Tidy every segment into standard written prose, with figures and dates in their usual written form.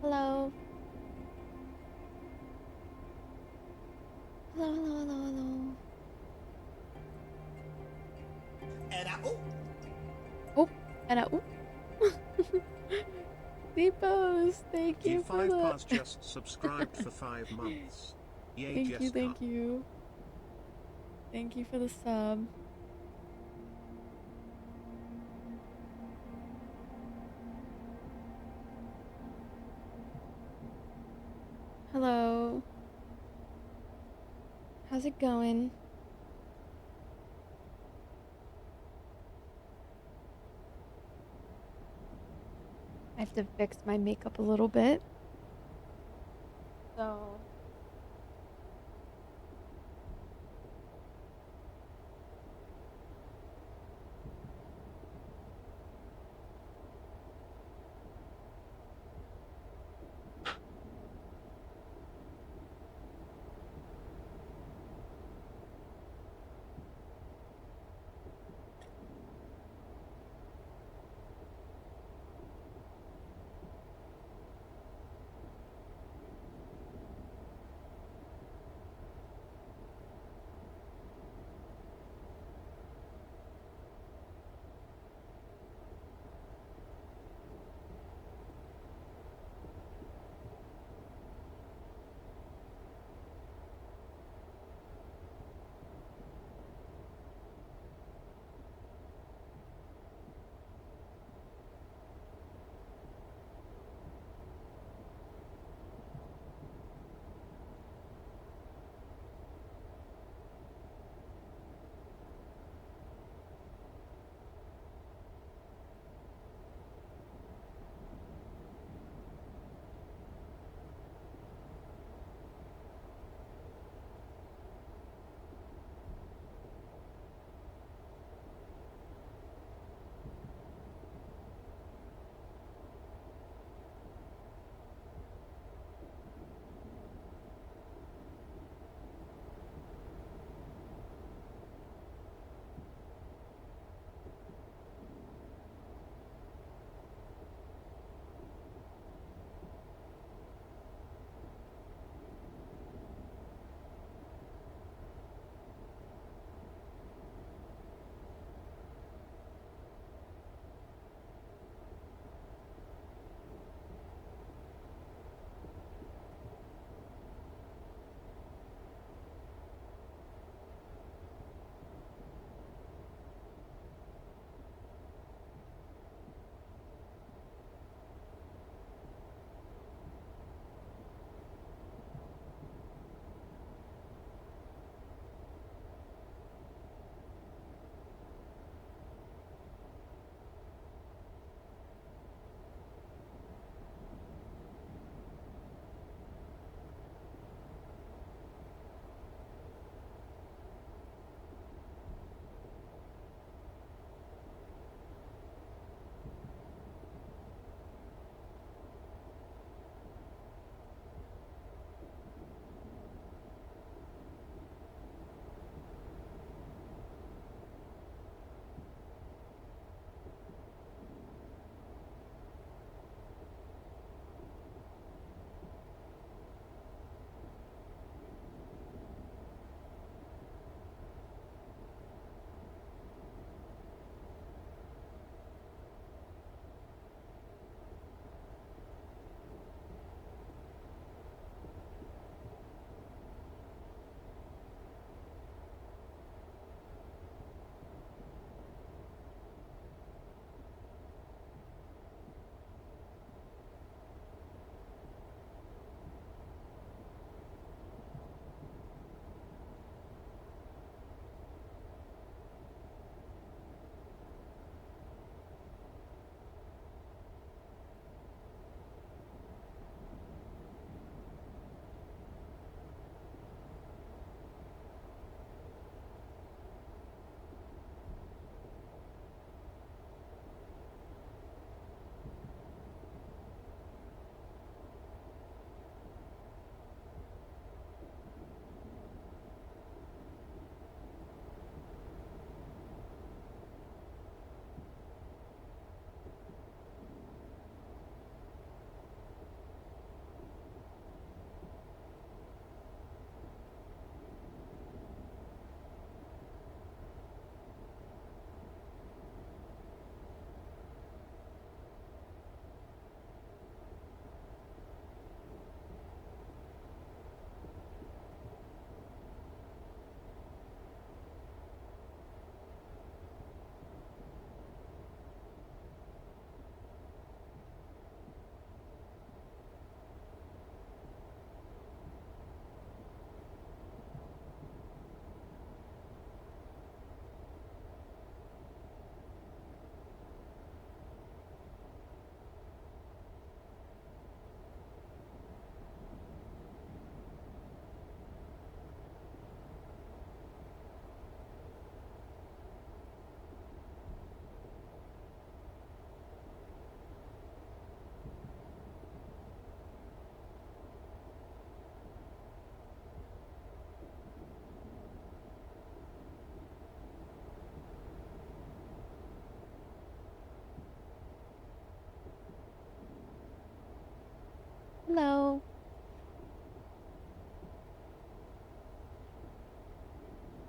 Hello. Hello, hello, hello, hello. And I, oh, Oh, and I, Deepos, thank you for G5 the. Paz just subscribed for 5 months. Yay, Thank you, Jessica. thank you. Thank you for the sub. Hello. How's it going? I have to fix my makeup a little bit. So.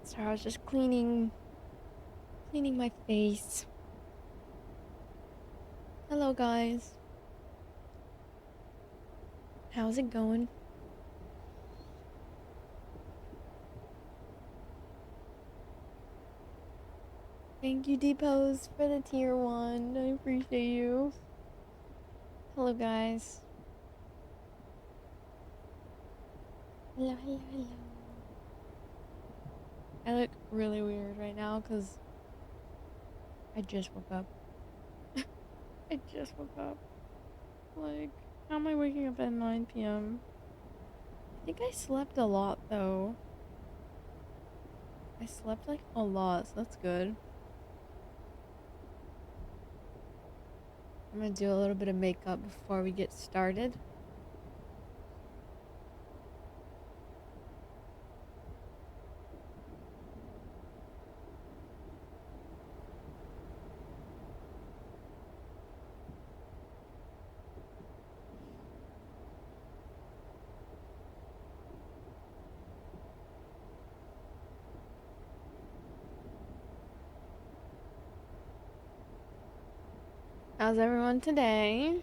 Sorry, I was just cleaning my face. Hello, guys. How's it going? Thank you, Depose, for the tier 1. I appreciate you. Hello, guys. Hello, hello, hello. I look really weird right now because I just woke up. I just woke up. Like, how am I waking up at 9 p.m.? I think I slept a lot, though. I slept, like, a lot, so that's good. I'm gonna do a little bit of makeup before we get started. How's everyone today?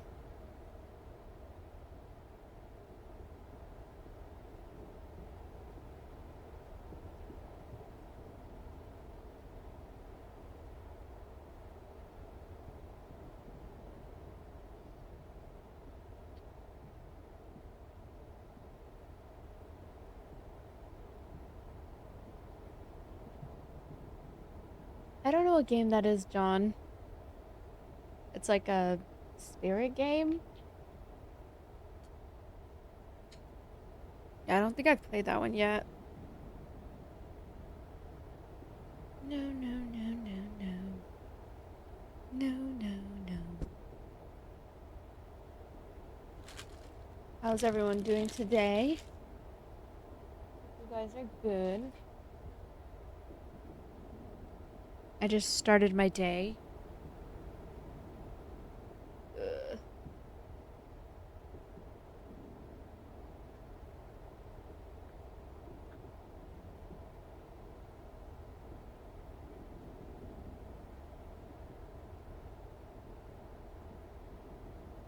I don't know what game that is, John. It's like a spirit game? Yeah, I don't think I've played that one yet. No, no, no, no, no. No, no, no. How's everyone doing today? You guys are good. I just started my day. Ugh.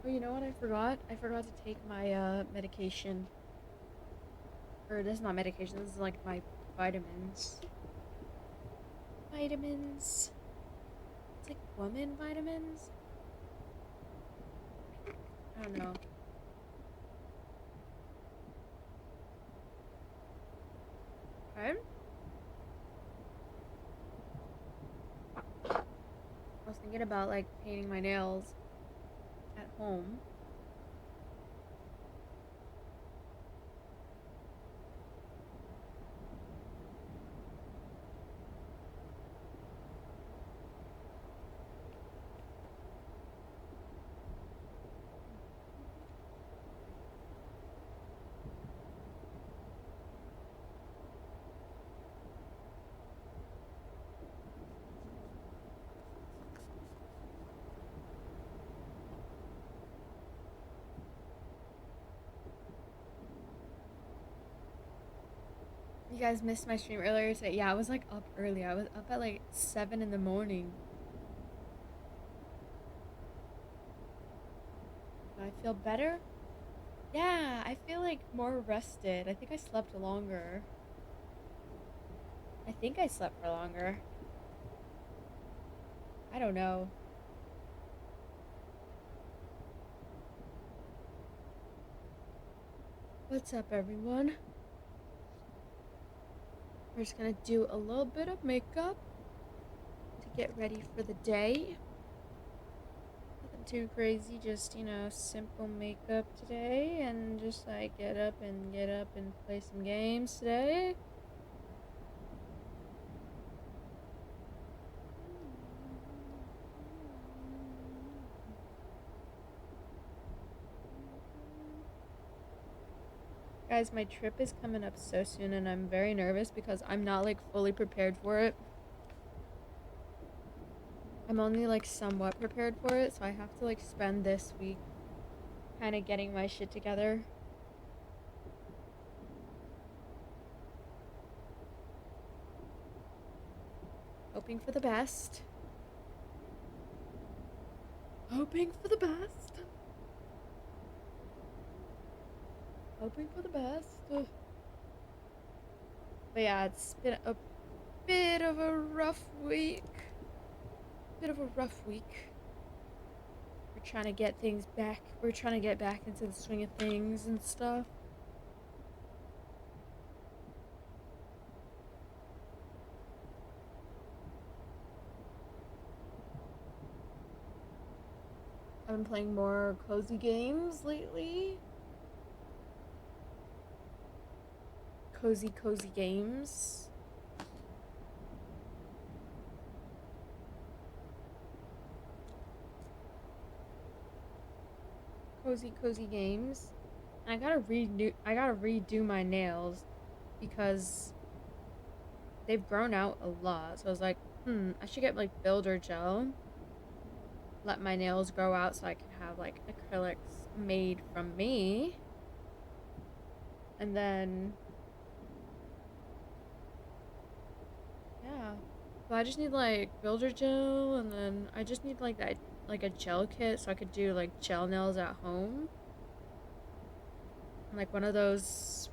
Oh, you know what I forgot? I forgot to take my medication. Or this is not medication, this is like my vitamins. Vitamins. It's like woman vitamins? I don't know. Okay. I was thinking about like painting my nails at home. You guys missed my stream earlier today. Yeah, I was like up early. I was up at like 7 in the morning. Do I feel better? Yeah, I feel like more rested. I think I slept longer. I think I slept for longer. I don't know. What's up, everyone? We're just gonna do a little bit of makeup to get ready for the day. Nothing too crazy, just, you know, simple makeup today and just like get up and play some games today. Guys, my trip is coming up so soon and I'm very nervous because I'm not like fully prepared for it. I'm only like somewhat prepared for it, so I have to like spend this week kind of getting my shit together. hoping for the best. Hoping for the best. Hoping for the best. But yeah, it's been a bit of a rough week. We're trying to get things back. We're trying to get back into the swing of things and stuff. I've been playing more cozy games lately. Cozy games. Cozy games. And I gotta redo my nails because they've grown out a lot. So I was like, I should get like builder gel. Let my nails grow out so I can have like acrylics made from me. And then yeah. So I just need like builder gel, and then I just need like that, like a gel kit so I could do like gel nails at home. And like one of those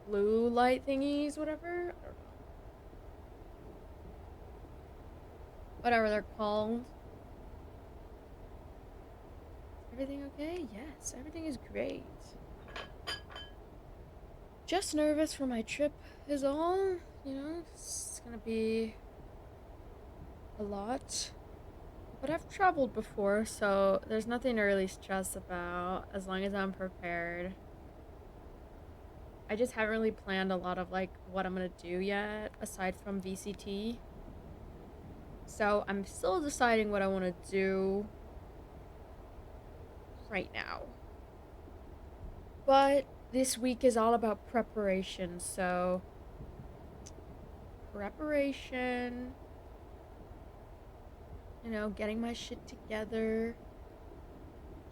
blue light thingies, whatever. I don't know. Whatever they're called. Everything okay? Yes, everything is great. Just nervous for my trip is all. You know, it's gonna be a lot. But I've traveled before, so there's nothing to really stress about as long as I'm prepared. I just haven't really planned a lot of like what I'm gonna do yet, aside from VCT. So I'm still deciding what I want to do right now. But this week is all about preparation, so preparation, you know, getting my shit together,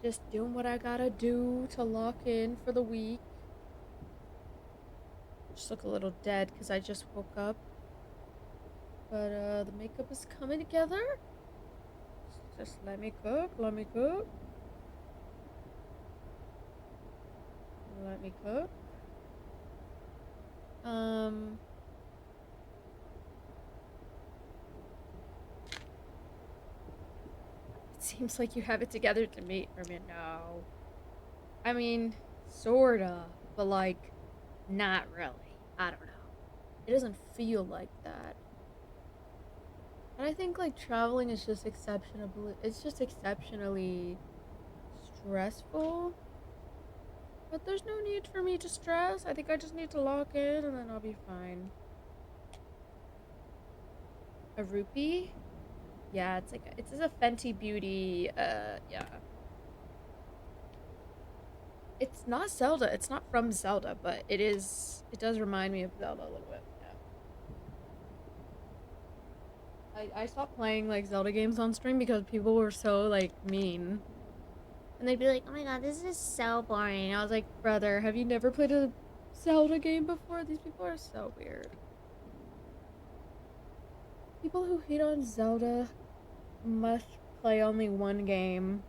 just doing what I gotta do to lock in for the week. Just look a little dead because I just woke up. But the makeup is coming together. Just let me cook. Let me cook. It seems like you have it together to meet for me. No. I mean, sorta, but like, not really. I don't know. It doesn't feel like that. And I think like traveling is just exceptionally stressful. But there's no need for me to stress. I think I just need to lock in and then I'll be fine. A rupee? Yeah, it's a Fenty Beauty, yeah. It's not Zelda. It's not from Zelda, but it does remind me of Zelda a little bit. Yeah. I stopped playing like Zelda games on stream because people were so like mean. And they'd be like, "Oh my god, this is so boring." I was like, "Brother, have you never played a Zelda game before? These people are so weird." People who hate on Zelda must play only one game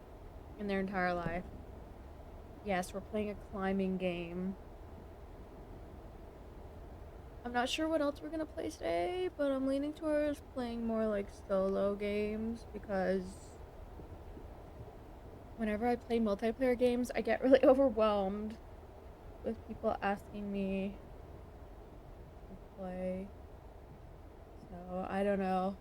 in their entire life. Yes, we're playing a climbing game. I'm not sure what else we're gonna play today, but I'm leaning towards playing more like solo games because whenever I play multiplayer games, I get really overwhelmed with people asking me to play. So, I don't know.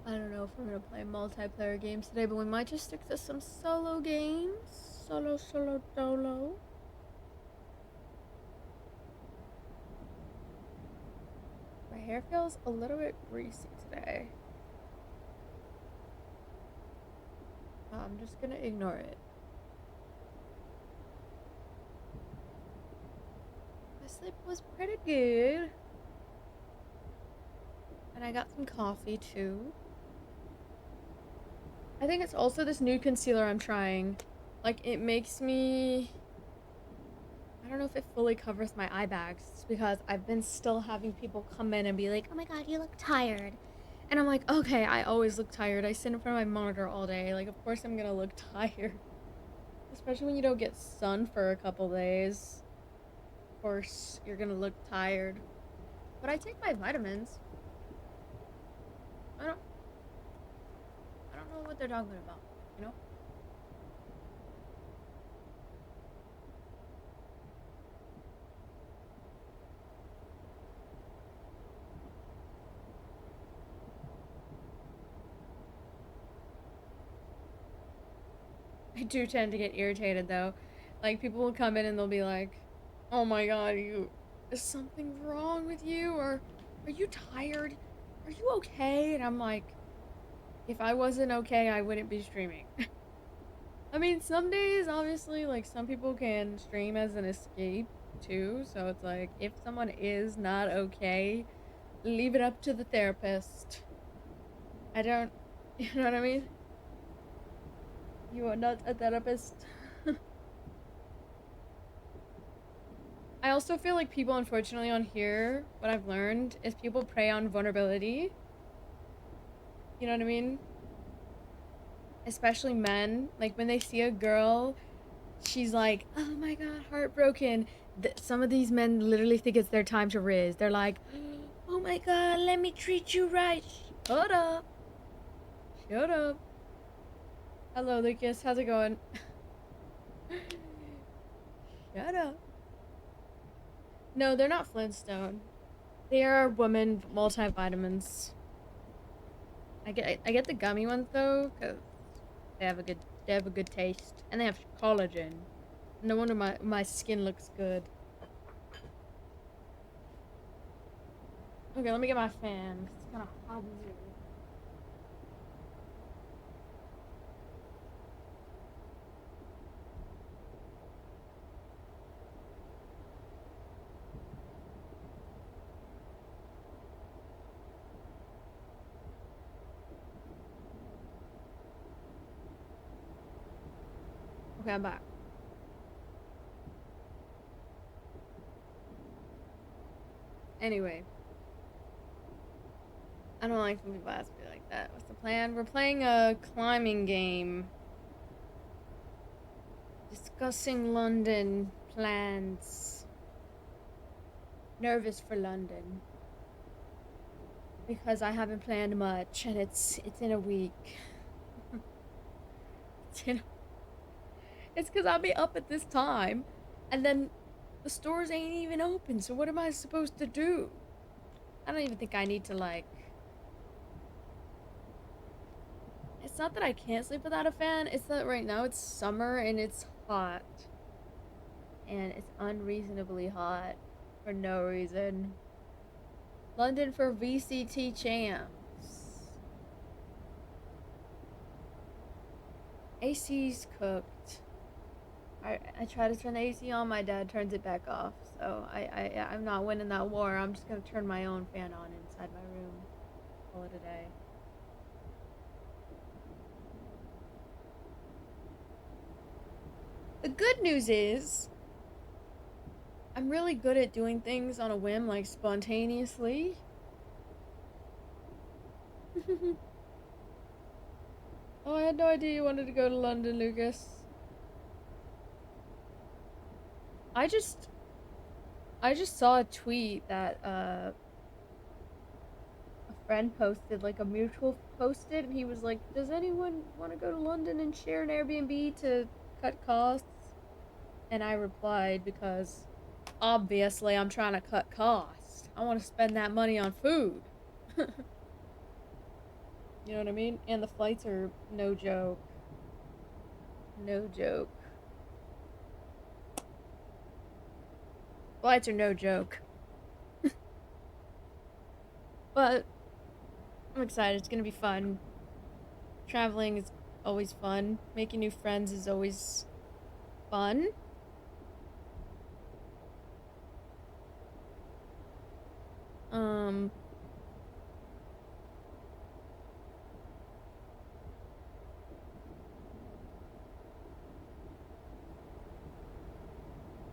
I don't know if we're gonna play multiplayer games today, but we might just stick to some solo games. Dolo. My hair feels a little bit greasy today. I'm just gonna ignore it. My sleep was pretty good. And I got some coffee too. I think it's also this nude concealer I'm trying. Like, it makes me... I don't know if it fully covers my eye bags because I've been still having people come in and be like, "Oh my god, you look tired." And I'm like, "Okay, I always look tired. I sit in front of my monitor all day. Like, of course I'm going to look tired." Especially when you don't get sun for a couple days. Of course, you're going to look tired. But I take my vitamins. I don't know what they're talking about, you know? I do tend to get irritated though. Like people will come in and they'll be like, "Oh my god, is something wrong with you? Or are you tired? Are you okay?" And I'm like, if I wasn't okay, I wouldn't be streaming. I mean, some days, obviously, like some people can stream as an escape too. So it's like, if someone is not okay, leave it up to the therapist. I don't, you know what I mean? You are not a therapist. I also feel like people, unfortunately, on here, what I've learned is people prey on vulnerability. You know what I mean? Especially men. Like, when they see a girl, she's like, "Oh my god, heartbroken." Some of these men literally think it's their time to riz. They're like, "Oh my god, let me treat you right." Shut up. Shut up. Hello, Lucas. How's it going? Shut up. No, they're not Flintstone. They are woman multivitamins. I get the gummy ones though, cause they have a good taste, and they have collagen. No wonder my skin looks good. Okay, let me get my fan. It's kind of hot in here. Okay, I'm back. Anyway, I don't like when people ask me like that. What's the plan? We're playing a climbing game. Discussing London plans. Nervous for London. Because I haven't planned much, and it's in a week. It's because I'll be up at this time, and then the stores ain't even open, so what am I supposed to do? I don't even think I need to, like... It's not that I can't sleep without a fan, it's that right now it's summer and it's hot. And it's unreasonably hot for no reason. London for VCT champs. AC's cooked. I try to turn the AC on, my dad turns it back off. So I'm not winning that war. I'm just gonna turn my own fan on inside my room. Call it a day. The good news is I'm really good at doing things on a whim, like spontaneously. Oh, I had no idea you wanted to go to London, Lucas. I just saw a tweet that a friend posted, like a mutual posted, and he was like, "Does anyone want to go to London and share an Airbnb to cut costs?" And I replied, because obviously I'm trying to cut costs. I want to spend that money on food. You know what I mean? And the flights are no joke. No joke. Flights are no joke. But I'm excited. It's gonna be fun. Traveling is always fun. Making new friends is always fun. Um,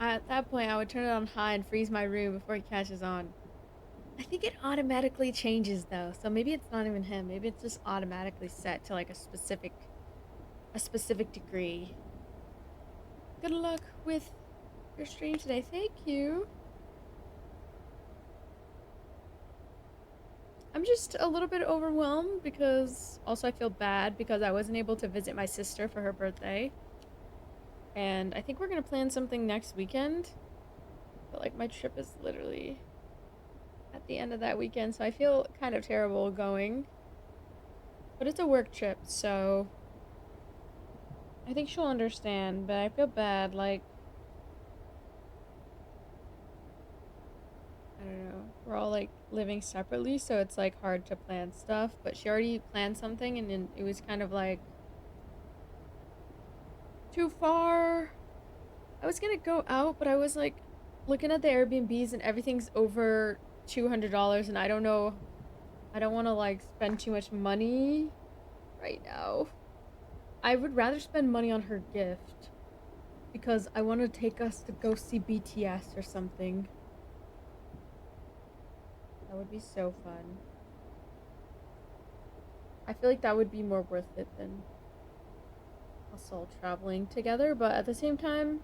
At that point, I would turn it on high and freeze my room before he catches on. I think it automatically changes though, so maybe it's not even him. Maybe it's just automatically set to like a specific degree. Good luck with your stream today. Thank you. I'm just a little bit overwhelmed because also I feel bad because I wasn't able to visit my sister for her birthday. And I think we're gonna plan something next weekend. But like my trip is literally at the end of that weekend, so I feel kind of terrible going. But it's a work trip, so I think she'll understand, but I feel bad, like I don't know. We're all like living separately, so it's like hard to plan stuff, but she already planned something and then it was kind of like too far. I was gonna go out, but I was like looking at the Airbnbs and everything's over $200 and I don't know. I don't want to like spend too much money right now. I would rather spend money on her gift because I want to take us to go see BTS or something. That would be so fun. I feel like that would be more worth it than us all traveling together, but at the same time,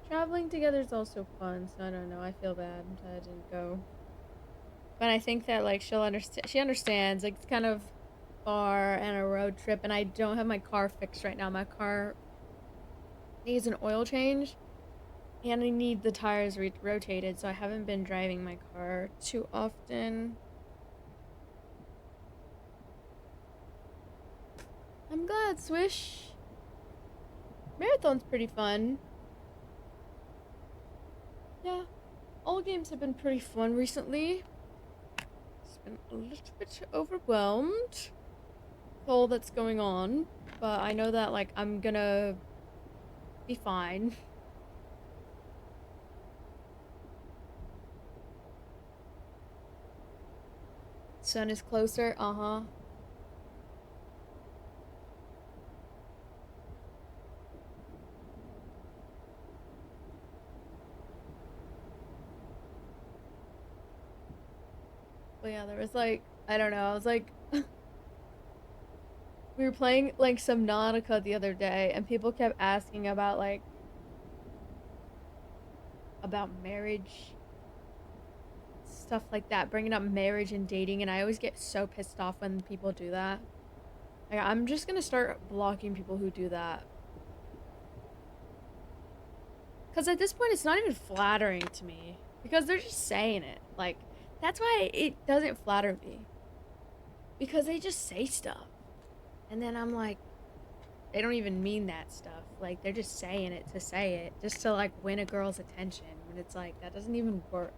traveling together is also fun, so I don't know. I feel bad that I didn't go. But I think that like she'll understand. She understands. Like it's kind of far and a road trip, and I don't have my car fixed right now. My car needs an oil change, and I need the tires rotated, so I haven't been driving my car too often. I'm glad, Swish. Marathon's pretty fun. Yeah, all games have been pretty fun recently. It's been a little bit overwhelmed with all that's going on, but I know that like I'm gonna be fine. Sun is closer, uh-huh. But yeah, there was like, I don't know, I was like, we were playing like Subnautica the other day, and people kept asking about like, about marriage, stuff like that, bringing up marriage and dating, and I always get so pissed off when people do that. Like, I'm just gonna start blocking people who do that. Because at this point, it's not even flattering to me. Because they're just saying it. Like, that's why it doesn't flatter me. Because they just say stuff. And then I'm like, they don't even mean that stuff. Like, they're just saying it to say it. Just to, like, win a girl's attention. And it's like, that doesn't even work.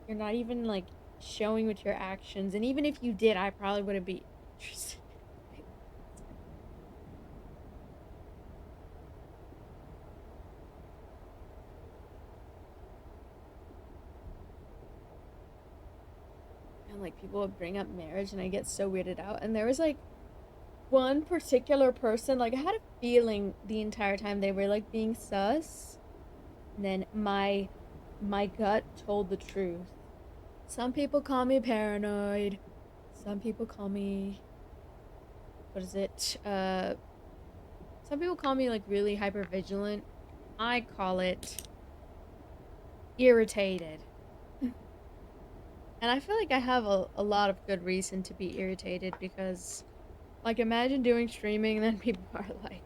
You're not even, like, showing with your actions. And even if you did, I probably wouldn't be interested. And, like, people would bring up marriage, and I get so weirded out. And there was, like, one particular person, like, I had a feeling the entire time they were, like, being sus. And then my gut told the truth. Some people call me paranoid. Some people call me, what is it? Some people call me like really hyper vigilant. I call it irritated. And I feel like I have a lot of good reason to be irritated because, like, imagine doing streaming and then people are like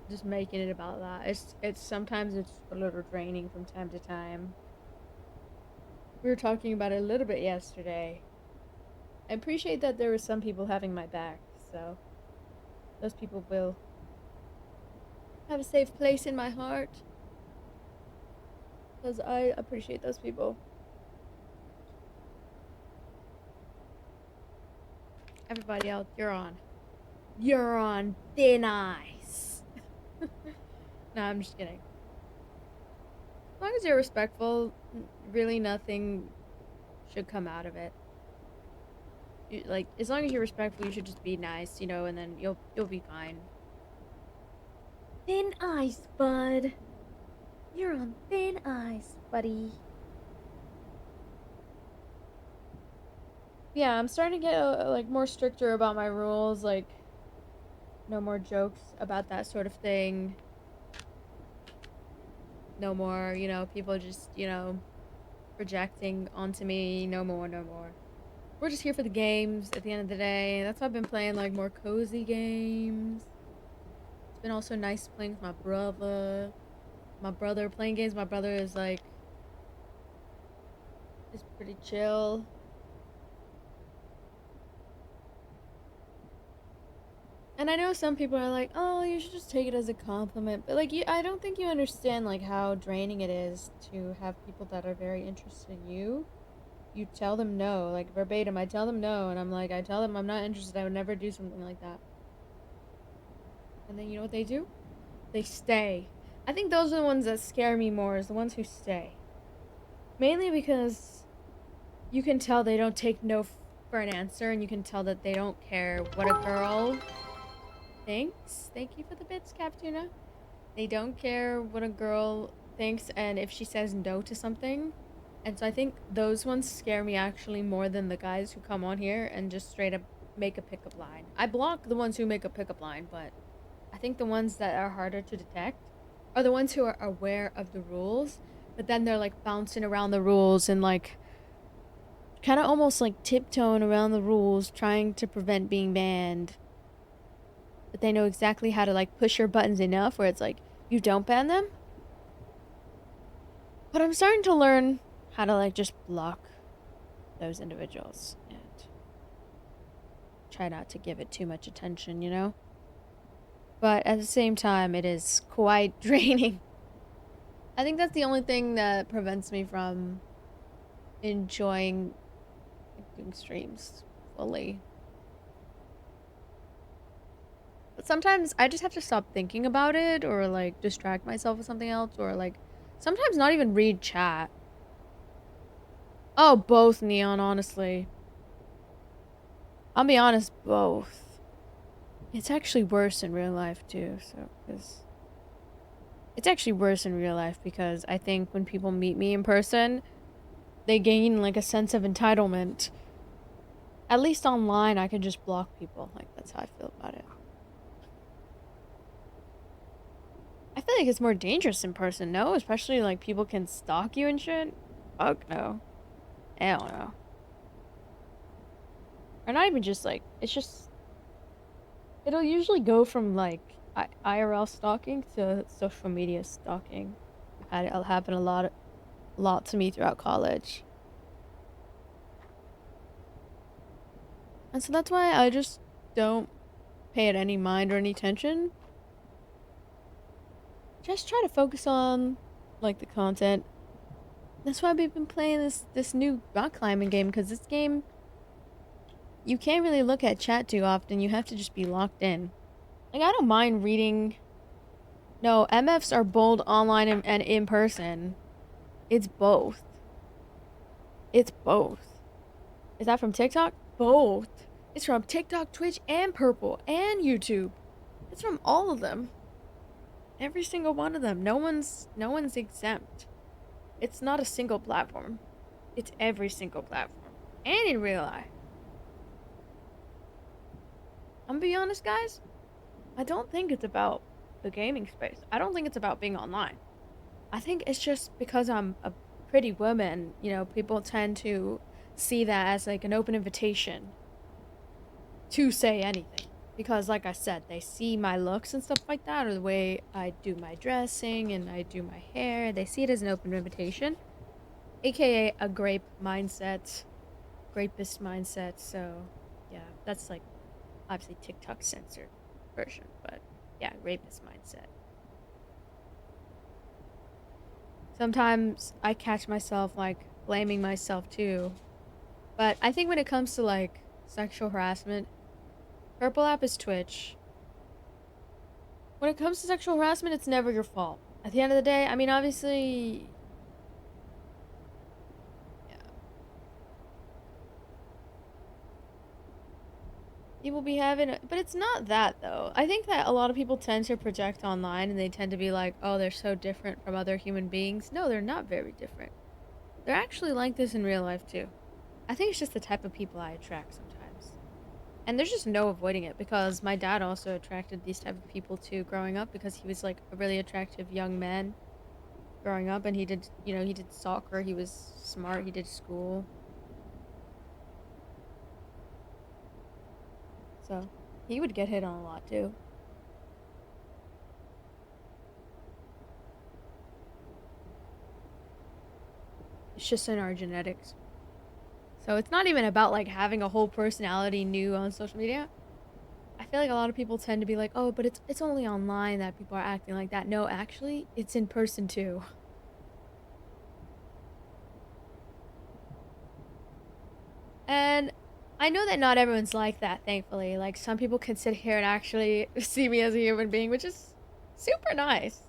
just making it about that. It's sometimes it's a little draining from time to time. We were talking about it a little bit yesterday. I appreciate that there were some people having my back, so those people will have a safe place in my heart. Because I appreciate those people. Everybody else, you're on. You're on thin ice. No, I'm just kidding. As long as you're respectful, really nothing should come out of it. Like, as long as you're respectful, you should just be nice, you know, and then you'll be fine. Thin ice, bud. You're on thin ice, buddy. Yeah, I'm starting to get like more stricter about my rules, like no more jokes about that sort of thing. No more, people just, projecting onto me. No more, no more. We're just here for the games at the end of the day. That's why I've been playing like more cozy games. It's been also nice playing with my brother. My brother playing games. My brother is pretty chill. And I know some people are like, "Oh, you should just take it as a compliment." But like, I don't think you understand like how draining it is to have people that are very interested in you. You tell them no, like verbatim. I tell them no, and I tell them I'm not interested. I would never do something like that. And then you know what they do? They stay. I think those are the ones that scare me more, is the ones who stay. Mainly because you can tell they don't take no for an answer, and you can tell that they don't care what a girl thinks. Thank you for the bits, Captuna. They don't care what a girl thinks and if she says no to something. And so I think those ones scare me actually more than the guys who come on here and just straight up make a pickup line. I block the ones who make a pickup line, but I think the ones that are harder to detect are the ones who are aware of the rules, but then they're like bouncing around the rules and like kind of almost like tiptoeing around the rules, trying to prevent being banned. But they know exactly how to like push your buttons enough where it's like you don't ban them. But I'm starting to learn how to like just block those individuals and try not to give it too much attention, you know? But at the same time, it is quite draining. I think that's the only thing that prevents me from enjoying doing streams fully. But sometimes I just have to stop thinking about it or like distract myself with something else or like sometimes not even read chat. Oh, both, Neon, honestly. I'll be honest, both. It's actually worse in real life too, so because it's actually worse in real life because I think when people meet me in person, they gain like a sense of entitlement. At least online, I can just block people. Like that's how I feel about it. I feel like it's more dangerous in person, no? Especially like people can stalk you and shit. Fuck no. Hell no. Or not even just like it's just it'll usually go from like IRL stalking to social media stalking. It'll happen a lot to me throughout college. And so that's why I just don't pay it any mind or any attention. Just try to focus on like the content. That's why we've been playing this new rock climbing game, because this game you can't really look at chat too often. You have to just be locked in. Like I don't mind reading. No, MFs are bold online and in person. It's both. It's both. Is that from TikTok? Both. It's from TikTok, Twitch, and Purple, and YouTube. It's from all of them. Every single one of them. No one's exempt. It's not a single platform. It's every single platform. And in real life. I'm gonna be honest, guys. I don't think it's about the gaming space. I don't think it's about being online. I think it's just because I'm a pretty woman, people tend to see that as like an open invitation to say anything. Because like I said, they see my looks and stuff like that, or the way I do my dressing and I do my hair. They see it as an open invitation, aka a grape mindset, grapist mindset. So yeah, that's like obviously TikTok censored version, but yeah, rapist mindset. Sometimes I catch myself like blaming myself too. But I think when it comes to like sexual harassment, Purple App is Twitch. When it comes to sexual harassment, it's never your fault. At the end of the day, I mean, obviously, yeah. people be having, but it's not that though. I think that a lot of people tend to project online and they tend to be like, oh, they're so different from other human beings. No, they're not very different. They're actually like this in real life too. I think it's just the type of people I attract sometimes. And there's just no avoiding it because my dad also attracted these type of people too growing up because he was like a really attractive young man growing up and he did, he did soccer, he was smart, he did school. So, he would get hit on a lot too. It's just in our genetics. So it's not even about like having a whole personality new on social media. I feel like a lot of people tend to be like, "Oh, but it's only online that people are acting like that." No, actually, it's in person too. And I know that not everyone's like that, thankfully. Like some people can sit here and actually see me as a human being, which is super nice.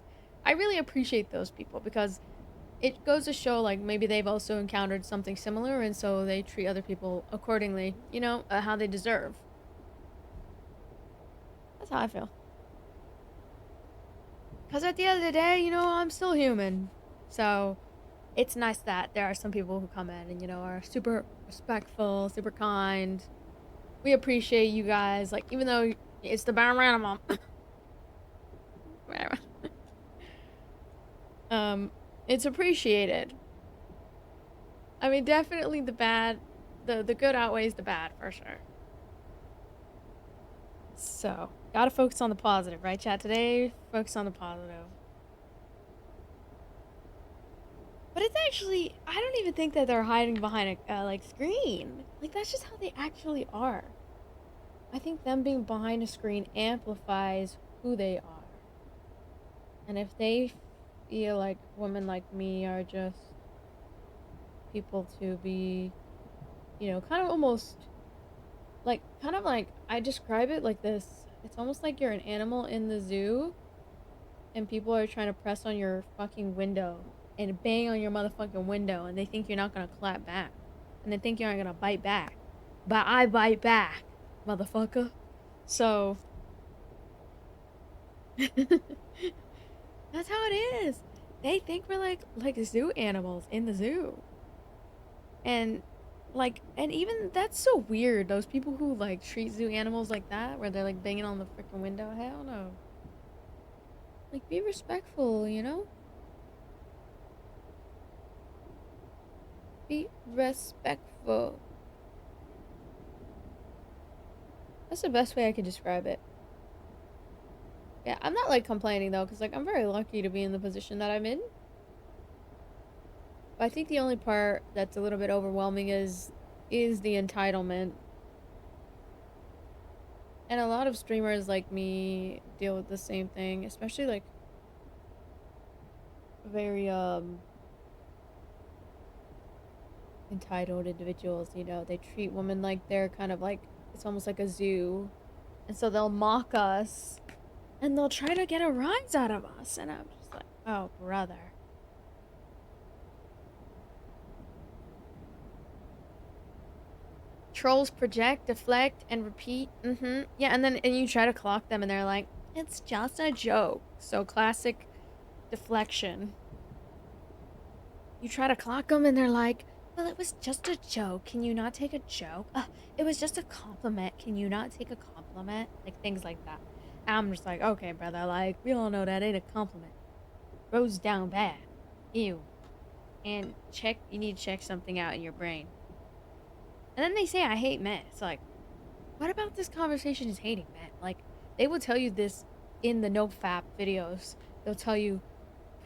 I really appreciate those people because it goes to show like maybe they've also encountered something similar and so they treat other people accordingly, how they deserve. That's how I feel. Because at the end of the day, I'm still human. So it's nice that there are some people who come in and, are super respectful, super kind. We appreciate you guys. Like, even though it's the bare minimum. It's appreciated. I mean, definitely the good outweighs the bad for sure. So, gotta focus on the positive, right, chat? Today, focus on the positive. But it's actually, I don't even think that they're hiding behind a like screen. Like that's just how they actually are. I think them being behind a screen amplifies who they are. And if they feel like women like me are just people to be, kind of almost kind of like I describe it like this. It's almost like you're an animal in the zoo and people are trying to press on your fucking window and bang on your motherfucking window and they think you're not gonna clap back. And they think you're not gonna bite back. But I bite back, motherfucker. So that's how it is. They think we're like zoo animals in the zoo. And and even that's so weird. Those people who like treat zoo animals like that, where they're like banging on the freaking window. Hell no. Like be respectful, Be respectful. That's the best way I could describe it. Yeah, I'm not like complaining though, because like I'm very lucky to be in the position that I'm in. But I think the only part that's a little bit overwhelming is the entitlement. And a lot of streamers like me deal with the same thing, especially like very entitled individuals, they treat women like they're kind of like it's almost like a zoo. And so they'll mock us and they'll try to get a rise out of us. And I'm just like, oh, brother. Trolls project, deflect, and repeat. Yeah, and you try to clock them and they're like, it's just a joke. So classic deflection. You try to clock them and they're like, well, it was just a joke. Can you not take a joke? It was just a compliment. Can you not take a compliment? Like things like that. And I'm just like, okay, brother, like, we all know that ain't a compliment. Goes down bad. Ew. And you need to check something out in your brain. And then they say I hate men. It's like, what about this conversation is hating men? Like, they will tell you this in the NoFap videos. They'll tell you,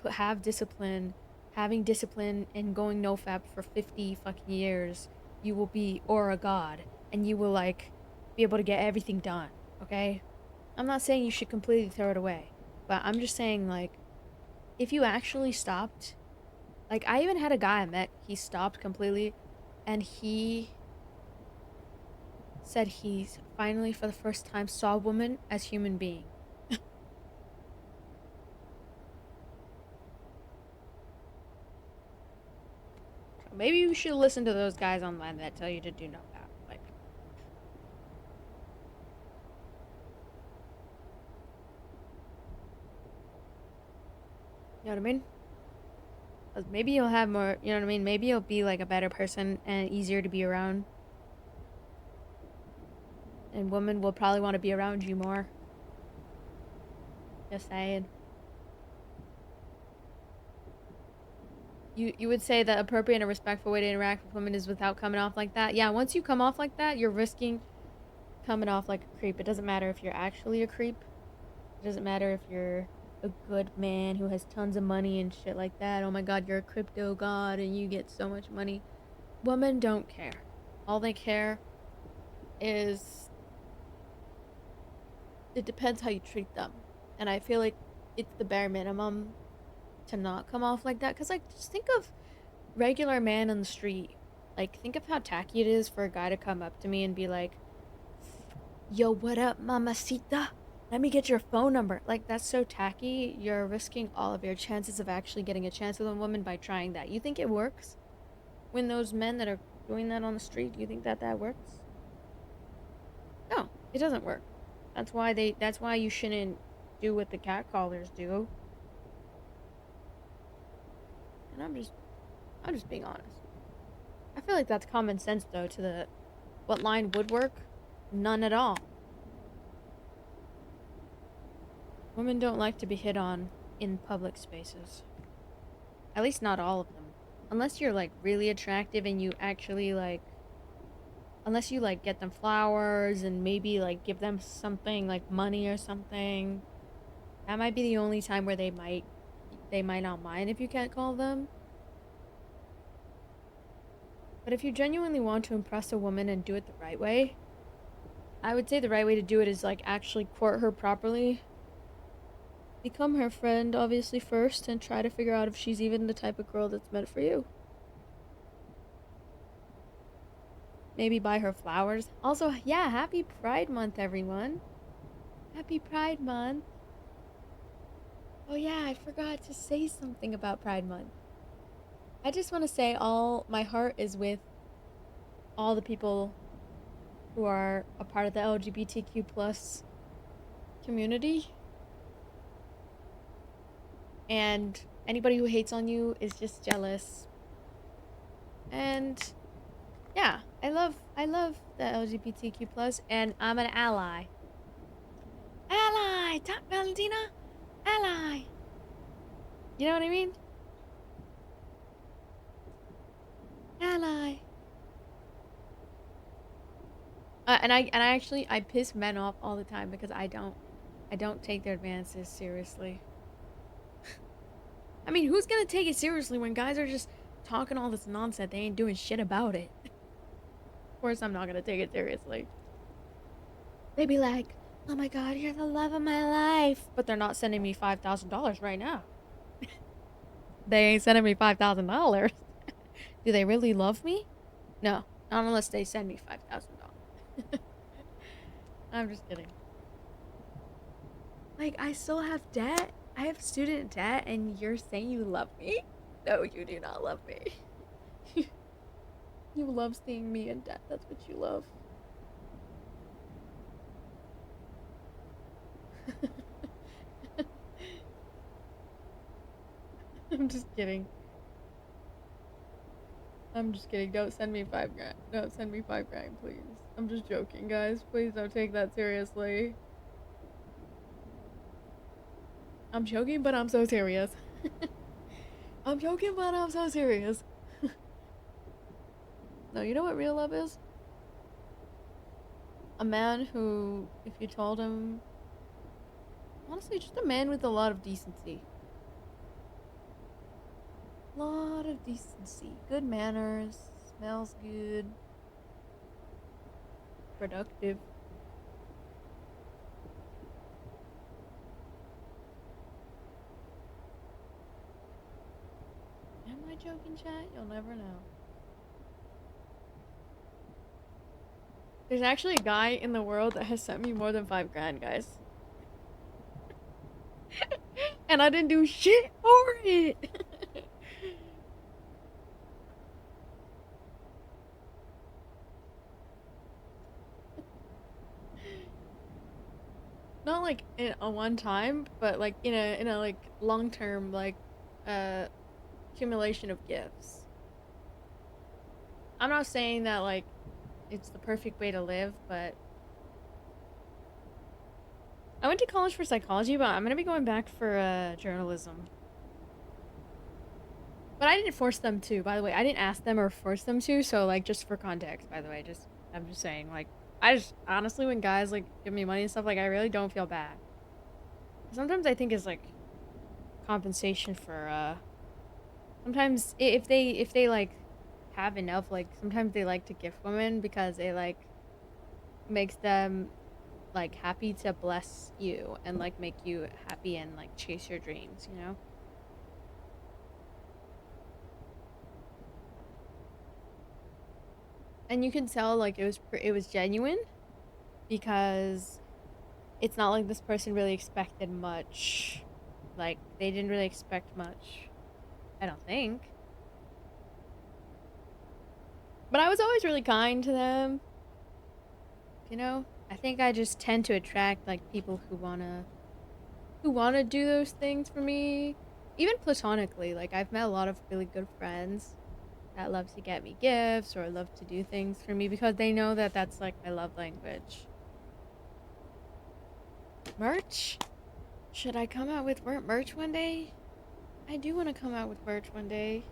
have discipline. Having discipline and going NoFap for 50 fucking years, you will be Aura God. And you will, like, be able to get everything done. Okay? I'm not saying you should completely throw it away. But I'm just saying, like, if you actually stopped... Like, I even had a guy I met. He stopped completely. And he said he finally, for the first time, saw a woman as human being. Maybe you should listen to those guys online that tell you to do no that. Like, You know what I mean? 'Cause maybe you'll have more, you know what I mean? Maybe you'll be like a better person and easier to be around. And women will probably want to be around you more. Just saying. You would say the appropriate and respectful way to interact with women is without coming off like that. Yeah, once you come off like that, you're risking coming off like a creep. It doesn't matter if you're actually a creep. It doesn't matter if you're a good man who has tons of money and shit like that. Oh my god, you're a crypto god and you get so much money. Women don't care. All they care is it depends how you treat them. And I feel like it's the bare minimum to not come off like that. Because, like, just think of regular man on the street. Like, think of how tacky it is for a guy to come up to me and be like, yo, what up, mamacita? Let me get your phone number. Like, that's so tacky. You're risking all of your chances of actually getting a chance with a woman by trying that. You think it works? When those men that are doing that on the street, do you think that works? No, it doesn't work. That's why you shouldn't do what the catcallers do. And I'm just being honest. I feel like that's common sense though to the what line would work? None at all. Women don't like to be hit on in public spaces. At least not all of them. Unless you're like really attractive and you actually like unless you like get them flowers and maybe like give them something like money or something. That might be the only time where they might not mind if you can't call them. But if you genuinely want to impress a woman and do it the right way, I would say the right way to do it is like actually court her properly. Become her friend obviously first and try to figure out if she's even the type of girl that's meant for you. Maybe buy her flowers. Also, yeah, happy Pride Month, everyone. Happy Pride Month. Oh yeah, I forgot to say something about Pride Month. I just want to say my heart is with all the people who are a part of the LGBTQ plus community. And anybody who hates on you is just jealous. And yeah, I love the LGBTQ plus, and I'm an ally. Ally, Top Valentina, ally. You know what I mean? Ally. And I actually I piss men off all the time because I don't take their advances seriously. I mean, who's gonna take it seriously when guys are just talking all this nonsense? They ain't doing shit about it. Of course, I'm not gonna take it seriously. They be like, "Oh my god, you're the love of my life," but they're not sending me $5,000 right now. They ain't sending me $5,000. Do they really love me? No, not unless they send me $5,000. I'm just kidding. Like, I still have debt. I have student debt, and you're saying you love me? No, you do not love me. You love seeing me in debt. That's what you love. I'm just kidding. I'm just kidding. Don't send me $5,000. Don't send me $5,000, please. I'm just joking, guys. Please don't take that seriously. I'm joking, but I'm so serious. I'm joking, but I'm so serious. No, you know what real love is? A man who, if you told him... Honestly, just a man with a lot of decency. Lot of decency. Good manners. Smells good. Productive. Am I joking, chat? You'll never know. There's actually a guy in the world that has sent me more than $5,000, guys. And I didn't do shit for it. Not like in a one time, but like in a like long term, like accumulation of gifts. I'm not saying that like it's the perfect way to live, but I went to college for psychology, but I'm gonna be going back for journalism. But I didn't force them to, by the way. I didn't ask them or force them to, so like just for context, by the way, I'm just saying, like, I just honestly when guys like give me money and stuff, like I really don't feel bad. Sometimes I think it's like compensation for sometimes if they like have enough, like sometimes they like to gift women because it like makes them like happy to bless you and like make you happy and like chase your dreams, you know? And you can tell like it was genuine because it's not like this person really expected much. Like they didn't really expect much. I don't think. But I was always really kind to them. You know? I think I just tend to attract like people who wanna do those things for me. Even platonically, like I've met a lot of really good friends that love to get me gifts or love to do things for me because they know that that's like my love language. Merch? Should I come out with merch one day? I do want to come out with merch one day.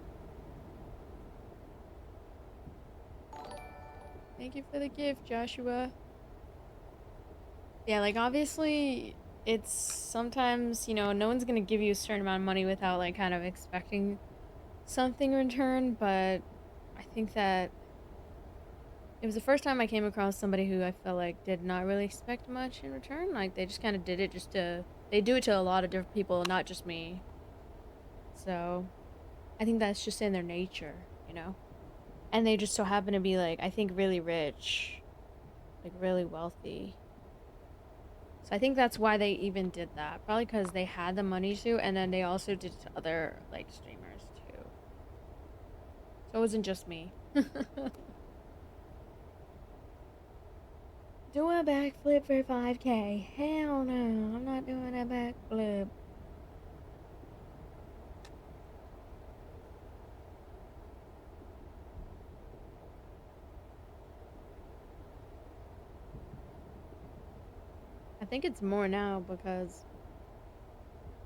Thank you for the gift, Joshua. Yeah, like obviously it's sometimes, you know, no one's gonna give you a certain amount of money without like kind of expecting something in return, but I think that it was the first time I came across somebody who I felt like did not really expect much in return. Like they just kind of did it just to, they do it to a lot of different people, not just me. So I think that's just in their nature, you know? And they just so happen to be like, I think really rich, like really wealthy. So I think that's why they even did that. Probably because they had the money to, and then they also did it to other like streamers too. So it wasn't just me. Do a backflip for 5K. Hell no, I'm not doing a backflip. I think it's more now because,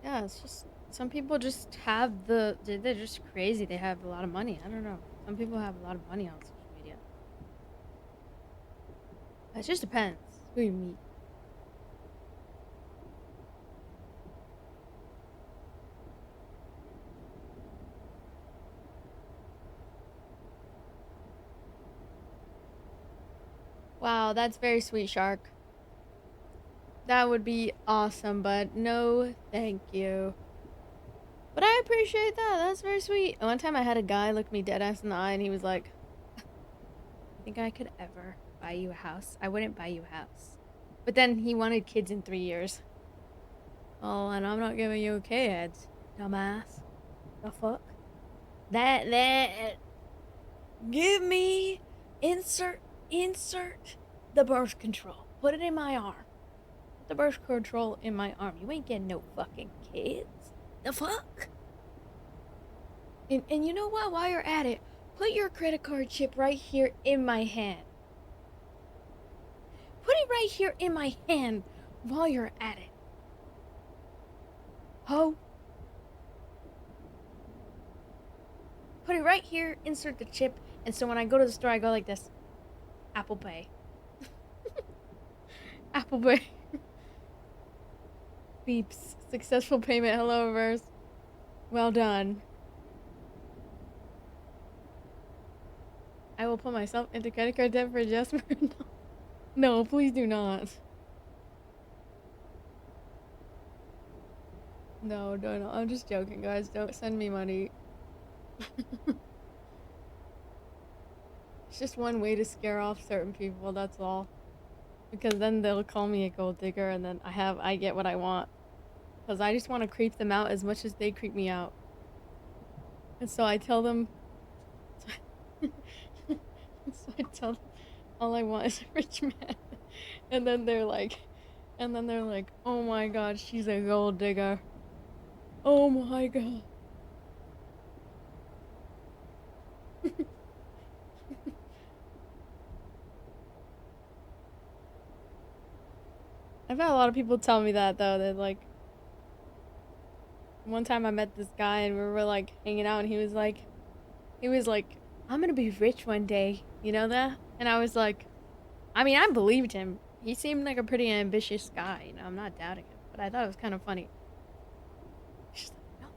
yeah, it's just, some people just have they're just crazy. They have a lot of money. I don't know. Some people have a lot of money on social media. It just depends who you meet. Wow, that's very sweet, Shark. That would be awesome, but no thank you. But I appreciate that. That's very sweet. One time I had a guy look me dead ass in the eye and he was like, I think I could ever buy you a house. I wouldn't buy you a house. But then he wanted kids in 3 years. Oh, and I'm not giving you kids, dumbass. The fuck? That. Give me. Insert the birth control. Put it in my arm. Put the birth control in my arm. You ain't getting no fucking kids. The fuck? And you know what? While you're at it, put your credit card chip right here in my hand. Put it right here in my hand while you're at it. Ho. Put it right here, insert the chip, and so when I go to the store, I go like this. Apple Pay. Apple Pay. Beeps. Successful payment. Hello, reverse. Well done. I will put myself into credit card debt for Jasper. No, please do not. No, no. I'm just joking, guys. Don't send me money. It's just one way to scare off certain people, that's all. Because then they'll call me a gold digger and then I get what I want. Because I just want to creep them out as much as they creep me out. And so I tell them... so I tell them all I want is a rich man. And then they're like... oh my god, she's a gold digger. Oh my god. I've had a lot of people tell me that though. That like, one time I met this guy and we were like hanging out, and he was like, "I'm gonna be rich one day," you know that? And I was like, I mean, I believed him. He seemed like a pretty ambitious guy, you know. I'm not doubting him, but I thought it was kind of funny. She's like, "No, I'm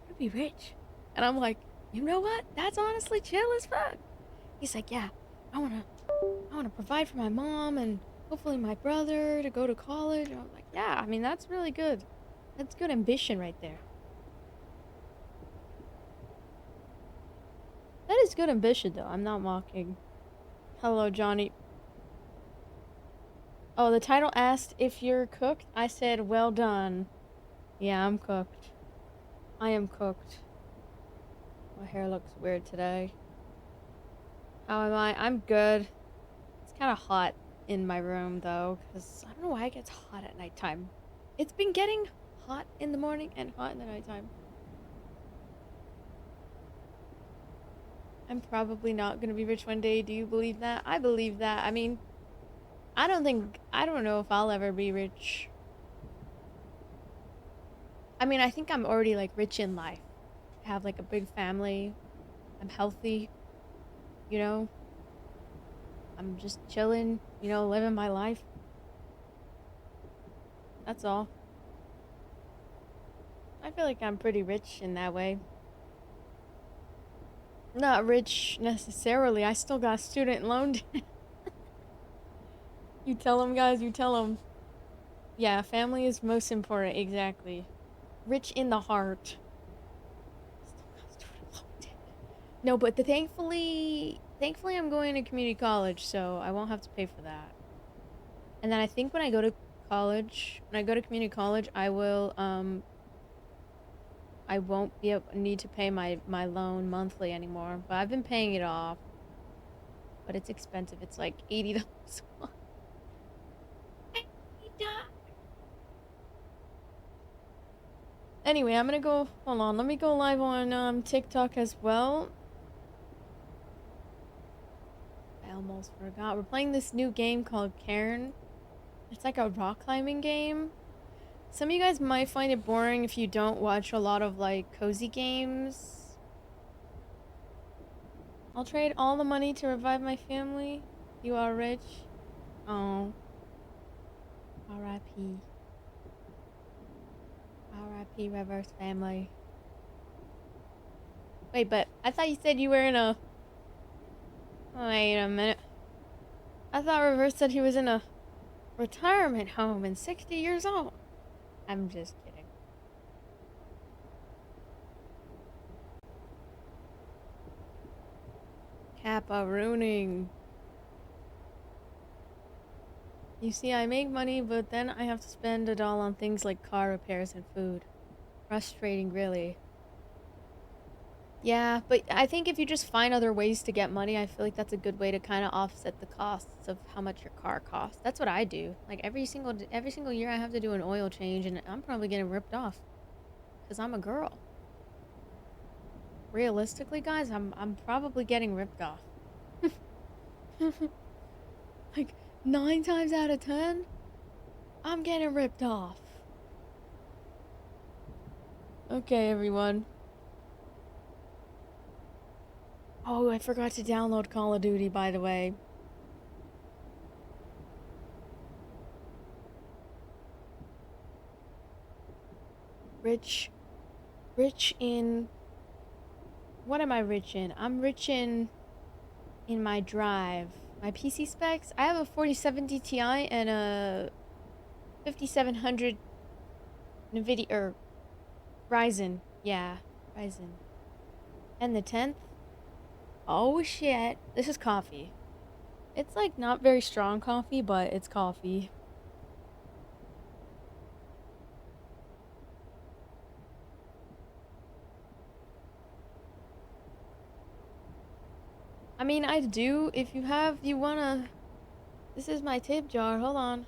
gonna be rich," and I'm like, "You know what? That's honestly chill as fuck." He's like, "Yeah, I wanna provide for my mom and hopefully my brother to go to college." And I was like, "Yeah, I mean, that's really good. That's good ambition right there." That is good ambition, though. I'm not mocking. Hello, Johnny. Oh, the title asked if you're cooked. I said, well done. Yeah, I'm cooked. I am cooked. My hair looks weird today. How am I? I'm good. It's kind of hot in my room, though, because I don't know why it gets hot at nighttime. It's been getting hot in the morning and hot in the nighttime. I'm probably not gonna be rich one day. Do you believe that? I believe that. I mean, I don't know if I'll ever be rich. I mean, I think I'm already like rich in life. I have like a big family. I'm healthy, you know? I'm just chilling, you know, living my life. That's all. I feel like I'm pretty rich in that way. Not rich necessarily. I still got student loan debt. You tell them, guys, you tell them. Yeah, family is most important, exactly. Rich in the heart. Still got student loan debt. No, but thankfully I'm going to community college, so I won't have to pay for that. And then I think when I go to community college, I won't need to pay my loan monthly anymore. But I've been paying it off. But it's expensive. It's like $80 a month. Anyway, I'm gonna go. Hold on, let me go live on TikTok as well. I almost forgot. We're playing this new game called Cairn. It's like a rock climbing game. Some of you guys might find it boring if you don't watch a lot of like cozy games. I'll trade all the money to revive my family. You are rich. Oh. R.I.P. R.I.P. Reverse family. Wait, but I thought you said you were in a... Wait a minute. I thought Reverse said he was in a retirement home and 60 years old. I'm just kidding. Kappa ruining. You see, I make money, but then I have to spend it all on things like car repairs and food. Frustrating, really. Yeah, but I think if you just find other ways to get money, I feel like that's a good way to kind of offset the costs of how much your car costs. That's what I do. Like every single year I have to do an oil change, and I'm probably getting ripped off because I'm a girl. Realistically, guys, I'm probably getting ripped off. Like 9 times out of 10, I'm getting ripped off. Okay, everyone. Oh, I forgot to download Call of Duty, by the way. Rich in... What am I rich in? I'm rich in my drive. My PC specs? I have a 4070 Ti and a 5700 NVIDIA, or Ryzen. Yeah, Ryzen. And the 10th? Oh shit. This is coffee. It's like not very strong coffee, but it's coffee. I mean, I do. If you wanna... This is my tip jar. Hold on.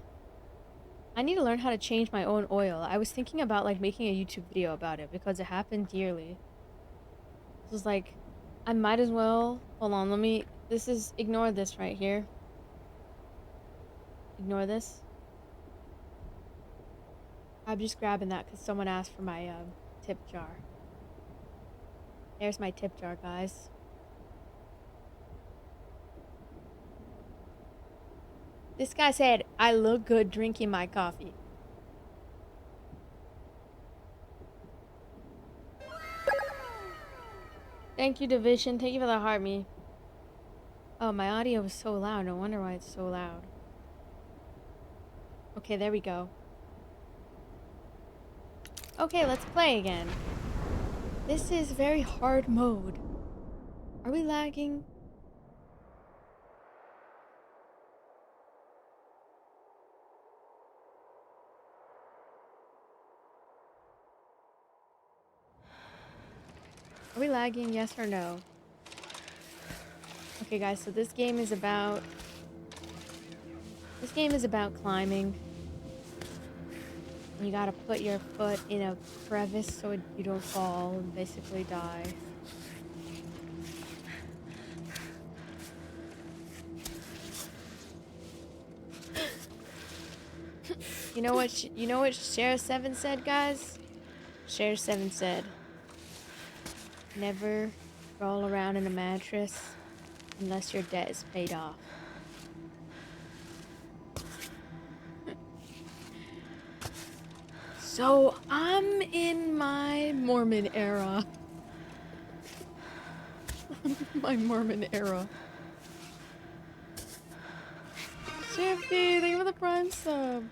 I need to learn how to change my own oil. I was thinking about like making a YouTube video about it because it happens yearly. So it's like, I might as well... Hold on, let me... Ignore this right here. Ignore this. I'm just grabbing that because someone asked for my tip jar. There's my tip jar, guys. This guy said, I look good drinking my coffee. Thank you, Division. Thank you for the heart me. Oh, my audio was so loud. No wonder why it's so loud. Okay, there we go. Okay, let's play again. This is very hard mode. Are we lagging? Are we lagging? Yes or no? Okay, guys, so this game is about climbing. You gotta put your foot in a crevice so you don't fall and basically die. You know what Share 7 said, guys? Share 7 said, never roll around in a mattress unless your debt is paid off. So, I'm in my Mormon era. My Mormon era. Shifty, thank you for the prime sub.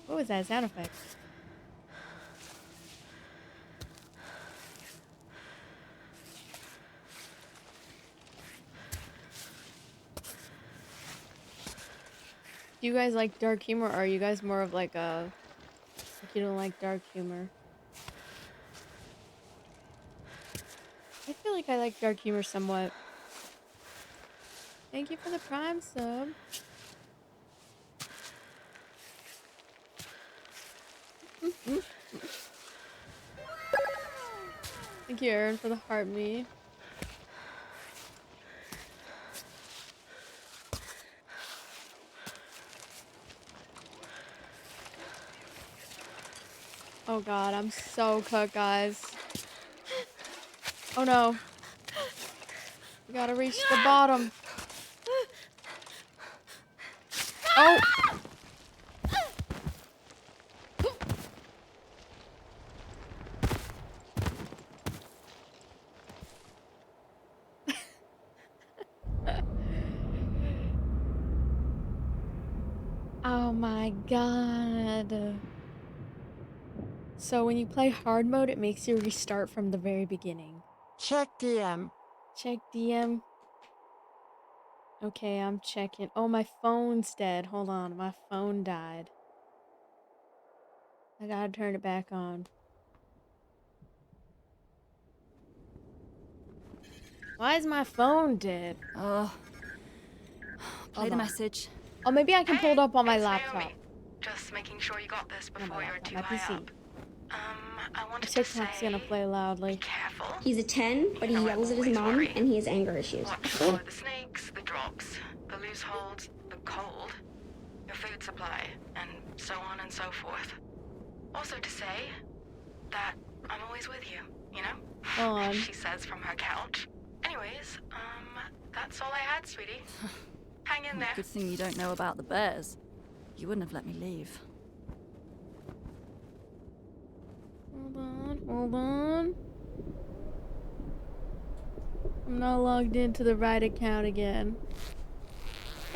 What was that sound effect? Do you guys like dark humor, or are you guys more of like a... Like you don't like dark humor? I feel like I like dark humor somewhat. Thank you for the prime sub. Thank you, Aaron, for the heart me. Oh god, I'm so cooked, guys. Oh no. We gotta reach the bottom. Oh! Oh my god. So when you play hard mode, it makes you restart from the very beginning. Check DM. Check DM. Okay, I'm checking. Oh, my phone's dead. Hold on, my phone died. I gotta turn it back on. Why is my phone dead? Play Hold the on. message. Oh, maybe I can pull it up on my it's laptop. Naomi. Just making sure you got this On before my you're laptop, too my high PC. up. I My wanted to TikTok's say, gonna play loudly. be careful. He's a 10, but he You know, I yells at his always mom worry. and he has anger issues. Watch for the snakes, the drops, the loose holds, the cold, your food supply, and so on and so forth. Also to say that I'm always with you, you know? On. She says from her couch. Anyways, that's all I had, sweetie. Hang in there. Good thing you don't know about the bears. You wouldn't have let me leave. Hold on. I'm not logged into the right account again.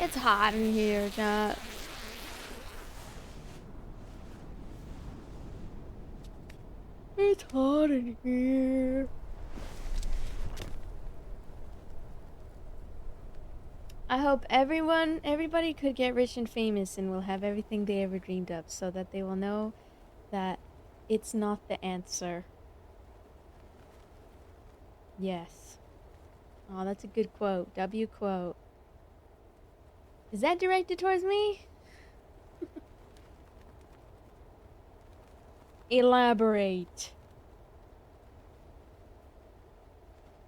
It's hot in here, chat. It's hot in here. I hope everybody could get rich and famous and will have everything they ever dreamed of, so that they will know that it's not the answer. Yes. Oh, that's a good quote. W quote. Is that directed towards me? Elaborate.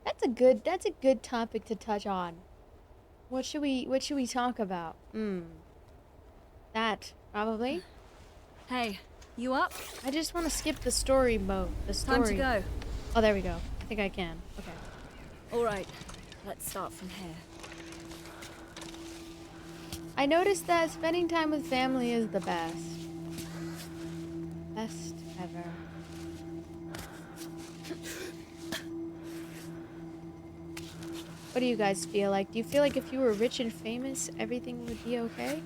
That's a good topic to touch on. What should we talk about? That, probably. Hey, You up? I just want to skip the story mode. The story. Time to go. Oh, there we go. I think I can. Okay. All right, let's start from here. I noticed that spending time with family is the best. Best ever. What do you guys feel like? Do you feel like if you were rich and famous, everything would be okay?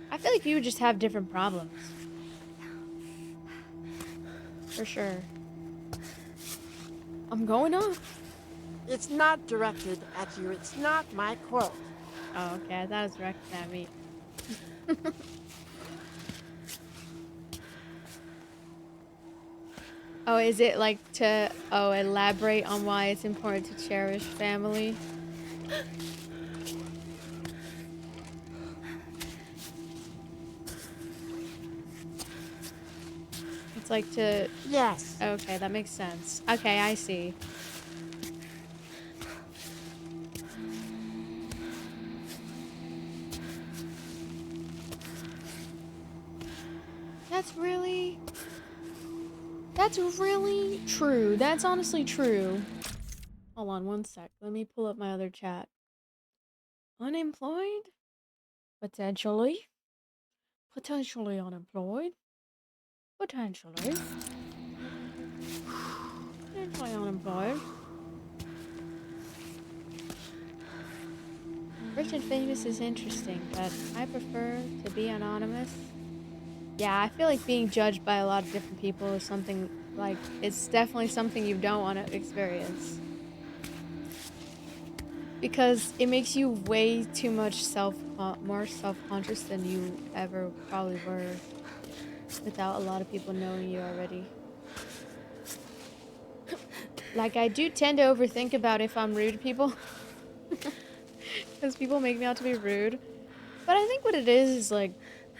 I feel like you would just have different problems. For sure. I'm going off. It's not directed at you. It's not my quote. Oh, okay. I thought it was directed at me. Oh, is it like to, elaborate on why it's important to cherish family? It's like to, Yes. okay, that makes sense. Okay, I see. That's really true. That's honestly true. Hold on one sec. Let me pull up my other chat. Unemployed? Potentially. Potentially unemployed. Potentially. Potentially unemployed. Rich and famous is interesting, but I prefer to be anonymous. Yeah, I feel like being judged by a lot of different people is something, like, it's definitely something you don't want to experience. Because it makes you way too much more self-conscious than you ever probably were without a lot of people knowing you already. Like, I do tend to overthink about if I'm rude to people. Because people make me out to be rude. But I think what it is like,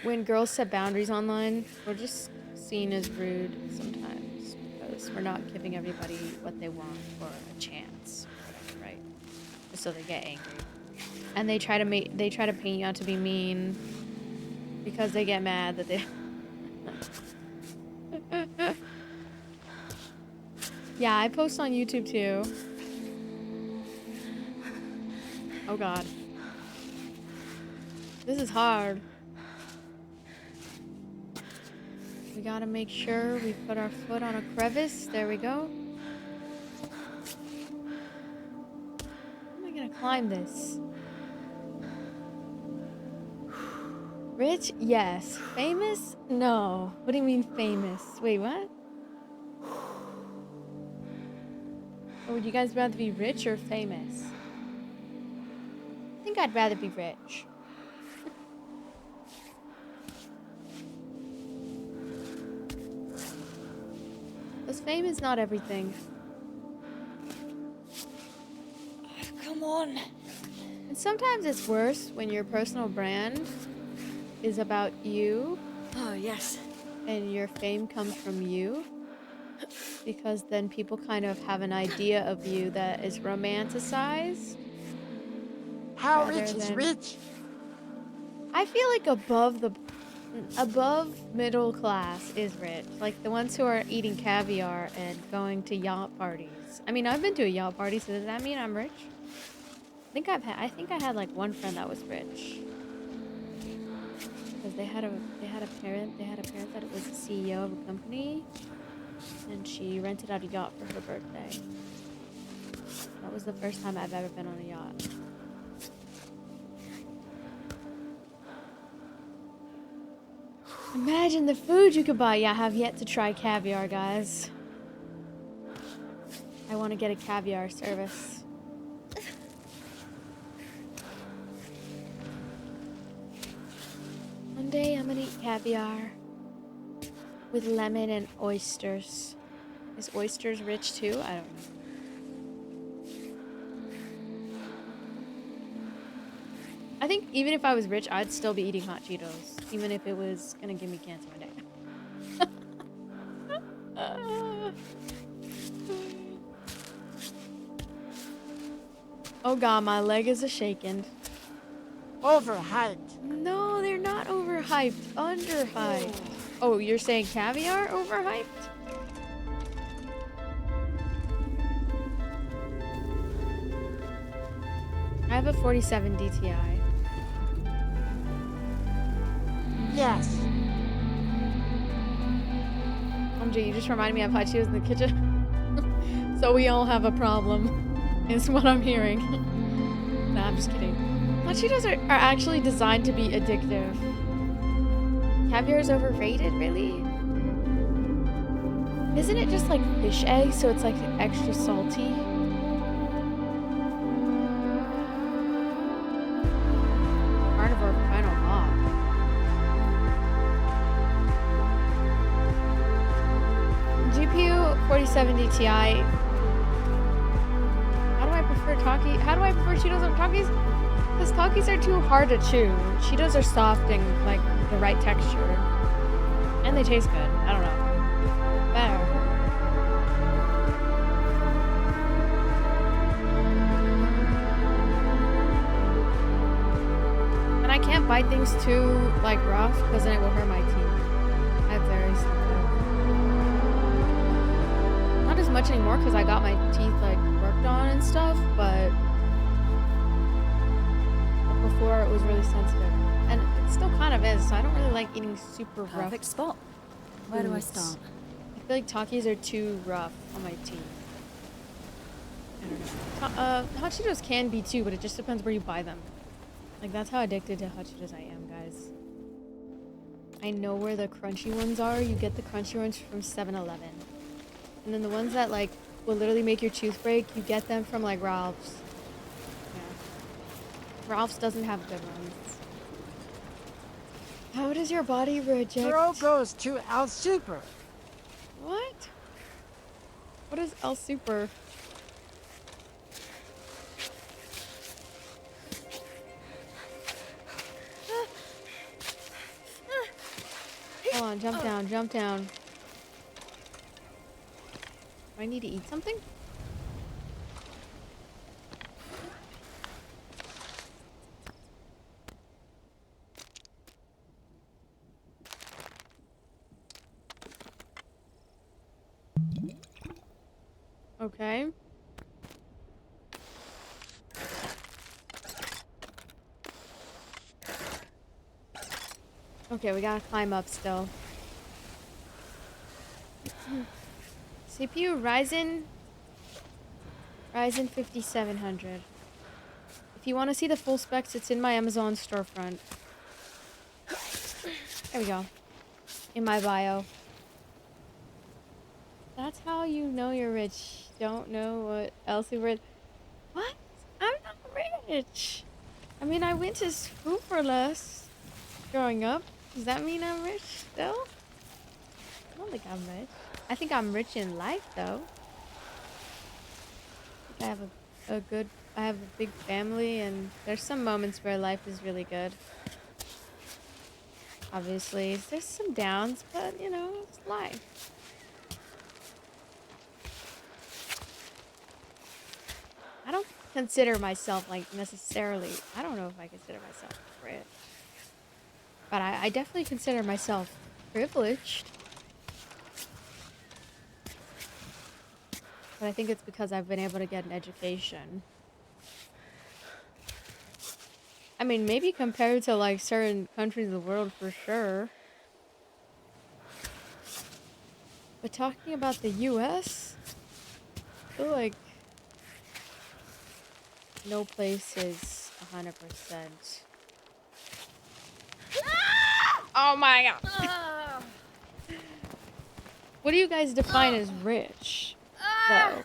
when girls set boundaries online, we're just seen as rude sometimes. Because we're not giving everybody what they want or a chance. Right? Just so they get angry. And they try to paint you out to be mean. Because they get mad that they... Yeah, I post on YouTube too. Oh god. This is hard. We gotta make sure we put our foot on a crevice. There we go. How am I gonna climb this? Rich? Yes. Famous? No. What do you mean famous? Wait, what? Or would you guys rather be rich or famous? I think I'd rather be rich. Because fame is not everything. Come on. And sometimes it's worse when your personal brand is about you Oh, yes. and your fame comes from you. Because then people kind of have an idea of you that is romanticized. How Rather rich is than- rich? I feel like above middle class is rich. Like the ones who are eating caviar and going to yacht parties. I mean, I've been to a yacht party, so does that mean I'm rich? I think I had like one friend that was rich. Because they had a parent that was the CEO of a company, and she rented out a yacht for her birthday. That was the first time I've ever been on a yacht. Imagine the food you could buy. Yeah, I have yet to try caviar, guys. I want to get a caviar service. One day I'm gonna eat caviar with lemon and oysters. Is oysters rich too? I don't know. I think even if I was rich, I'd still be eating hot Cheetos, even if it was gonna give me cancer one day. Oh god, my leg is a shaking. Overhyped. No, they're not overhyped. Overhyped. Underhyped. Oh, you're saying caviar overhyped? I have a 47 DTI. Yes. OMG, you just reminded me of hot Cheetos in the kitchen. So we all have a problem, is what I'm hearing. Nah, I'm just kidding. Hot Cheetos are actually designed to be addictive. Caviar is overrated, really? Isn't it just like fish egg, so it's like extra salty? Carnivore final mob. GPU 4070 Ti. How do I prefer Takis? How do I prefer Cheetos over Takis? Because Takis are too hard to chew. Cheetos are soft and like the right texture. And they taste good. I don't know. Better. And I can't bite things too like rough because then it will hurt my teeth. I have very sensitive. Not as much anymore because I got my teeth like worked on and stuff, but before it was really sensitive. And it still kind of is, so I don't really like eating super rough. Perfect spot. Where do I foods. start? I feel like Takis are too rough on my teeth. I don't know. Hot Cheetos can be too, but it just depends where you buy them. Like, that's how addicted to Hot Cheetos I am, guys. I know where the crunchy ones are. You get the crunchy ones from 7-Eleven. And then the ones that, like, will literally make your tooth break, you get them from, like, Ralph's. Yeah. Ralph's doesn't have good ones. How does your body reject... Throw goes to El Super. What? What is El Super? Hold on, jump down, jump down. Do I need to eat something? Okay. Okay, we gotta climb up still. CPU Ryzen 5700. If you want to see the full specs, it's in my Amazon storefront. There we go. In my bio. That's how you know you're rich. Don't know what else you were. What? I'm not rich. I mean, I went to school for less growing up. Does that mean I'm rich still? I don't think I'm rich. I think I'm rich in life, though. I have I have a big family, and there's some moments where life is really good. Obviously, there's some downs, but you know, it's life. I don't consider myself like necessarily, I don't know if I consider myself rich. But I definitely consider myself privileged. But I think it's because I've been able to get an education. I mean, maybe compared to like certain countries of the world for sure. But talking about the US, I feel like no place is 100%. Oh my god. What do you guys define as rich, though?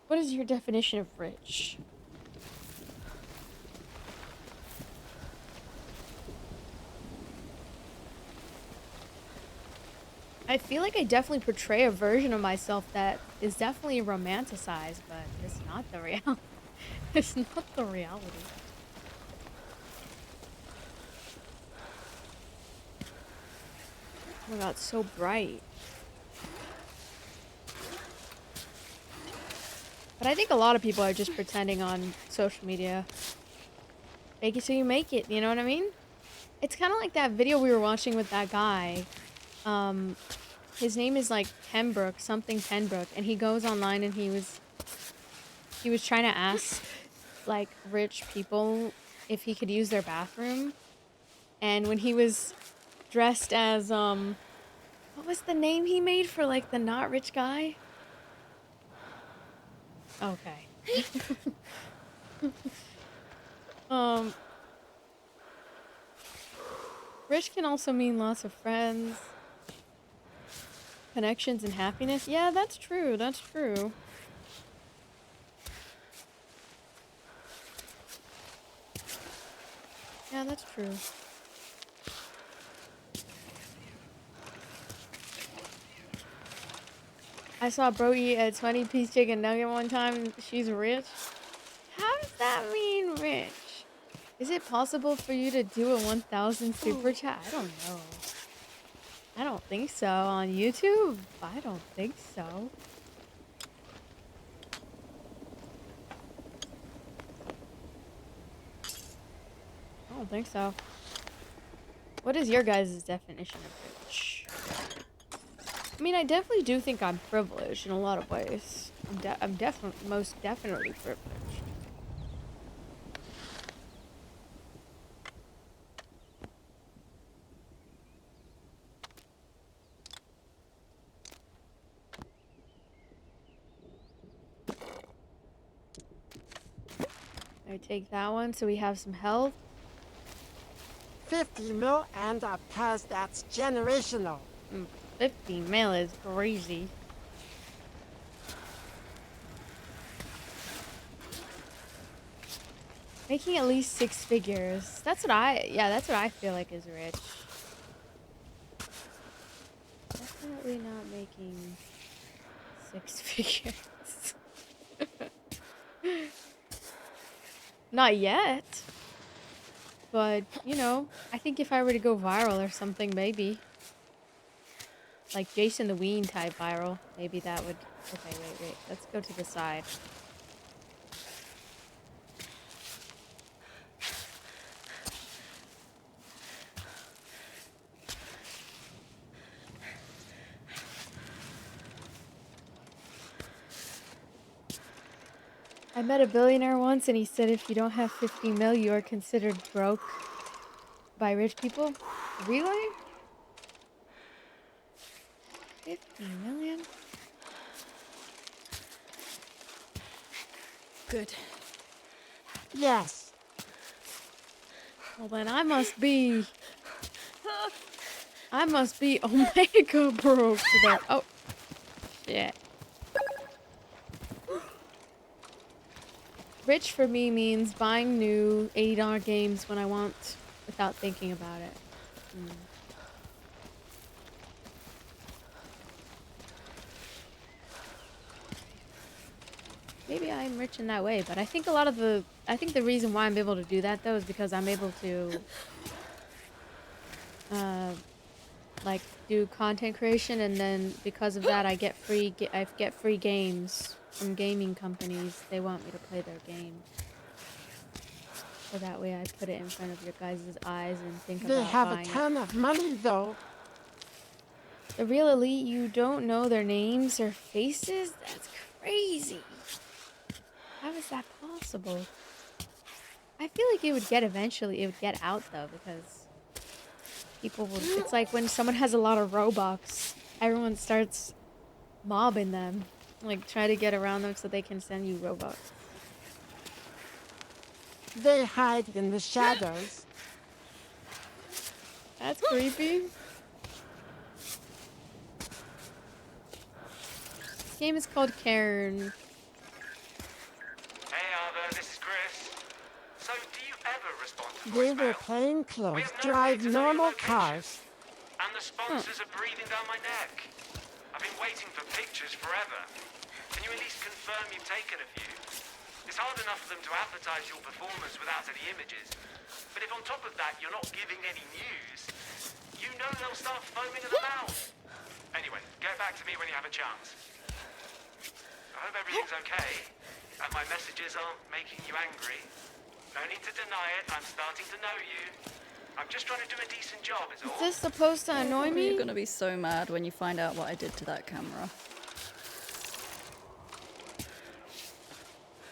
What is your definition of rich? I feel like I definitely portray a version of myself that is definitely romanticized, but it's not the reality. It's not the reality. Oh my god, it's so bright. But I think a lot of people are just pretending on social media. Fake it till you make it, you know what I mean? It's kind of like that video we were watching with that guy. His name is like Pembroke, something Pembroke, and he goes online and he was trying to ask like rich people if he could use their bathroom. And when he was dressed as what was the name he made for like the not rich guy? Okay. Rich can also mean lots of friends, connections, and happiness. Yeah, that's true. That's true. Yeah, that's true. I saw bro eat a 20-piece chicken nugget one time. She's rich. How does that mean rich? Is it possible for you to do a 1,000 super chat? I don't know. I don't think so. On YouTube? I don't think so. I don't think so. What is your guys' definition of rich? I mean, I definitely do think I'm privileged in a lot of ways. I'm definitely, most definitely privileged. I take that one so we have some health. 50 mil and a pass that's generational. 50 mil is crazy. Making at least 6 figures. That's what I feel like is rich. Definitely not making 6 figures. Not yet. But, you know, I think if I were to go viral or something, maybe. Like Jason the Ween type viral. Maybe that would... Okay, wait. Let's go to the side. I met a billionaire once and he said if you don't have 50 mil, you are considered broke by rich people. Really? 50 million? Good. Yes. Well then I must be Omega broke today. Oh, shit. Rich for me means buying new $80 games when I want without thinking about it. Maybe I'm rich in that way, but I think I think the reason why I'm able to do that though is because I'm able to like do content creation, and then because of that I get free games from gaming companies. They want me to play their game. So that way I put it in front of your guys' eyes and think They about have a buying it. ton of money though. The real elite, you don't know their names or faces? That's crazy. How is that possible? I feel like it would get out though, because people would, it's like when someone has a lot of Robux, everyone starts mobbing them. Like, try to get around them so they can send you Robux. They hide in the shadows. That's creepy. This game is called Cairn. Hey Arthur, this is Chris. So, do you ever respond to They were voicemail? plain clothes, drive normal cars. And the sponsors are breathing down my neck. I've been waiting for pictures forever. Can you at least confirm you've taken a few? It's hard enough for them to advertise your performance without any images. But if on top of that you're not giving any news, you know they'll start foaming at the mouth. Anyway, get back to me when you have a chance. I hope everything's okay, and my messages aren't making you angry. No need to deny it, I'm starting to know you. I'm just trying to do a decent job, is Is all. this supposed to annoy me? You're gonna be so mad when you find out what I did to that camera.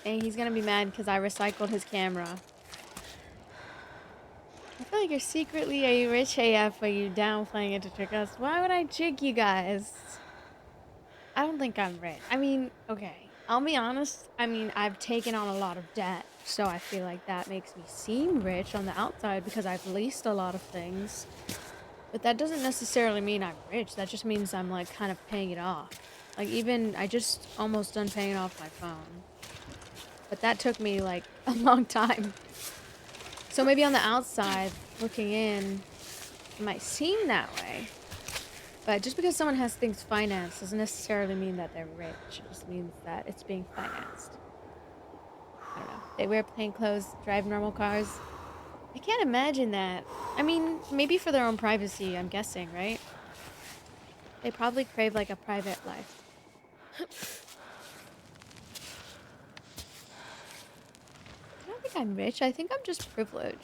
Dang, he's gonna be mad because I recycled his camera. I feel like you're secretly a rich AF, but you downplaying it to trick us. Why would I trick you guys? I don't think I'm rich. I mean, okay. I'll be honest. I mean, I've taken on a lot of debt, so I feel like that makes me seem rich on the outside because I've leased a lot of things. But that doesn't necessarily mean I'm rich. That just means I'm like kind of paying it off. Like even I just almost done paying off my phone. But that took me like a long time. So maybe on the outside, looking in, it might seem that way. But just because someone has things financed doesn't necessarily mean that they're rich. It just means that it's being financed. I don't know. They wear plain clothes, drive normal cars. I can't imagine that. I mean, maybe for their own privacy, I'm guessing, right? They probably crave like a private life. I don't think I'm rich. I think I'm just privileged.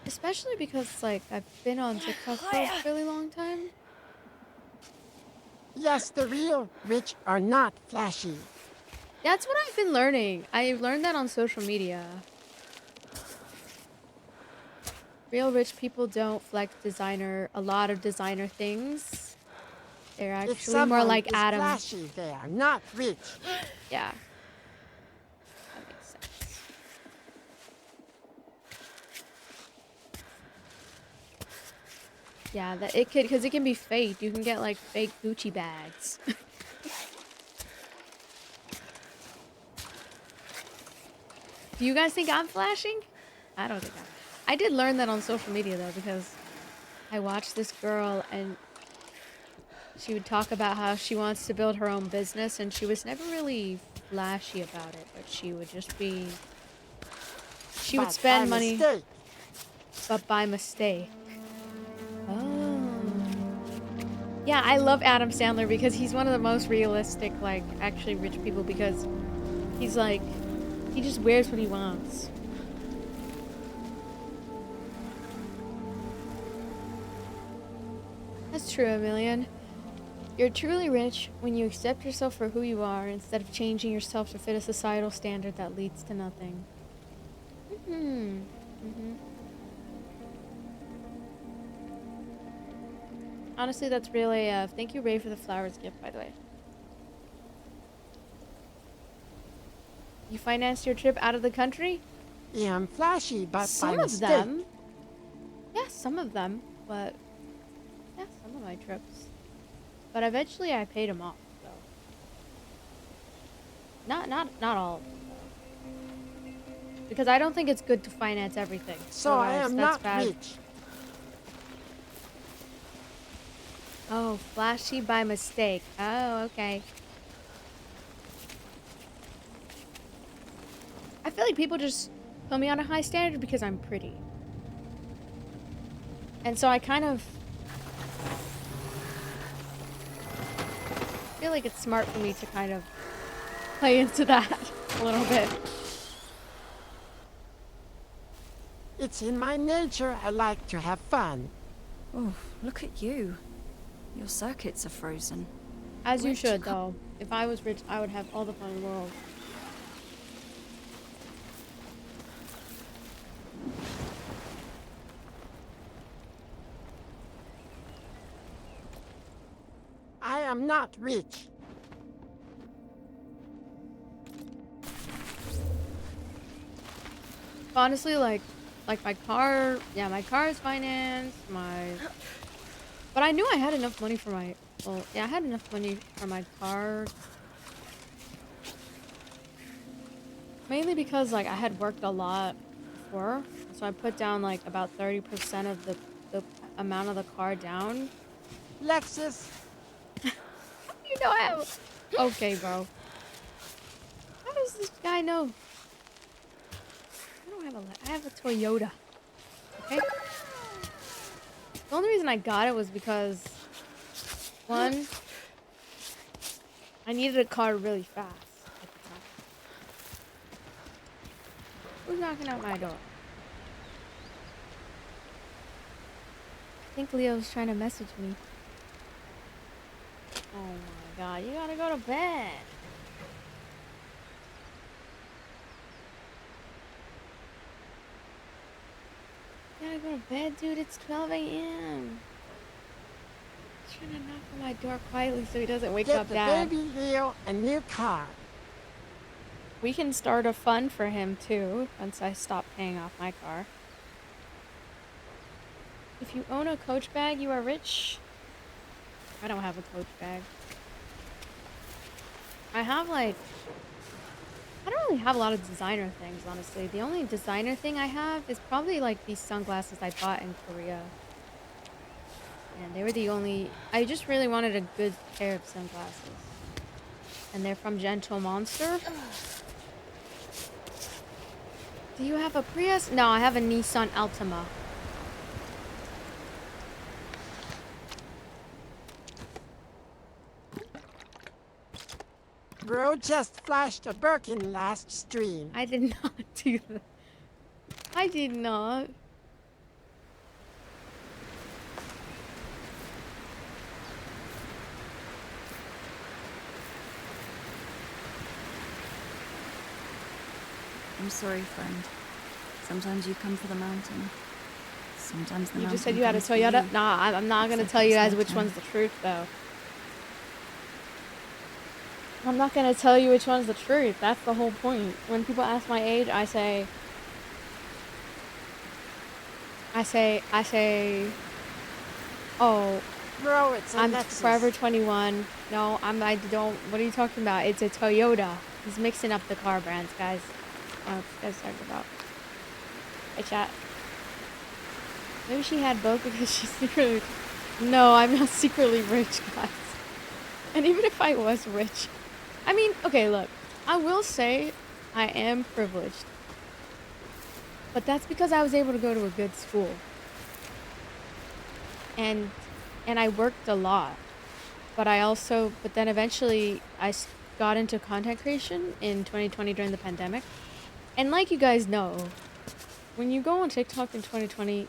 Especially because, like, I've been on TikTok for a really long time. Yes, the real rich are not flashy. That's what I've been learning. I learned that on social media. Real rich people don't flex a lot of designer things. They're If actually more someone like is Adam. flashy, they are not rich. Yeah. That makes sense. Yeah, that it could, because it can be fake. You can get like fake Gucci bags. Do you guys think I'm flashing? I don't think I did learn that on social media though, because I watched this girl and she would talk about how she wants to build her own business, and she was never really flashy about it, but she would just be... She would But spend by money, mistake. but by mistake. Oh. Yeah, I love Adam Sandler because he's one of the most realistic, like, actually rich people, because he's like, he just wears what he wants. That's true, Emilian. You're truly rich when you accept yourself for who you are instead of changing yourself to fit a societal standard that leads to nothing. Honestly, that's really, thank you, Ray, for the flowers gift, by the way. You financed your trip out of the country? Yeah, I'm flashy, but by Some of mistake. them. Yeah, some of them, but yeah, some of my trips. But eventually I paid them off, so. Not all of them, though. Because I don't think it's good to finance everything. So I Otherwise, am that's not bad. rich. Oh, flashy by mistake. Oh, okay. I feel like people just put me on a high standard because I'm pretty. And so I kind of feel like it's smart for me to kind of play into that a little bit. It's in my nature. I like to have fun. Oh, look at you. Your circuits are frozen. As you Where'd you should, come- though. If I was rich, I would have all the fun in the world. I am not rich. Honestly, like my car, yeah, my car is financed, but I knew I had enough money for my, well, yeah, I had enough money for my car. Mainly because, like, I had worked a lot before, so I put down, like, about 30% of the amount of the car down. Lexus. You know I have... Okay, bro. How does this guy know? I don't have I have a Toyota. Okay? The only reason I got it was because... One... I needed a car really fast at the time. Who's knocking at my door? think Leo's trying to message me. Oh my god, you gotta go to bed. You gotta go to bed, dude. It's 12 a.m. Trying to knock on my door quietly so he doesn't wake Get up, the Dad. baby Leo a new car. We can start a fund for him too once I stop paying off my car. If you own a Coach bag, you are rich. I don't have a Coach bag. I have like... I don't really have a lot of designer things, honestly. The only designer thing I have is probably like these sunglasses I bought in Korea. And they were the only... I just really wanted a good pair of sunglasses. And they're from Gentle Monster. Do you have a Prius? No, I have a Nissan Altima. Bro just flashed a Birkin last stream. I did not do that. I did not. I'm sorry, friend. Sometimes you come for the mountain. Sometimes the You mountain just said you had a comes for Toyota? you. Nah, I'm not gonna Except tell you it's guys my which turn. one's the truth, though. I'm not gonna tell you which one's the truth. That's the whole point. When people ask my age, I say, oh, Bro, it's a I'm Lexus. forever 21. No, I don't, what are you talking about? It's a Toyota. He's mixing up the car brands, guys. I don't know what you guys are talking about. Hey, chat. Maybe she had both because she's secretly... No, I'm not secretly rich, guys. And even if I was rich... I mean, okay, look. I will say I am privileged. But that's because I was able to go to a good school. And I worked a lot. But then eventually I got into content creation in 2020 during the pandemic. And like you guys know, when you go on TikTok in 2020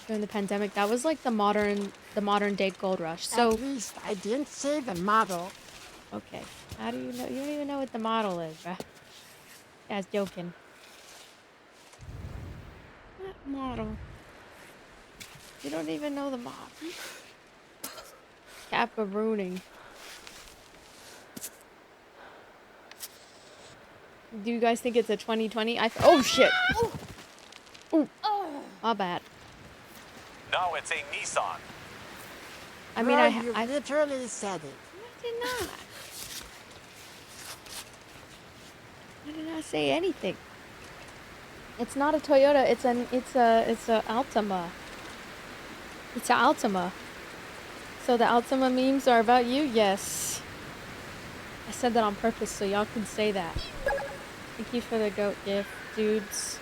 during the pandemic, that was like the modern day gold rush. So At least I didn't say the model. okay, how do you know? You don't even know what the model is, bruh. Yeah, I was joking. What model? You don't even know the model. Caparooning. Do you guys think it's a 2020? Oh shit! Ooh. My bad. No, it's a Nissan. I mean, Bro, I you literally said it. did not. I did not say anything. It's not a Toyota. It's a Altima. It's an Altima. So the Altima memes are about you? Yes. I said that on purpose so y'all can say that. Thank you for the goat gift, dudes.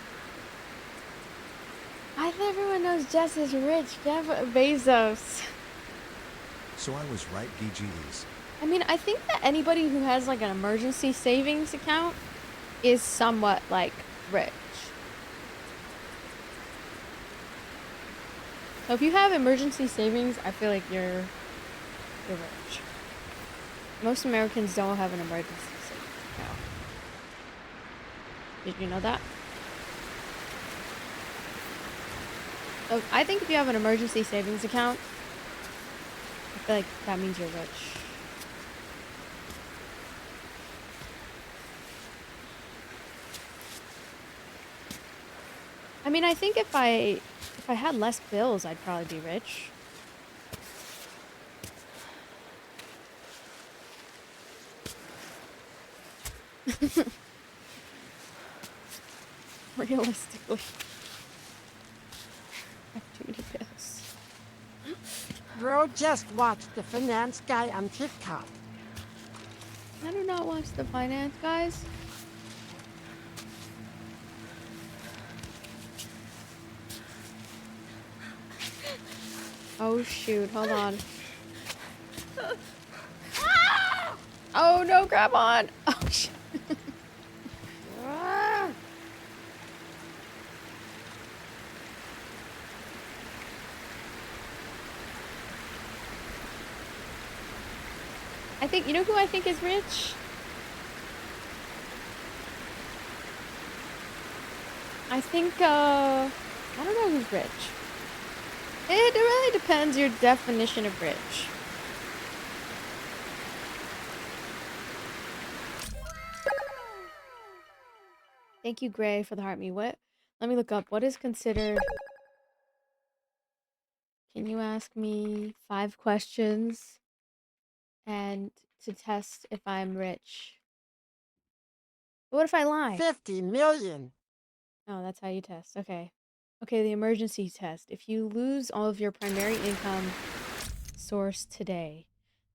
I thought everyone knows Jess is rich. Jeff Bezos. So I was right, GG's. I mean, I think that anybody who has like an emergency savings account is somewhat like rich. So if you have emergency savings, I feel like you're rich. Most Americans don't have an emergency savings account. Did you know that? So I think if you have an emergency savings account, I feel like that means you're rich. I mean, I think if I had less bills, I'd probably be rich. Realistically. I have too many bills. Bro just watched the finance guy on TikTok. I do not watch the finance guys. Oh shoot, hold on. Oh no, grab on! Oh shit. I think, you know who I think is rich? I think, I don't know who's rich. It really depends your definition of rich. Thank you, Gray, for the heart me. What? Let me look up. What is considered... Can you ask me 5 questions and to test if I'm rich? What if I lie? 50 million. Oh, that's how you test. Okay. Okay, the emergency test. If you lose all of your primary income source today,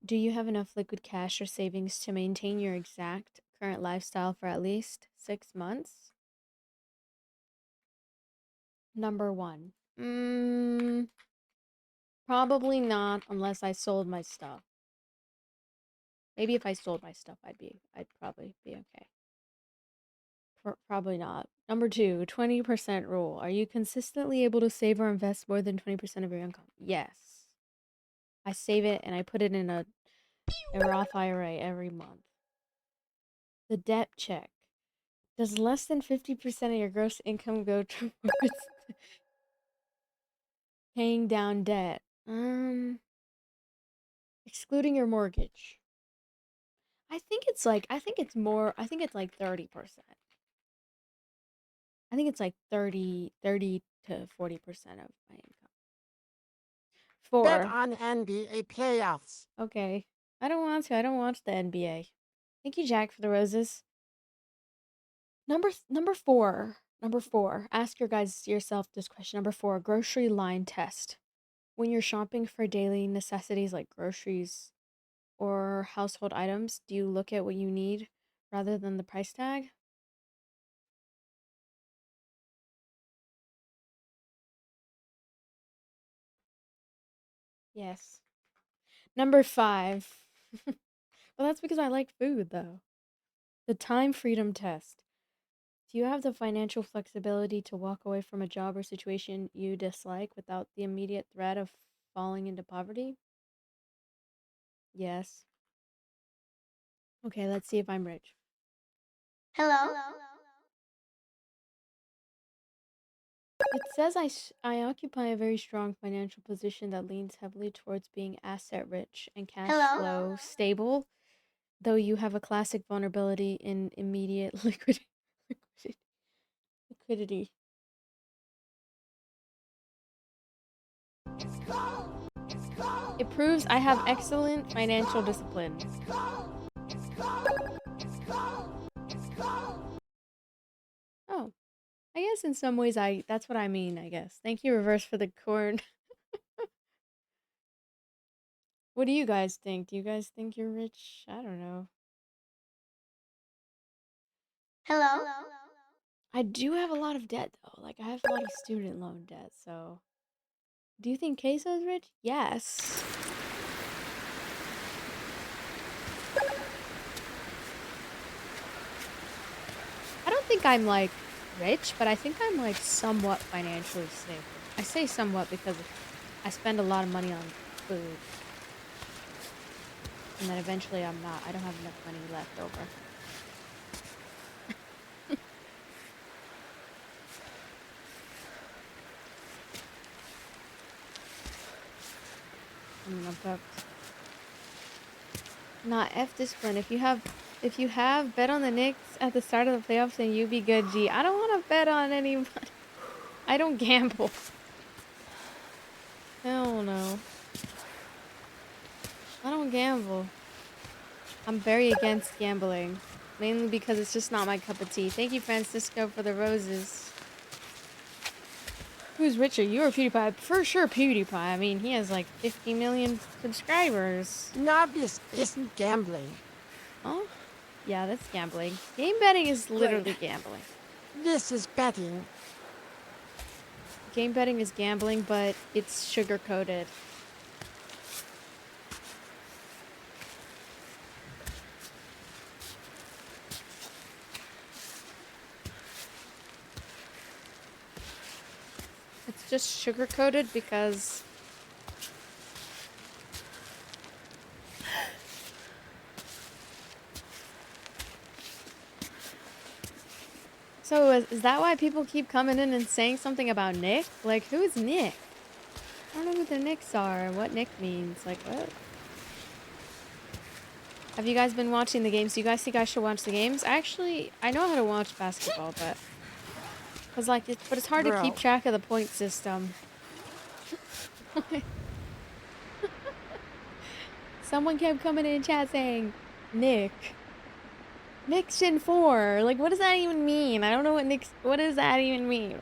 do you have enough liquid cash or savings to maintain your exact current lifestyle for at least 6 months? Number 1. Probably not unless I sold my stuff. Maybe if I sold my stuff, I'd probably be okay. Probably not. Number 2, 20% rule. Are you consistently able to save or invest more than 20% of your income? Yes. I save it and I put it in a Roth IRA every month. The debt check. Does less than 50% of your gross income go towards paying down debt? Excluding your mortgage. I think it's like 30%. I think it's like 30 to 40% of my income. Bet 4. on NBA playoffs. Okay. I don't want to. I don't watch the NBA. Thank you, Jack, for the roses. Number 4. Number 4. Ask yourself this question. Number 4. Grocery line test. When you're shopping for daily necessities like groceries or household items, do you look at what you need rather than the price tag? Yes. Number 5. Well, that's because I like food, though. The time freedom test. Do you have the financial flexibility to walk away from a job or situation you dislike without the immediate threat of falling into poverty? Yes. Okay, let's see if I'm rich. Hello? It says I occupy a very strong financial position that leans heavily towards being asset rich and cash flow stable, though you have a classic vulnerability in immediate liquidity. It proves I have excellent financial discipline. Oh, I guess in some ways that's what I mean, I guess. Thank you, Reverse, for the corn. What do you guys think? Do you guys think you're rich? I don't know. Hello? I do have a lot of debt, though. Like, I have a lot of student loan debt, so... Do you think Queso's rich? Yes. I don't think I'm, like, rich, but I think I'm, like, somewhat financially stable. I say somewhat because I spend a lot of money on food. And then eventually I don't have enough money left over. I'm fucked. Nah, F discipline. If you have bet on the Knicks at the start of the playoffs, then you be good, G. I don't want to bet on anybody. I don't gamble. Hell no. I don't gamble. I'm very against gambling. Mainly because it's just not my cup of tea. Thank you, Francisco, for the roses. Who's richer, you or PewDiePie? For sure PewDiePie. I mean, he has like 50 million subscribers. No, this isn't gambling. Oh? Yeah, that's gambling. Game betting is literally gambling. This is betting. Game betting is gambling, but it's sugar-coated. It's just sugar-coated because So is that why people keep coming in and saying something about Nick? Like, who's Nick? I don't know who the Knicks are and what Nick means. Like, what? Have you guys been watching the games? Do you guys think I should watch the games? Actually, I know how to watch basketball, but... but it's hard to keep Bro. track of the point system. Someone kept coming in chat saying, Nick. Nick's Gen 4. Like, what does that even mean? I don't know what does that even mean?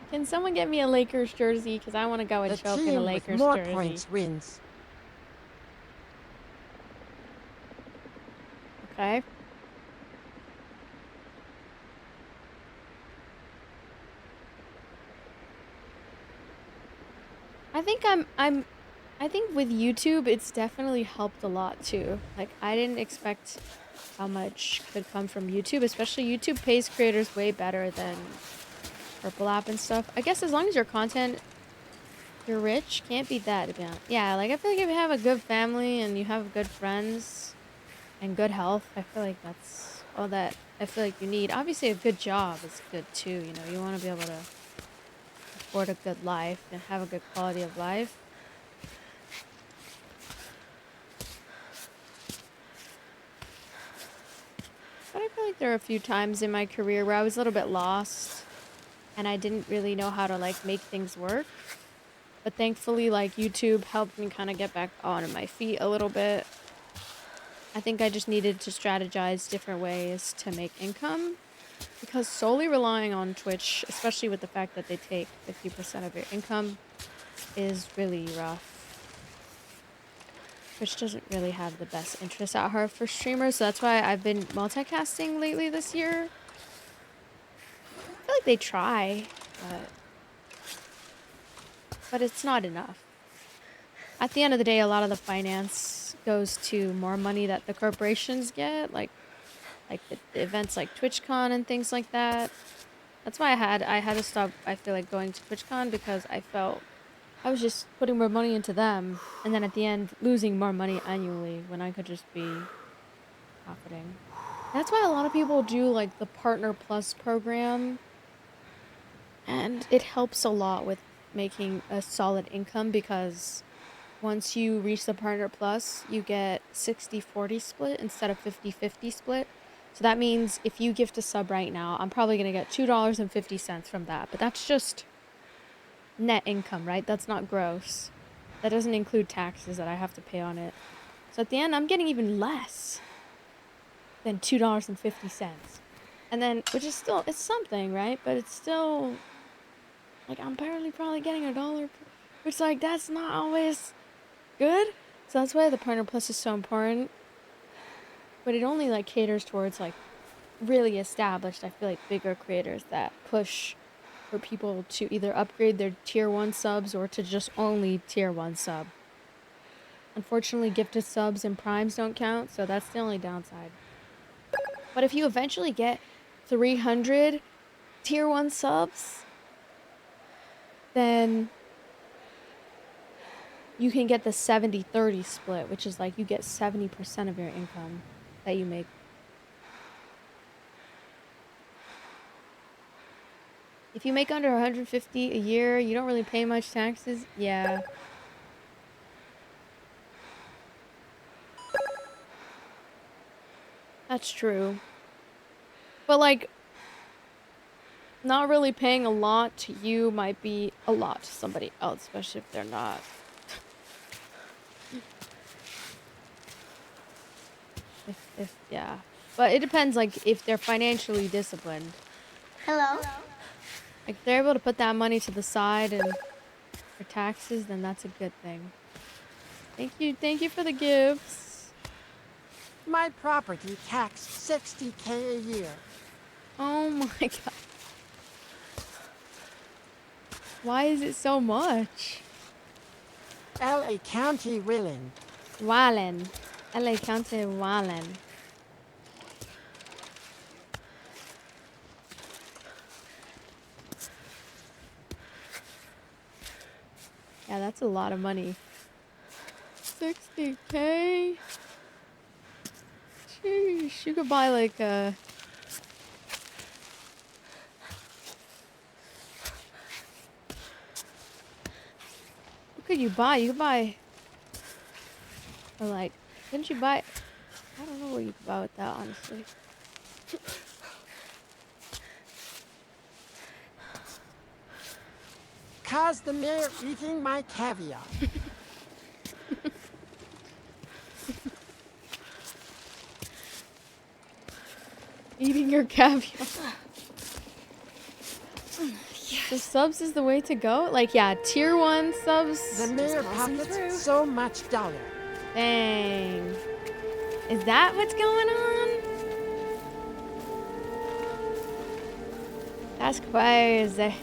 Can someone get me a Lakers jersey? Because I want to go and The show up in a team with Lakers more jersey. points wins. Okay. I think with YouTube, it's definitely helped a lot too. Like, I didn't expect how much could come from YouTube, especially YouTube pays creators way better than Purple App and stuff. I guess as long as your content, you're rich, can't beat that, to be honest. Yeah, like, I feel like if you have a good family and you have good friends and good health, I feel like that's all that I feel like you need. Obviously, a good job is good too, you know. You want to be able to afford a good life and have a good quality of life. But I feel like there are a few times in my career where I was a little bit lost and I didn't really know how to like make things work. But thankfully, like, YouTube helped me kind of get back on my feet a little bit. I think I just needed to strategize different ways to make income, because solely relying on Twitch, especially with the fact that they take 50% of your income, is really rough. Twitch doesn't really have the best interests at heart for streamers, so that's why I've been multicasting lately this year. I feel like they try, but it's not enough. At the end of the day, a lot of the finance goes to more money that the corporations get, like the events like TwitchCon and things like that. That's why I had to stop, I feel like, going to TwitchCon, because I felt I was just putting more money into them, and then at the end losing more money annually when I could just be profiting. That's why a lot of people do like the Partner Plus program, and it helps a lot with making a solid income, because once you reach the Partner Plus, you get 60-40 split instead of 50-50 split. So that means if you gift a sub right now, I'm probably going to get $2.50 from that. But that's just net income, right? That's not gross. That doesn't include taxes that I have to pay on it. So at the end, I'm getting even less than $2.50. And then, which is still, it's something, right? But it's still, like, I'm barely probably getting $1, which, like, that's not always good. So that's why the Partner Plus is so important. But it only, like, caters towards, like, really established, I feel like, bigger creators that push for people to either upgrade their tier 1 subs or to just only tier 1 sub. Unfortunately, gifted subs and primes don't count, so that's the only downside. But if you eventually get 300 tier 1 subs, then you can get the 70-30 split, which is like you get 70% of your income that you make. If you make under 150 a year, you don't really pay much taxes. Yeah. That's true. But, like, not really paying a lot to you might be a lot to somebody else, especially if they're not. Yeah. But it depends, like, if they're financially disciplined. Hello? Like, if they're able to put that money to the side and for taxes, then that's a good thing. Thank you for the gifts. My property taxed $60K a year. Oh my god. Why is it so much? LA County willing. Wallen. LA County Wallen. Yeah, that's a lot of money. 60K? Sheesh, you could buy like a What could you buy? You could buy... Or like, couldn't you buy... I don't know what you could buy with that, honestly. Cause the mayor eating my caviar. Eating your caviar. So subs is the way to go? Like, yeah, tier 1 subs. The mayor passing through. pockets so much dollar. Dang. Is that what's going on? That's crazy.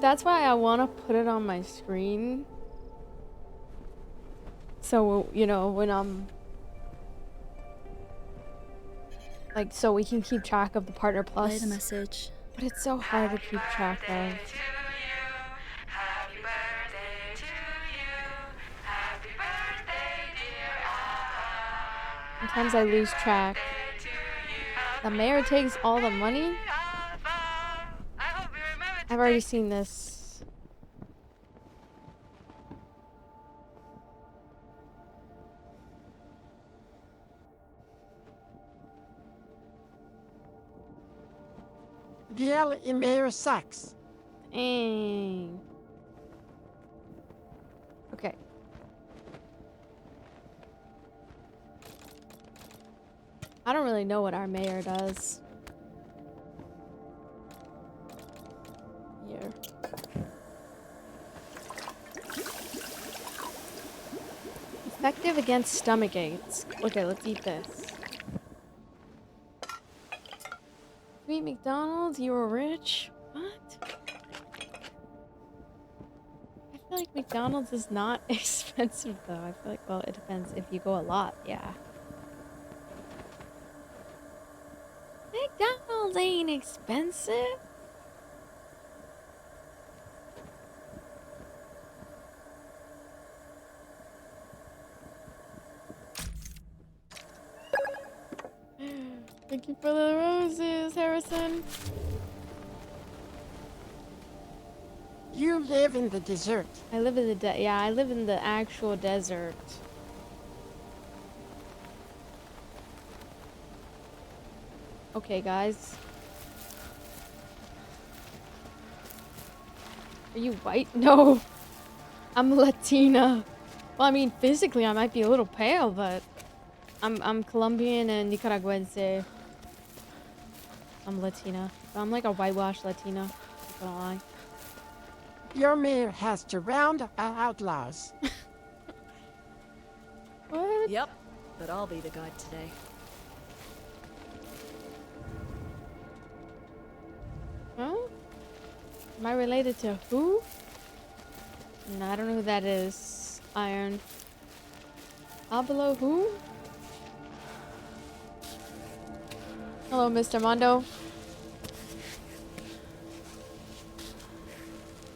That's why I want to put it on my screen. So, you know, when I'm... Like, so we can keep track of the Partner Plus. Play the message. But it's so hard to keep track of. Sometimes I lose track. The mayor takes all the money? I've already seen this. Biel in mayor sucks. Dang. Okay. I don't really know what our mayor does. Here. Effective against stomach aches. Okay, let's eat this. You eat McDonald's? You were rich? What? I feel like McDonald's is not expensive though. I feel like, well, it depends if you go a lot, yeah. McDonald's ain't expensive. Thank you for the roses, Harrison. You live in the desert. I live in the I live in the actual desert. Okay, guys. Are you white? No. I'm Latina. Well, I mean, physically I might be a little pale, but I'm Colombian and Nicaraguense. I'm Latina. I'm like a whitewashed Latina. Not gonna lie. Your mayor has to round up outlaws. What? Yep, but I'll be the guide today. Huh? Am I related to who? No, I don't know who that is. Iron. Abelo who? Hello, Mr. Mondo.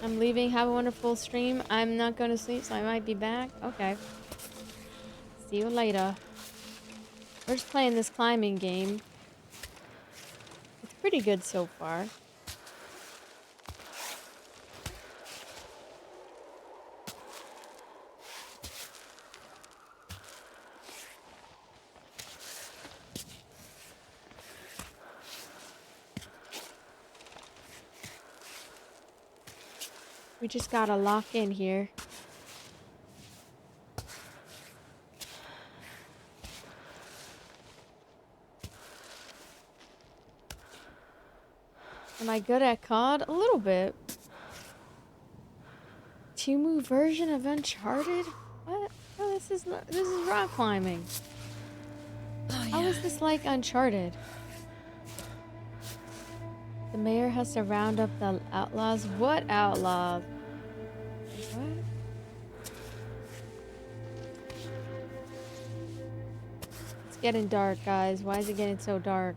I'm leaving. Have a wonderful stream. I'm not going to sleep, so I might be back. Okay. See you later. We're just playing this climbing game. It's pretty good so far. We just gotta lock in here. Am I good at COD? A little bit. 2-move version of Uncharted? What? No, this is rock climbing. Oh, yeah. How is this like Uncharted? The mayor has to round up the outlaws. What outlaws? What? It's getting dark, guys. Why is it getting so dark?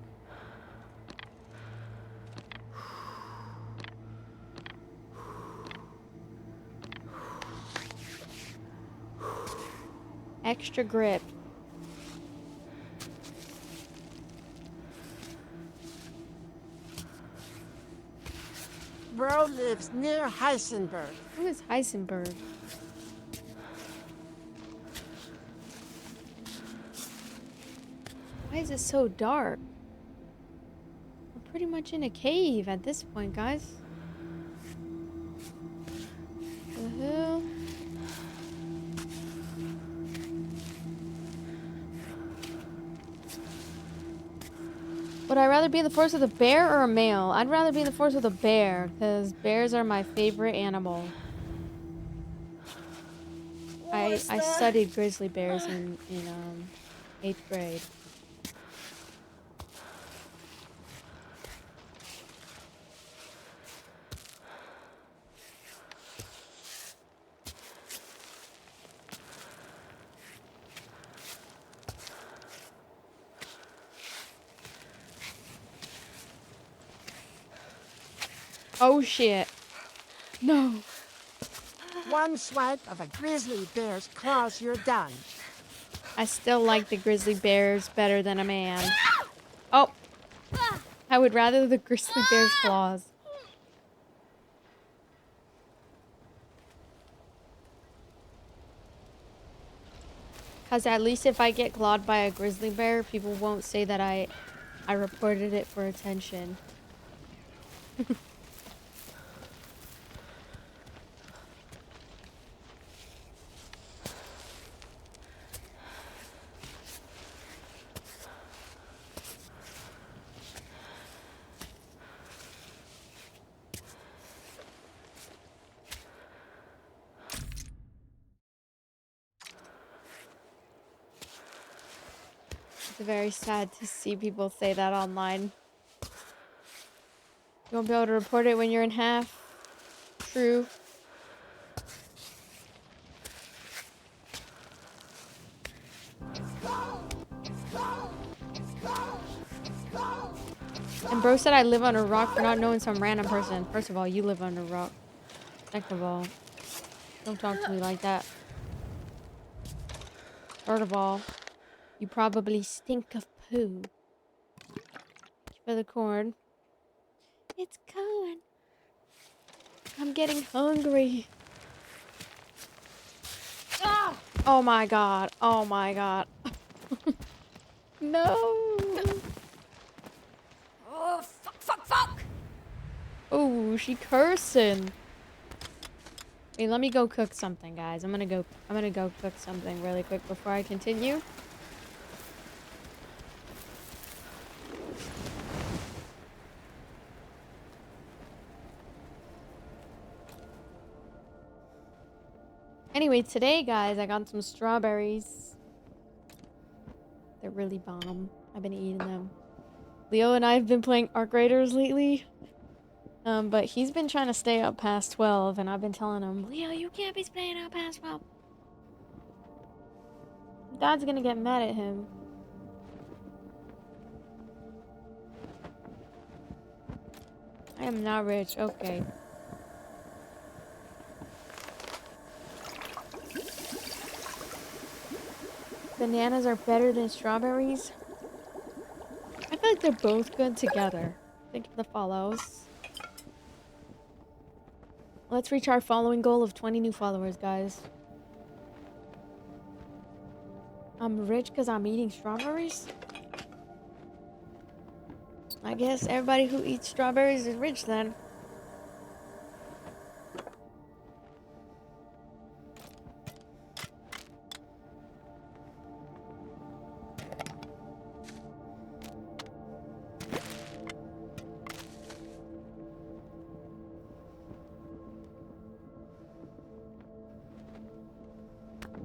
Extra grip. bro lives near Heisenberg. Who is Heisenberg? Why is it so dark? We're pretty much in a cave at this point, guys. The hell? Would I rather be in the forest with a bear or a male? I'd rather be in the forest with a bear, because bears are my favorite animal. I studied grizzly bears in 8th grade. Oh shit. No. One swipe of a grizzly bear's claws, you're done. I still like the grizzly bears better than a man. Oh. I would rather the grizzly bear's claws. Because at least if I get clawed by a grizzly bear, people won't say that I reported it for attention. It's very sad to see people say that online. You won't be able to report it when you're in half. True. And bro said I live on a rock for not knowing some random person. First of all, you live on a rock. Second of all, don't talk to me like that. Third of all, you probably stink of poo. For the corn. It's corn. I'm getting hungry. Ah! Oh my god. Oh my god. No. Oh, fuck, fuck, fuck! Oh, she cursing. Wait, let me go cook something, guys. I'm gonna go cook something really quick before I continue. Anyway, today, guys, I got some strawberries. They're really bomb. I've been eating them. Leo and I have been playing Arc Raiders lately. But he's been trying to stay up past 12, and I've been telling him, Leo, you can't be staying up past 12. Dad's gonna get mad at him. I am not rich. Okay. Bananas are better than strawberries? I feel like they're both good together. Think of the follows. Let's reach our following goal of 20 new followers, guys. I'm rich because I'm eating strawberries? I guess everybody who eats strawberries is rich then.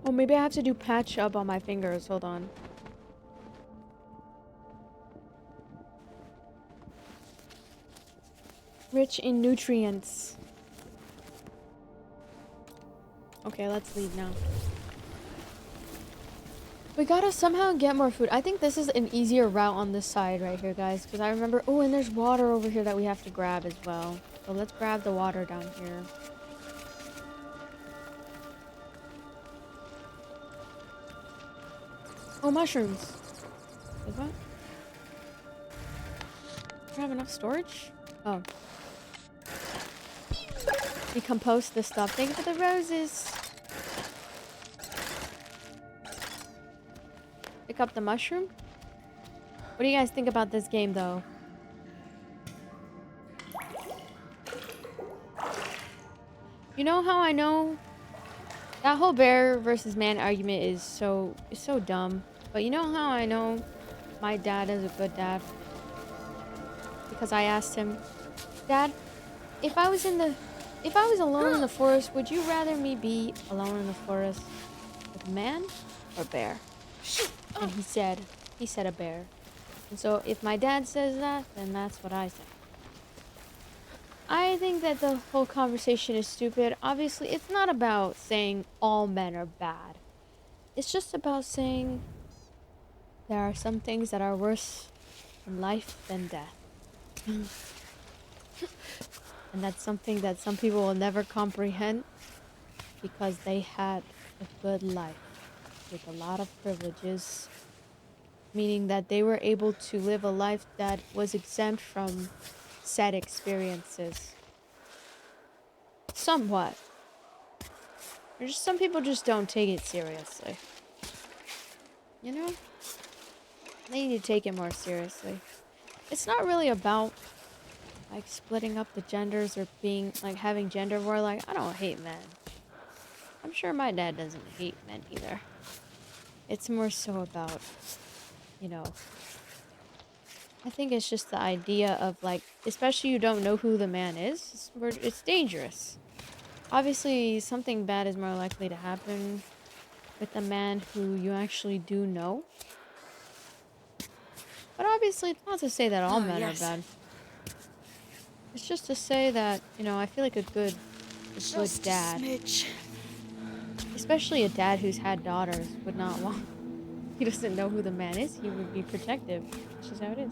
Oh, maybe I have to do patch up on my fingers. Hold on. Rich in nutrients. Okay, let's leave now. We gotta somehow get more food. I think this is an easier route on this side right here, guys. Because I remember... Oh, and there's water over here that we have to grab as well. So let's grab the water down here. Oh, mushrooms. Wait, what? Do I have enough storage? Oh. decompost the stuff. Thank you for the roses. Pick up the mushroom. What do you guys think about this game, though? You know how I know that whole bear versus man argument is so dumb. But you know how I know my dad is a good dad? Because I asked him, Dad, if I was alone in the forest, would you rather me be alone in the forest with a man or bear? And he said a bear. And so if my dad says that, then that's what I say. I think that the whole conversation is stupid. Obviously, it's not about saying all men are bad. It's just about saying there are some things that are worse in life than death. And that's something that some people will never comprehend because they had a good life with a lot of privileges, meaning that they were able to live a life that was exempt from sad experiences. Somewhat. Or just some people just don't take it seriously. You know? They need to take it more seriously. It's not really about like splitting up the genders or being like having gender war. Like, I don't hate men. I'm sure my dad doesn't hate men either. It's more so about, you know, I think it's just the idea of like, especially you don't know who the man is, it's dangerous. Obviously, something bad is more likely to happen with a man who you actually do know. But obviously, it's not to say that all men are bad. It's just to say that, you know, I feel like a good dad, especially a dad who's had daughters, would not want. He doesn't know who the man is. He would be protective. That's just how it is.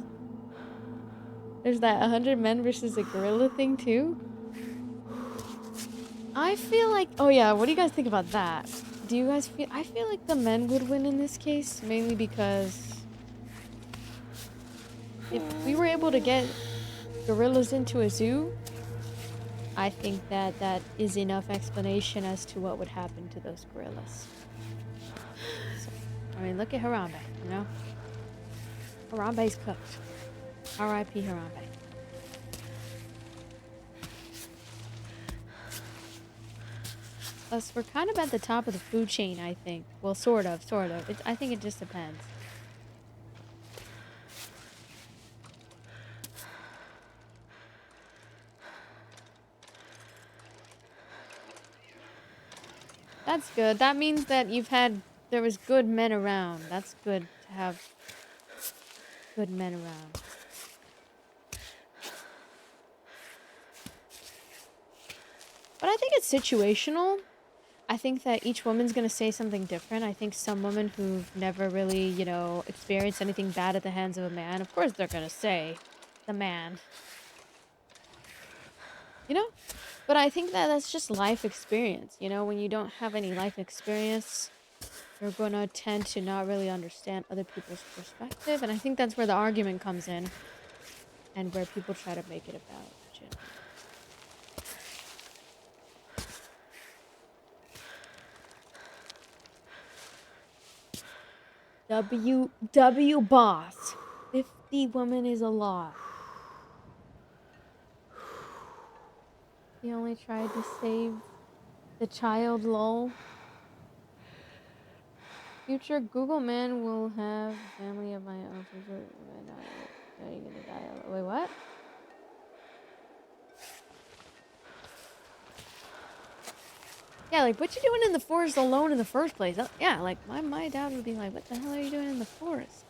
There's that 100 men versus a gorilla thing too. I feel like, oh yeah, what do you guys think about that? Do you guys feel? I feel like the men would win in this case, mainly because if we were able to get gorillas into a zoo, I think that that is enough explanation as to what would happen to those gorillas. So, I mean, look at Harambe, you know? Harambe's cooked. R.I.P. Harambe. Plus, we're kind of at the top of the food chain, I think. Well, sort of. I think it just depends. That's good. That means that there was good men around. That's good to have good men around. But I think it's situational. I think that each woman's gonna say something different. I think some women who've never really, you know, experienced anything bad at the hands of a man, of course they're gonna say the man. You know? But I think that that's just life experience. You know, when you don't have any life experience, you're gonna tend to not really understand other people's perspective. And I think that's where the argument comes in. And where people try to make it about, you know. W boss. 50 women is a lot. He only tried to save the child, lol. Future Google man will have family of my own. Are you gonna die? Wait, what? Yeah, like, what you doing in the forest alone in the first place? Yeah, like, my dad would be like, what the hell are you doing in the forest?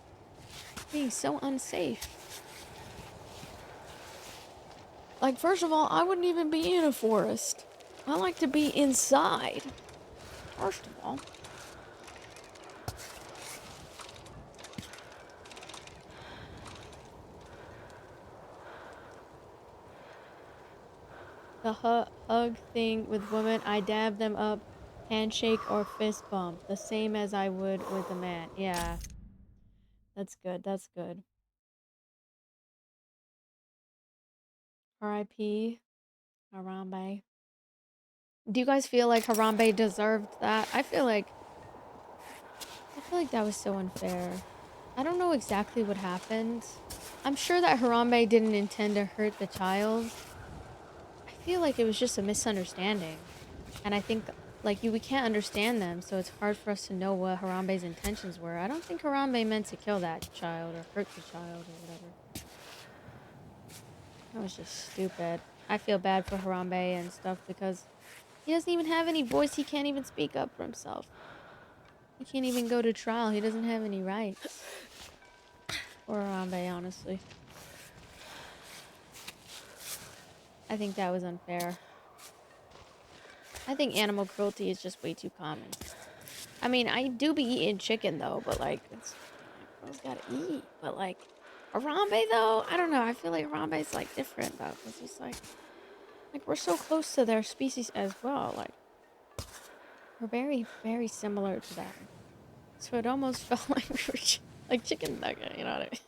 Being so unsafe. Like, first of all, I wouldn't even be in a forest. I like to be inside. First of all. The hug thing with women, I dab them up, handshake or fist bump, the same as I would with a man. Yeah, that's good. That's good. R.I.P. Harambe. Do you guys feel like Harambe deserved that? I feel like that was so unfair. I don't know exactly what happened. I'm sure that Harambe didn't intend to hurt the child. I feel like it was just a misunderstanding. And I think, like, we can't understand them, so it's hard for us to know what Harambe's intentions were. I don't think Harambe meant to kill that child or hurt the child or whatever. That was just stupid. I feel bad for Harambe and stuff because he doesn't even have any voice. He can't even speak up for himself. He can't even go to trial. He doesn't have any rights. Or Harambe, honestly. I think that was unfair. I think animal cruelty is just way too common. I mean, I do be eating chicken though, but like, girls gotta eat. But like, Harambe though, I don't know. I feel like Harambe's like different though, because he's like we're so close to their species as well. Like, we're very, very similar to them. So it almost felt like we were like chicken nugget, you know what I mean?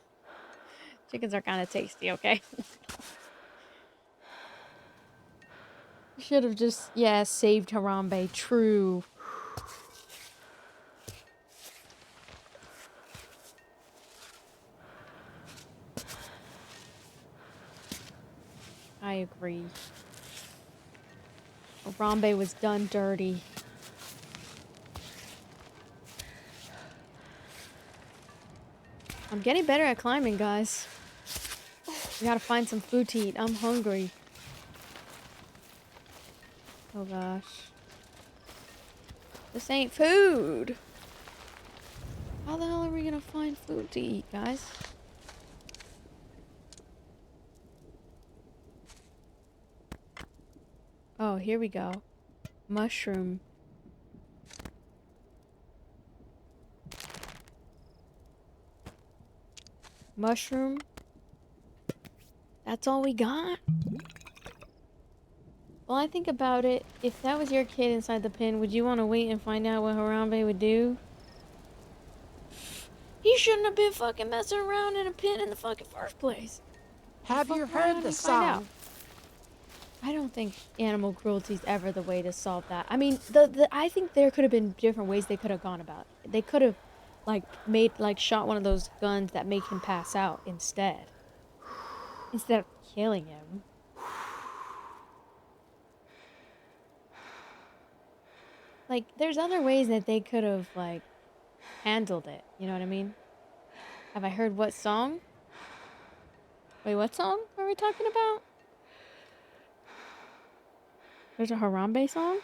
Chickens are kind of tasty, okay? Should have just, yeah, saved Harambe. True. I agree. Harambe was done dirty. I'm getting better at climbing, guys. We gotta find some food to eat. I'm hungry. Oh gosh. This ain't food. How the hell are we gonna find food to eat, guys? Oh, here we go. Mushroom. Mushroom. That's all we got? Well, I think about it. If that was your kid inside the pen, would you want to wait and find out what Harambe would do? He shouldn't have been fucking messing around in a pen in the fucking first place. Have you heard the song? I don't think animal cruelty is ever the way to solve that. I mean, I think there could have been different ways they could have gone about it. They could have, shot one of those guns that make him pass out instead of killing him. Like, there's other ways that they could have, handled it. You know what I mean? Have I heard what song? Wait, what song are we talking about? There's a Harambe song?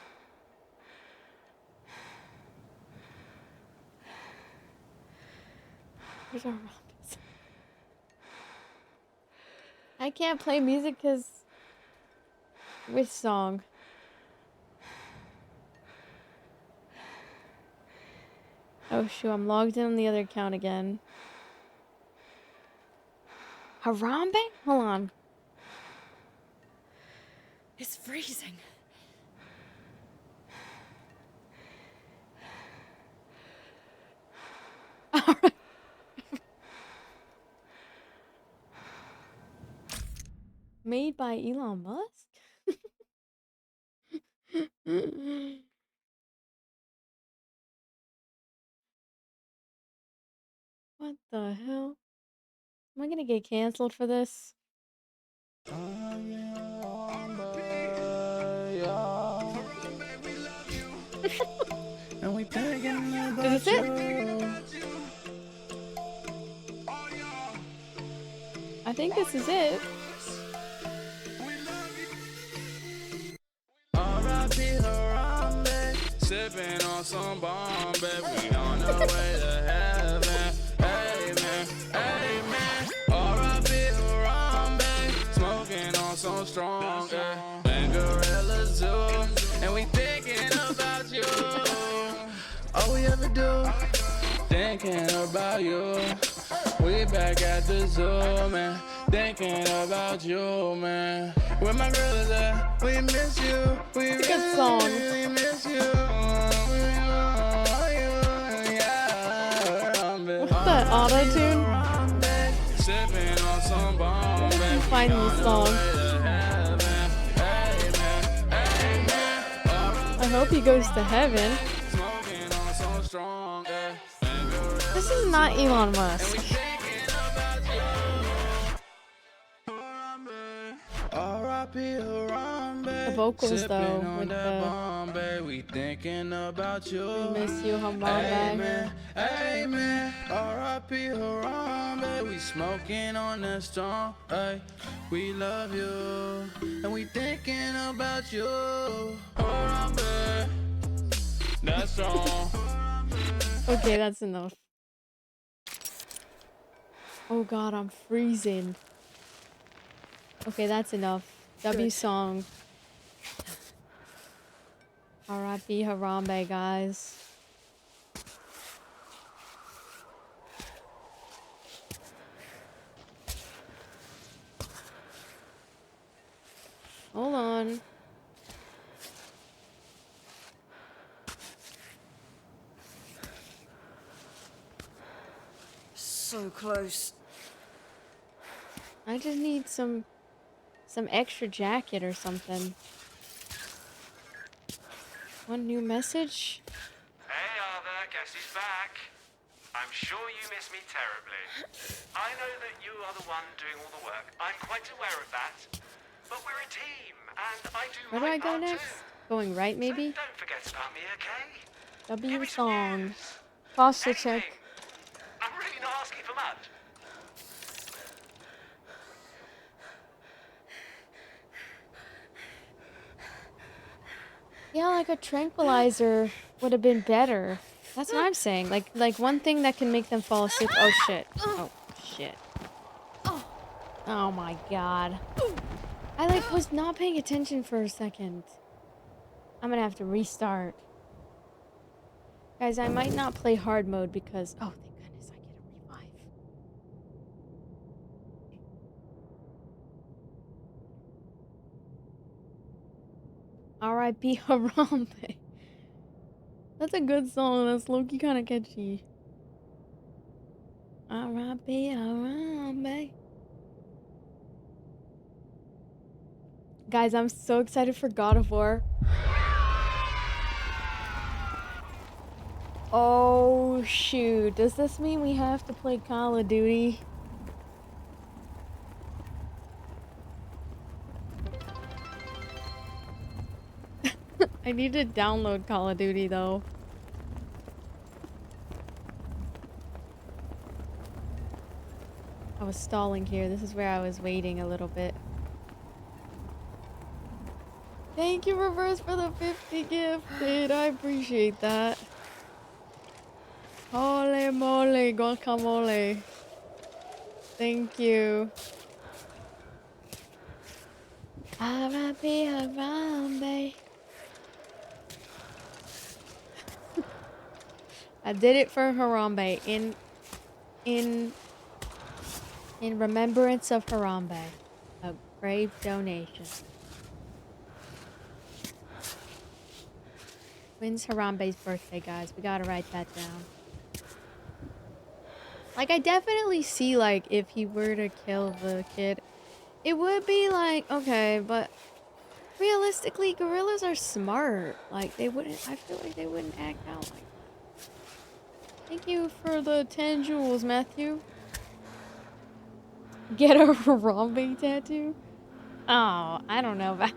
There's a Harambe song. I can't play music because... Which song? Oh shoot, I'm logged in on the other account again. Harambe? Hold on. It's freezing. Alright. Made by Elon Musk? What the hell? Am I gonna get canceled for this? Is this it? I think this is it. Sipping on some Bombay, we on the way to heaven. Amen, amen. R.I.P. Harambe, smoking on some strong, and Gorilla Zoo, and we thinking about you. All we ever do, thinking about you. We back at the zoo, man, thinking about you, man. Where my girl is at, we miss you. It's a good song. We miss you. What's that, auto-tune? Find this song. hope he goes to heaven. Smoking on so strong, yeah. This is not Elon Musk. The vocals though, with the we thinking about you. We miss you, Amen, amen. R.I.P. Harambe, we smoking on that strong. Ay, we love you, and we thinking about you. Harambe, that's strong. Okay, that's enough. Oh god, I'm freezing. Okay, that's enough. W song. R.I.P. Harambe, guys. Hold on. So close. I just need some extra jacket or something. One new message? Hey Arthur, guess who's back? I'm sure you miss me terribly. I know that you are the one doing all the work. I'm quite aware of that. But we're a team, and I do Where do my I go part next? too. Going right, maybe? So don't forget about me, okay? W song. Posture check. I'm really not asking for much. Yeah, like a tranquilizer would have been better. That's what I'm saying. Like one thing that can make them fall asleep. Oh shit. Oh shit. Oh my god. I was not paying attention for a second. I'm gonna have to restart. Guys, I might not play hard mode because oh thank goodness I get a revive. R.I.P. Harambe. That's a good song. That's low-key kind of catchy. R.I.P. Harambe. Guys, I'm so excited for God of War. Oh, shoot. Does this mean we have to play Call of Duty? I need to download Call of Duty, though. I was stalling here. This is where I was waiting a little bit. Thank you, Reverse, for the 50 gifted. I appreciate that. Holy moly, guacamole. Thank you. R.I.P. Harambe. I did it for Harambe in remembrance of Harambe. A brave donation. When's Harambe's birthday, guys? We gotta write that down. Like, I definitely see, like, if he were to kill the kid, it would be like, okay, but realistically, gorillas are smart. Like, they wouldn't, I feel like they wouldn't act out like that. Thank you for the 10 jewels, Matthew. Get a Harambe tattoo? Oh, I don't know about...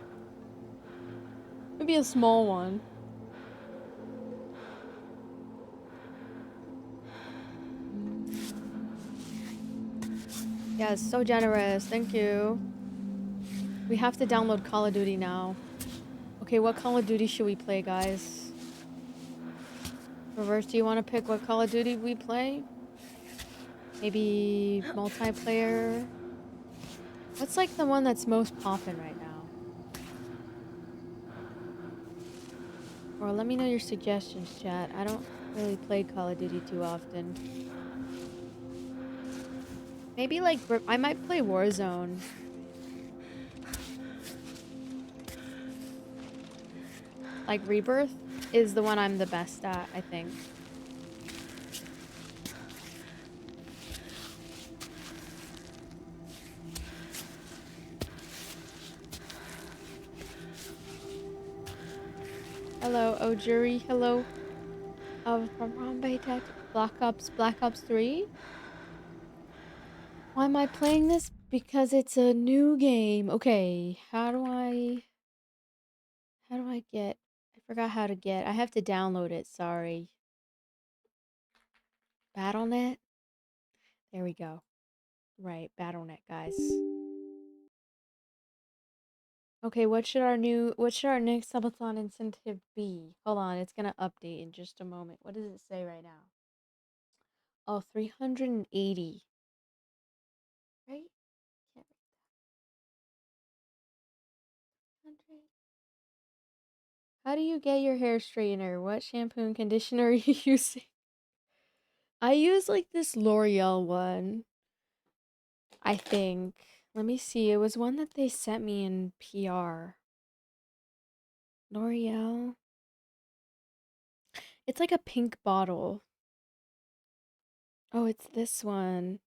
Maybe a small one. Yes, so generous. Thank you. We have to download Call of Duty now. Okay, what Call of Duty should we play, guys? Reverse, do you want to pick what Call of Duty we play? Maybe multiplayer? What's like the one that's most poppin' right now? Or let me know your suggestions, chat. I don't really play Call of Duty too often. Maybe like, I might play Warzone. Like Rebirth is the one I'm the best at, I think. Hello, Ojuri. Hello. From Harambe Tech. Black Ops 3. Why am I playing this? Because it's a new game. Okay, how do I get, I forgot how to get, I have to download it, sorry. Battle.net? There we go. Right, Battle.net, guys. Okay, what should our next subathon incentive be? Hold on, it's gonna update in just a moment. What does it say right now? Oh, 380. Right? Can't read that. 100. How do you get your hair straightener? What shampoo and conditioner are you using? I use like this L'Oreal one, I think. Let me see. It was one that they sent me in PR. L'Oreal. It's like a pink bottle. Oh, it's this one.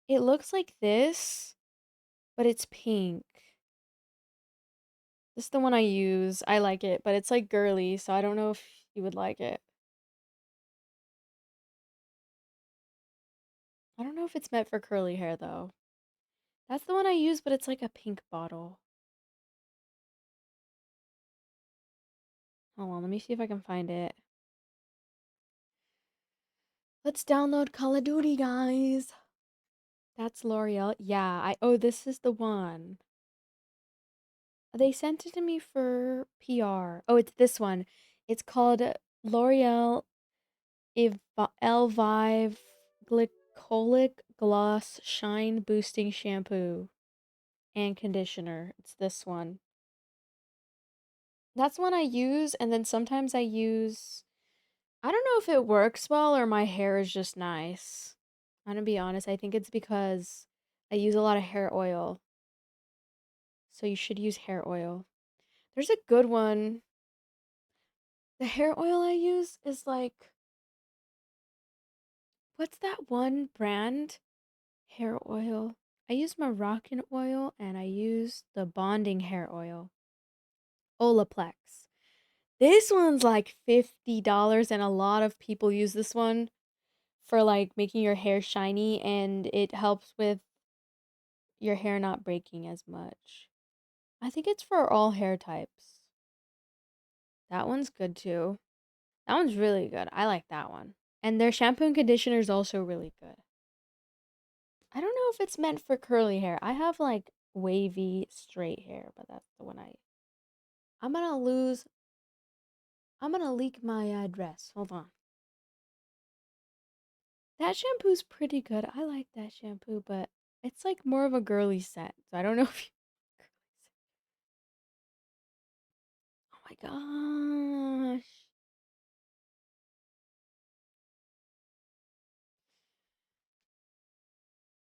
It looks like this, but it's pink. This is the one I use. I like it, but it's like girly, so I don't know if you would like it. I don't know if it's meant for curly hair though. That's the one I use, but it's like a pink bottle. Hold on, let me see if I can find it. Let's download Call of Duty, guys. That's L'Oreal. Yeah, oh, this is the one. They sent it to me for PR. Oh, it's this one. It's called L'Oreal Elvive Glycolic Gloss Shine Boosting Shampoo and Conditioner. It's this one. That's one I use, and then sometimes I use... I don't know if it works well or my hair is just nice. I'm gonna be honest, I think it's because I use a lot of hair oil. So you should use hair oil. There's a good one. The hair oil I use is like... What's that one brand? Hair oil. I use Moroccan oil and I use the bonding hair oil. Olaplex. This one's like $50 and a lot of people use this one for like making your hair shiny, and it helps with your hair not breaking as much. I think it's for all hair types. That one's good too. That one's really good. I like that one. And their shampoo and conditioner is also really good. I don't know if it's meant for curly hair. I have like wavy straight hair, but that's the one I'm gonna leak my address. Hold on. That shampoo's pretty good. I like that shampoo, but it's like more of a girly scent. So I don't know if you... Oh my gosh.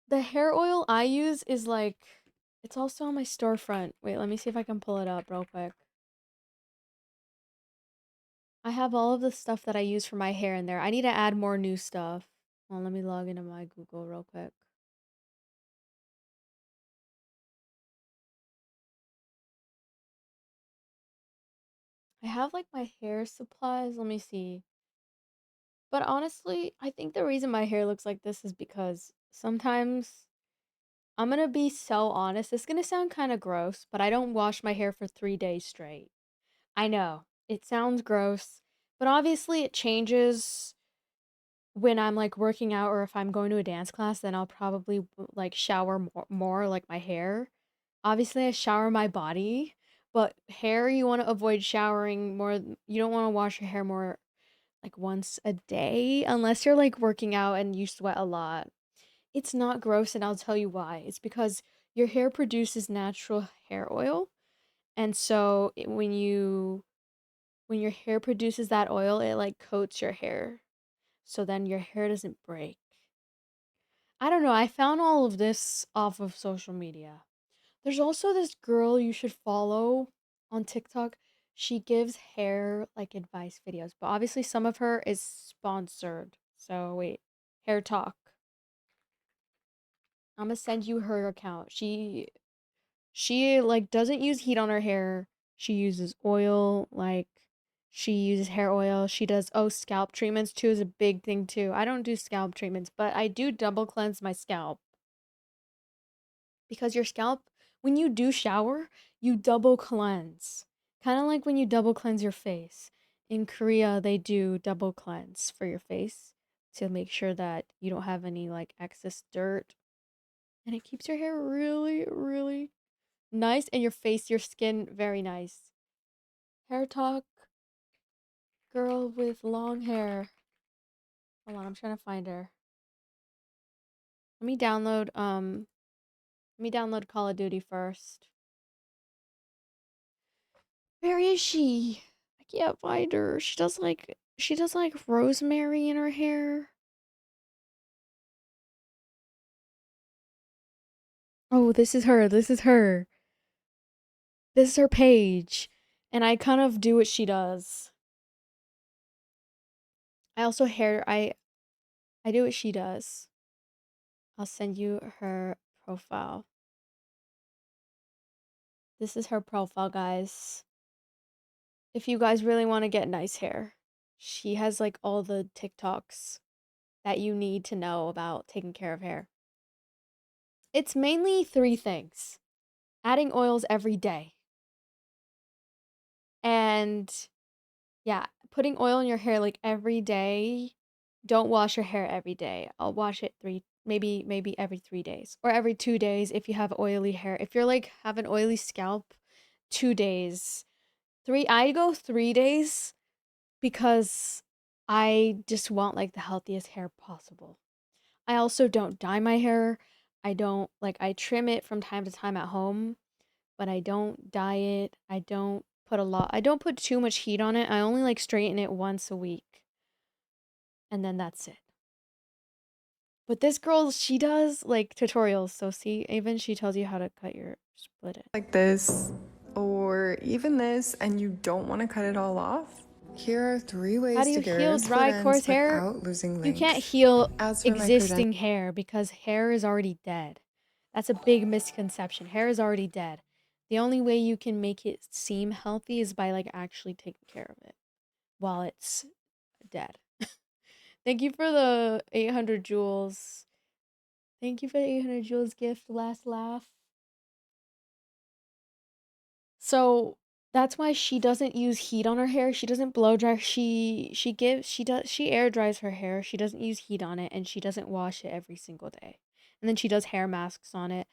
The hair oil I use is like, it's also on my storefront. Wait, let me see if I can pull it up real quick. I have all of the stuff that I use for my hair in there. I need to add more new stuff. Well, let me log into my Google real quick. I have like my hair supplies. Let me see. But honestly, I think the reason my hair looks like this is because sometimes, I'm gonna be so honest, it's gonna sound kind of gross, but I don't wash my hair for 3 days straight. I know, it sounds gross, but obviously it changes when I'm like working out, or if I'm going to a dance class, then I'll probably like shower more like my hair. Obviously, I shower my body, but hair, you want to avoid showering more. You don't want to wash your hair more like once a day unless you're like working out and you sweat a lot. It's not gross, and I'll tell you why. It's because your hair produces natural hair oil, and so when your hair produces that oil, it like coats your hair, so then your hair doesn't break. I don't know. I found all of this off of social media. There's also this girl you should follow on TikTok. She gives hair like advice videos, but obviously some of her is sponsored. So wait, Hair Talk. I'm gonna send you her account. She like doesn't use heat on her hair. She uses oil, like she uses hair oil. She does, oh, scalp treatments too is a big thing too. I don't do scalp treatments, but I do double cleanse my scalp. Because your scalp, when you do shower, you double cleanse. Kind of like when you double cleanse your face. In Korea, they do double cleanse for your face to make sure that you don't have any like excess dirt. And it keeps your hair really, really nice, and your face, your skin, very nice. Hair talk, girl with long hair. Hold on, I'm trying to find her. Let me download Call of Duty first. Where is she? I can't find her. She does like rosemary in her hair. Oh, this is her. This is her. This is her page. And I kind of do what she does. I also I do what she does. I'll send you her profile. This is her profile, guys. If you guys really want to get nice hair, she has like all the TikToks that you need to know about taking care of hair. It's mainly 3 things. Adding oils every day. And yeah, putting oil in your hair like every day. Don't wash your hair every day. I'll wash it maybe every 3 days or every 2 days if you have oily hair. If you're like have an oily scalp, 2 days. I go 3 days because I just want like the healthiest hair possible. I also don't dye my hair. I trim it from time to time at home, but I don't dye it. I don't put too much heat on it. I only like straighten it once a week. And then that's it. But this girl, she does like tutorials. So see, even she tells you how to cut your split it. Like this, or even this, and you don't want to cut it all off. Here are 3 ways to get rid of dry, coarse hair? without losing length. You can't heal As for my existing hair because hair is already dead. That's a big misconception. Hair is already dead. The only way you can make it seem healthy is by like actually taking care of it while it's dead. Thank you for the 800 jewels. Thank you for the 800 jewels gift. Last laugh. So that's why she doesn't use heat on her hair. She doesn't blow dry. She air dries her hair. She doesn't use heat on it, and she doesn't wash it every single day. And then she does hair masks on it.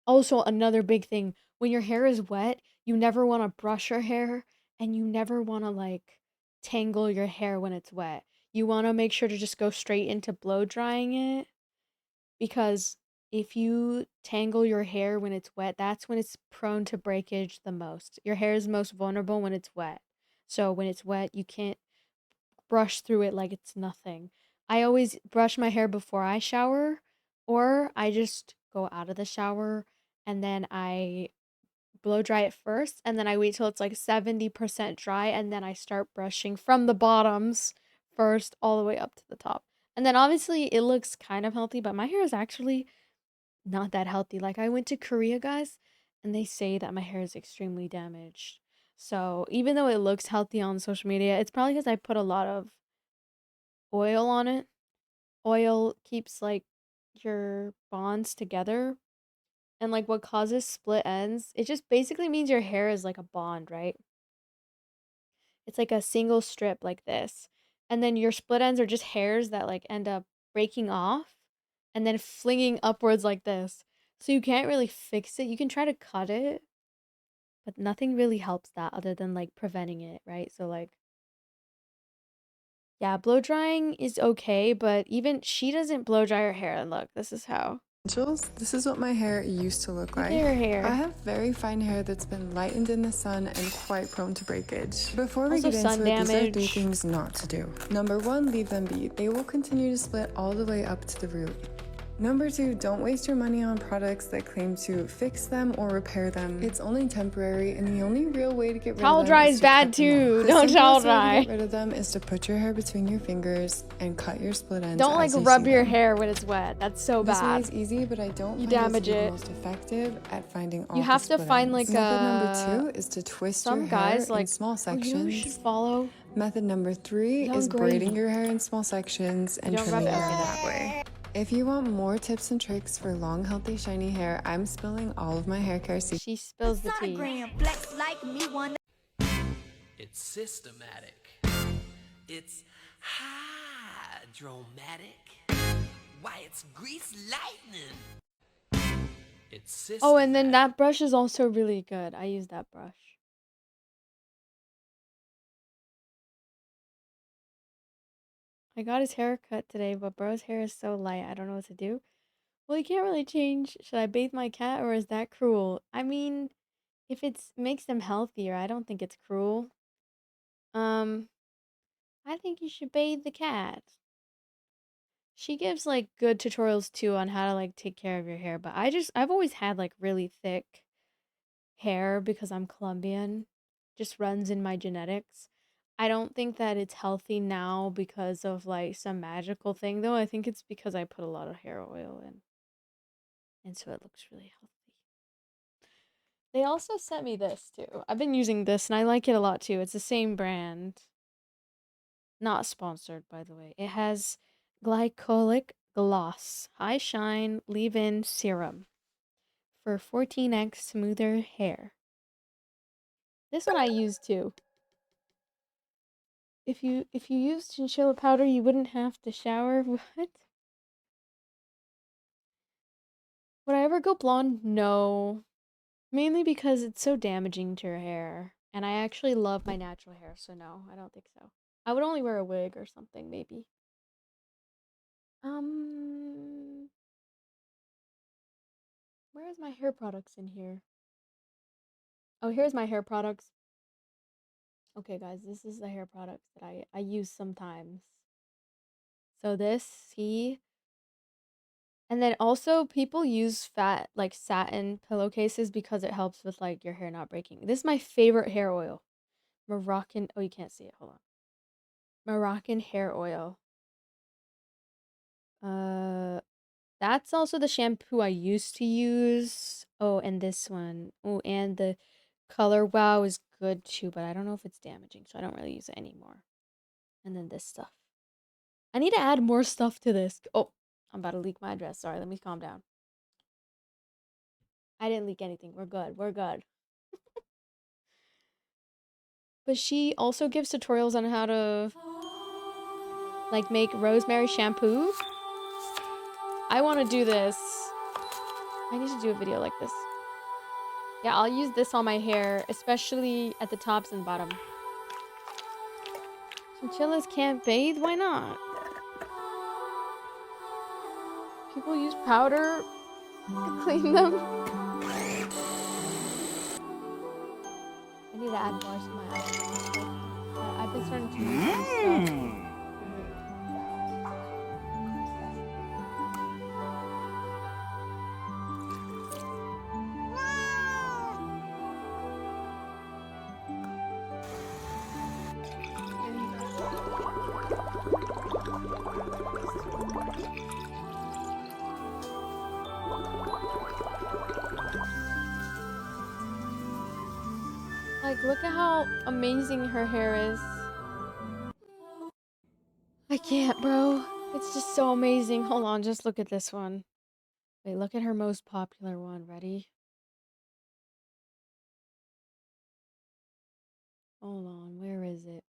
Also, another big thing, when your hair is wet, you never want to brush your hair, and you never want to like tangle your hair when it's wet. You want to make sure to just go straight into blow drying it, because if you tangle your hair when it's wet, that's when it's prone to breakage the most. Your hair is most vulnerable when it's wet. So when it's wet, you can't brush through it like it's nothing. I always brush my hair before I shower, or I just go out of the shower and then I blow dry it first, and then I wait till it's like 70% dry, and then I start brushing from the bottoms first all the way up to the top. And then obviously it looks kind of healthy, but my hair is actually not that healthy. Like I went to Korea, guys, and they say that my hair is extremely damaged. So even though it looks healthy on social media, it's probably because I put a lot of oil on it. Oil keeps like your bonds together. And like what causes split ends, it just basically means your hair is like a bond, right? It's like a single strip like this. And then your split ends are just hairs that like end up breaking off and then flinging upwards like this. So you can't really fix it. You can try to cut it, but nothing really helps that other than like preventing it, right? So like, yeah, blow drying is okay, but even she doesn't blow dry her hair. And look, this is how. This is what my hair used to look like. Look at her hair. I have very fine hair that's been lightened in the sun and quite prone to breakage. Before we Also get sun into it, these are 3 damage. things not to do. Number 1, leave them be. They will continue to split all the way up to the root. Number 2, don't waste your money on products that claim to fix them or repair them. It's only temporary, and the only real way to get rid Towel of them dry is is to bad cut them too. off. Don't The towel simplest way to dry. get rid of them is to put your hair between your fingers and cut your split ends. Don't like as you rub see your them. hair when it's wet. That's so This way bad. is easy, but I don't You find damage it to be it. the most effective at finding all You the have to split find ends. like Method a. number 2 is to twist Some your guys hair like. in small Oh, sections. you know who you should follow? Method number 3 Young is Gravy. braiding your hair in small sections and don't rub trimming it your hair over that way. If you want more tips and tricks for long, healthy, shiny hair, I'm spilling all of my hair care secrets. She spills the tea. It's systematic. It's hydromatic. Why, it's grease lightning. It's systematic. Oh, and then that brush is also really good. I use that brush. I got his hair cut today, but bro's hair is so light. I don't know what to do. Well, you can't really change. Should I bathe my cat or is that cruel? I mean, if it makes them healthier, I don't think it's cruel. I think you should bathe the cat. She gives like good tutorials too on how to like take care of your hair, but I've always had like really thick hair because I'm Colombian. Just runs in my genetics. I don't think that it's healthy now because of like some magical thing though. I think it's because I put a lot of hair oil in. And so it looks really healthy. They also sent me this too. I've been using this and I like it a lot too. It's the same brand. Not sponsored, by the way. It has glycolic gloss, high shine, leave-in serum for 14x smoother hair. This one I use too. If you use chinchilla powder, you wouldn't have to shower. What? Would I ever go blonde? No. Mainly because it's so damaging to your hair. And I actually love my natural hair, so no, I don't think so. I would only wear a wig or something, maybe. Where's my hair products in here? Oh, here's my hair products. Okay, guys, this is the hair products that I use sometimes. So this, see? And then also people use fat, like satin pillowcases because it helps with like your hair not breaking. This is my favorite hair oil. Moroccan, oh, you can't see it, hold on. Moroccan hair oil. That's also the shampoo I used to use. Oh, and this one. Oh, and the Color Wow is good too, but I don't know if it's damaging, so I don't really use it anymore. And then this stuff. I need to add more stuff to this. Oh, I'm about to leak my address. Sorry, let me calm down. I didn't leak anything. We're good. We're good. But she also gives tutorials on how to like make rosemary shampoo. I want to do this. I need to do a video like this. Yeah, I'll use this on my hair, especially at the tops and bottom. Chinchillas can't bathe? Why not? People use powder to clean them. I need to add bars to my eyes. I've been starting to use some stuff. Like, look at how amazing her hair is. I can't, bro. It's just so amazing. Hold on, just look at this one. Wait, look at her most popular one. Ready? Hold on, where is it?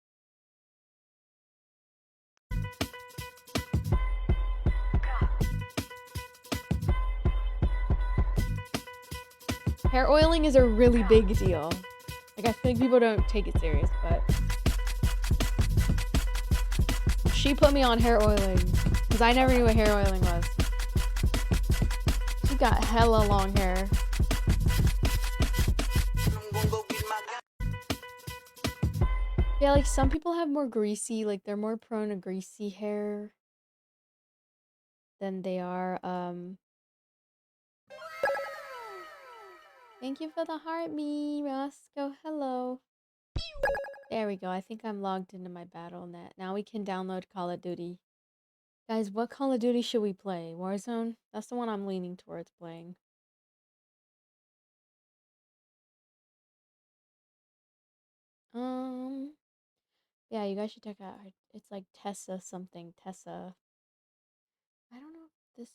Hair oiling is a really big deal. Like, I feel like people don't take it serious, but she put me on hair oiling because I never knew what hair oiling was. She got hella long hair. Yeah, like some people have more greasy, like they're more prone to greasy hair. than they are Thank you for the heart, me, Roscoe. Hello. There we go. I think I'm logged into my BattleNet. Now we can download Call of Duty. Guys, what Call of Duty should we play? Warzone? That's the one I'm leaning towards playing. Yeah, you guys should check out it's like Tessa something. Tessa. I don't know if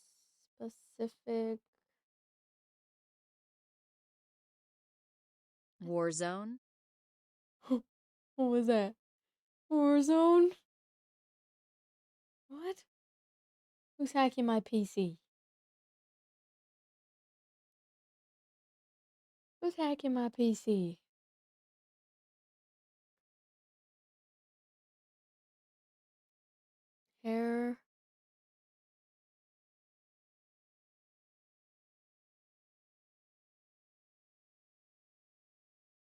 this specific Warzone? What was that? Warzone? What? Who's hacking my PC? Who's hacking my PC? Hair.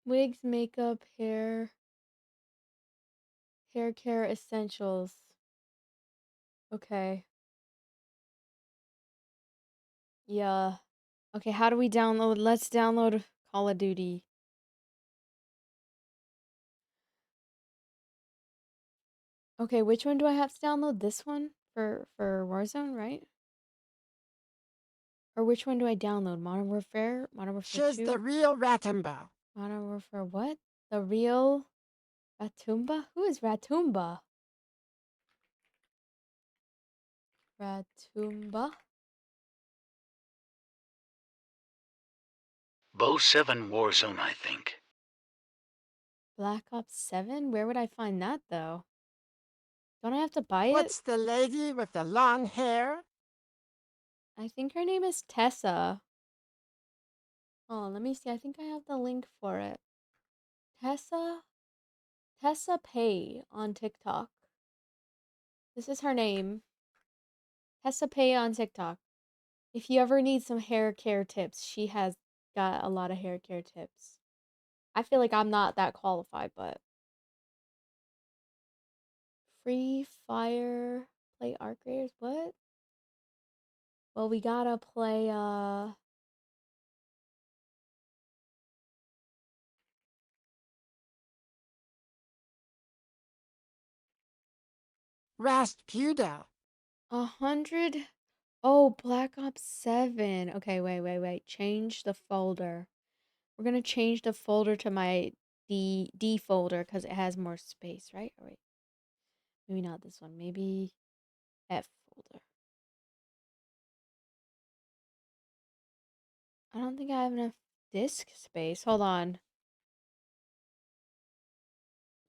Wigs, makeup, hair. Hair care essentials. Okay. Yeah. Okay, how do we download? Let's download Call of Duty. Okay, which one do I have to download? This one for Warzone, right? Or which one do I download? Modern Warfare? Modern Warfare She's 2? the real Ratumba. Modern Warfare what? The real Ratumba? Who is Ratumba? Ratumba? Bo 7 Warzone, I think. Black Ops 7? Where would I find that though? Don't I have to buy it? What's the lady with the long hair? I think her name is Tessa. Oh, let me see. I think I have the link for it. Tessa Pay on TikTok. This is her name. Tessa Pay on TikTok. If you ever need some hair care tips, she has got a lot of hair care tips. I feel like I'm not that qualified, but Free Fire play Arc Raiders? What? Well, we gotta play Raspuda. 100. Oh, Black Ops 7. Okay, wait. Change the folder. We're gonna change the folder to my D folder because it has more space, right? Oh, wait. Maybe not this one. Maybe F folder. I don't think I have enough disk space. Hold on.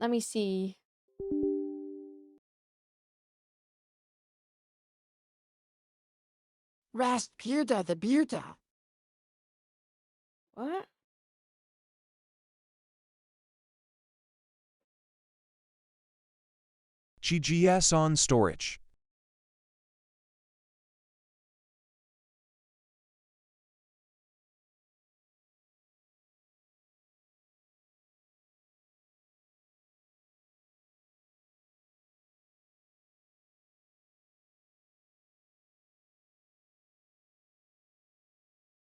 Let me see. Raspuda the Buta. What? GGS on storage.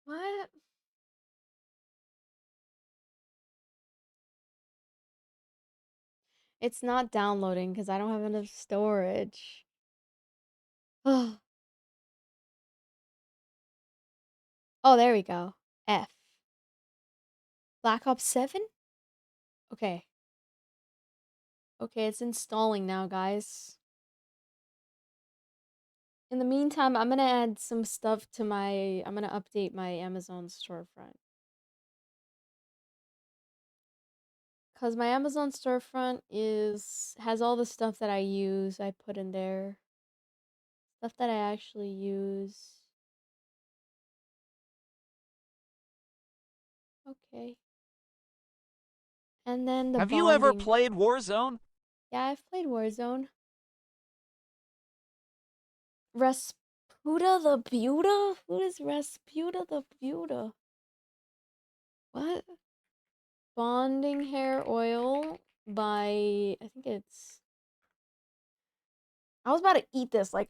What? It's not downloading because I don't have enough storage. Oh, there we go. F. Black Ops 7? Okay. Okay, it's installing now, guys. In the meantime, I'm gonna add some stuff to I'm gonna update my Amazon storefront. Cause my Amazon storefront has all the stuff that I use. I put in there. Stuff that I actually use. Okay. And then the Have you ever bonding. played Warzone? Yeah, I've played Warzone. Raspuda the Buta? Who is Raspuda the Buta? What? Bonding hair oil by, I think it's, I was about to eat this, like,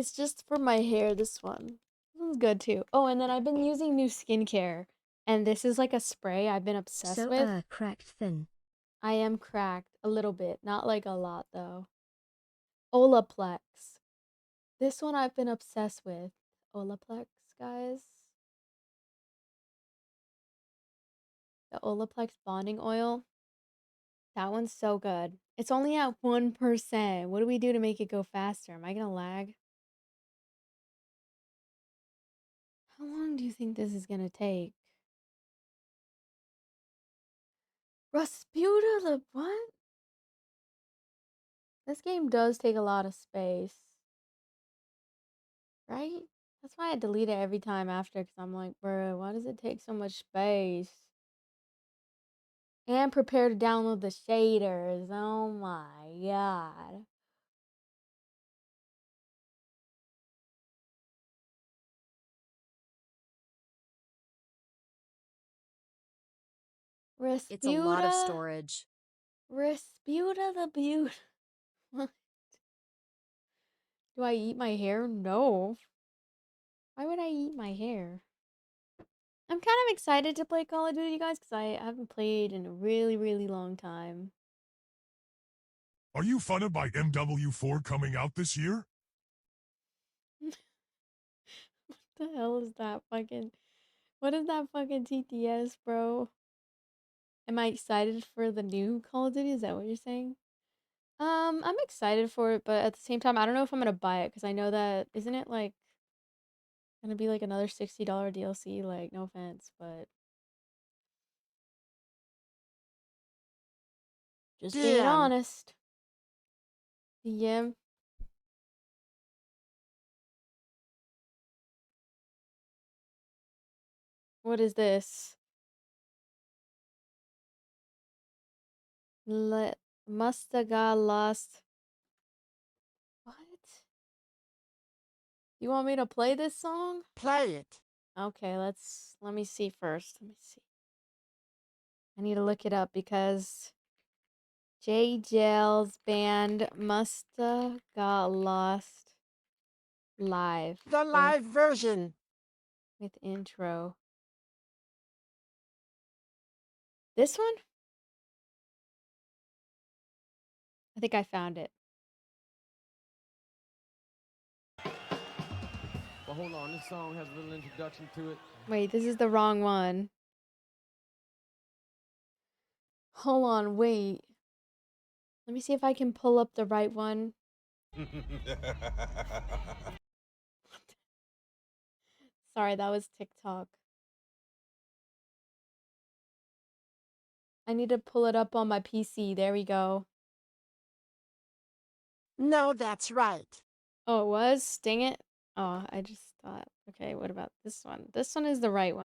It's just for my hair, this one. This one's good too. Oh, and then I've been using new skincare. And this is like a spray I've been obsessed with. Cracked thin. I am cracked a little bit. Not like a lot though. Olaplex. This one I've been obsessed with. Olaplex, guys. The Olaplex bonding oil. That one's so good. It's only at 1%. What do we do to make it go faster? Am I gonna lag? How long do you think this is gonna take? Rasputa the what? This game does take a lot of space. Right? That's why I delete it every time after, because I'm like, bro, why does it take so much space? And prepare to download the shaders. Oh my god. Rasputa? It's a lot of storage. Rasputa the Beaut. What? Do I eat my hair? No. Why would I eat my hair? I'm kind of excited to play Call of Duty, guys, because I haven't played in a really, really long time. Are you funded by MW4 coming out this year? What the hell is that fucking... What is that fucking TTS, bro? Am I excited for the new Call of Duty? Is that what you're saying? I'm excited for it, but at the same time, I don't know if I'm gonna buy it, because I know that... Isn't it, like... gonna be, like, another $60 DLC? Like, no offense, but... Just being Damn. honest. Yeah. What is this? Mustaga lost. What? You want me to play this song? Play it. Okay, let me see first. Let me see. I need to look it up because J Jail's band Musta Got Lost live. The live version. With intro. This one? I think I found it. But hold on, this song has a little introduction to it. Wait, this is the wrong one. Hold on, wait. Let me see if I can pull up the right one. Sorry, that was TikTok. I need to pull it up on my PC. There we go. No, that's right. Oh, it was? Dang it. Oh, I just thought. Okay, what about this one? This one is the right one.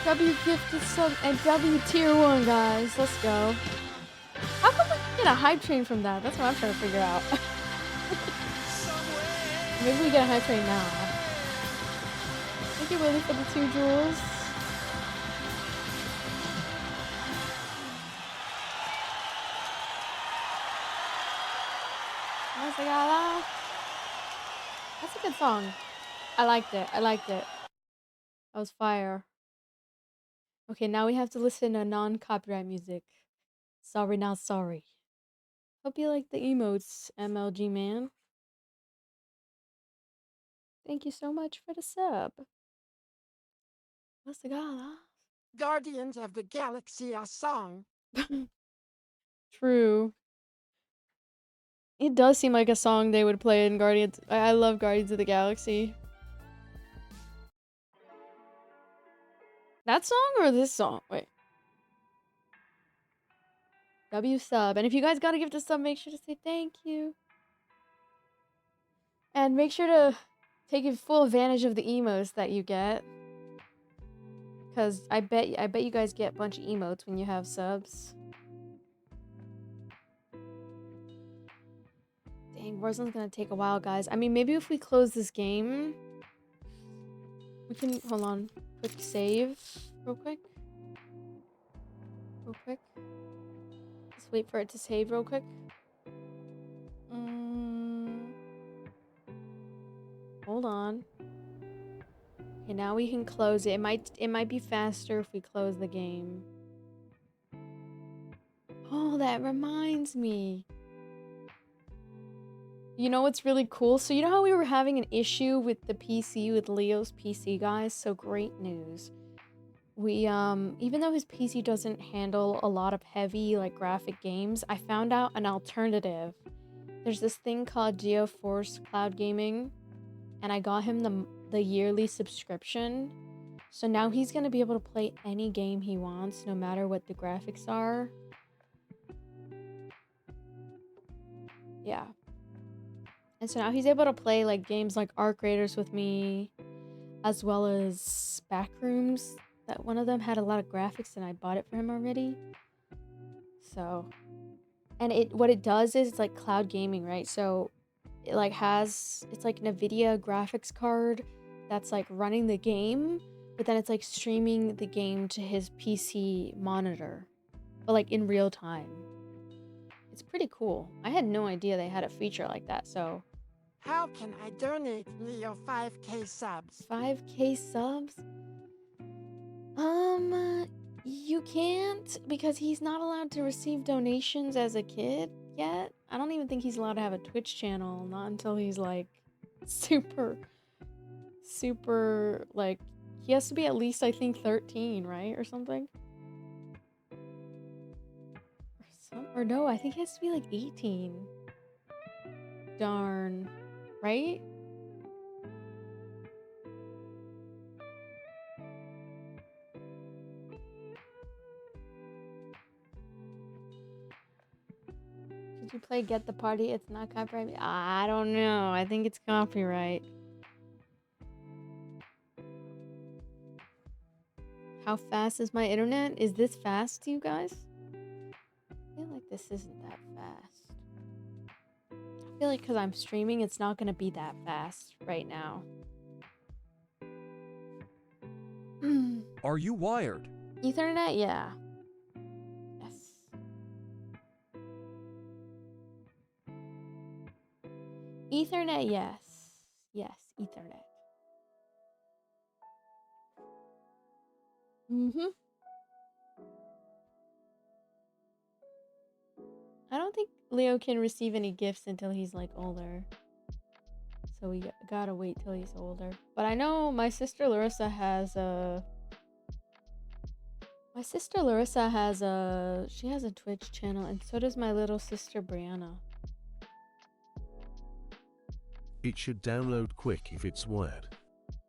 W gifted sub and W tier 1, guys. Let's go. How come we can get a hype train from that? That's what I'm trying to figure out. Maybe we get a hype train now. Thank you, Willie, for the 2 jewels. That's a good song. I liked it. I liked it. That was fire. Okay, now we have to listen to non-copyright music. Sorry, not sorry. Hope you like the emotes, MLG man. Thank you so much for the sub. What's the gala? Guardians of the Galaxy, a song. True. It does seem like a song they would play in Guardians. I love Guardians of the Galaxy. That song or this song? Wait. W sub. And if you guys gotta give the sub, make sure to say thank you. And make sure to take full advantage of the emotes that you get. Cause I bet you guys get a bunch of emotes when you have subs. Dang, Warzone's gonna take a while, guys. I mean, maybe if we close this game, we can hold on. Quick save, real quick. Just wait for it to save real quick. Hold on. Okay, now we can close it. It might be faster if we close the game. Oh, that reminds me. You know what's really cool? So you know how we were having an issue with the PC, with Leo's PC, guys? So great news. We, even though his PC doesn't handle a lot of heavy, like, graphic games, I found out an alternative. There's this thing called GeoForce Cloud Gaming, and I got him the yearly subscription. So now he's gonna be able to play any game he wants, no matter what the graphics are. Yeah. And so now he's able to play like games like Arc Raiders with me, as well as Backrooms. That one of them had a lot of graphics and I bought it for him already. So, and what it does is it's like cloud gaming, right? So it like it's like NVIDIA graphics card that's like running the game, but then it's like streaming the game to his PC monitor, but like in real time. It's pretty cool. I had no idea they had a feature like that, so. How can I donate Leo 5K subs? 5K subs? You can't, because he's not allowed to receive donations as a kid yet. I don't even think he's allowed to have a Twitch channel, not until he's like super, like, he has to be at least, I think, 13, right? Or something. Or no, I think he has to be like 18. Darn. Right? Did you play Get the Party? It's not copyright. I don't know. I think it's copyright. How fast is my internet? Is this fast to you guys? I feel like this isn't that fast. I feel like because I'm streaming, it's not going to be that fast right now. Are you wired? Ethernet? Yeah. Yes. Ethernet? Yes. Yes, Ethernet. I don't think Leo can receive any gifts until he's like older. So we gotta wait till he's older. But I know my sister Larissa has a... she has a Twitch channel, and so does my little sister Brianna. It should download quick if it's wired.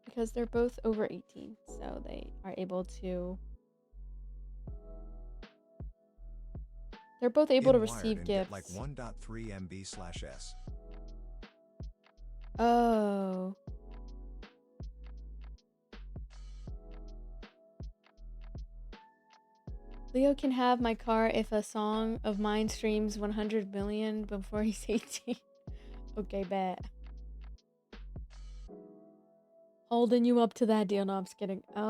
Because they're both over 18, so they are able to... They're both able to receive gifts. Like 1.3 MB/s. Oh. Leo can have my car if a song of mine streams 100 million before he's 18. Okay, bet. Holding you up to that deal. No, I'm just kidding. I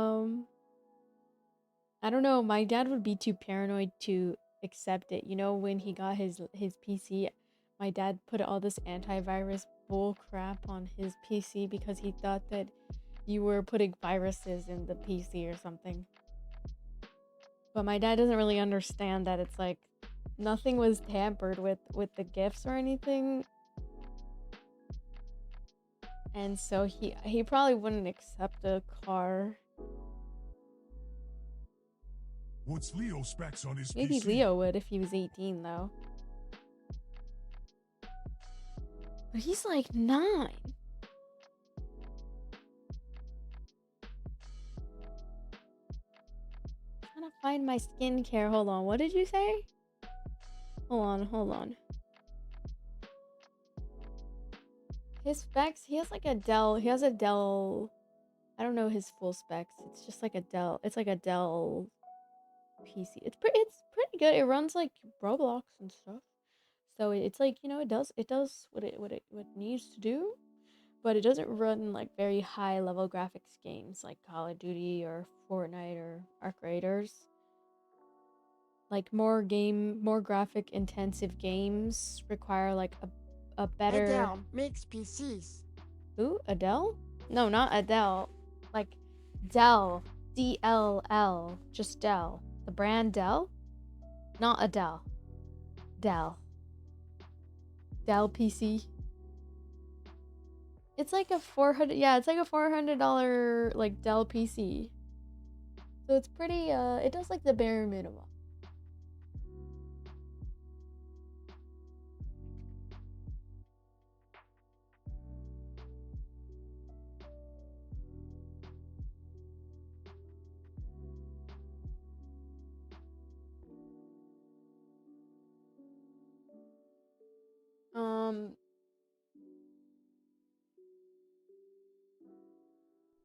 don't know. My dad would be too paranoid to accept it. You know, when he got his PC, my dad put all this antivirus bull crap on his PC because he thought that you were putting viruses in the PC or something. But my dad doesn't really understand that it's like nothing was tampered with the gifts or anything. And so he probably wouldn't accept a car. What's Leo specs on his Maybe PC? Leo would if he was 18 though. But he's like 9. Trying to find my skincare. Hold on. What did you say? Hold on. His specs, he has like a Dell. He has a Dell. I don't know his full specs. It's just like a Dell. It's like a Dell PC. It's pretty good. It runs like Roblox and stuff. So it's like, you know, it does what it needs to do, but it doesn't run like very high level graphics games like Call of Duty or Fortnite or Arc Raiders. Like more graphic intensive games require like a better Adele makes PCs. Who? Adele? No, not Adele. Like Dell. DLL. Just Dell. The brand Dell? Not Adele. Dell. Dell PC. It's like a $400 like Dell PC. So it's pretty it does like the bare minimum.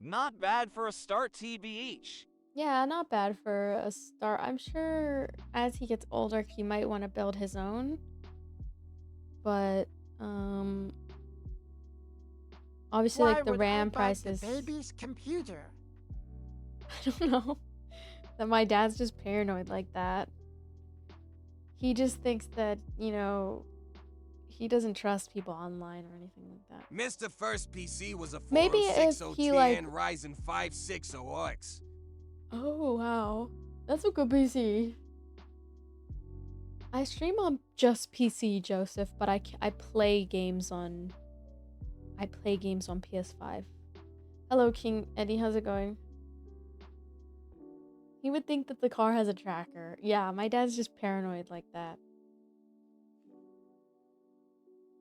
Not bad for a start, TBH. Yeah, not bad for a start. I'm sure as he gets older, he might want to build his own. But, obviously, Why like, the would RAM I buy prices... the baby's computer? I don't know. That my dad's just paranoid like that. He just thinks that, you know, he doesn't trust people online or anything like that. Mr. First PC was a Maybe if 4060 he, Ti like... and Ryzen 5 60X. Oh, wow. That's a good PC. I stream on just PC, Joseph, but I play games on... I play games on PS5. Hello, King Eddie. How's it going? He would think that the car has a tracker. Yeah, my dad's just paranoid like that.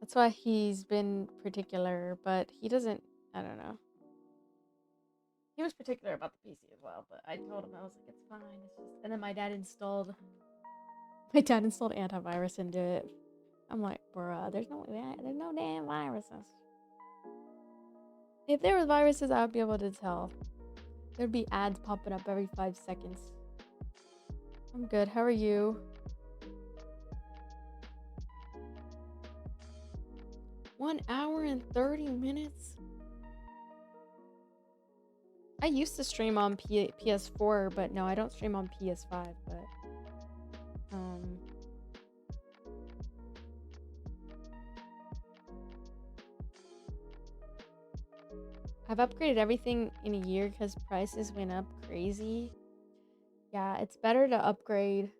That's why he's been particular, but he doesn't... I don't know. He was particular about the PC as well, but I told him, I was like, it's fine. It's just... And then my dad installed antivirus into it. I'm like, bruh, there's no damn viruses. If there was viruses, I would be able to tell. There'd be ads popping up every 5 seconds. I'm good. How are you? One hour and 30 minutes? I used to stream on PS4, but no, I don't stream on PS5, but... I've upgraded everything in a year because prices went up crazy. Yeah, it's better to upgrade.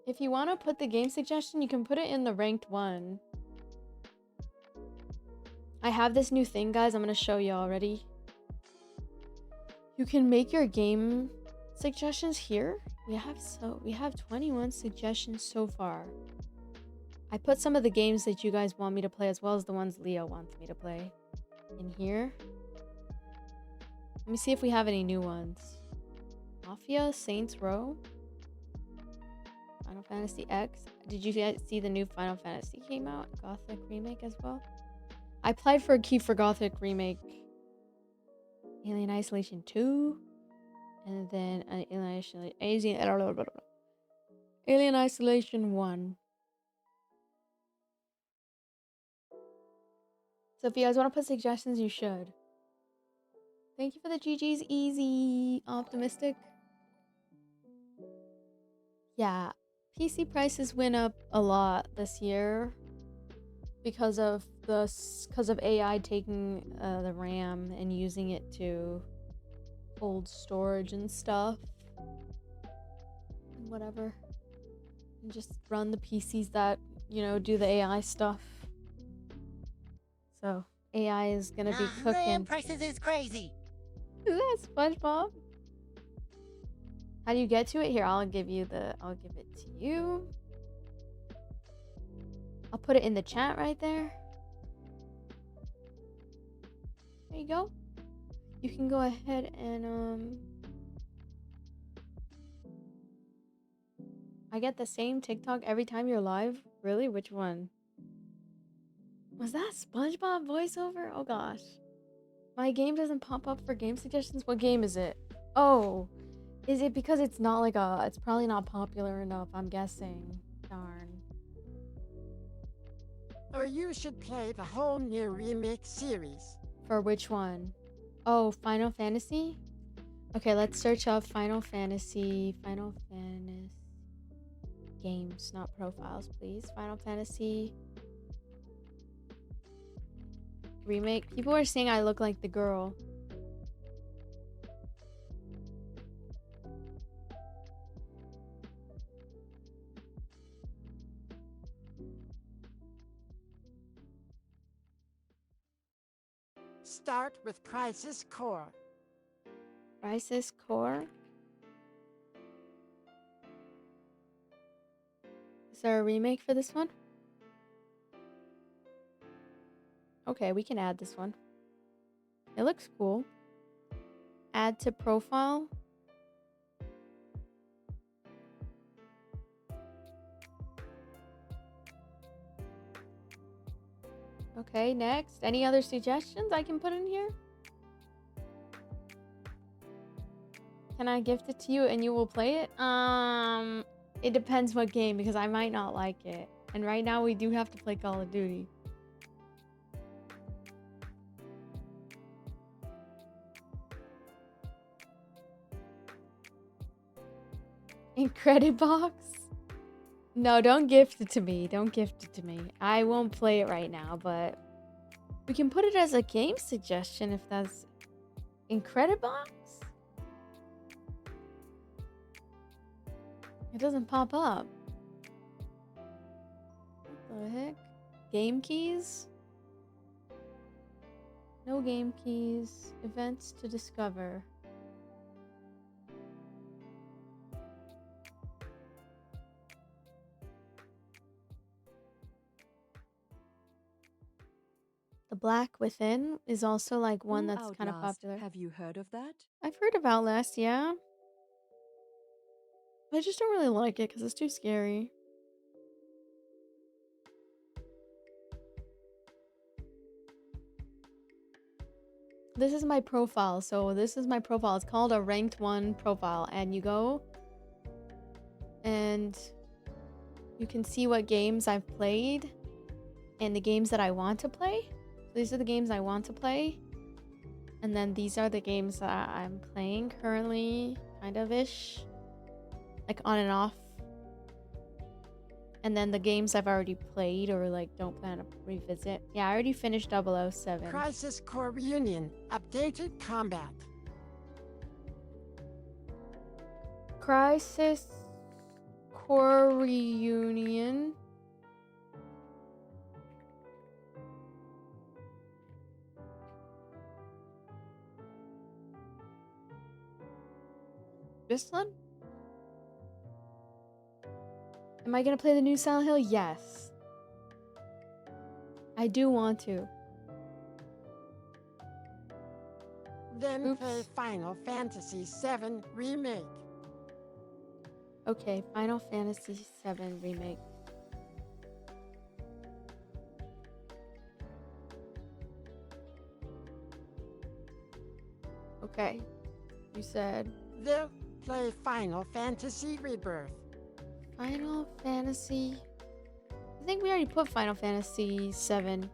If you want to put the game suggestion, you can put it in the ranked one. I have this new thing, guys. I'm going to show you already. You can make your game suggestions here. We have 21 suggestions so far. I put some of the games that you guys want me to play as well as the ones Leo wants me to play in here. Let me see if we have any new ones. Mafia, Saints Row, Final Fantasy X. Did you guys see the new Final Fantasy came out? Gothic Remake as well. I applied for a key for Gothic Remake Alien Isolation 2. And then Alien Isolation 1. So if you guys want to put suggestions, you should. Thank you for the GG's easy optimistic. Yeah, PC prices went up a lot this year because of AI taking the RAM and using it to hold storage and stuff. And whatever. And just run the PCs that, you know, do the AI stuff. So AI is gonna be cooking. RAM prices is crazy. Is that SpongeBob? How do you get to it? Here, I'll give it to you. I'll put it in the chat right there. There you go. You can go ahead and I get the same TikTok every time you're live? Really? Which one? Was that SpongeBob voiceover? Oh gosh. My game doesn't pop up for game suggestions. What game is it? Oh. Is it because it's not like it's probably not popular enough, I'm guessing. Darn. Or you should play the whole new remake series. For which one? Oh, Final Fantasy? Okay, let's search up Final Fantasy games, not profiles, please. Final Fantasy remake. People are saying I look like the girl. Start with Crisis Core. Crisis Core? Is there a remake for this one? Okay, we can add this one. It looks cool. Add to profile. Okay, next. Any other suggestions I can put in here? Can I gift it to you and you will play it? It depends what game, because I might not like it. And right now we do have to play Call of Duty. In credit box? No, don't gift it to me. Don't gift it to me. I won't play it right now, but we can put it as a game suggestion if that's in credit box. It doesn't pop up. What the heck? Game keys? No game keys. Events to discover. The Black Within is also like one that's kind of popular. Have you heard of that? I've heard of Outlast, yeah. I just don't really like it because it's too scary. This is my profile. So this is my profile. It's called a ranked 1 profile. And you go and you can see what games I've played and the games that I want to play. So these are the games I want to play. And then these are the games that I'm playing currently, kind of ish. Like on and off. And then the games I've already played or like don't plan to revisit. Yeah, I already finished 007. Crisis Core Reunion. Updated combat. Crisis Core Reunion. This one? Am I gonna play the new Silent Hill? Yes. I do want to. Then play Final Fantasy VII Remake. Okay, Final Fantasy VII Remake. Okay. You said They'll play Final Fantasy Rebirth. Final Fantasy. I think we already put Final Fantasy 7.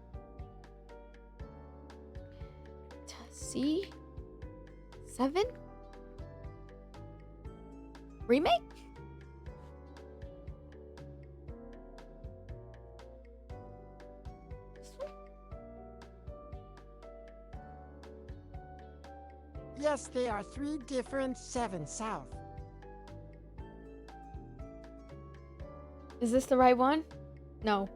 See? 7? Remake? This one? Yes, they are 3 different 7 South. Is this the right one? No.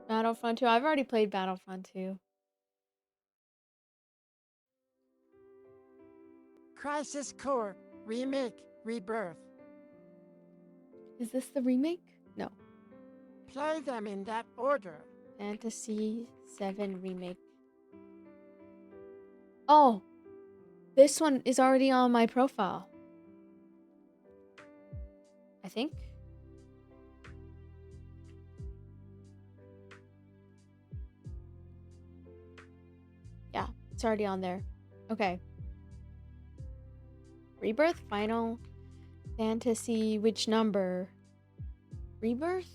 Battlefront 2. I've already played Battlefront 2. Crisis Core Remake Rebirth. Is this the remake? No. Play them in that order. Fantasy 7 remake. Oh. This one is already on my profile. I think. Yeah, it's already on there. Okay. Rebirth, Final Fantasy, which number? Rebirth?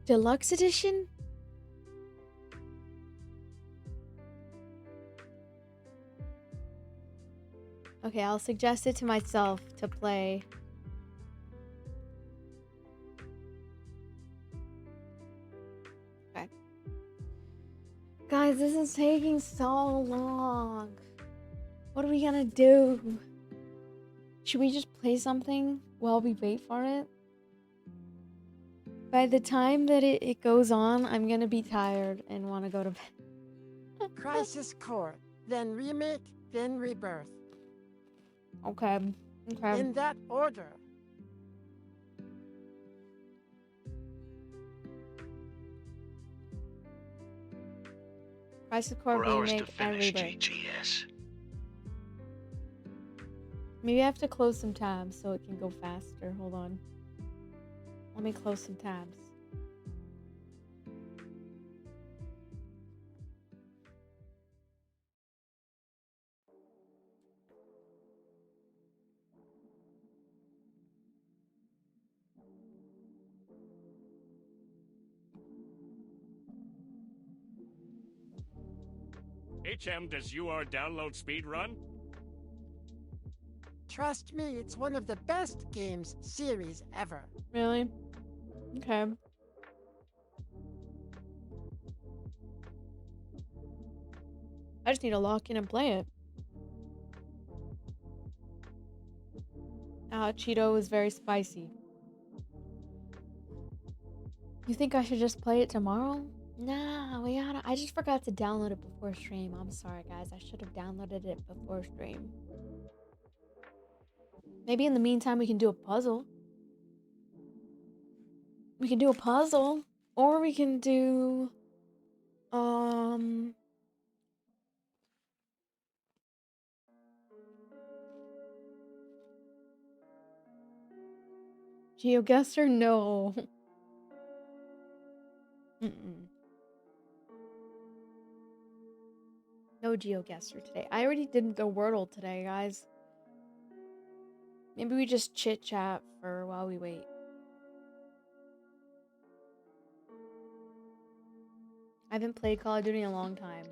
Deluxe Edition? Okay, I'll suggest it to myself to play. Okay. Guys, this is taking so long. What are we gonna do? Should we just play something while we wait for it? By the time that it goes on, I'm gonna be tired and want to go to bed. Crisis Core, then Remake, then Rebirth. Okay. Okay. In that order. Crisis Core 4 hours to remake and finish Rebirth. GGS. Maybe I have to close some tabs so it can go faster. Hold on. Let me close some tabs. HM, does UR download speed run? Trust me, it's one of the best games series ever. Really? Okay. I just need to lock in and play it. Ah, Cheeto is very spicy. You think I should just play it tomorrow? Nah, I just forgot to download it before stream. I'm sorry, guys. I should have downloaded it before stream. Maybe in the meantime we can do a puzzle. We can do a puzzle. Or we can do... GeoGuessr? No. No GeoGuessr today. I already did the Wordle today, guys. Maybe we just chit-chat for while we wait. I haven't played Call of Duty in a long time.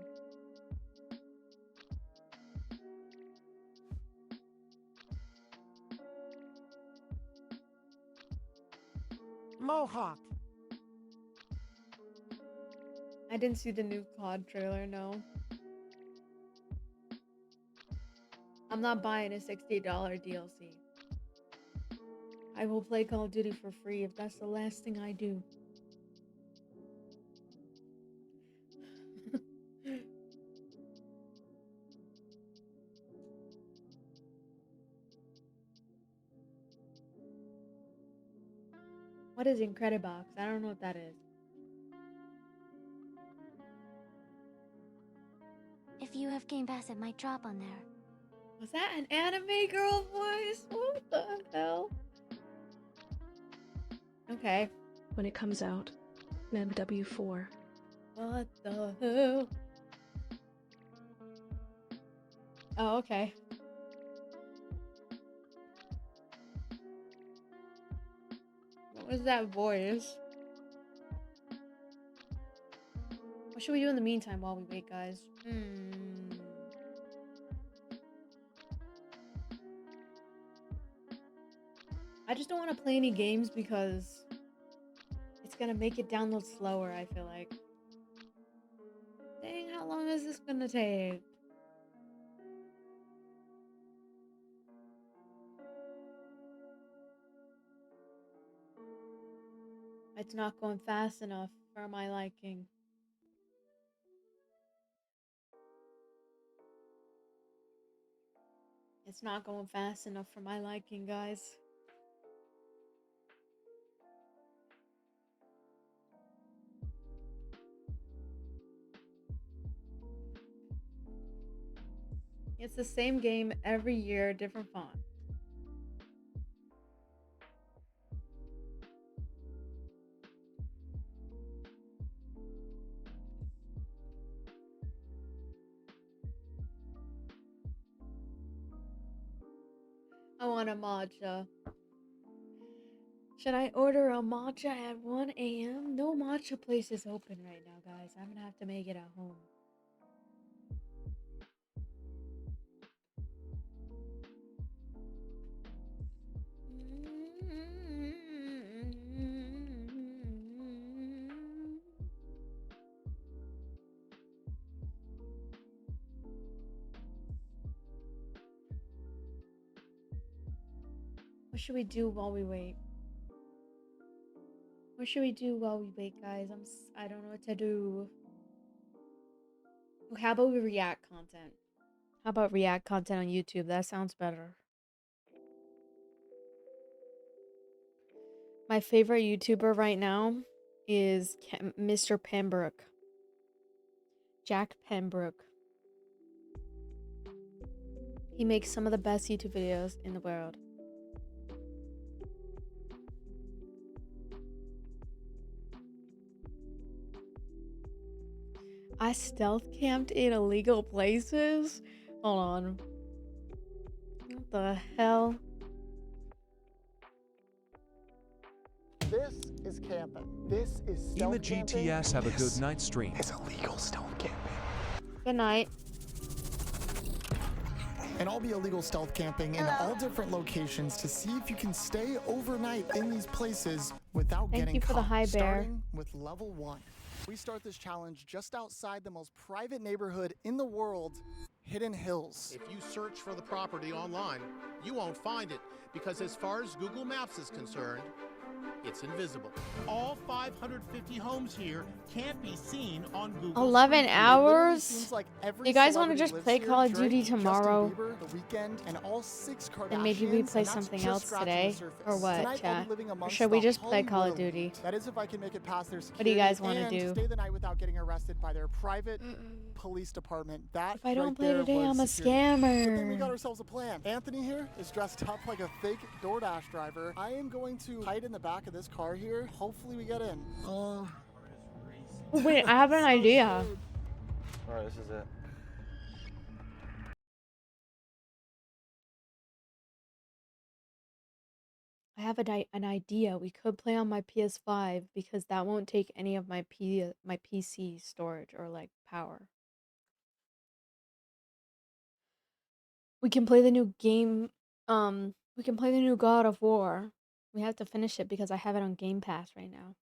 Mohawk. I didn't see the new COD trailer, no. I'm not buying a $60 DLC. I will play Call of Duty for free if that's the last thing I do. What is Incredibox? I don't know what that is. If you have Game Pass, it might drop on there. Was that an anime girl voice? What the hell? Okay. When it comes out, MW4. What the hell? Oh, okay. What was that voice? What should we do in the meantime while we wait, guys? I just don't want to play any games because it's gonna make it download slower, I feel like. Dang, how long is this gonna take? It's not going fast enough for my liking. It's not going fast enough for my liking, guys. It's the same game every year, different font. I want a matcha. Should I order a matcha at 1 a.m.? No matcha place is open right now, guys. I'm gonna have to make it at home. What should we do while we wait? What should we do while we wait, guys? I don't know what to do. How about we react content? How about react content on YouTube? That sounds better. My favorite YouTuber right now is Mr. Pembroke. Jack Pembroke. He makes some of the best YouTube videos in the world. I stealth camped in illegal places? Hold on. What the hell? This is camping. This is stealth EMA GTS have a good night stream. It's illegal stealth camping. Good night. And I'll be illegal stealth camping in all different locations to see if you can stay overnight in these places without Thank getting you for caught. the high bear. Starting with level 1. We start this challenge just outside the most private neighborhood in the world, Hidden Hills. If you search for the property online, you won't find it because as far as Google Maps is concerned, it's invisible. All 550 homes here can't be seen on Google. 11 hours? Like You guys want to just play Call of Duty tomorrow? Bieber, The Weeknd, and all 6 And maybe we Kardashians, play and that's something just else scratching today? the surface. Or what, Tonight, I'll chat? be living Or amongst should we the just play Call of Hollywood Duty? elite. That is if I can make it past their What security do you guys want to and do? stay the night without getting arrested by their private police department. That If I don't right play there today, was I'm a security. Good thing we scammer. got ourselves a plan. Anthony here is dressed up like a fake DoorDash driver. I am going to hide in the back of this car here. Hopefully we get in. Wait, I have an idea. Alright, this is it. I have an idea. We could play on my PS5 because that won't take any of my PC storage or like power. We can play the new game. We can play the new God of War. We have to finish it because I have it on Game Pass right now.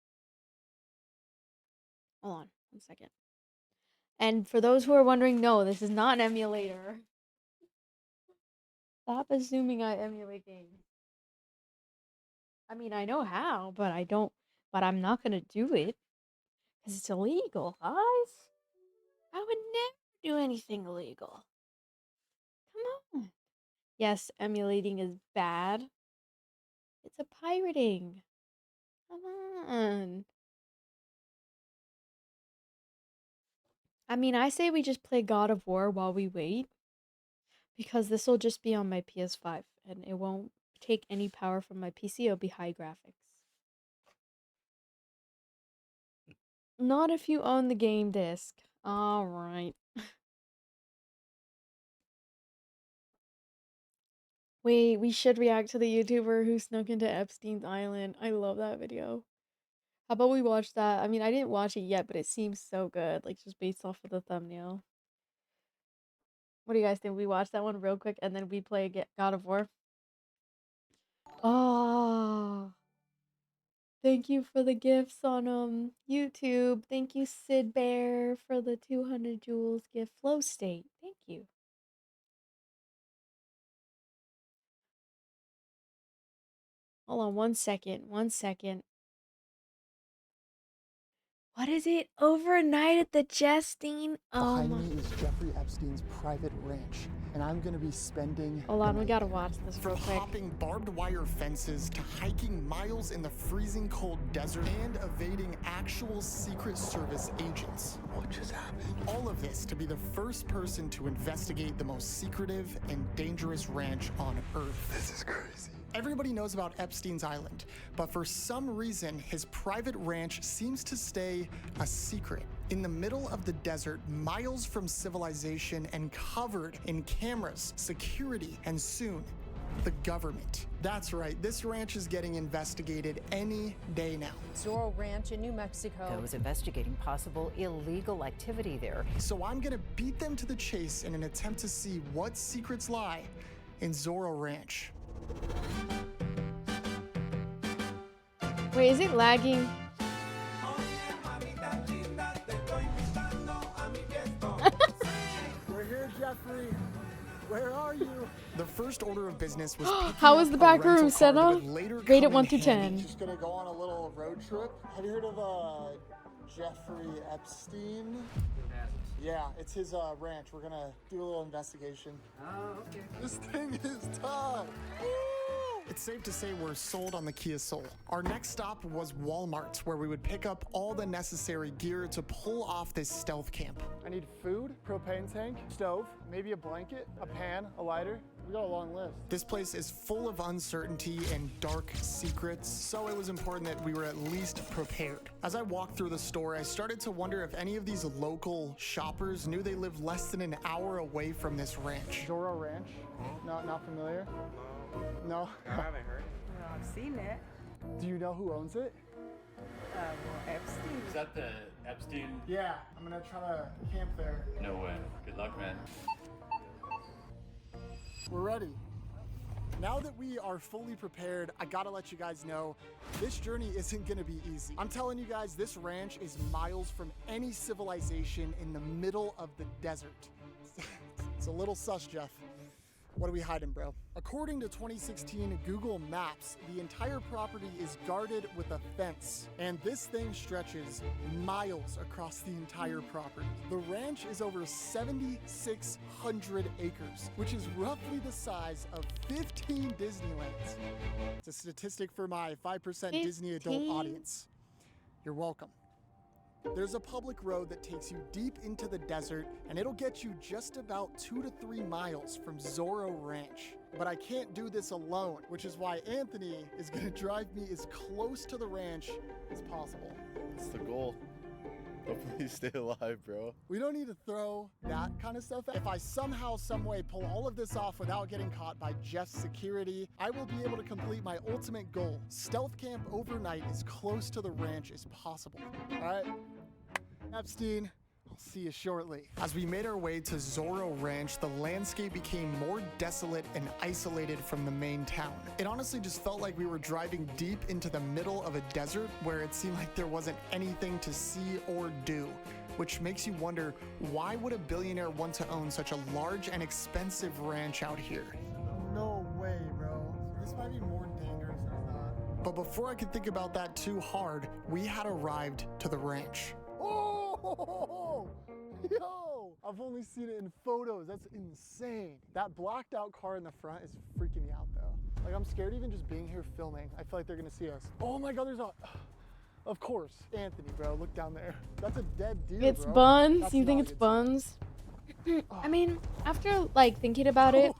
Hold on, 1 second. And for those who are wondering, no, this is not an emulator. Stop assuming I emulate games. I mean, I know how, but I'm not gonna do it because it's illegal, guys. I would never do anything illegal. Come on. Yes, emulating is bad. It's a pirating. Come on. I mean, I say we just play God of War while we wait because this will just be on my PS5 and it won't take any power from my PC. It'll be high graphics. Not if you own the game disc. All right. Wait, we should react to the YouTuber who snuck into Epstein's Island. I love that video. How about we watch that? I mean, I didn't watch it yet, but it seems so good, like just based off of the thumbnail. What do you guys think? We watch that one real quick and then we play God of War. Oh, thank you for the gifts on YouTube. Thank you, Sid Bear, for the 200 jewels gift. Flow State, thank you. Hold on 1 second. 1 second. What is it? Overnight at the Jestine? Oh Behind my. me is Jeffrey Epstein's private ranch, and I'm gonna be spending. Hold on, we gotta watch this real From quick. hopping barbed wire fences to hiking miles in the freezing cold desert and evading actual Secret Service agents. What just happened? All of this to be the first person to investigate the most secretive and dangerous ranch on Earth. This is crazy. Everybody knows about Epstein's Island, but for some reason, his private ranch seems to stay a secret. In the middle of the desert, miles from civilization and covered in cameras, security, and soon, the government. That's right, this ranch is getting investigated any day now. Zorro Ranch in New Mexico. I was investigating possible illegal activity there. So I'm gonna beat them to the chase in an attempt to see what secrets lie in Zorro Ranch. Wait, is it lagging? We're here, Jeffrey. Where are you? The first order of business was How was the back room, Senna? Rate it 1 through to 10. Just gonna go on a little road trip. Have you heard of Jeffrey Epstein? Yeah, it's his ranch. We're gonna do a little investigation. Oh, okay. This thing is tough. It's safe to say we're sold on the Kia Soul. Our next stop was Walmart, where we would pick up all the necessary gear to pull off this stealth camp. I need food, propane tank, stove, maybe a blanket, a pan, a lighter. We got a long list. This place is full of uncertainty and dark secrets, so it was important that we were at least prepared. As I walked through the store, I started to wonder if any of these local shoppers knew they lived less than an hour away from this ranch. Zorro Ranch? Not familiar? No? I haven't heard. No, I've seen it. Do you know who owns it? Well, Epstein. Is that the Epstein? Yeah, I'm gonna try to camp there. No way. Good luck, man. We're ready. Now that we are fully prepared, I gotta let you guys know, this journey isn't gonna be easy. I'm telling you guys, this ranch is miles from any civilization in the middle of the desert. It's a little sus, Jeff. What are we hiding, bro? According to 2016 Google Maps, the entire property is guarded with a fence, and this thing stretches miles across the entire property. The ranch is over 7,600 acres, which is roughly the size of 15 Disneylands. It's a statistic for my 5% Disney adult audience. You're welcome. There's a public road that takes you deep into the desert, and it'll get you just about 2 to 3 miles from Zorro Ranch. But I can't do this alone, which is why Anthony is gonna drive me as close to the ranch as possible. That's the goal. Hopefully stay alive, bro. We don't need to throw that kind of stuff out. If I somehow, someway pull all of this off without getting caught by Jeff's security, I will be able to complete my ultimate goal. Stealth camp overnight as close to the ranch as possible. All right, Epstein, I'll see you shortly. As we made our way to Zorro Ranch, the landscape became more desolate and isolated from the main town. It honestly just felt like we were driving deep into the middle of a desert where it seemed like there wasn't anything to see or do, which makes you wonder, why would a billionaire want to own such a large and expensive ranch out here? No way, bro. This might be more dangerous than I thought. But before I could think about that too hard, we had arrived to the ranch. Oh, yo, I've only seen it in photos. That's insane. That blacked out car in the front is freaking me out though. Like, I'm scared even just being here filming. I feel like they're gonna see us. Oh my God, there's a, of course, Anthony, bro, look down there. That's a dead deer, It's bro. buns. That's You think not it's a good buns? I mean, after like thinking about it,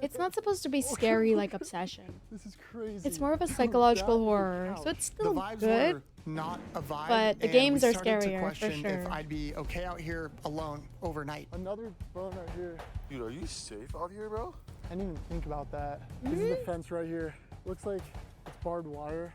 it's not supposed to be scary like Obsession. This is crazy. It's more of a psychological horror, so it's still good. Not a vibe, but the and games we are started to scarier, question for sure. if I'd be okay out here alone overnight. Another bone right here. Dude, are you safe out here, bro? I didn't even think about that. This is the fence right here. Looks like it's barbed wire,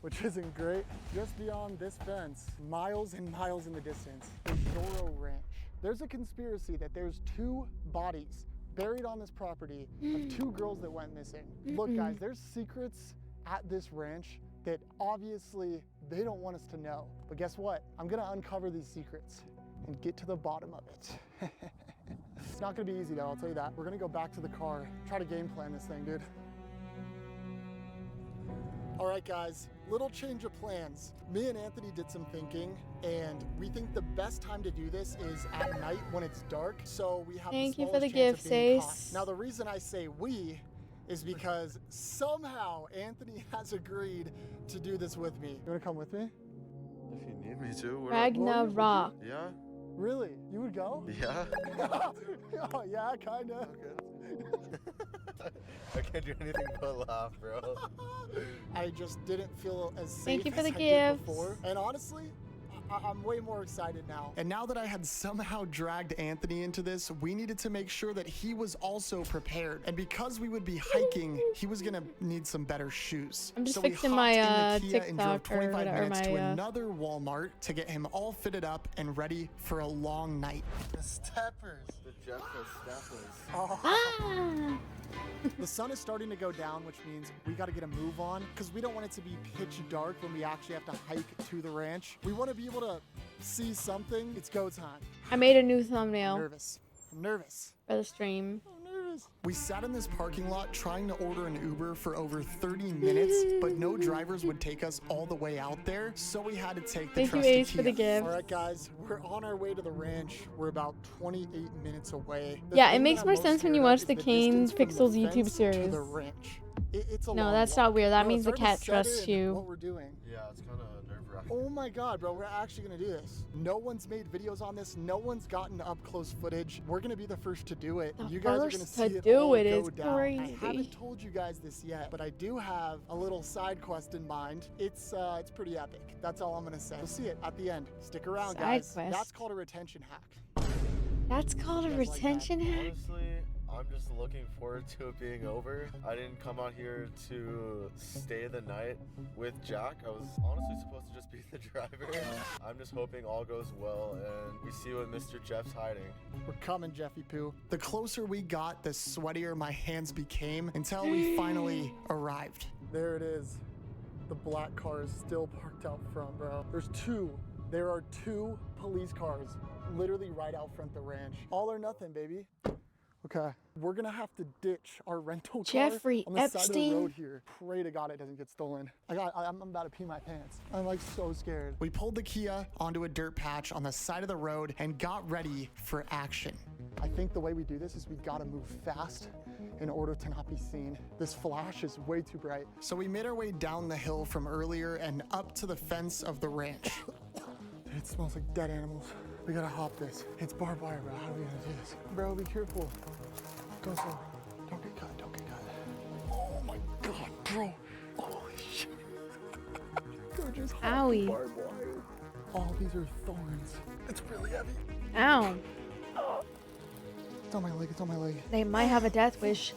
which isn't great. Just beyond this fence, miles and miles in the distance, is Zorro Ranch. There's a conspiracy that there's 2 bodies buried on this property of 2 girls that went missing. Look, guys, there's secrets at this ranch that obviously they don't want us to know. But guess what? I'm gonna uncover these secrets and get to the bottom of it. It's not gonna be easy though, I'll tell you that. We're gonna go back to the car, try to game plan this thing, dude. All right, guys, little change of plans. Me and Anthony did some thinking, and we think the best time to do this is at night when it's dark, so we have Thank the you for the smallest chance gift, of being Ace. caught. Now, the reason I say we is because somehow Anthony has agreed to do this with me. You wanna come with me? If you need me to. Ragnarok. Yeah. Really? You would go? Yeah. Oh, yeah, kinda. I can't do anything but laugh, bro. I just didn't feel as safe Thank you for as the I did gifts. before. And honestly, I'm way more excited now. And now that I had somehow dragged Anthony into this, we needed to make sure that he was also prepared. And because we would be hiking, he was gonna need some better shoes. I'm just so fixing we my hopped in the Kia and drove TikTok or 25 whatever, minutes to my, another Walmart to get him all fitted up and ready for a long night. The steppers. The Jeffco steppers. Ah! The sun is starting to go down, which means we got to get a move on because we don't want it to be pitch dark when we actually have to hike to the ranch. We want to be able to see something. It's go time. I made a new I'm thumbnail nervous. I'm nervous. for the stream. We sat in this parking lot trying to order an Uber for over 30 minutes, but no drivers would take us all the way out there, so we had to take the Thank you, trusty Ace, for the Kia. gift. All right, guys, we're on our way to the ranch. We're about 28 minutes away. The Yeah, it thing makes that more I'm most sense when you scared of watch is the distance Kane from the Pixels YouTube fence to series. the ranch. It's a No, long that's walk. not weird. That Bro, means it's the cat starting to set trusts in you. What we're doing. Yeah, it's kind of nerve-wracking. Oh my god, bro, we're actually gonna do this. No one's made videos on this. No one's gotten up close footage. We're gonna be the first to do it. The You guys are gonna first see to it do all it go is down. crazy. I haven't told you guys this yet, but I do have a little side quest in mind. It's pretty epic. That's all I'm gonna say. You'll see it at the end. Stick around, Side guys. quest. That's called a retention hack. That's called a You guys like retention hack? Honestly, I'm just looking forward to it being over. I didn't come out here to stay the night with Jack. I was honestly supposed to just be the driver. I'm just hoping all goes well and we see what Mr. Jeff's hiding. We're coming, Jeffy Poo. The closer we got, the sweatier my hands became until we finally arrived. There it is. The black car is still parked out front, bro. There are two police cars literally right out front the ranch. All or nothing, baby. Okay, we're gonna have to ditch our rental car Jeffrey on the side of the Epstein? road here. Pray to God it doesn't get stolen. I'm about to pee my pants. I'm like so scared. We pulled the Kia onto a dirt patch on the side of the road and got ready for action. I think the way we do this is we gotta move fast in order to not be seen. This flash is way too bright. So we made our way down the hill from earlier and up to the fence of the ranch. Dude, it smells like dead animals. We gotta hop this. It's barbed wire, bro. How are we gonna do this? Bro, be careful. Go slow. Don't get cut. Don't get cut. Oh my god, bro. Holy shit. They're just Owie. barbed wire. All these are thorns. It's really heavy. Ow. It's on my leg. It's on my leg. They might have a death wish.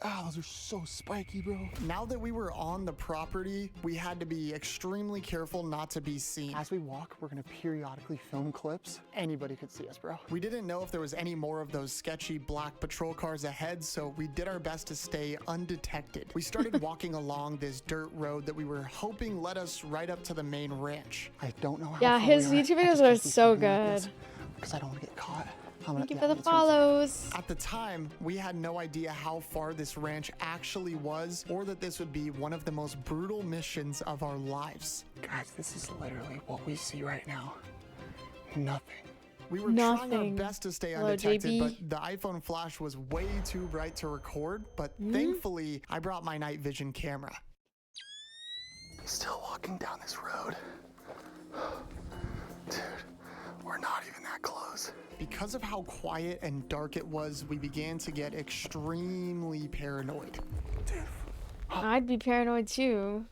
Ah, those are so spiky, bro. Now that we were on the property, we had to be extremely careful not to be seen. As we walk, we're gonna periodically film clips. Anybody could see us, bro. We didn't know if there was any more of those sketchy black patrol cars ahead, so we did our best to stay undetected. We started walking along this dirt road that we were hoping led us right up to the main ranch. I don't know how Yeah, far his we are. YouTube I videos just are gotta be so careful like good. this, because I don't want to get caught. Thank you for the follows. At the time, we had no idea how far this ranch actually was, or that this would be one of the most brutal missions of our lives. Guys, this is literally what we see right now. Nothing. We were trying our best to stay Hello, undetected, JB. but the iPhone flash was way too bright to record, but thankfully, I brought my night vision camera. Still walking down this road. Dude. We're not even that close. Because of how quiet and dark it was, we began to get extremely paranoid. Dude. I'd be paranoid too.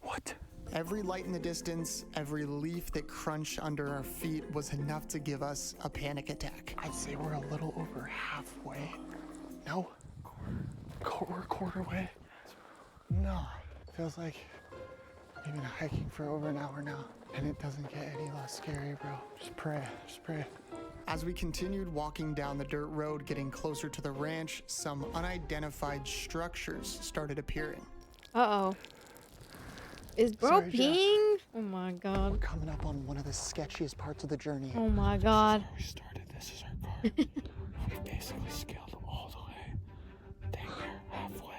What? Every light in the distance, every leaf that crunched under our feet was enough to give us a panic attack. I'd say we're a little over halfway. No? We're a quarter way? No. Feels like we've been hiking for over an hour now, and it doesn't get any less scary, bro. Just pray, just pray. As we continued walking down the dirt road, getting closer to the ranch, some unidentified structures started appearing. Uh-oh. Is bro Sorry, Jack. peeing? Oh my god. We're coming up on one of the sketchiest parts of the journey. Oh my god. We started, this is our car. We basically scaled all the way. Dang near halfway.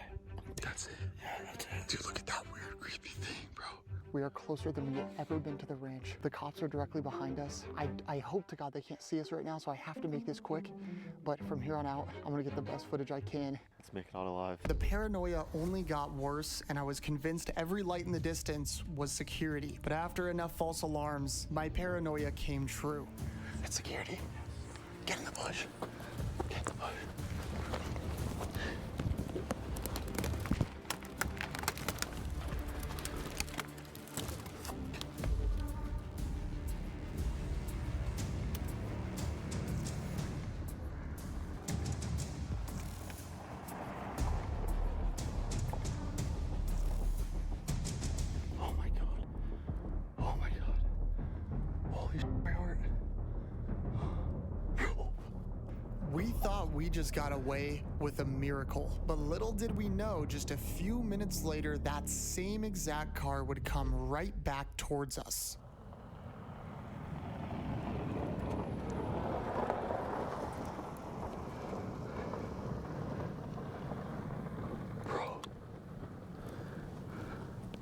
That's it. Yeah, that's it. Dude, look at that weird, creepy thing, bro. We are closer than we've ever been to the ranch. The cops are directly behind us. I hope to God they can't see us right now, so I have to make this quick. But from here on out, I'm gonna get the best footage I can. Let's make it out alive. The paranoia only got worse, and I was convinced every light in the distance was security. But after enough false alarms, my paranoia came true. It's security. Get in the bush. Get in the bush. We thought we just got away with a miracle, but little did we know just a few minutes later that same exact car would come right back towards us. Bro.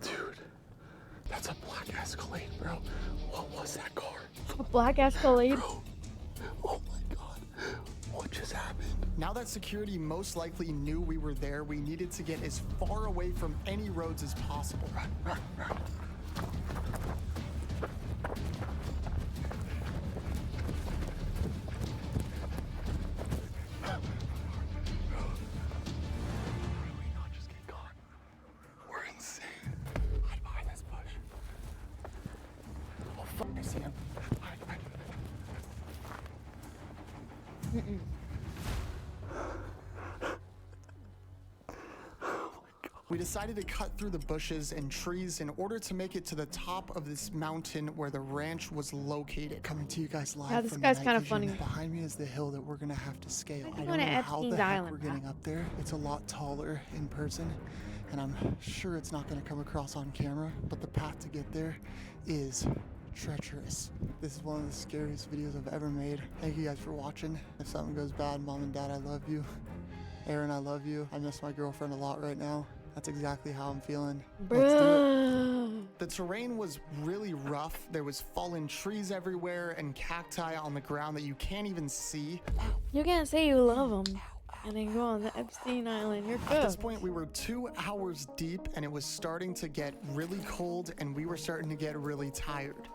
Dude. That's a black Escalade, bro. What was that car? A black Escalade? Bro. Oh my god. What just happened? Now that security most likely knew we were there, we needed to get as far away from any roads as possible. Run, run, run. We're insane. Hide behind this bush. Oh fuck, I see him. Hide, hide. We decided to cut through the bushes and trees in order to make it to the top of this mountain where the ranch was located. Coming to you guys live. Yeah, this from guy's the kind night of funny. vision. Behind me is the hill that we're gonna have to scale. I don't going know to how Epstein's the heck Island, we're getting up there. It's a lot taller in person, and I'm sure it's not gonna come across on camera, but the path to get there is treacherous. This is one of the scariest videos I've ever made. Thank you guys for watching. If something goes bad, Mom and Dad, I love you. Aaron, I love you. I miss my girlfriend a lot right now. That's exactly how I'm feeling. Let's do it. The terrain was really rough. There was fallen trees everywhere and cacti on the ground that you can't even see. You can't say you love them and then go on the Epstein Island. You're good. At this point, we were 2 hours deep and it was starting to get really cold and we were starting to get really tired.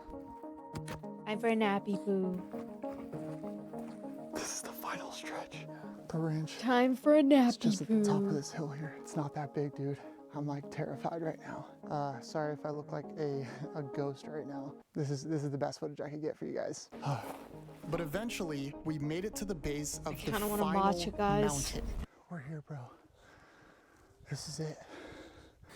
Time for a nappy poo. This is the final stretch. The ranch. Time for a nappy It's just at the top of poo. this hill here. It's not that big, dude. I'm like terrified right now. Sorry if I look like a ghost right now. This is the best footage I could get for you guys. But eventually, we made it to the base of the kinda final wanna watch it, guys. mountain. We're here, bro. This is it.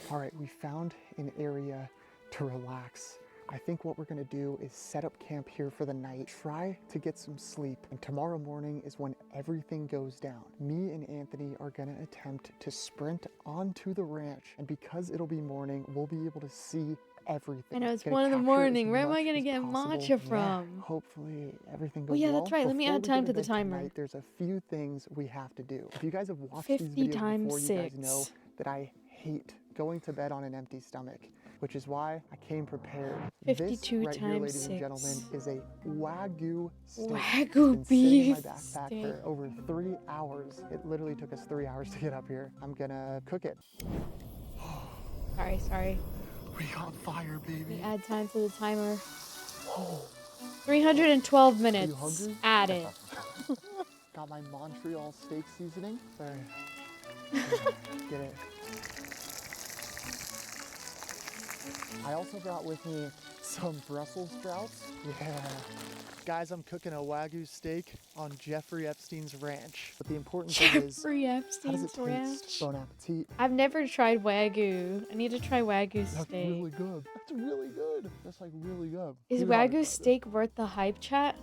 All right, we found an area to relax. I think what we're gonna do is set up camp here for the night, try to get some sleep, and tomorrow morning is when everything goes down. Me and Anthony are gonna attempt to sprint onto the ranch, and because it'll be morning, we'll be able to see everything. I know, it's Gonna 1 in the capture morning. as Where am I much gonna as get possible. matcha Yeah, from? hopefully everything goes Oh, yeah, well. that's right. Let me Before add we time go to the bed timer. tonight, there's a few things we have to do. If you guys have watched these 50 videos times before, you guys 6. know that I hate going to bed on an empty stomach, which is why I came prepared. 52 this right here, times ladies and 6. gentlemen, is a Wagyu steak. Wagyu It's been sitting in my beef backpack steak. for over 3 hours. It literally took us 3 hours to get up here. I'm gonna cook it. Sorry. We on fire, baby. Let me add time to the timer. 312 Are minutes you hungry? added. Got my Montreal steak seasoning. Sorry. Get it. I also brought with me some Brussels sprouts. Yeah. Guys, I'm cooking a Wagyu steak on Jeffrey Epstein's ranch. But the important thing is, Jeffrey how does Epstein's it ranch. taste? Bon appetit. I've never tried Wagyu. I need to try Wagyu That's steak. really good. That's really good. That's like really good. Is Here's how I Wagyu tried steak worth the hype, chat?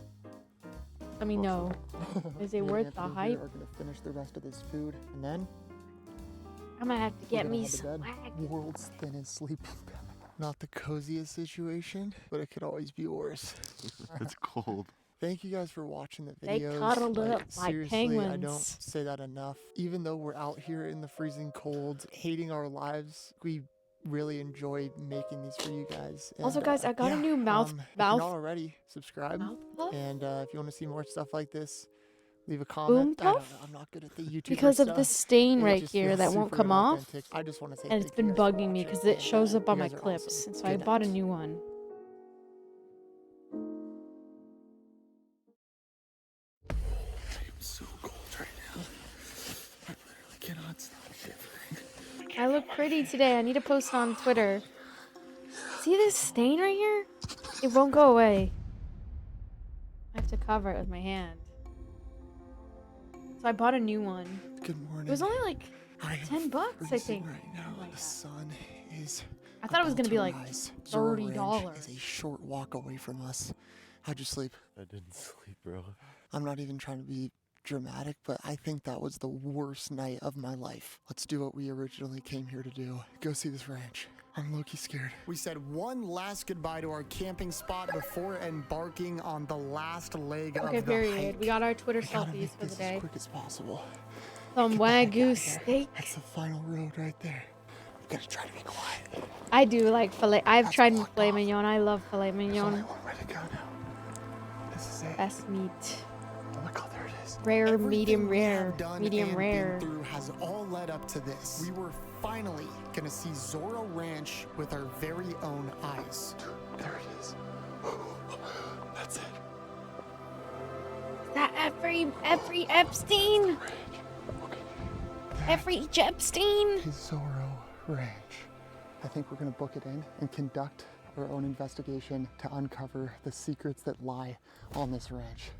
Let me know. Is it Me and worth the Anthony hype? here are gonna finish the rest of this food, and then I might have to we're get gonna me head to some bed. Wagyu. World's thinnest sleeping bag. Not the coziest situation, but it could always be worse. It's cold. Thank you guys for watching the They videos. cuddled up like seriously, I don't penguins. say that enough. Even though we're out here in the freezing cold, hating our lives, we really enjoyed making these for you guys. Also, And, guys, I got a new if you're mouth. not already, subscribe. Mouth puff? And if you want to see more stuff like this, leave a comment. Boom I don't puff? know, I'm not good at the YouTuber Because of stuff. the stain It right just here feels that won't super come off. inauthentic. I just want to say And it's thank you been guys for bugging me watching, because it and, shows up you on my guys are clips. awesome. And so I Good bought a night. new one. I'm so cold right now. I literally cannot stop shivering. I look pretty today. I need to post on Twitter. See this stain right here? It won't go away. I have to cover it with my hand. So I bought a new one. Good morning. It was only like I am $10, I freezing think. right now. Oh my The God. sun is. I thought it was about gonna be to like rise. Zoro Ranch $30. is a short walk away from us. How'd you sleep? I didn't sleep, bro. I'm not even trying to be dramatic, but I think that was the worst night of my life. Let's do what we originally came here to do. Go see this ranch. I'm low-key scared. We said one last goodbye to our camping spot before embarking on the last leg Okay, of the period. hike. We got our Twitter We gotta selfies make for the this day. as quick as possible. Some Get the heck Wagyu outta here. steak. That's the final road right there. We gotta try to be quiet. I do like filet. I've That's tried blocked filet off. mignon. I love filet There's only mignon. one way to go now. This is it. Best meat. Oh my God, there it is. Rare, Everything medium we have rare. done Medium and rare. been through has all led up to this. We were finally gonna see Zoro Ranch with our very own eyes. There it is. That's it. Is that every Epstein? Every Epstein? Is Zoro Ranch. I think we're gonna book it in and conduct our own investigation to uncover the secrets that lie on this ranch.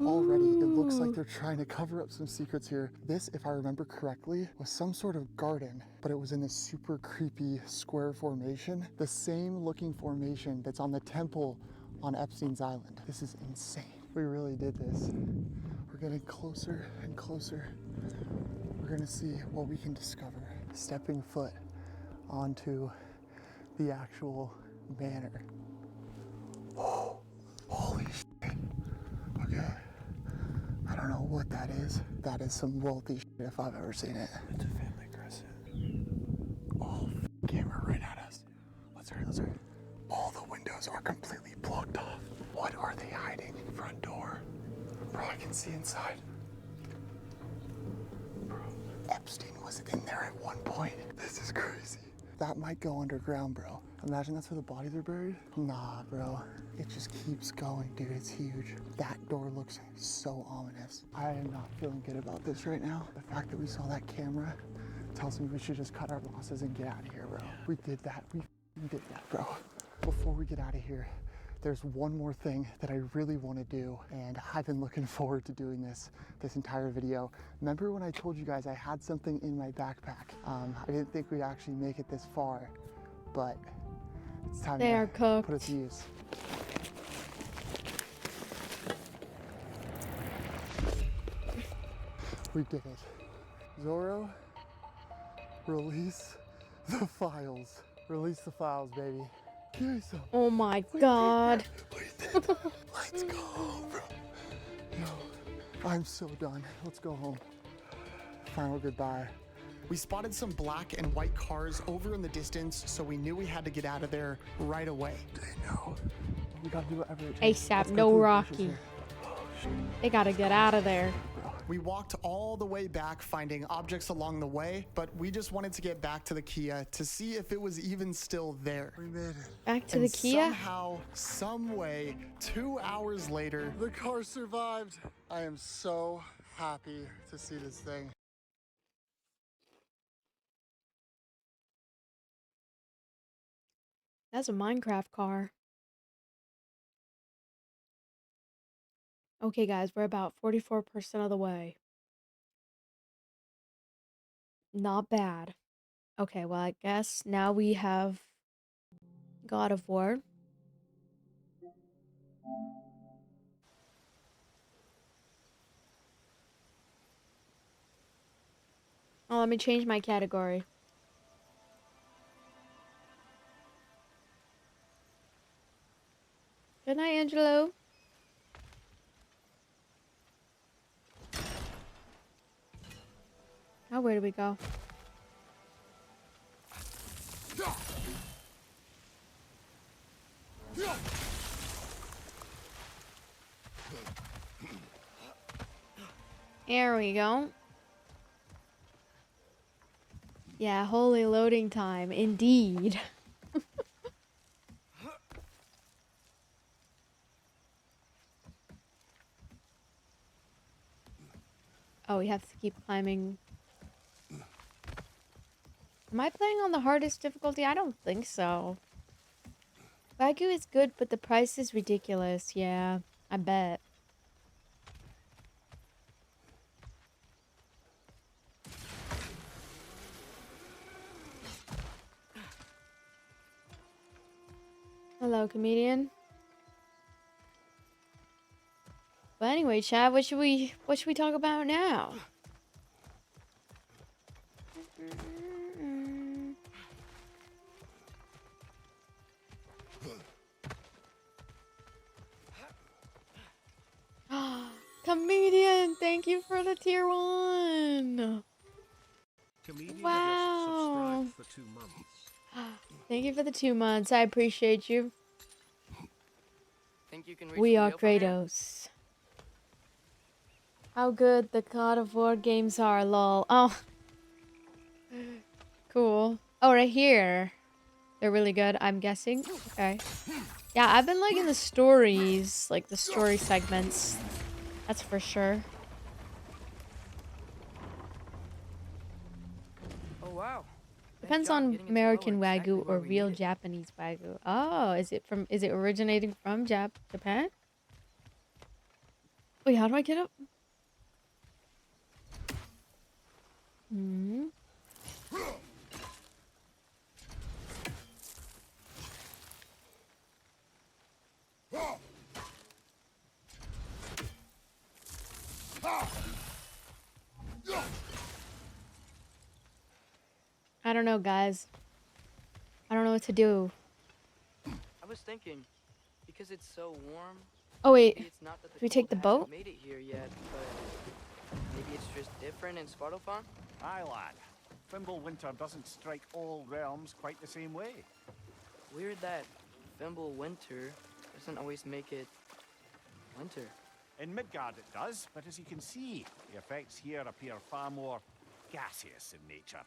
Already, it looks like they're trying to cover up some secrets here. This, if I remember correctly, was some sort of garden, but it was in this super creepy square formation. The same looking formation that's on the temple on Epstein's Island. This is insane. We really did this. We're getting closer and closer. We're gonna see what we can discover. Stepping foot onto the actual manor. Oh, holy shit. Okay. I don't know what that is. That is some wealthy shit if I've ever seen it. It's a family crescent. Oh, camera right at us. Let's hurry, let's hurry. All the windows are completely blocked off. What are they hiding? Front door. Bro, I can see inside. Bro, Epstein was in there at one point. This is crazy. That might go underground, bro. Imagine that's where the bodies are buried. Nah, bro. It just keeps going, dude. It's huge. That door looks so ominous. I am not feeling good about this right now. The fact that we saw that camera tells me we should just cut our losses and get out of here, bro. We did that. We did that, bro. Before we get out of here, there's one more thing that I really want to do, and I've been looking forward to doing this entire video. Remember when I told you guys I had something in my backpack? I didn't think we'd actually make it this far, but it's time They to are cooked. put it to use. We did it. Zoro, release the files. Release the files, baby. Here's some. Oh my God. Let's go home, bro. No, I'm so done. Let's go home. Final goodbye. We spotted some black and white cars over in the distance, so we knew we had to get out of there right away. They know. We gotta do whatever it takes. ASAP, Let's go no through the Rocky. bushes here. They gotta get out of there. We walked all the way back, finding objects along the way, but we just wanted to get back to the Kia to see if it was even still there. We made it. Back to the Kia? Somehow, some way, 2 hours later, the car survived. I am so happy to see this thing. That's a Minecraft car. Okay, guys, we're about 44% of the way. Not bad. Okay, well, I guess now we have God of War. Oh, let me change my category. Good night, Angelo. Oh, where do we go? There we go. Yeah, holy loading time, indeed. Oh, we have to keep climbing. Am I playing on the hardest difficulty? I don't think so. Wagyu is good, but the price is ridiculous. Yeah, I bet. Hello, comedian. But anyway, Chad, what should we talk about now? Comedian, thank you for the tier 1. Comedian Wow. just subscribed for 2 months. Thank you for the 2 months. I appreciate you. Think you can reach We the are wheel from here? Kratos. How good the God of War games are, lol. Oh. Cool. Oh, right here. They're really good, I'm guessing. Okay. Yeah, I've been liking the stories, like the story segments. That's for sure. Oh wow. Depends on American Wagyu or real Japanese Wagyu. Oh, is it originating from Japan? Wait, how do I get up? Hmm. I don't know, guys. I don't know what to do. I was thinking, because it's so warm. Oh wait, maybe it's not that do we take the cold hasn't boat? Made it here yet, but maybe it's just different in Svartalfheim. Aye, lad. Fimbulwinter doesn't strike all realms quite the same way. Weird that Fimbulwinter doesn't always make it winter. In Midgard it does, but as you can see, the effects here appear far more gaseous in nature.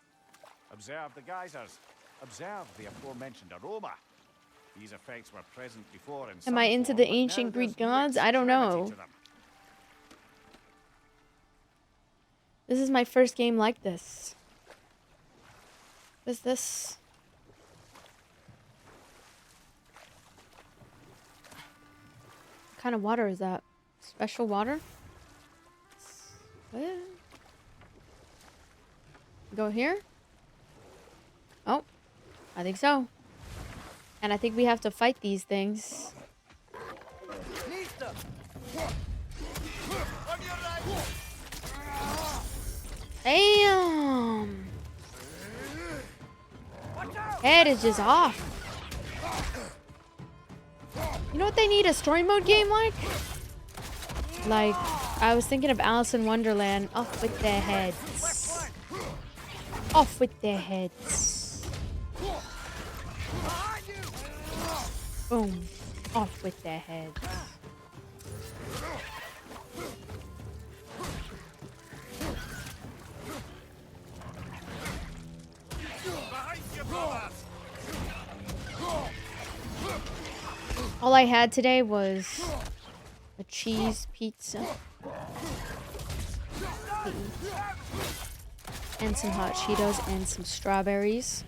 Observe the geysers. Observe the aforementioned aroma. These effects were present before in some Am I into form, the but now ancient there's Greek new gods? I don't extremity know. to them. This is my first game like this. What's this? What kind of water is that? Special water? What? Go here? Oh, I think so. And I think we have to fight these things. Damn! Head is just off. You know what they need a story mode game like? Like, I was thinking of Alice in Wonderland. Off with their heads. Off with their heads. Boom. Off with their heads. All I had today was a cheese pizza and some hot Cheetos and some strawberries.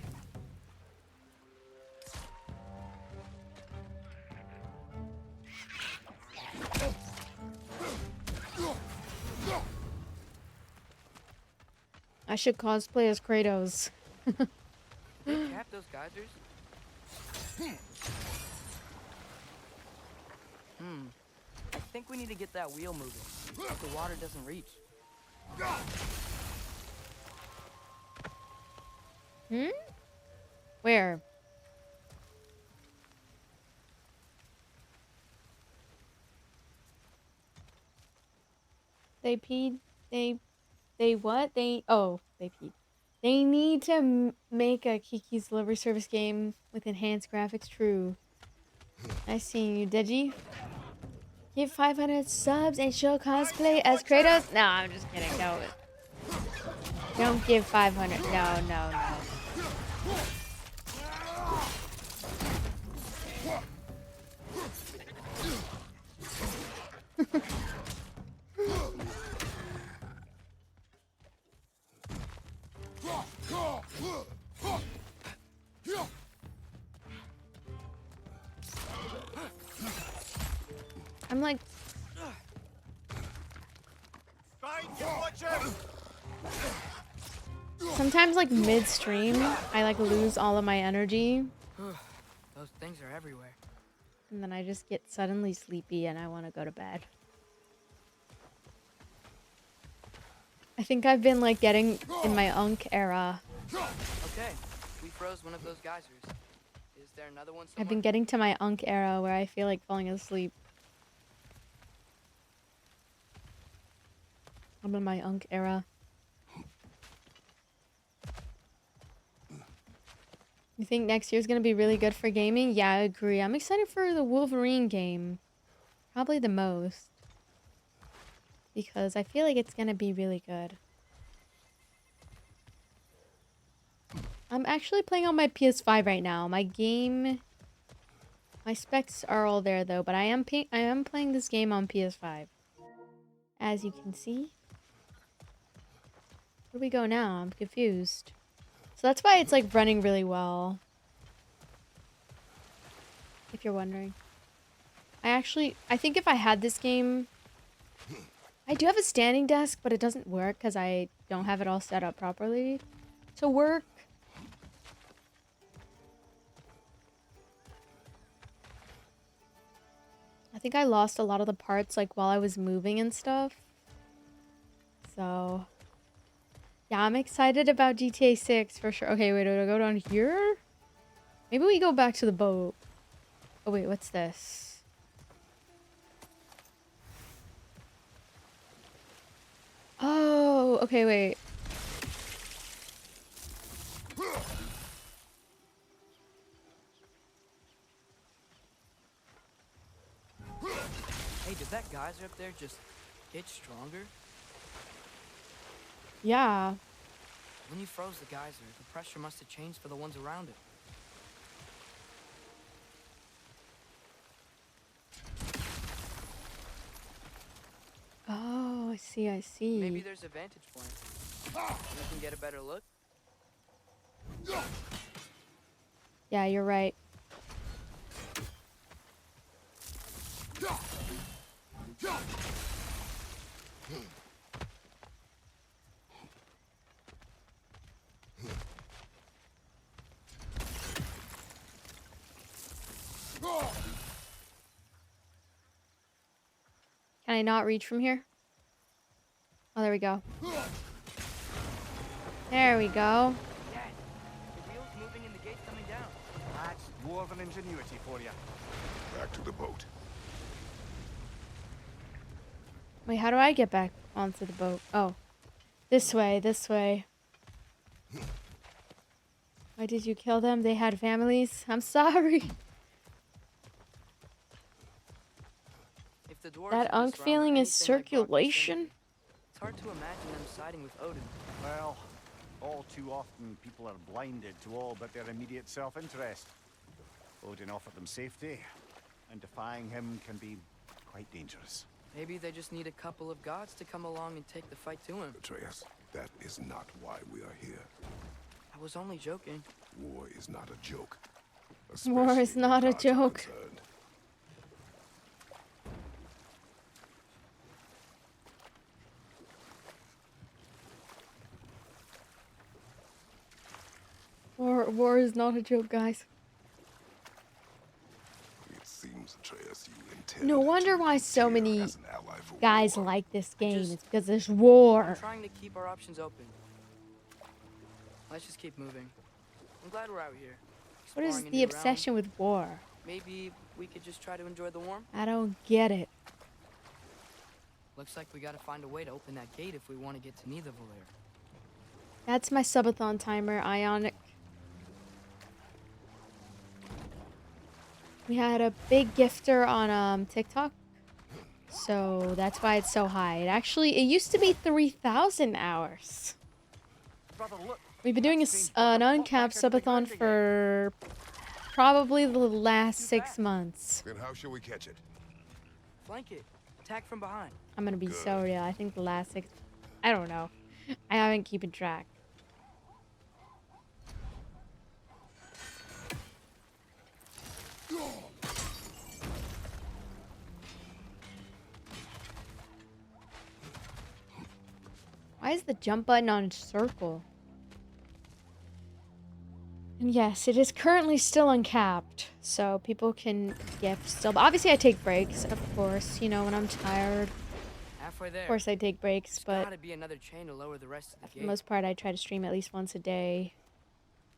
I should cosplay as Kratos. They cap those geysers? I think we need to get that wheel moving. But the water doesn't reach. Where? They peed. They what? They peed. They need to make a Kiki's Delivery Service game with enhanced graphics. True. Nice seeing you, Deji. Give 500 subs and show cosplay as Kratos. No, I'm just kidding. No. Don't give 500. No, no, no. I'm like, sometimes like midstream, I like lose all of my energy. Those things are everywhere. And then I just get suddenly sleepy and I want to go to bed. I think I've been like getting in my Unk era. Okay, we froze one of those geysers. Is there another one somewhere? I've been getting to my Unk era where I feel like falling asleep. I'm in my Unk era. You think next year's gonna be really good for gaming? Yeah, I agree. I'm excited for the Wolverine game. Probably the most. Because I feel like it's gonna be really good. I'm actually playing on my PS5 right now. My specs are all there though, but I am playing this game on PS5. As you can see. Where do we go now? I'm confused. So that's why it's like running really well. If you're wondering. I think if I had this game, I do have a standing desk, but it doesn't work because I don't have it all set up properly to work. I think I lost a lot of the parts like while I was moving and stuff. So yeah, I'm excited about GTA 6 for sure. Okay, wait, do I go down here? Maybe we go back to the boat. Oh wait, what's this? Oh, okay, wait. Hey, did that geyser up there just get stronger? Yeah. When you froze the geyser, the pressure must have changed for the ones around it. Oh, I see, I see. Maybe there's a vantage point. You can get a better look. Yeah, you're right. Can I not reach from here? Oh, there we go. There we go. Dad, the wheel's moving and the gate's coming down. That's dwarven ingenuity for you. Back to the boat. Wait, how do I get back onto the boat? Oh. This way, this way. Why did you kill them? They had families? I'm sorry. If the dwarves That are Unk just feeling around is anything like Rocky circulation? City, it's hard to imagine them siding with Odin. Well, all too often people are blinded to all but their immediate self-interest. Odin offered them safety, and defying him can be quite dangerous. Maybe they just need a couple of gods to come along and take the fight to him. Atreus, that is not why we are here. I was only joking. War is not a joke. War is not a joke. War is not a joke, guys. It seems, Atreus, you intend No wonder why so many as an ally for guys war. like this game. It's because there's war. I'm trying to keep our options open. Let's just keep moving. I'm glad we're out here. What is exploring a the new obsession with war? realm. Maybe we could just try to enjoy the warmth. I don't get it. Looks like we gotta find a way to open that gate if we want to get to Nidavellir. That's my subathon timer, Ionic. We had a big gifter on TikTok, so that's why it's so high. It used to be 3,000 hours. Brother, look. We've been doing an uncapped subathon for probably the last 6 months. Then how shall we catch it? Flank it. Attack from behind. I'm gonna be so real. I think the last 6. I don't know. I haven't keeping track. Why is the jump button on circle? And yes, it is currently still uncapped, so people can gift still. But obviously I take breaks, of course, you know, when I'm tired. Halfway there. Of course I take breaks, but Gotta be another chain to lower the rest of the for the gate. most part I try to stream at least once a day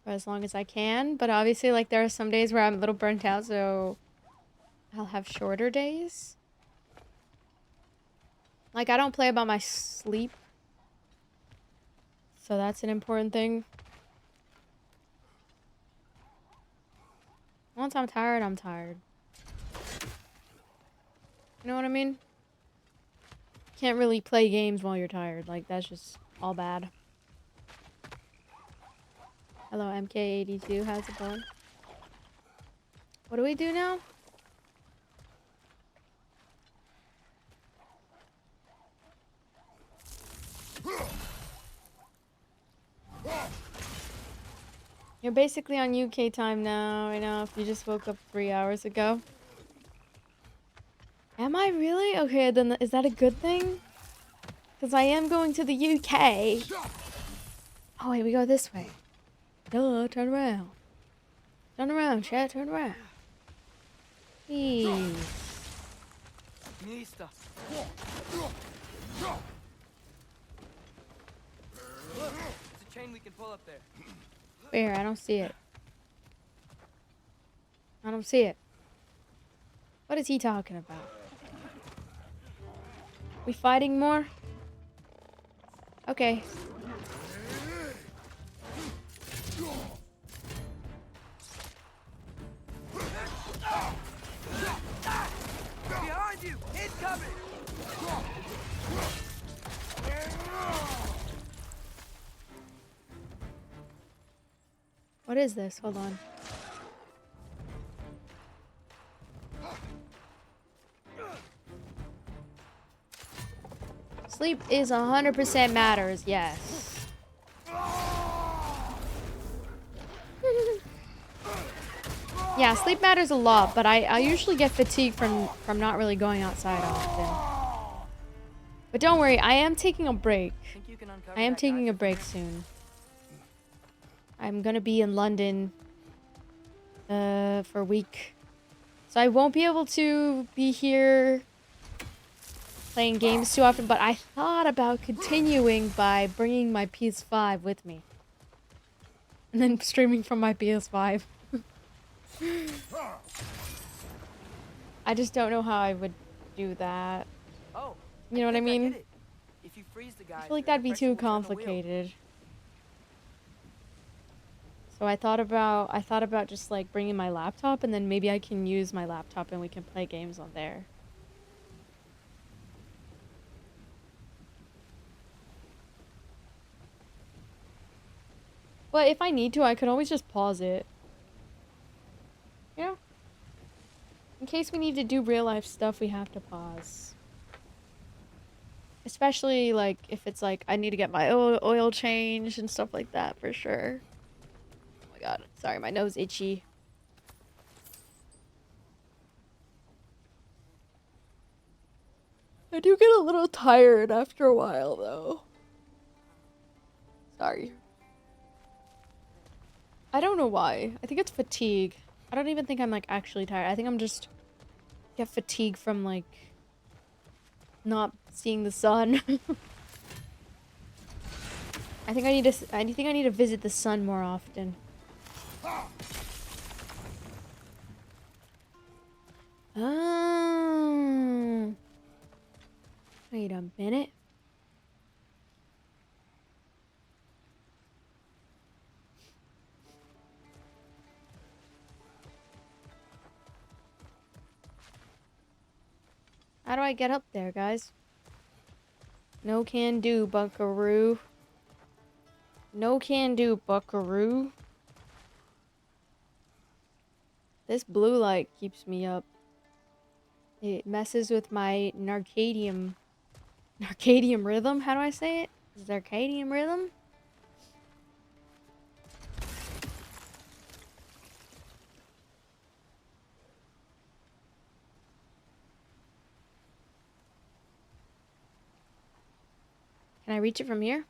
for as long as I can. But obviously, like, there are some days where I'm a little burnt out, so I'll have shorter days. Like, I don't play about my sleep, so that's an important thing. Once I'm tired, I'm tired. You know what I mean? Can't really play games while you're tired. Like, that's just all bad. Hello, MK82. How's it going? What do we do now? You're basically on UK time now. I know if you just woke up 3 hours ago. Am I really? Okay, then is that a good thing? Because I am going to the UK. Oh, wait, we go this way. Duh, turn around. Turn around, chat, turn around. Jeez. Nista. Look, it's a chain we can pull up there. Where? I don't see it. I don't see it. What is he talking about? We fighting more? Okay. Behind you! Incoming! What is this? Hold on. Sleep is 100% matters, yes. Yeah, sleep matters a lot, but I usually get fatigued from not really going outside often. But don't worry, I am taking a break. I am taking a break soon. I'm gonna be in London for a week. So I won't be able to be here playing games too often, but I thought about continuing by bringing my PS5 with me. And then streaming from my PS5. I just don't know how I would do that. Oh, You know what I mean? If you freeze the guy, I feel like that'd be too complicated. So I thought about just like bringing my laptop, and then maybe I can use my laptop and we can play games on there. But if I need to, I could always just pause it. You know? In case we need to do real life stuff, we have to pause. Especially like if it's like I need to get my oil changed and stuff like that for sure. Oh my god, sorry, my nose itchy. I do get a little tired after a while though. Sorry. I don't know why. I think it's fatigue. I don't even think I'm like actually tired. I think I'm just get fatigue from like not seeing the sun. I think I need to visit the sun more often. Oh. Wait a minute. How do I get up there, guys? No can do, buckaroo. No can do, buckaroo. This blue light keeps me up. It messes with my narcadium rhythm. How do I say it? Circadian rhythm? Can I reach it from here?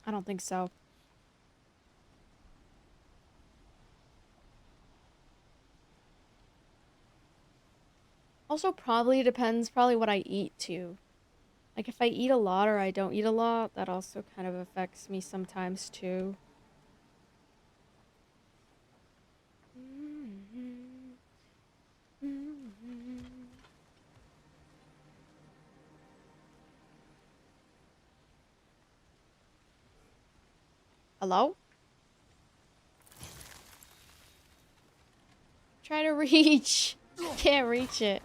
I don't think so. Also, probably depends what I eat too. Like if I eat a lot or I don't eat a lot, that also kind of affects me sometimes too. Hello? Try to reach. Can't reach it.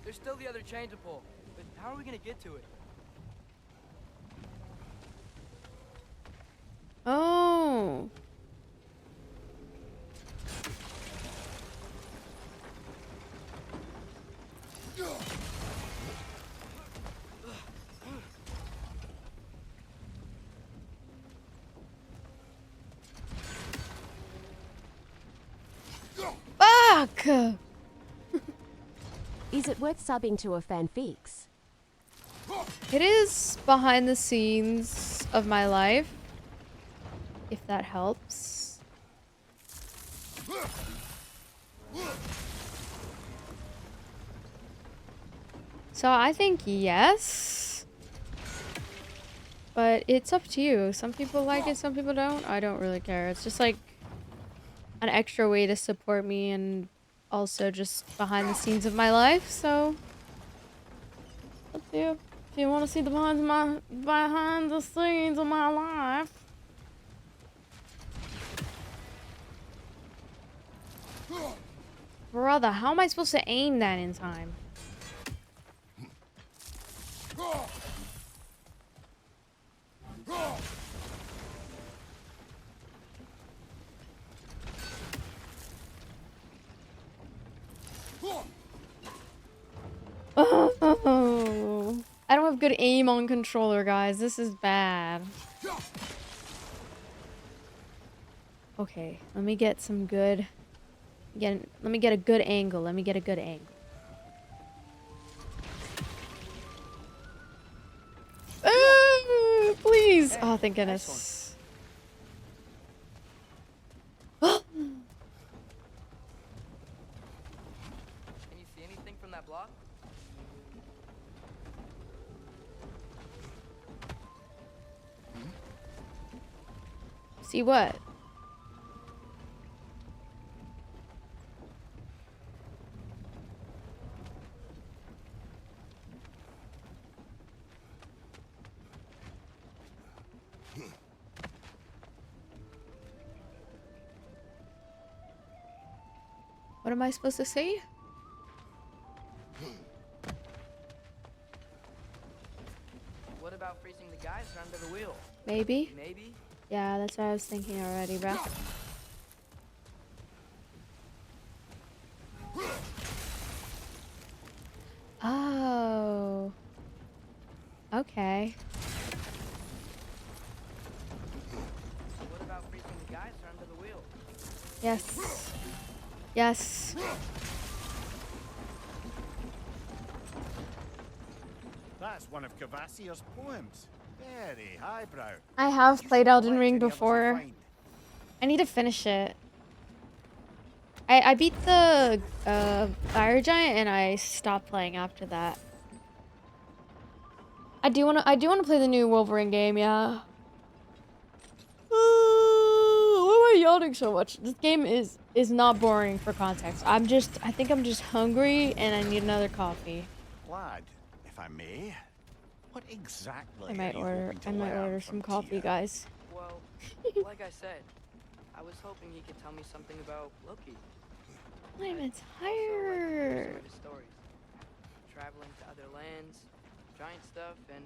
There's still the other chain to pull, but how are we gonna get to it? Oh. Fuck! Is it worth subbing to a fanfics? It is behind the scenes of my life, if that helps. So I think yes, but it's up to you. Some people like it, some people don't. I don't really care. It's just like an extra way to support me and also just behind the scenes of my life, so up to you. If you want to see the behind the scenes of my life. Brother, how am I supposed to aim that in time? Oh, I don't have good aim on controller, guys. This is bad. Okay, let me get some good... let me get a good angle. Let me get a good angle. Please! Oh, thank goodness. Can you see anything from that block? See what? What am I supposed to say? What about freezing the guys under the wheel? Maybe? Maybe? Yeah, that's what I was thinking already, bro. Oh. Okay. What about freezing the guys under the wheel? Yes. Yes. That's one of Cavassier's poems. Very highbrow. I have played Elden Ring before. I need to finish it. I beat the Fire Giant and I stopped playing after that. I do wanna play the new Wolverine game, yeah. Why am I yawning so much? This game is not boring for context. I think I'm just hungry and I need another coffee. Lad, if I may, what exactly I might are you hoping to learn order from some coffee, Tia? guys. Well, like I said, I was hoping he could tell me something about Loki. I'm Some tired. of his stories. Traveling to other lands, giant stuff, and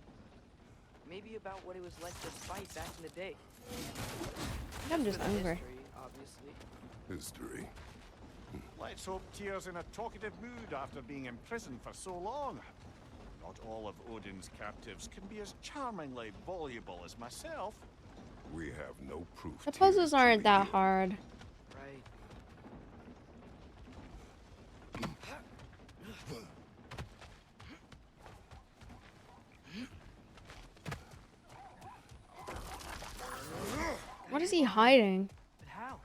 maybe about what it was like to fight back in the day. I'm just For the hungry. History, obviously. History. Let's hope Tyr's in a talkative mood after being imprisoned for so long. Not all of Odin's captives can be as charmingly voluble as myself. We have no proof. The puzzles aren't that hard. Right. What is he hiding? But how?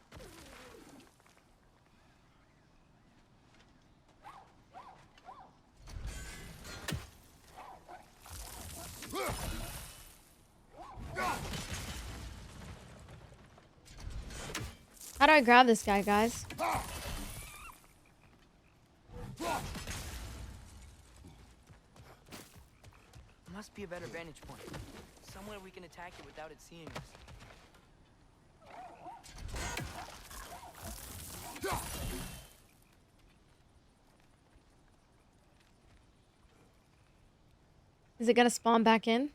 How do I grab this guy, guys? Must be a better vantage point. Somewhere we can attack it without it seeing us. Is it gonna spawn back in?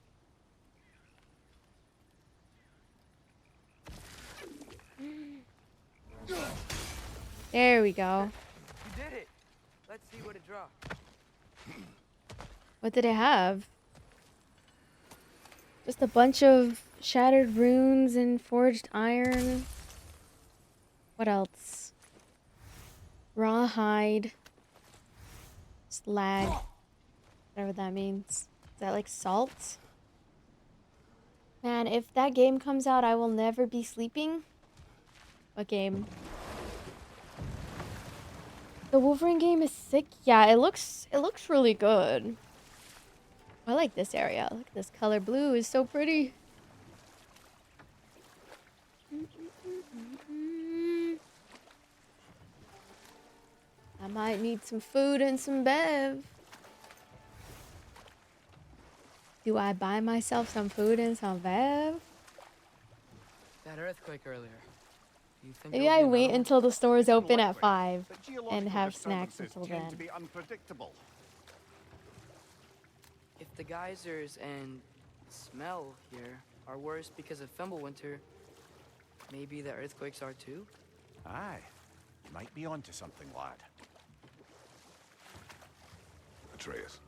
There we go. You did it! Let's see what it draws. What did it have? Just a bunch of shattered runes and forged iron. What else? Rawhide. Slag. Whatever that means. Is that like salt? Man, if that game comes out, I will never be sleeping. What game? The Wolverine game is sick. Yeah, it looks really good. I like this area. Look at this color blue. Is so pretty. I might need some food and some bev. Do I buy myself some food and some bev? That earthquake earlier. Do you think Maybe there'll be I wait another one? until the stores open at 5 But and geological have snacks disturbances until tend to then. be unpredictable. If the geysers and smell here are worse because of Fimbulwinter, maybe the earthquakes are too? Aye, you might be onto something, lad. Atreus,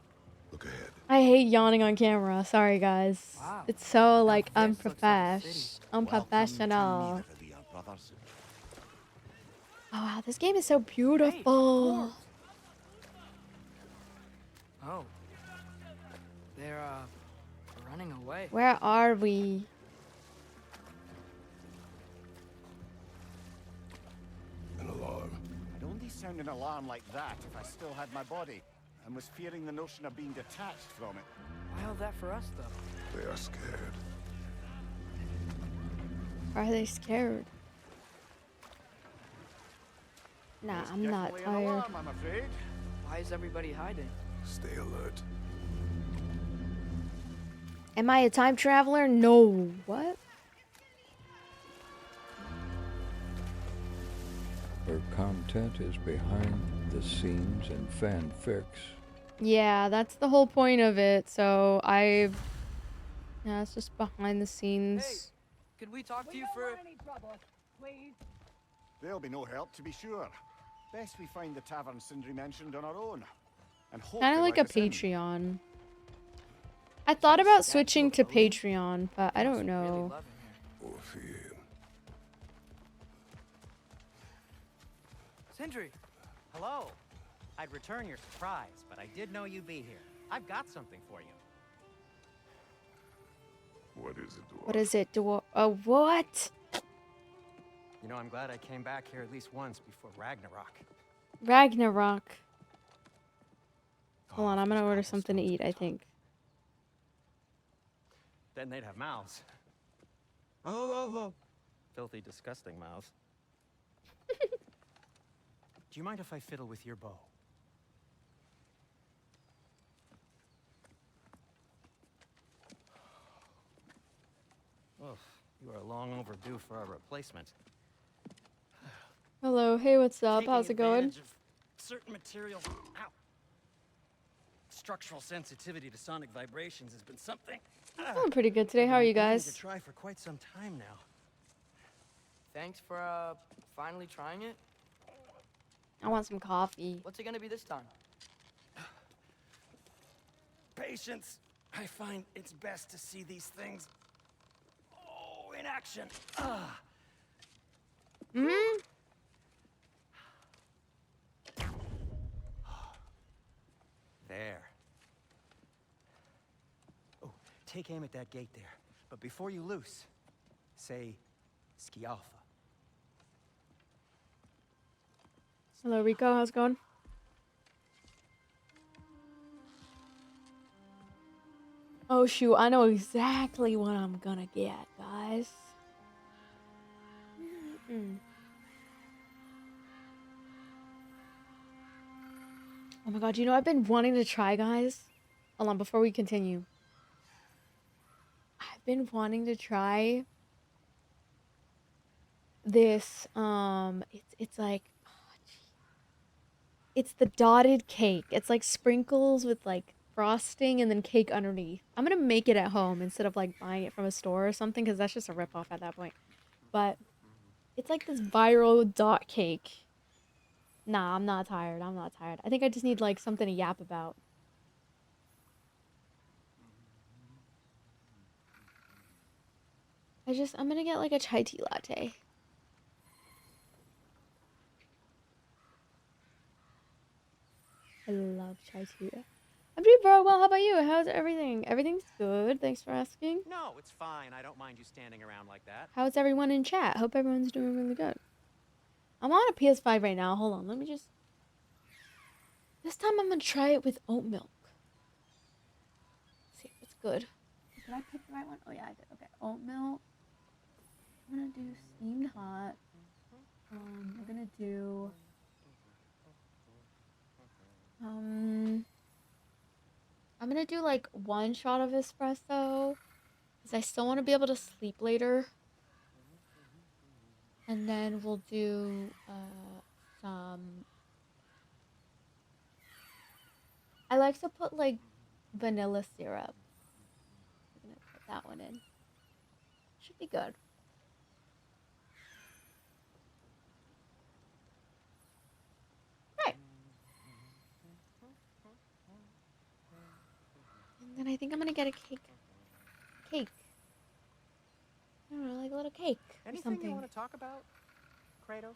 look ahead. I hate yawning on camera. Sorry, guys. Wow. It's so like Now this looks like a city. unprofessional. Brothers. Oh wow, this game is so beautiful. Oh. They're, running away. Where are we? An alarm. I'd only sound an alarm like that if I still had my body and was fearing the notion of being detached from it. Why all that for us, though? They are scared. Why are they scared? Nah, It's I'm not definitely an tired. alarm, I'm afraid. Why is everybody hiding? Stay alert. Am I a time traveler? No. What? Her content is behind the scenes and fanfics. Yeah, that's the whole point of it. So yeah, it's just behind the scenes. Could we talk to you for... There'll be no help, to be sure. Best we find the tavern Sindri mentioned on our own. and hope Kind they of like a let us in. Patreon. I thought about switching to Patreon, but I don't know. Sindri! Hello. I'd return your surprise, but I did know you'd be here. I've got something for you. What is it, Dwarf? What is it? What? You know, I'm glad I came back here at least once before Ragnarok. Ragnarok. Hold on, I'm gonna order something to eat, I think. Then they'd have mouths. Filthy, disgusting mouths. Do you mind if I fiddle with your bow? Oof, you are long overdue for a replacement. Hello, hey, what's up? Taking How's it going? advantage of certain materials. Ow. Structural sensitivity to sonic vibrations has been something. I'm feeling pretty good today. How are you I've been meaning guys? to try for quite some time now. Thanks for finally trying it. I want some coffee. What's it gonna be this time? Patience. I find it's best to see these things in action. Hmm? There. Oh, take aim at that gate there. But before you loose, say Skialfa. Hello, Rico. How's it going? Oh, shoot. I know exactly what I'm gonna get, guys. Oh my god, you know I've been wanting to try, guys? Hold on, before we continue. I've been wanting to try this, it's like, it's the dotted cake. It's like sprinkles with like frosting and then cake underneath. I'm gonna make it at home instead of like buying it from a store or something, because that's just a ripoff at that point. But it's like this viral dot cake. Nah, I'm not tired. I'm not tired. I think I just need like something to yap about. I'm gonna get like a chai tea latte. I love chai tea. I'm doing very well. How about you? How's everything? Everything's good. Thanks for asking. No, it's fine. I don't mind you standing around like that. How's everyone in chat? Hope everyone's doing really good. I'm on a PS5 right now. Hold on. Let me just... This time I'm going to try it with oat milk. See if it's good. Did I pick the right one? Oh, yeah, I did. Okay. Oat milk. I'm going to do steamed hot. We're going to do... I'm going to do like 1 shot of espresso. Because I still want to be able to sleep later. And then we'll do some... I like to put like vanilla syrup. I'm gonna put that one in. Should be good. Right. And then I think I'm gonna get a cake. Cake. I don't know, like a little cake or Anything something. you want to talk about, Kratos?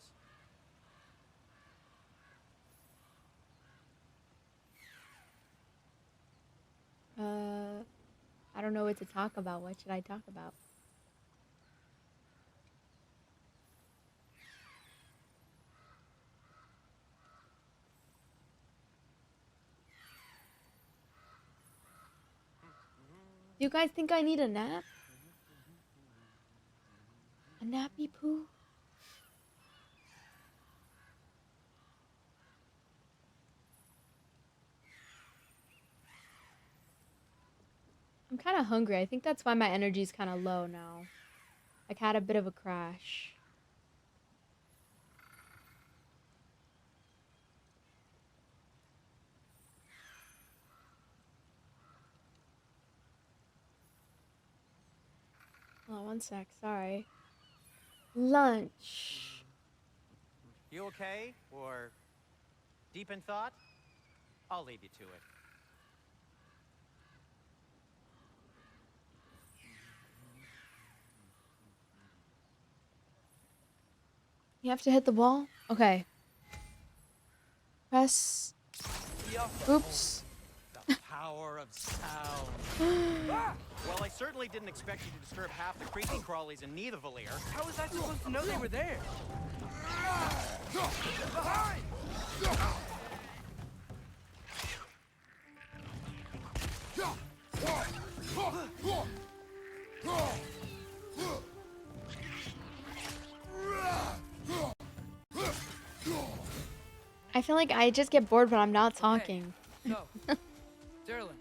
I don't know what to talk about. What should I talk about? Do you guys think I need a nap? A nappy poo? I'm kind of hungry. I think that's why my energy's kind of low now. Like, had a bit of a crash. Hold on 1 sec. Sorry. Lunch. You okay? Or deep in thought? I'll leave you to it. You have to hit the ball? Okay. Press. Oops. The power of sound. Well, I certainly didn't expect you to disturb half the creepy crawlies in Nidavellir. How was I supposed to know they were there? Behind! I feel like I just get bored when I'm not talking. So, Sterling,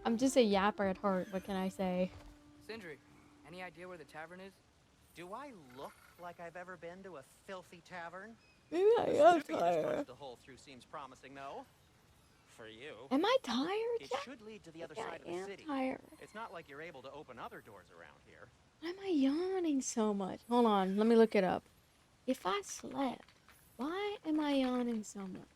I'm just a yapper at heart. What can I say? Sindri, any idea where the tavern is? Do I look like I've ever been to a filthy tavern? Maybe I The am snooty tired. discharge the hole through seems promising, though. For you. Am I tired? It Yeah. should lead to the other Yeah, side of I the am city. tired. It's not like you're able to open other doors around here. Why am I yawning so much? Hold on, let me look it up. If I slept, why am I yawning so much?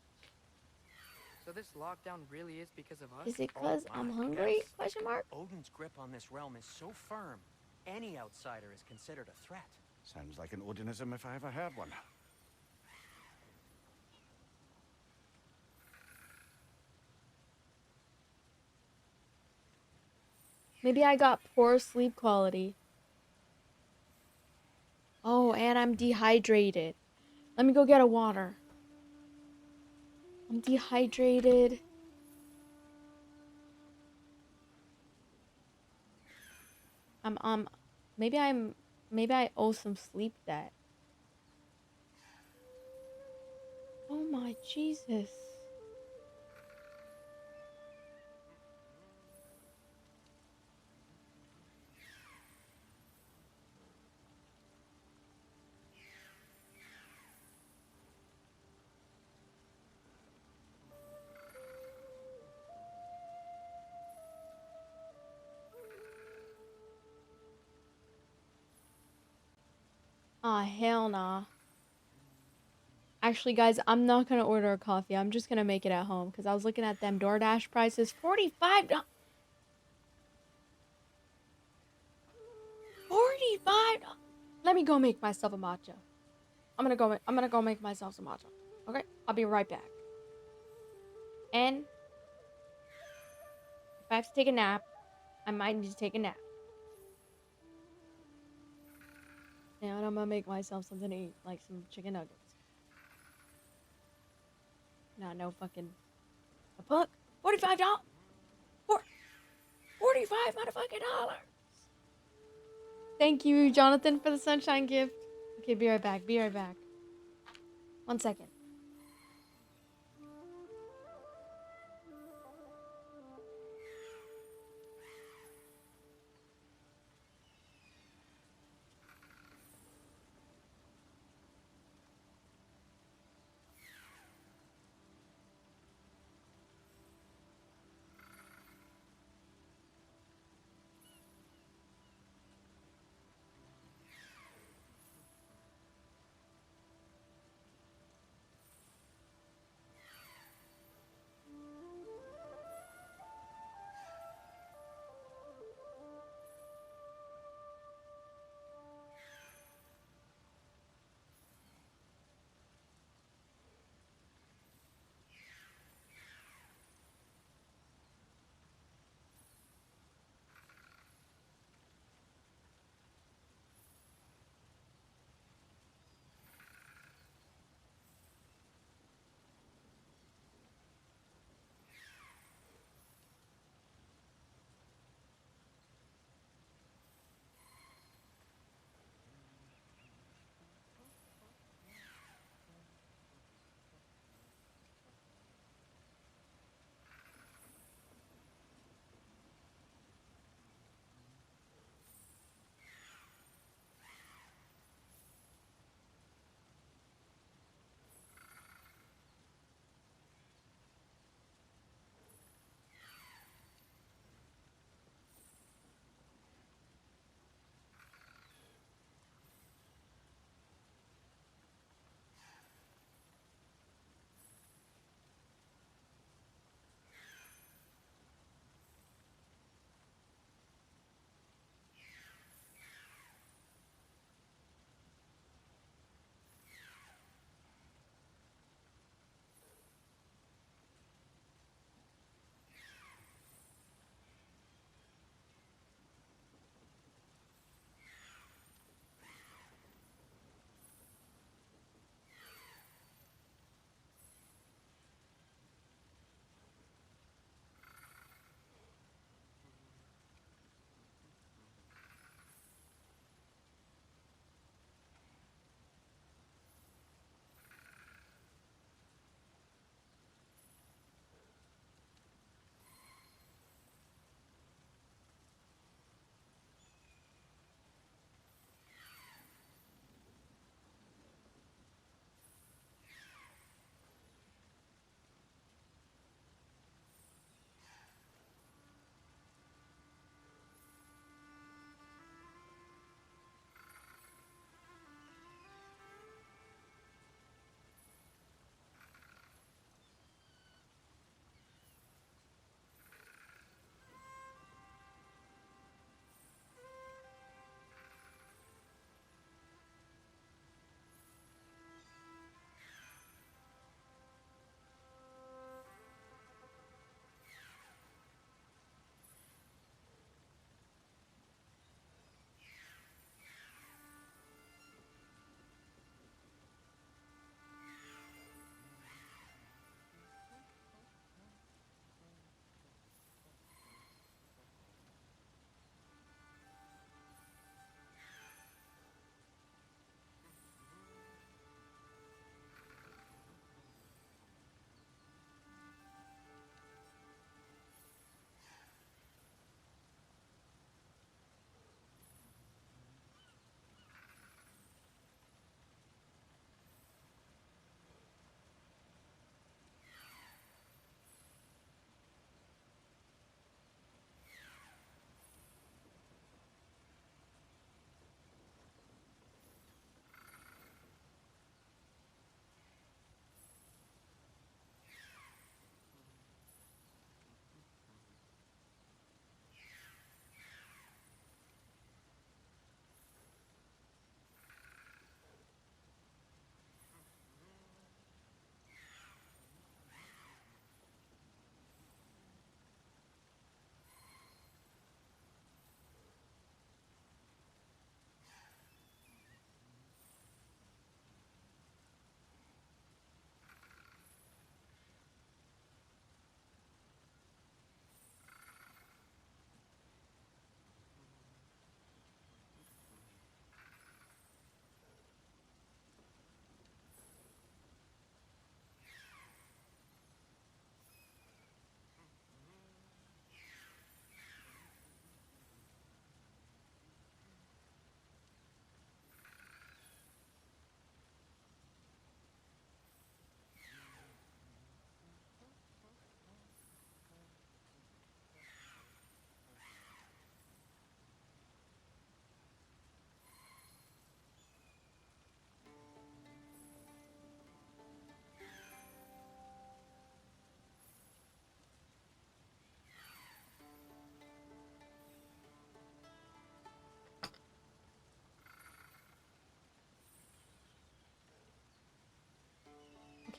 So this lockdown really is because of us? Is it because I'm hungry? Yes. Question mark. Odin's grip on this realm is so firm, any outsider is considered a threat. Sounds like an Odinism if I ever heard one. Maybe I got poor sleep quality. Oh, and I'm dehydrated. Let me go get a water. I'm dehydrated. Maybe I owe some sleep debt. Oh my Jesus. Aw, hell nah. Actually, guys, I'm not gonna order a coffee. I'm just gonna make it at home because I was looking at them DoorDash prices. $45. $45. Let me go make myself a matcha. I'm gonna go make myself some matcha. Okay, I'll be right back. And if I have to take a nap, I might need to take a nap. And I'm gonna make myself something to eat, like some chicken nuggets. No fucking a buck. $45. 45 motherfucking dollars. Thank you, Jonathan, for the sunshine gift. Okay, be right back. Be right back. 1 second.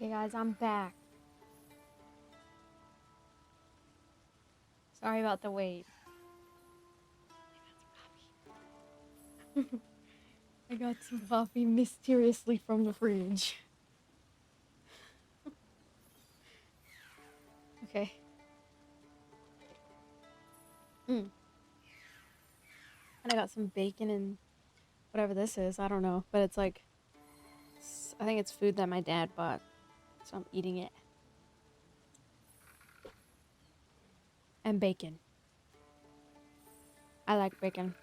Okay, guys, I'm back. Sorry about the wait. I got some coffee mysteriously from the fridge. Okay. And I got some bacon and whatever this is. I don't know. But it's like, I think it's food that my dad bought. So I'm eating it. And bacon. I like bacon.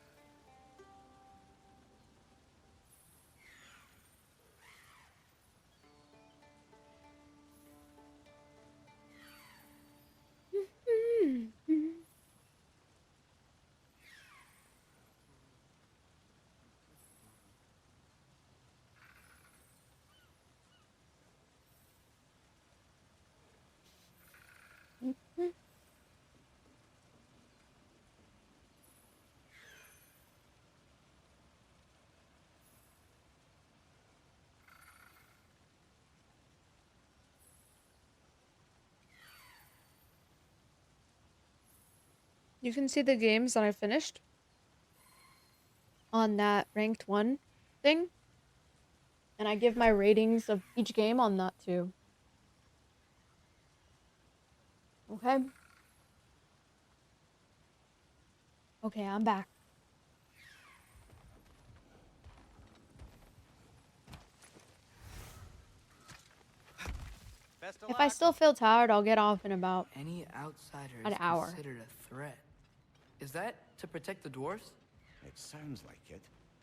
You can see the games that I finished on that ranked 1 thing. And I give my ratings of each game on that too. Okay. Okay, I'm back. If I still feel tired, I'll get off in about Any outsider an is hour. considered a threat. Is that to protect the dwarfs? It sounds like it.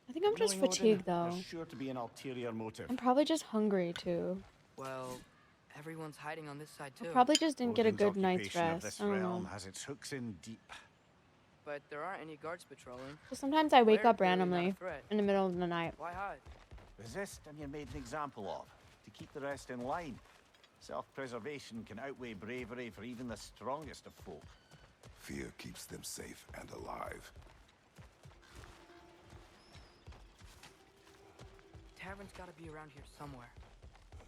I think I'm just Knowing Odin, fatigued though. There's sure to be an ulterior motive. I'm probably just hungry too. Well, everyone's hiding on this side too. I probably just didn't get a Odin's good night's occupation of rest. this I don't realm know. has its hooks in deep. But there aren't any guards patrolling. So sometimes I wake They're up clearly not a randomly threat. in the middle of the night. Why hide? Resist and you're made an example of, to keep the rest in line. Self-preservation can outweigh bravery for even the strongest of folk. Fear keeps them safe and alive. Tavern's gotta be around here somewhere.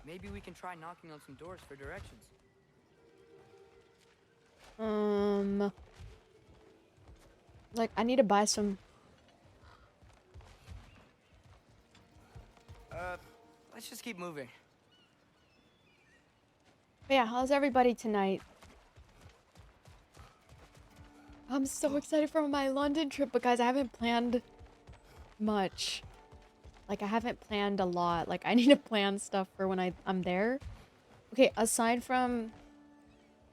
Maybe we can try knocking on some doors for directions. Like, I need to buy some. Let's just keep moving. But yeah, how's everybody tonight? I'm so excited for my London trip, but guys, I haven't planned much. Like, I haven't planned a lot. Like, I need to plan stuff for when I'm there. Okay, aside from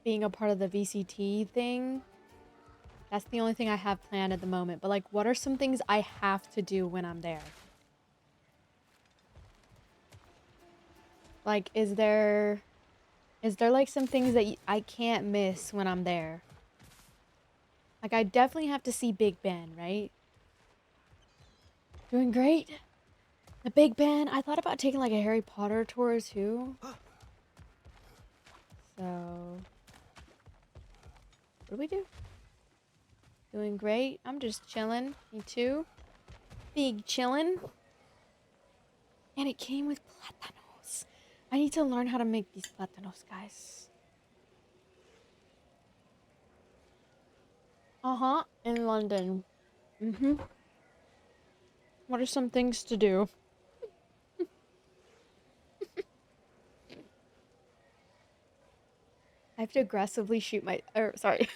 being a part of the VCT thing, that's the only thing I have planned at the moment. But, like, what are some things I have to do when I'm there? Like, is there like some things that I can't miss when I'm there? Like, I definitely have to see Big Ben, right? Doing great. The Big Ben. I thought about taking like a Harry Potter tour too. So, what do we do? Doing great. I'm just chilling. Me too. Big chillin'. And it came with plátanos. I need to learn how to make these plátanos, guys. In London. What are some things to do? I have to aggressively shoot my... sorry.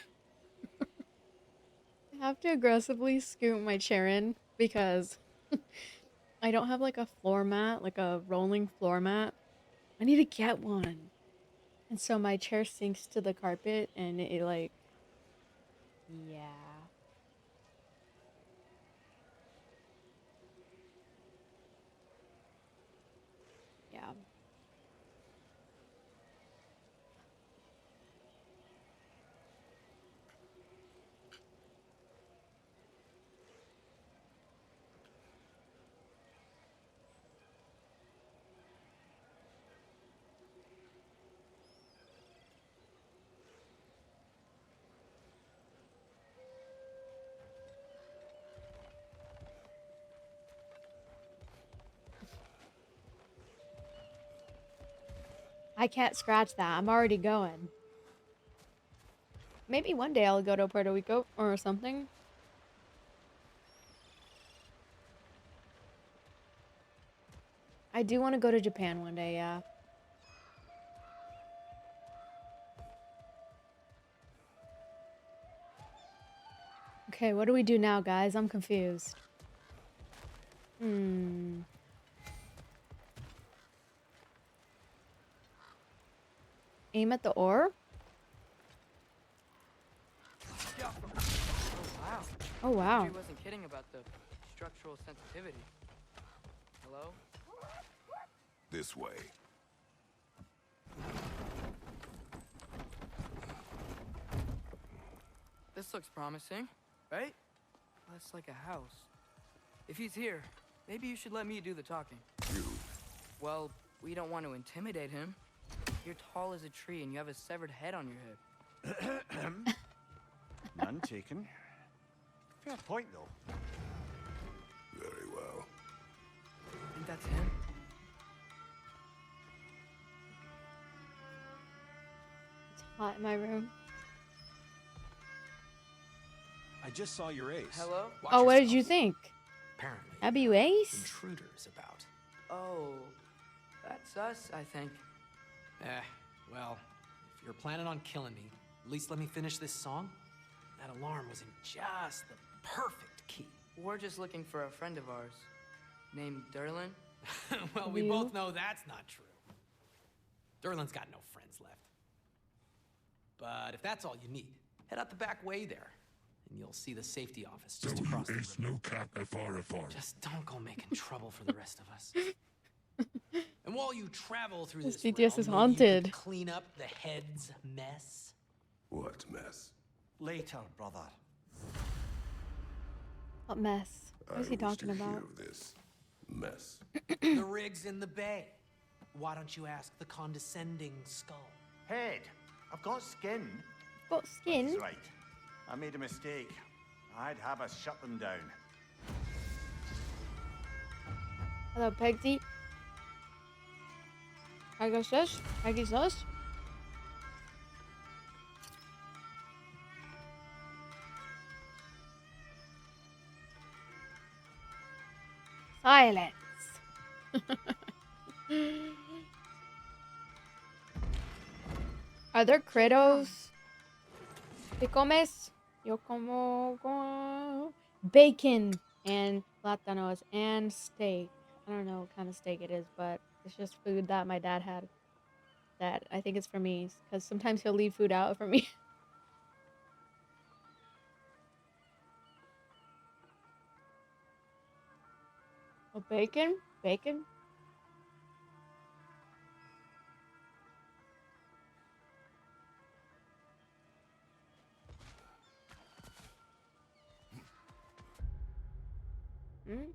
I have to aggressively scoot my chair in because I don't have like a floor mat, like a rolling floor mat. I need to get one. And so my chair sinks to the carpet and it like... Yeah. Yeah. I can't scratch that. I'm already going. Maybe one day I'll go to Puerto Rico or something. I do want to go to Japan one day, yeah. Okay, what do we do now, guys? I'm confused. Aim at the ore? Wow. Oh, wow. She wasn't kidding about the structural sensitivity. Hello? This way. This looks promising, right? Less like a house. If he's here, maybe you should let me do the talking. You? Well, we don't want to intimidate him. You're tall as a tree and you have a severed head on your head. None taken. Fair point, though. Very well. I think that's him. It's hot in my room. I just saw your ace. Hello? Oh, what did you think? Apparently, W Ace? intruders about. Oh, that's us, I think. Well, if you're planning on killing me, at least let me finish this song. That alarm was in just the perfect key. We're just looking for a friend of ours named Derlin. Well, we both know that's not true. Derlin's got no friends left. But if that's all you need, head out the back way there, and you'll see the safety office just across the river. No cap FR. Just don't go making trouble for the rest of us. And while you travel through this BTS realm, is maybe you haunted. could clean up the head's mess. What mess? Later, brother. What mess? What is he talking about? This mess. The rig's in the bay. Why don't you ask the condescending skull? Head, I've got skin. Got skin? That's right. I made a mistake. I'd have us shut them down. Hello, Peggy. Peggy sus? Peggy sus? Silence. Are there Kratos? ¿Qué comes? Yo como bacon and plátanos and steak. I don't know what kind of steak it is, but it's just food that my dad had. That I think it's for me, because sometimes he'll leave food out for me. Oh, bacon? Bacon? Hmm?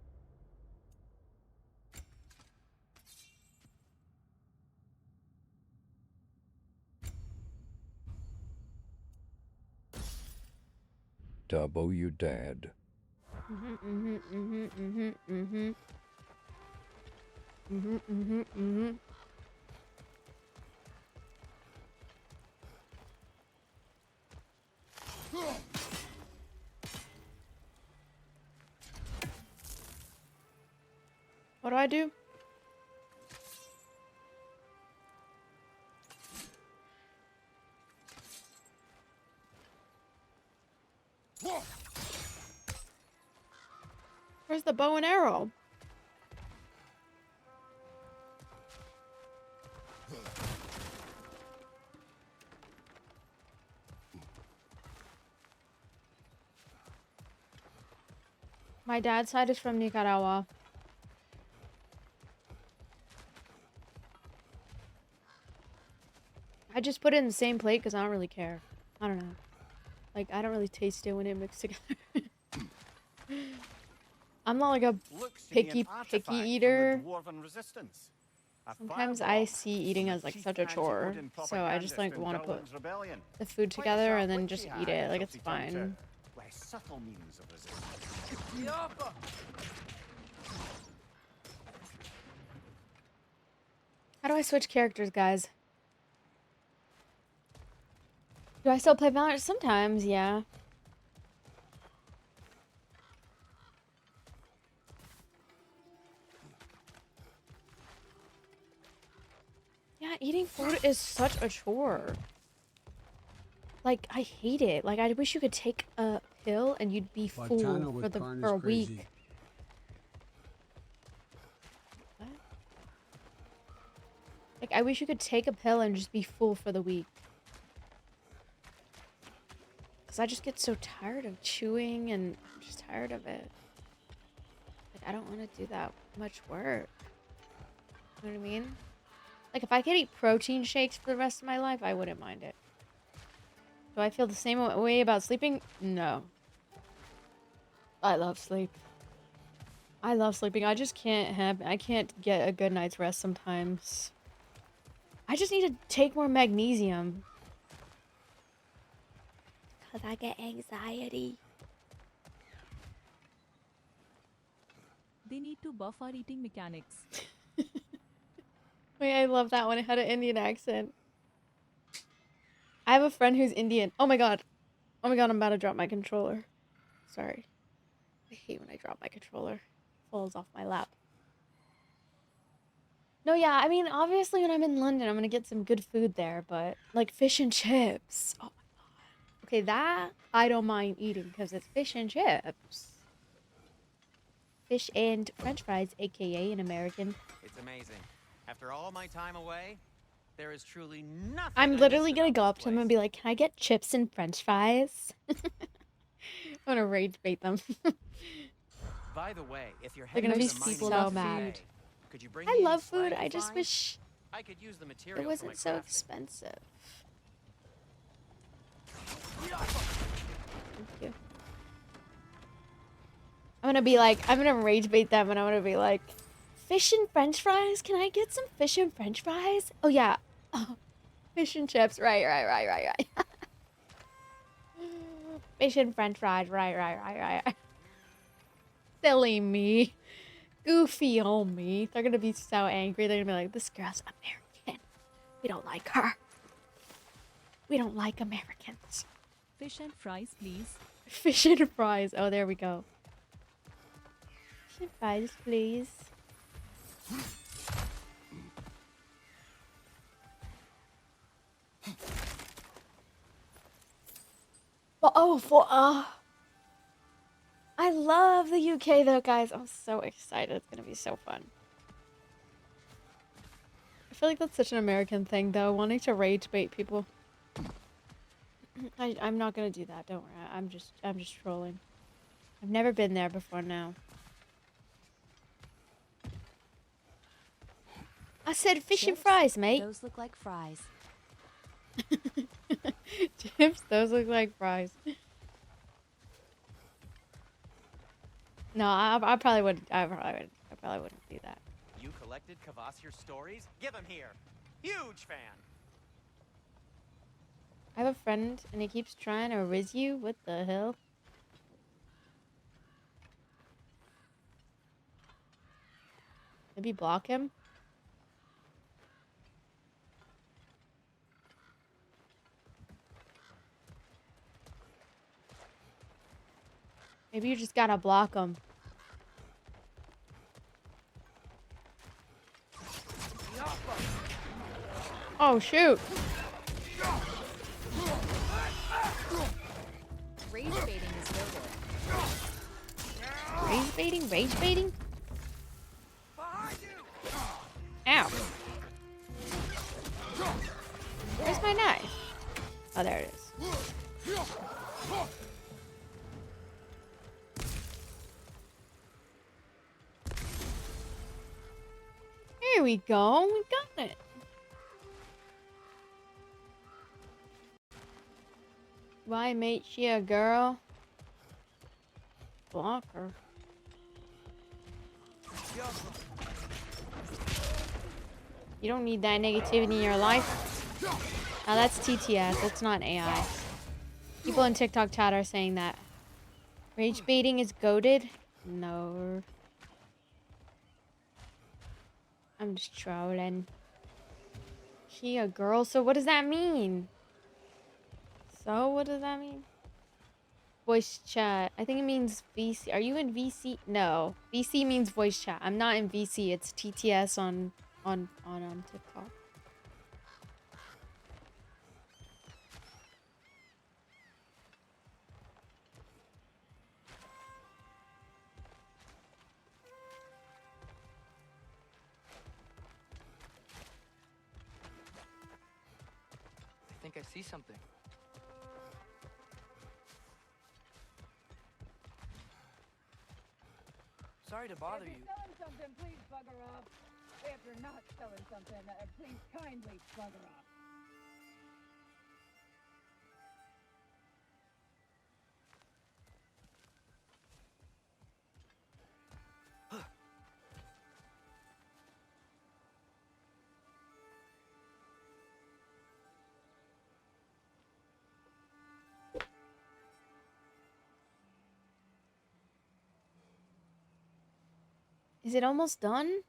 W Dad. What do I do? Where's the bow and arrow? My dad's side is from Nicaragua. I just put it in the same plate because I don't really care. I don't know. Like, I don't really taste it when it mixed together. I'm not like a picky eater. Sometimes I see eating as like such a chore, so I just like want to put the food together and then just eat it. Like, it's fine. How do I switch characters, guys? Do I still play Valorant? Sometimes, yeah. Yeah, eating food is such a chore. Like, I hate it. Like, I wish you could take a pill and you'd be full for a week. What? Like, I wish you could take a pill and just be full for the week. Because I just get so tired of chewing and I'm just tired of it. Like, I don't want to do that much work. You know what I mean? Like, if I could eat protein shakes for the rest of my life, I wouldn't mind it. Do I feel the same way about sleeping? No. I love sleep. I love sleeping. I just I can't get a good night's rest sometimes. I just need to take more magnesium. Because I get anxiety. They need to buff our eating mechanics. Wait, I love that one. It had an Indian accent. I have a friend who's Indian. Oh my god. Oh my god, I'm about to drop my controller. Sorry. I hate when I drop my controller. It falls off my lap. No, yeah, I mean, obviously when I'm in London, I'm gonna get some good food there, but like fish and chips. Oh my god. Okay, that I don't mind eating because it's fish and chips. Fish and French fries, aka an American. It's amazing. After all my time away, there is truly nothing. I'm literally gonna go up to him and be like, "Can I get chips and French fries?" I'm gonna rage bait them. By the way, if you're They're gonna be heading to the so mining mad. today, could you bring I me any love slag food. and I just fries? wish I could use the material it for wasn't my so crafting. expensive. Thank you. I'm gonna rage bait them and I'm gonna be like, fish and French fries? Can I get some fish and French fries? Oh yeah. Oh, fish and chips. Right. Fish and French fries. Right. Silly me. Goofy on me. They're gonna be so angry. They're gonna be like, this girl's American. We don't like her. We don't like Americans. Fish and fries, please. Fish and fries. Oh, there we go. Fish and fries, please. I love the UK though, guys. I'm so excited. It's gonna be so fun. I feel like that's such an American thing though, wanting to rage bait people. I'm not gonna do that, don't worry. I'm just trolling. I've never been there before now. I said fish and fries, mate. Those look like fries. Chips, those look like fries. No, I probably wouldn't. I probably wouldn't do that. You collected Kvasir stories? Give them here. Huge fan. I have a friend and he keeps trying to riz you. What the hell? Maybe block him? Maybe you just gotta block him. Oh, shoot. Rage baiting is loaded. Rage baiting? Rage baiting? Ow. Where's my knife? Oh, there it is. Here we go. We got it. Why, mate? She a girl? Block her. You don't need that negativity in your life. Now that's TTS. That's not AI. People in TikTok chat are saying that. Rage baiting is goated? No. I'm just trolling. She a girl? So what does that mean? So what does that mean? Voice chat. I think it means VC. Are you in VC? No. VC means voice chat. I'm not in VC. It's TTS on TikTok. I think I see something. Sorry to bother you. If you're selling something, please bugger off. If you're not selling something, please kindly bugger off. Is it almost done?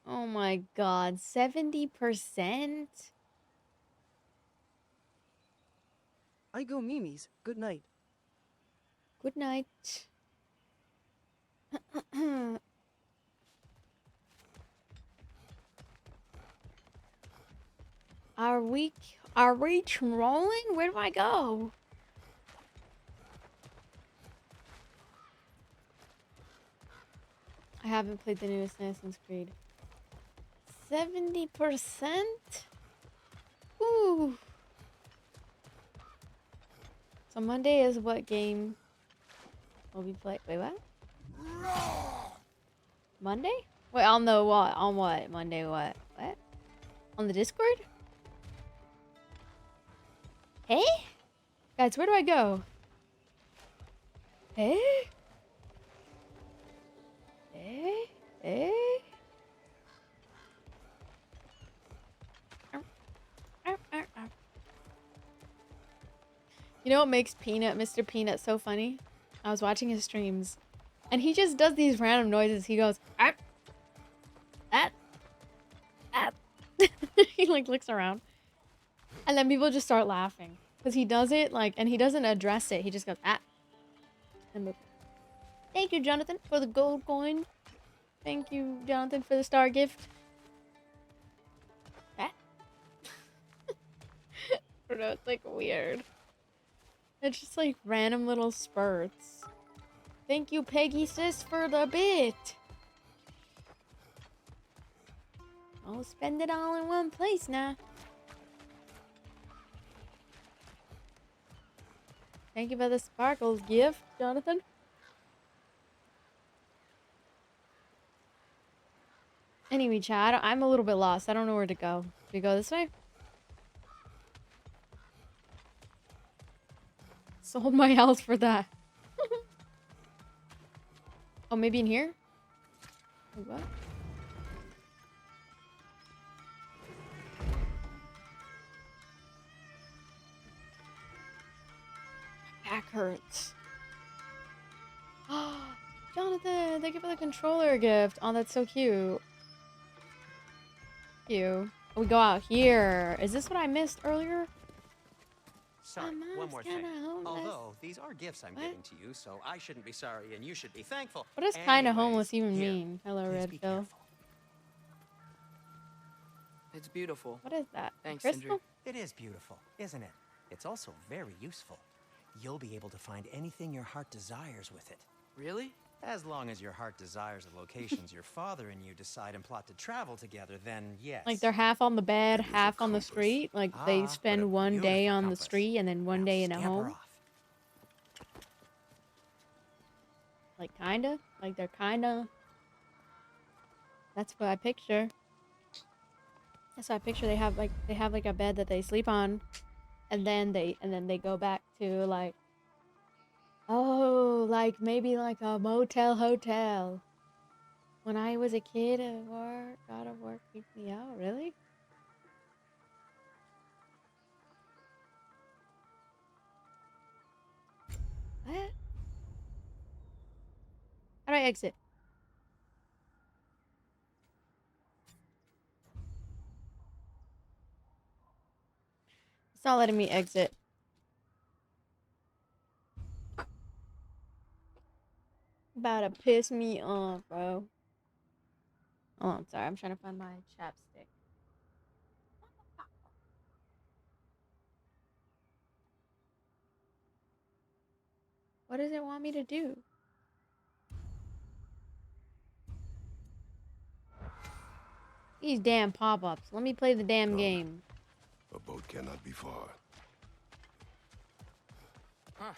Oh my god, 70%? I go Mimi's. Good night. Good night. Are we trolling? Where do I go? I haven't played the newest Assassin's Creed. 70%? Ooh. So Monday is what game will we play? Wait, what? Monday? Wait, on the what? On what? Monday what? What? On the Discord? Hey? Guys, where do I go? Hey? Hey? Hey? You know what makes Mr. Peanut so funny? I was watching his streams, and he just does these random noises. He goes, ah, ah, ah. He like looks around, and then people just start laughing because he does it like, and he doesn't address it. He just goes, ah, and move. Thank you, Jonathan, for the gold coin. Thank you, Jonathan, for the star gift. Ah. I don't know, it's like weird. It's just like random little spurts. Thank you, Peggy sis, for the bit. I'll spend it all in one place now. Thank you for the sparkles gift, Jonathan. Anyway, Chad, I'm a little bit lost. I don't know where to go. Do we go this way? Sold my house for that. Oh, maybe in here? Wait, what? My back hurts. Jonathan, thank you for the controller gift. Oh, that's so cute. Cute. Oh, we go out here. Is this what I missed earlier? Sorry, one more thing. Although these are gifts I'm giving to you, so I shouldn't be sorry and you should be thankful. What does kind of homeless even mean? Hello, Redfill. It's beautiful. What is that? Thanks, Crystal? Sindri. It is beautiful, isn't it? It's also very useful. You'll be able to find anything your heart desires with it. Really? As long as your heart desires the locations your father and you decide and plot to travel together, then yes. Like they're half on the bed, half on the street. Like they spend one day on the street and then one day in a home. Like kinda? Like they're kinda. That's what I picture. That's what I picture. They have like a bed that they sleep on, and then they go back to like, oh, like maybe like a motel hotel. When I was a kid, God of War creeped me out. Really? What? How do I exit? It's not letting me exit. about to piss me off, bro. Oh, I'm sorry. I'm trying to find my chapstick. What does it want me to do? These damn pop-ups. Let me play the damn game. A boat cannot be far. Huh.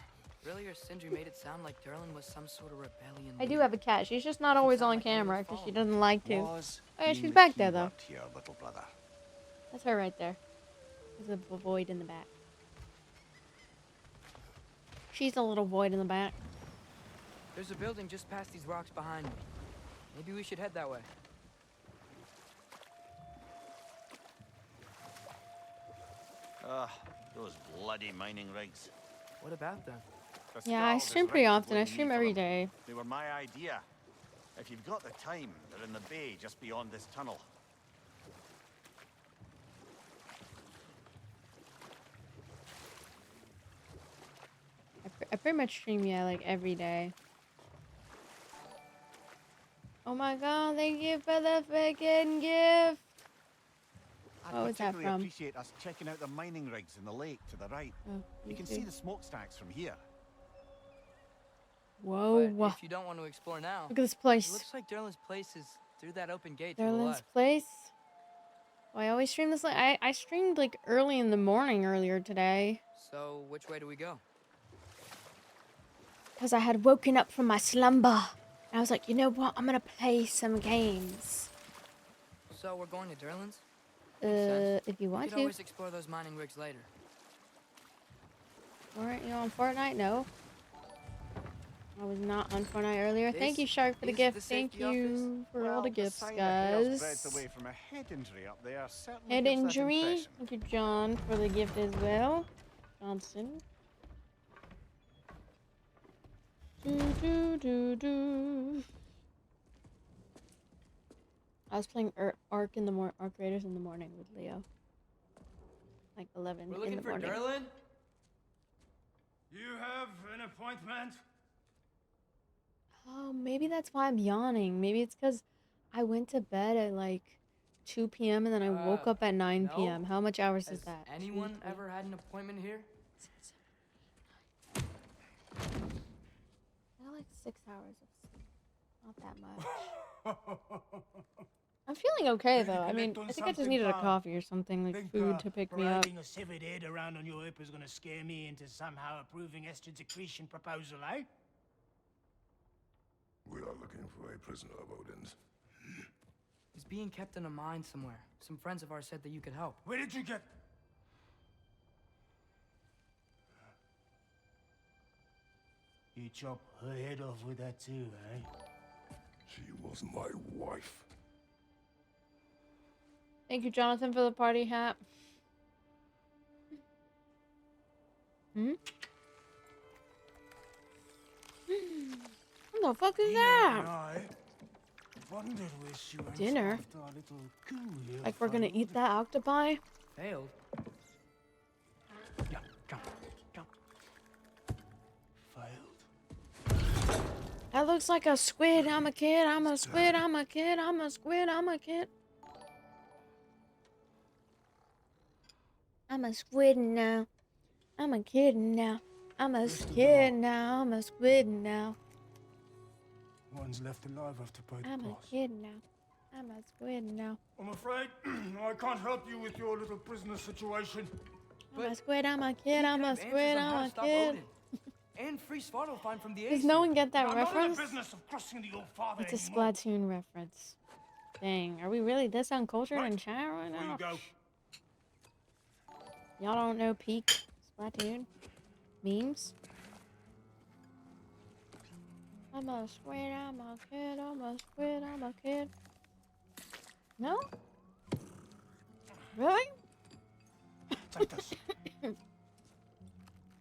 Really, or Sindri made it sound like Durlin was some sort of rebellion. I do have a cat. She's just not always on camera because she doesn't like to. Oh yeah, she's back there though. Here, little brother. That's her right there. There's a void in the back. She's a little void in the back. There's a building just past these rocks behind me. Maybe we should head that way. Those bloody mining rigs. What about them? Yeah, I stream pretty often. I stream every day. They were my idea. If you've got the time, they're in the bay just beyond this tunnel. I pretty much stream, yeah, like every day. Oh my god, thank you for the freaking gift! What was that from? Appreciate us checking out the mining rigs in the lake to the right. Oh, you can see the smokestacks from here. Whoa. But if you don't want to explore now, look at this place. It looks like Durlin's place is through that open gate to the Durlin's left. place? Oh, I always stream this. I streamed like early in the morning earlier today. So, which way do we go? Because I had woken up from my slumber. And I was like, you know what? I'm going to play some games. So, we're going to Durlin's? If you We want could to. always explore those mining rigs later. Weren't you on Fortnite? No. I was not on Fortnite earlier. Thank you, This Shark, for the is gift. the Thank safety you for all the gifts, sign that Hales guys. breads away from a head injury up there certainly Head gives that injury. impression. Thank you, John, for the gift as well. Johnson. I was playing Ark Raiders in the morning with Leo. Like 11 We're in looking the for morning. Durlin? You have an appointment? Oh, maybe that's why I'm yawning. Maybe it's because I went to bed at like 2 p.m. and then I woke up at 9 no. p.m. How much hours Has is that? anyone ever had an appointment here? I got like 6 hours of sleep. Not that much. I'm feeling okay though. I mean, I think I just needed a coffee or something, like food to pick me up. Parading a severed head around on your hip is gonna scare me into somehow approving Estrid's accretion proposal, eh? We are looking for a prisoner of Odin's. He's being kept in a mine somewhere. Some friends of ours said that you could help. Where did you get... You chop her head off with that too, eh? She was my wife. Thank you, Jonathan, for the party hat. Hmm? What the fuck is that? Dinner? Like we're gonna eat that octopi? Failed. That looks like a squid. I'm a kid. I'm a squid. I'm a kid. I'm a squid. I'm a kid. I'm a squid now. I'm a kid now. I'm a kid now. I'm a squid now. One's left alive after paid I'm a kid now. I'm a squid now. I'm afraid I can't help you with your little prisoner situation. I'm a squid. I'm a kid. I'm a squid. I'm a kid. And free Svartalfheim from the Does no one get that I'm reference? not in the business of crossing the old father It's a anymore. Splatoon reference. Dang, are we really this uncultured in chat right Where now? you go? Y'all don't know peak Splatoon memes? I'm a squid, I'm a kid, I'm a squid, I'm a kid. No? Really? Take this.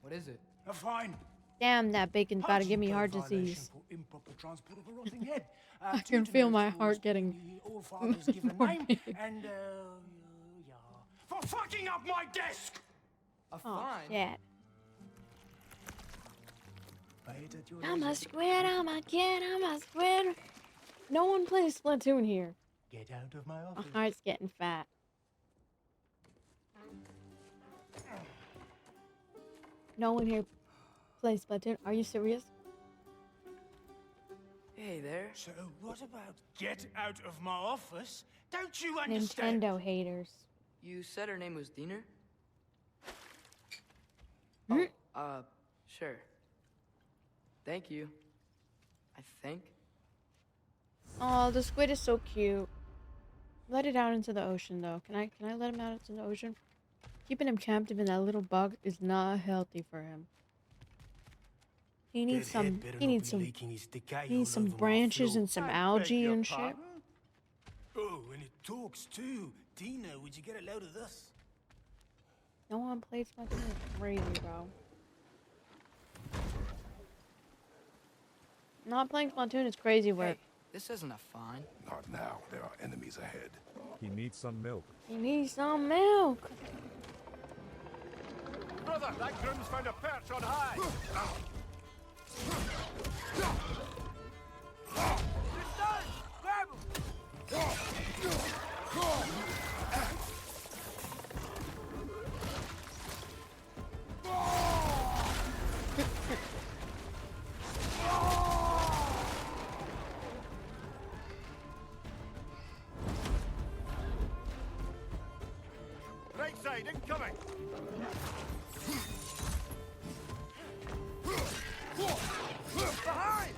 What is it? A fine. Damn, that bacon's about to give me heart Violation disease. for improper transport of a rotting head. I can feel my heart getting All fathers give a more name, big. and yeah. For fucking up my desk. A Oh, fine? shit. Right at your I'm a leisure. squid, I'm a kid, I'm a squid. No one plays Splatoon here. Get out of my My office. heart's getting fat. No one here plays Splatoon. Are you serious? Hey there. So what about get out of my office? Don't you understand? Nintendo haters. You said her name was Diener? Hmm? Oh, sure. Thank you. I think. Oh, the squid is so cute. Let it out into the ocean, though. Can I let him out into the ocean? Keeping him captive in that little bug is not healthy for him. He needs some. He needs some. He needs some branches and some algae and shit. Oh, and it talks too. Dina, would you get a load of this? No one plays Splatoon. It's crazy, bro. Not playing Splatoon is crazy work. Hey, this isn't a fine. Not now. There are enemies ahead. He needs some milk. He needs some milk. Brother, that groom's found a perch on high. He's down! Grab Right side, incoming! Behind!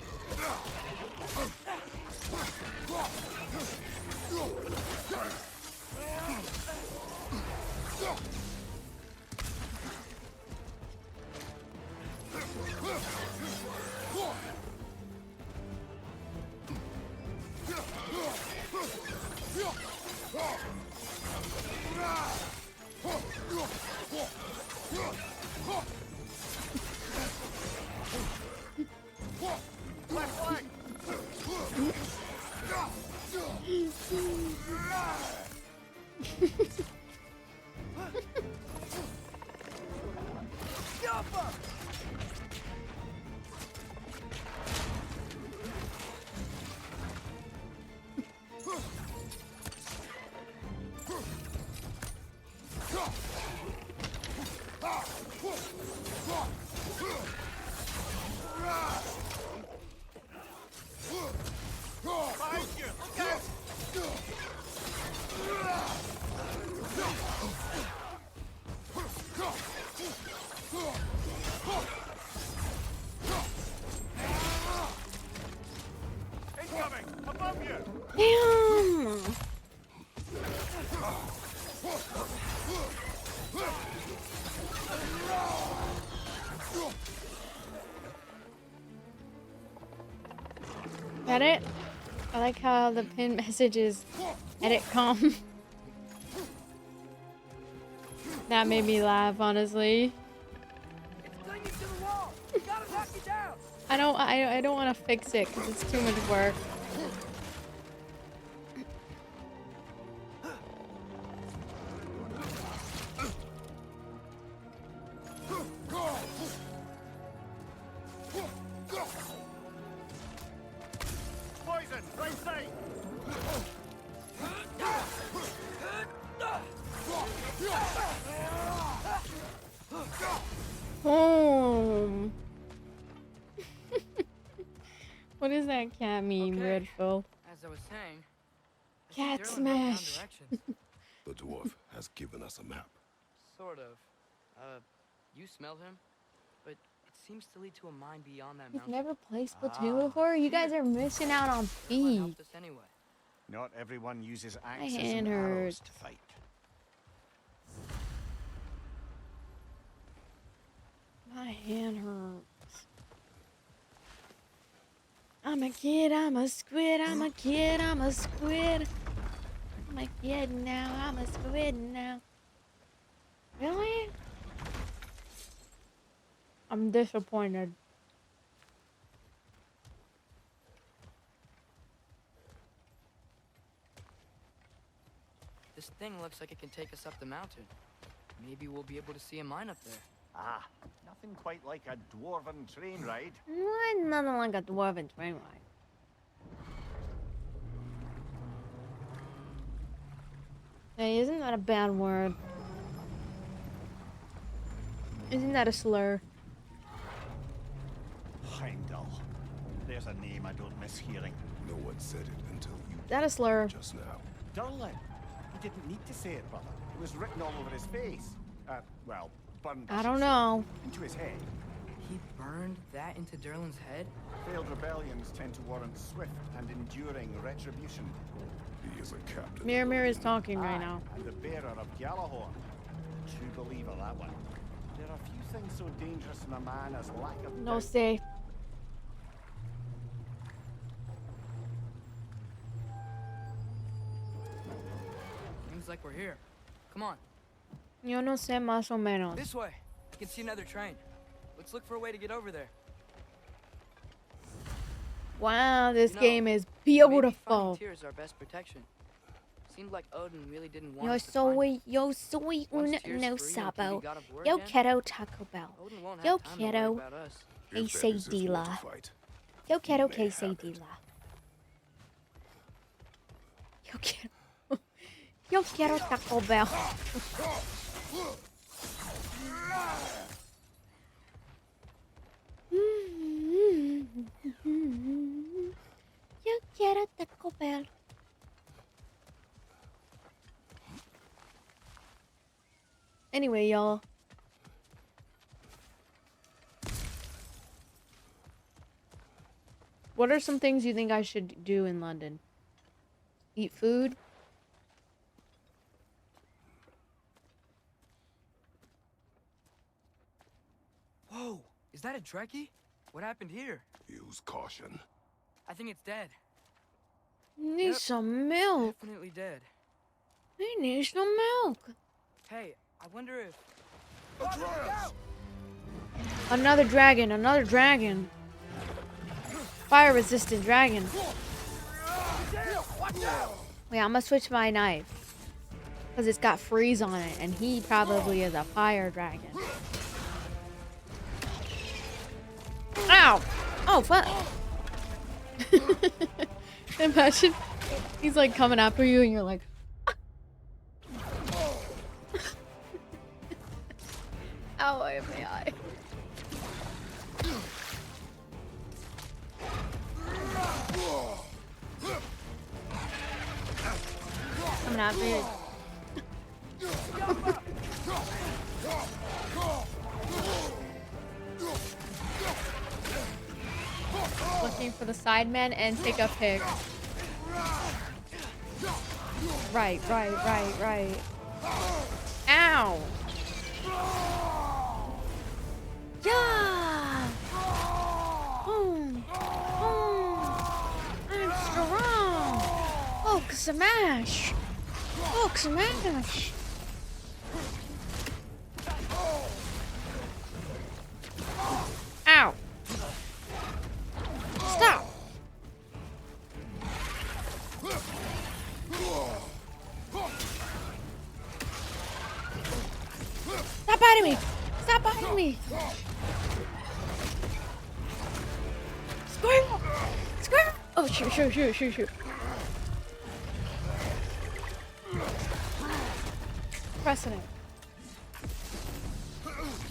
Left flank! Yappa! Behind you! Look out! Incoming! Above you! Damn! Got it? I like how the pin message is edit calm. That made me laugh, honestly. I don't want to fix it because it's too much work. Poison! Right side! Home. What is that cat meme, Redfill? As I was saying, I Cat think Derlin wrote down smash. directions. The dwarf has given us a map. Sort of. You smell him, but it seems to lead to a mine beyond that You've mountain. never played Splatoon before? You guys are missing out on What feet. helped us anyway? Not everyone uses My axes hand and arrows hurts. to fight. My hand hurts. I'm a kid, I'm a squid, I'm a kid, I'm a squid. I'm a kid now, I'm a squid now. Really? I'm disappointed. This thing looks like it can take us up the mountain. Maybe we'll be able to see a mine up there. Ah, nothing quite like a dwarven train ride. Nothing like a dwarven train ride. Hey, isn't that a bad word? Isn't that a slur? Heimdall. There's a name I don't miss hearing. No one said it until you Is that a slur? just now. Durlin. He didn't need to say it, brother. It was written all over his face. Well, burned. I don't know. Into his head. He burned that into Durlin's head? Failed rebellions tend to warrant swift and enduring retribution. He is a captain. Mirror is talking right now. And the bearer of Gjallarhorn. True believer, that one. There are few things so dangerous in a man as lack of No doubt. say. Seems like we're here. Come on. Yo no sé más o menos. This way. I can see another train. Let's look for a way to get over there. Wow, this You know, game is maybe beautiful. finding Tyr's our best protection. Seemed like Odin really didn't want Yo us to find him. soy Once un Tyr's no free and sabo. Kiwi got aboard Yo again, quiero Taco Bell. Odin won't Yo have time to worry quiero about us. If there is this war to quesadilla. fight, Yo quiero may have it. quesadilla. Yo quiero. Yo quiero Taco Bell. Yo quiero Taco Bell. Anyway, y'all. What are some things you think I should do in London? Eat food? Whoa! Is that a Trekkie? What happened here? Use caution. I think it's dead. Need Yep. some milk. Definitely dead. I need some milk. Hey, I wonder if... Another dragon, another dragon. Fire resistant dragon. Wait, I'm gonna switch my knife. Because it's got freeze on it, and he probably is a fire dragon. Ow! Oh, fuck. Imagine he's like coming after you, and you're like, ow, I have my eye. Coming after you. Looking for the sidemen and take a pic. Right. Ow! Yeah! I'm strong! Hulk smash! Hulk smash! Ow! Stop! Stop biting me! Stop biting me! Squirrel! Squirrel! Oh, shoot. Pressing it.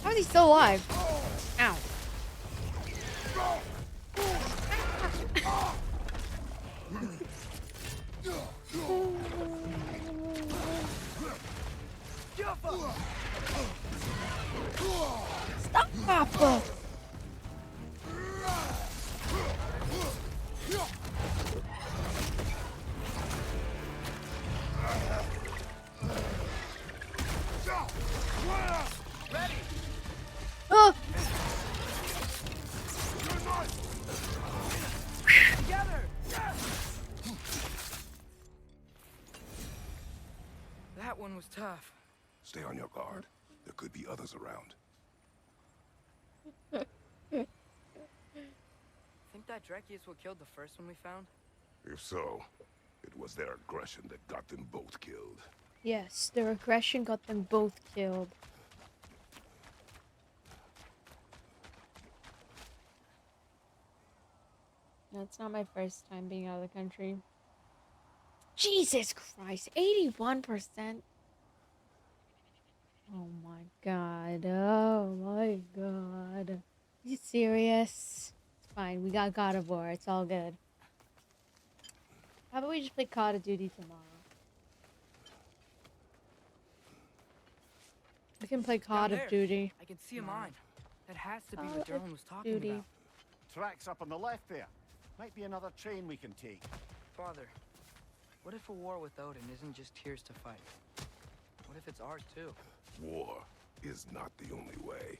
How is he still alive? Ow. Stop, Papa! Ready! Oh! Together! That one was tough. Stay on your guard. There could be others around. Think that Dreki is what killed the first one we found? If so, it was their aggression that got them both killed. Yes, their aggression got them both killed. it's not my first time being out of the country. Jesus Christ, 81%. Oh my god. Oh my god. Are you serious? It's fine. We got God of War. It's all good. How about we just play Call of Duty tomorrow? We can play Call of Duty. I can see a mine. That has to be Call what of Derlin was talking Duty. about. Tracks up on the left there. Might be another train we can take. Father, what if a war with Odin isn't just tears to fight? What if it's ours too? War is not the only way.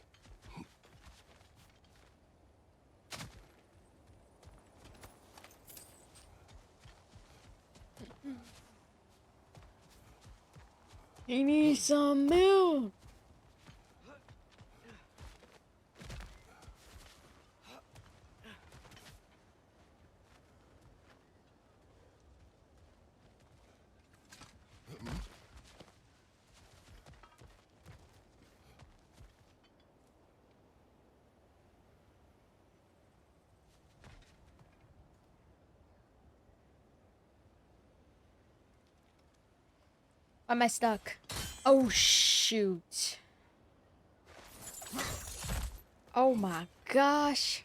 He needs some milk. Why am I stuck? Oh, shoot. Oh my gosh.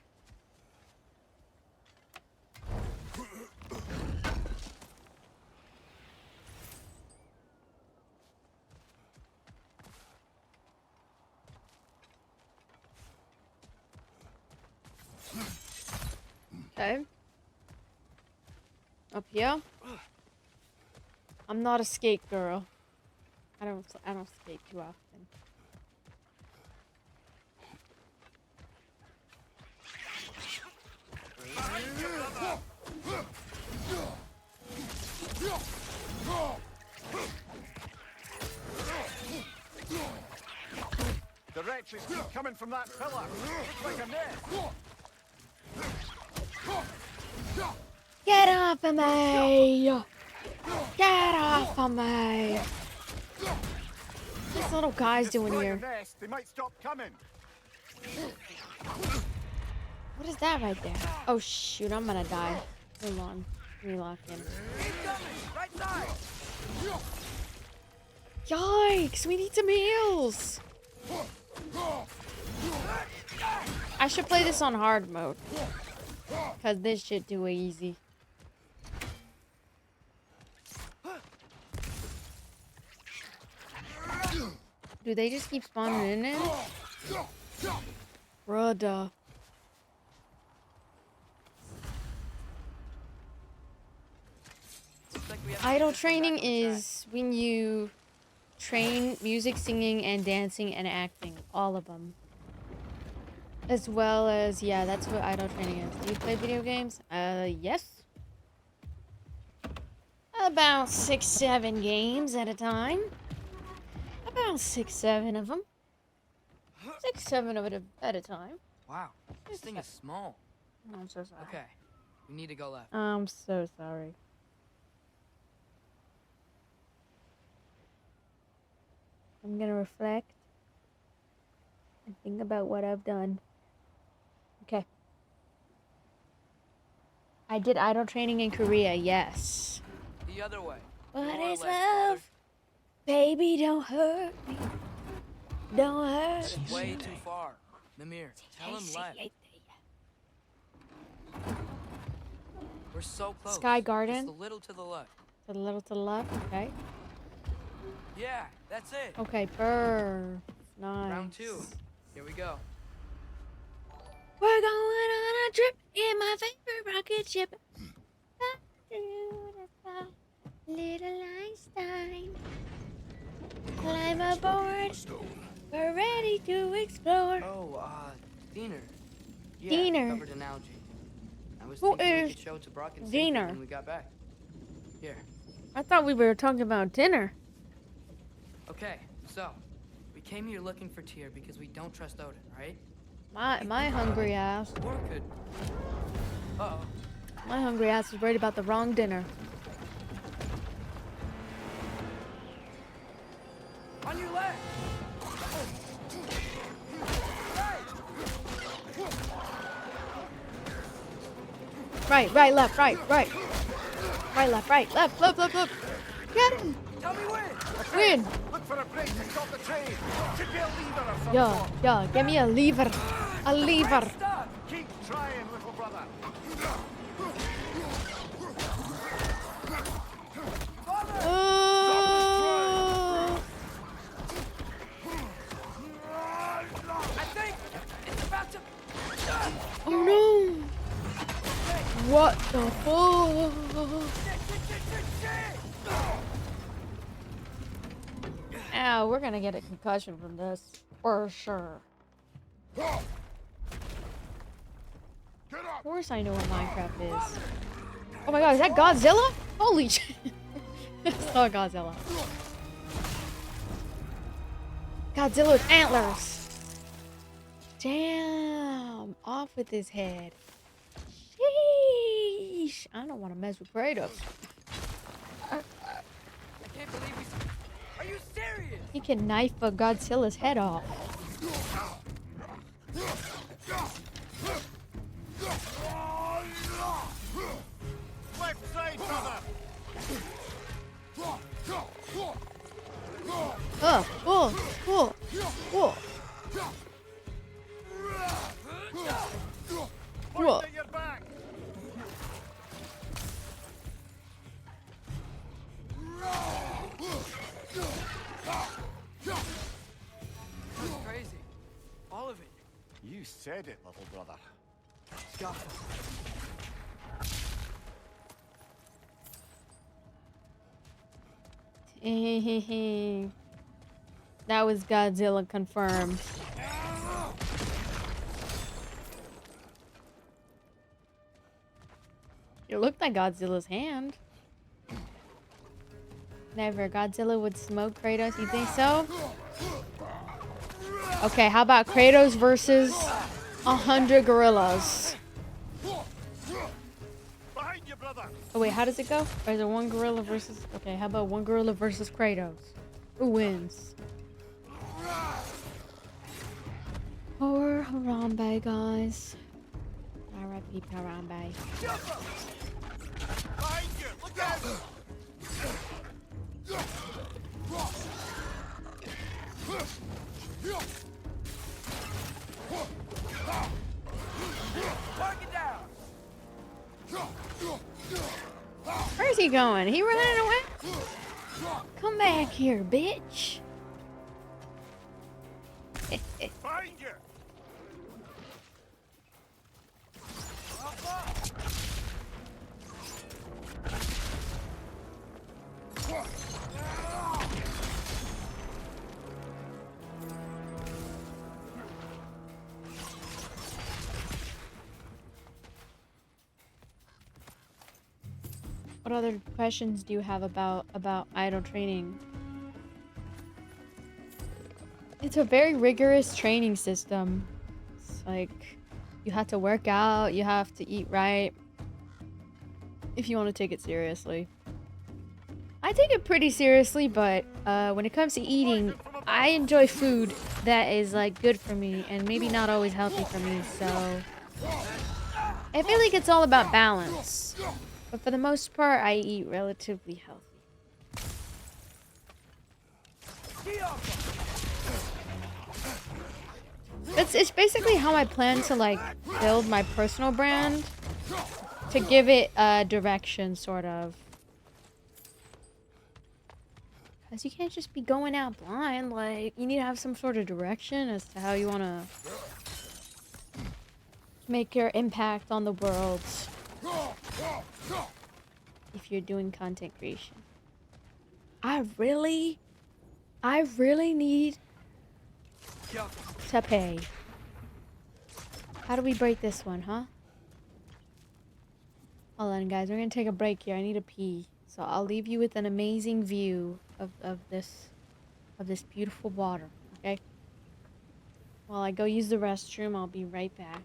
Okay. Up here. I'm not a skate girl. I don't skate too often. The wretches keep coming from that pillar. Looks like a nest. Get off of me! Get off of me! This little guy's doing Destroy here. the nest, they might stop coming. What is that right there? Oh shoot, I'm gonna die. Hold on. Relock him. Right side. Yikes! We need some heals! I should play this on hard mode. Cause this shit too easy. Do they just keep spawning in it? Brother. Idol training is when you train music, singing, and dancing and acting. All of them. As well as, yeah, that's what idol training is. Do you play video games? Yes. About 6-7 games at a time. About 6-7 of them. 6-7 of it at a time. Wow, this thing is small. Oh, I'm so sorry. Okay, we need to go left. I'm so sorry. I'm gonna reflect and think about what I've done. Okay. I did idol training in Korea, yes. The other way. What More is left, love? Baby, don't hurt me. Don't hurt That's me. way too far. Mimir, tell him left. We're so close. Sky Garden? Just a little to the left. A little to the left, okay. Yeah, that's it. Okay, burr. Nice. Round 2. Here we go. We're going on a trip in my favorite rocket ship. Little Einstein. Climb aboard. We're ready to explore. Oh, Diener. Yeah, Diener. covered an algae. I was Who thinking we is could show it to Brock and Diener? when we got back. Here. I thought we were talking about dinner. Okay, so we came here looking for Tyr because we don't trust Odin, right? My hungry ass. Or could. Uh-oh. My hungry ass is worried about the wrong dinner. On your left. Right, right, left, right, right. Right, left, right, left, left, left, left. Get him. Tell me when. Win. Look for a break to stop the train. Should be a lever or something. Yeah, yeah, give me a lever. A lever. Keep trying, little brother. I think it's about to. Oh no! What the fuck? Ow, we're gonna get a concussion from this. For sure. Of course I know what Minecraft is. Oh my god, is that Godzilla? Holy shit. It's not Godzilla. Godzilla with antlers. Damn. Off with his head. Sheesh. I don't want to mess with Kratos. I can't believe we. Are you serious? He can knife a Godzilla's head off. Left side, brother. Oh, oh, oh, oh. Whoa. Point at your back. That's crazy. All of it. You said it, little brother. God. That was Godzilla confirmed. It looked like Godzilla's hand. Never. Godzilla would smoke Kratos. You think so? Okay, how about Kratos versus 100 gorillas? Behind you, brother. Oh wait, how does it go? Or is it one gorilla versus... Okay, how about one gorilla versus Kratos? Who wins? Poor Harambe, guys. R.I.P. Harambe. Behind you. Look out. Target down. Where's he going? He running away? Come back here, bitch. Behind you. What other questions do you have about idle training? It's a very rigorous training system. It's like you have to work out, you have to eat right if you want to take it seriously. I take it pretty seriously, but when it comes to eating, I enjoy food that is like good for me and maybe not always healthy for me, so I feel like it's all about balance. But for the most part, I eat relatively healthy. It's basically how I plan to like build my personal brand, to give it a direction, sort of. Because you can't just be going out blind, like you need to have some sort of direction as to how you want to make your impact on the world. If you're doing content creation. I really need to pay. How do we break this one, huh? Hold on, guys. We're gonna take a break here. I need to pee. So I'll leave you with an amazing view of this beautiful water, okay? While I go use the restroom, I'll be right back.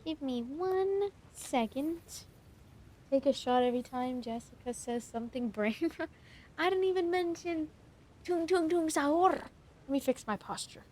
Give me 1 second. Take a shot every time Jessica says something brain. I didn't even mention tung tung tung sahur. Let me fix my posture.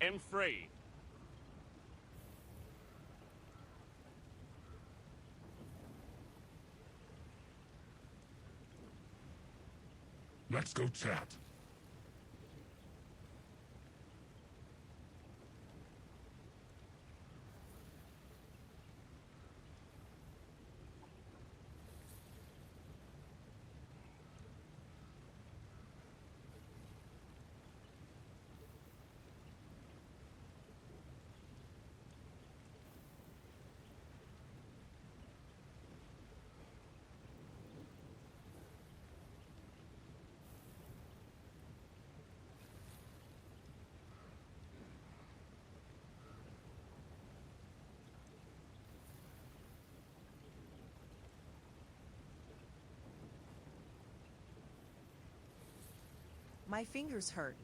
and free. Let's go chat. My fingers hurt.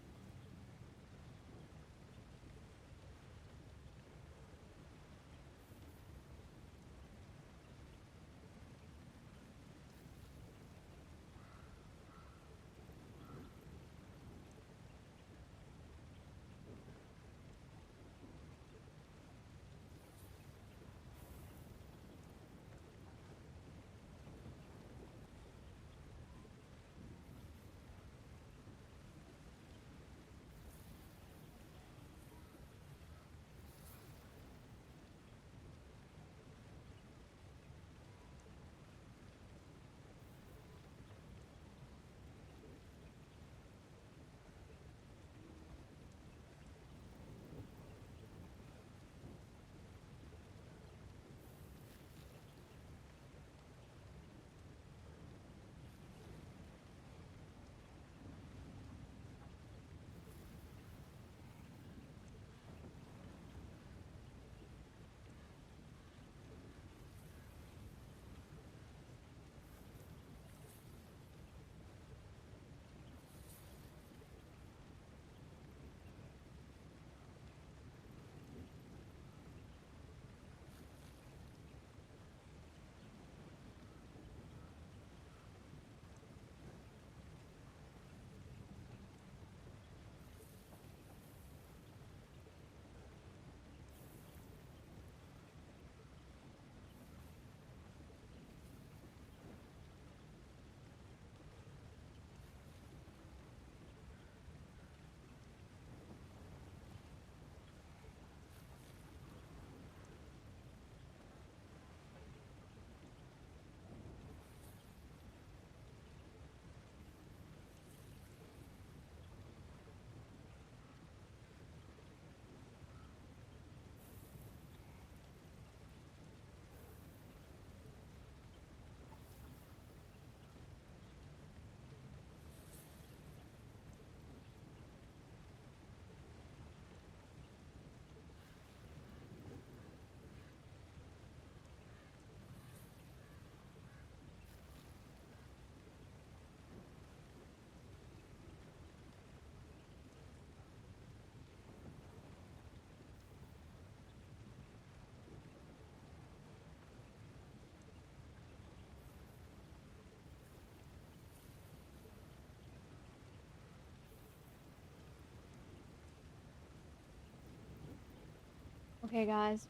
Okay, guys.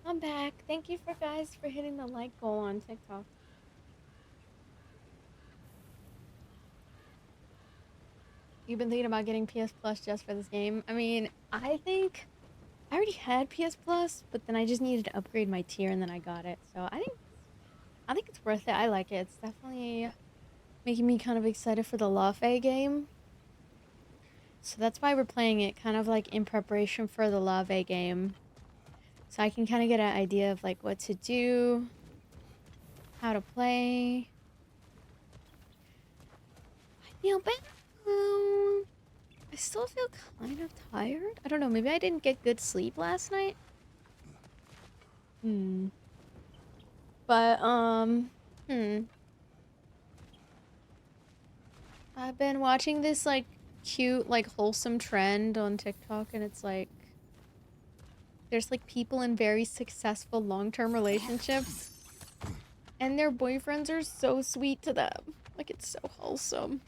I'm back. Thank you for hitting the like goal on TikTok. You've been thinking about getting PS Plus just for this game? I mean, I think I already had PS Plus, but then I just needed to upgrade my tier and then I got it. So I think it's worth it. I like it. It's definitely making me kind of excited for the LaFay game. So that's why we're playing it, kind of like in preparation for the LaFay game. So I can kind of get an idea of like what to do, how to play. I feel better. I still feel kind of tired. I don't know, maybe I didn't get good sleep last night. But, I've been watching this, like, cute, like, wholesome trend on TikTok, and it's like, there's, like, people in very successful long-term relationships, and their boyfriends are so sweet to them. Like, it's so wholesome.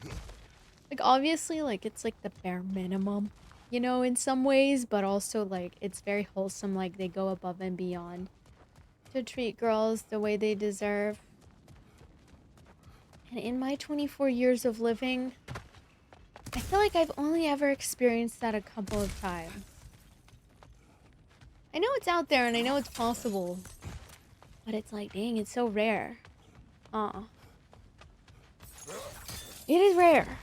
Like, obviously, like, it's, like, the bare minimum. you know, in some ways, but also like it's very wholesome. Like they go above and beyond to treat girls the way they deserve. And in my 24 years of living, I feel like I've only ever experienced that a couple of times. I know it's out there and I know it's possible, but it's like, dang, it's so rare. It is rare.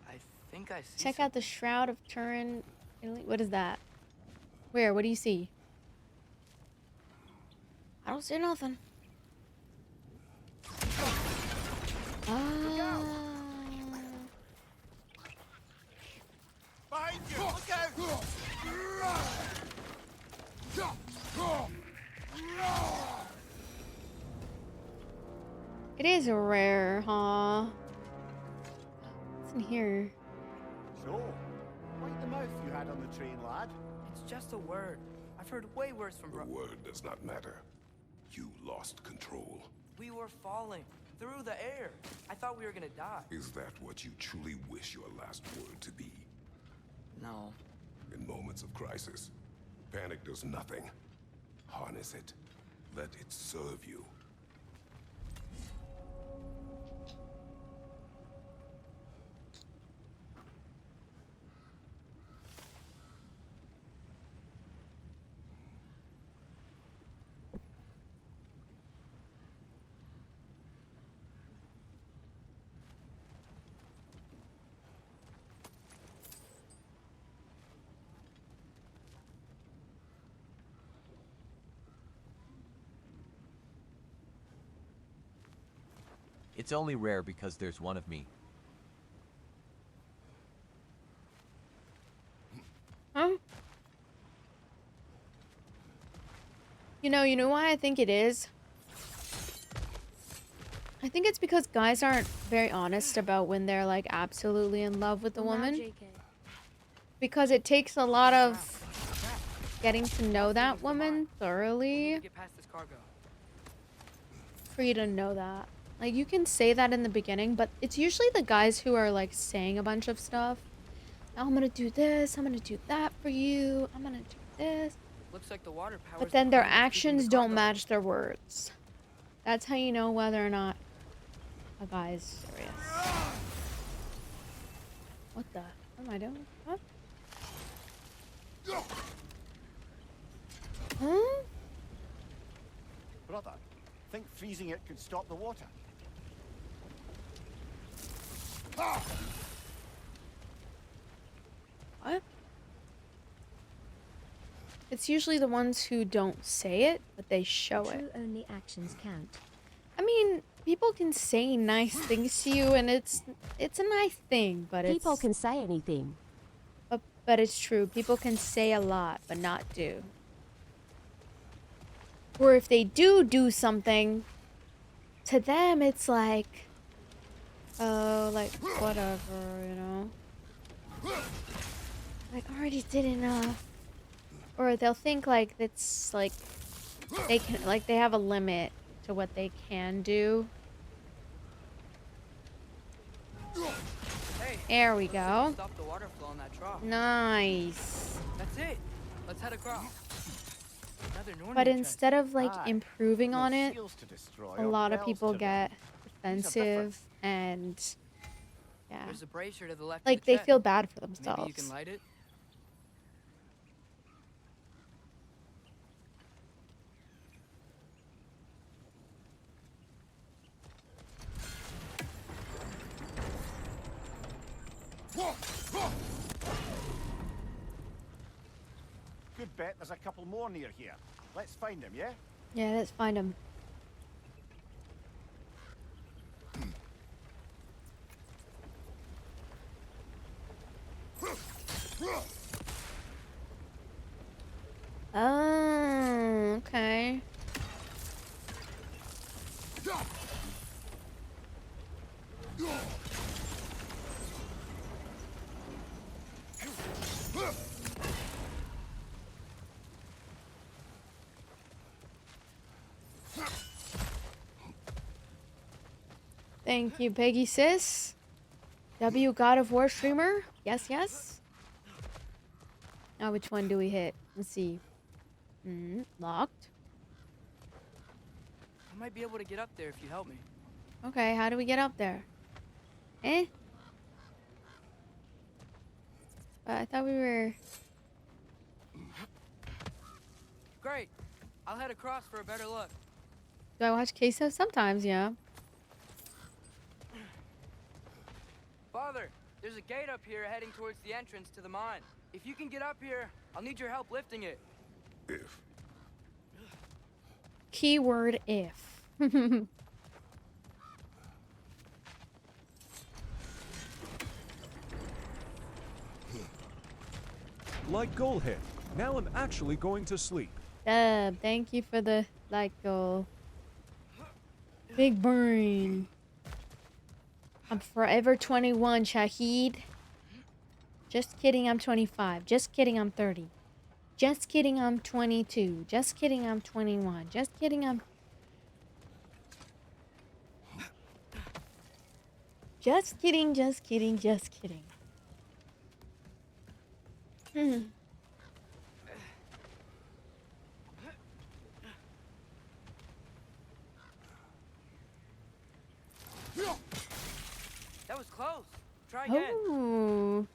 I think I see. Check out the Shroud of Turin. What is that? Where? What do you see? I don't see nothing. Behind you! Look out! It is rare, huh? What's in here? So, like the mouth you had on the train, lad. It's just a word. I've heard way worse from The word does not matter. You lost control. We were falling through the air. I thought we were gonna die. Is that what you truly wish your last word to be? No. In moments of crisis, panic does nothing. Harness it. Let it serve you. It's only rare because there's one of me. Huh? You know why I think it is? I think it's because guys aren't very honest about when they're like absolutely in love with a woman. Because it takes a lot of getting to know that woman thoroughly Get past this cargo. for you to know that. Like, you can say that in the beginning, but it's usually the guys who are, like, saying a bunch of stuff. I'm gonna do this, I'm gonna do that for you, I'm gonna do this. Looks like the water powers. But then their actions don't match their words. That's how you know whether or not a guy is serious. What the? What am I doing? What? Huh? Brother, think freezing it could stop the water? What? It's usually the ones who don't say it, but they show it. Only actions count. I mean, people can say nice things to you, and it's a nice thing, but People can say anything. But it's true. People can say a lot, but not do. Or if they do something, to them it's like, oh, like, whatever, you know? Like, already did enough. Or they'll think, like, it's, like, they can, like, they have a limit to what they can do. Hey, there we go. Stop the water flow in that trough. Nice. That's it. Let's head across. But instead of, like, improving on it, a lot of people get defensive and, yeah. There's a brazier to the left. Like, of the they jet. feel bad for Maybe you themselves. can light it. Good bet there's a couple more near here. Let's find them, yeah? Yeah, let's find them. Oh, okay. Thank you, Peggy Sis. W God of War streamer. Yes, yes. Now, which one do we hit? Let's see. Locked. I might be able to get up there if you help me. Okay, how do we get up there? Eh? I thought we were... Great. I'll head across for a better look. Do I watch Queso? Sometimes, yeah. Father, there's a gate up here heading towards the entrance to the mine. If you can get up here, I'll need your help lifting it. If. Keyword if. Like Goalhead. Now I'm actually going to sleep. Thank you for the like goal. Big brain. I'm forever 21, Shahid. Just kidding, I'm 25. Just kidding, I'm 30. Just kidding, I'm 22. Just kidding, I'm 21. Just kidding, I'm... Just kidding, just kidding, just kidding. That was close. Try again. Ooh.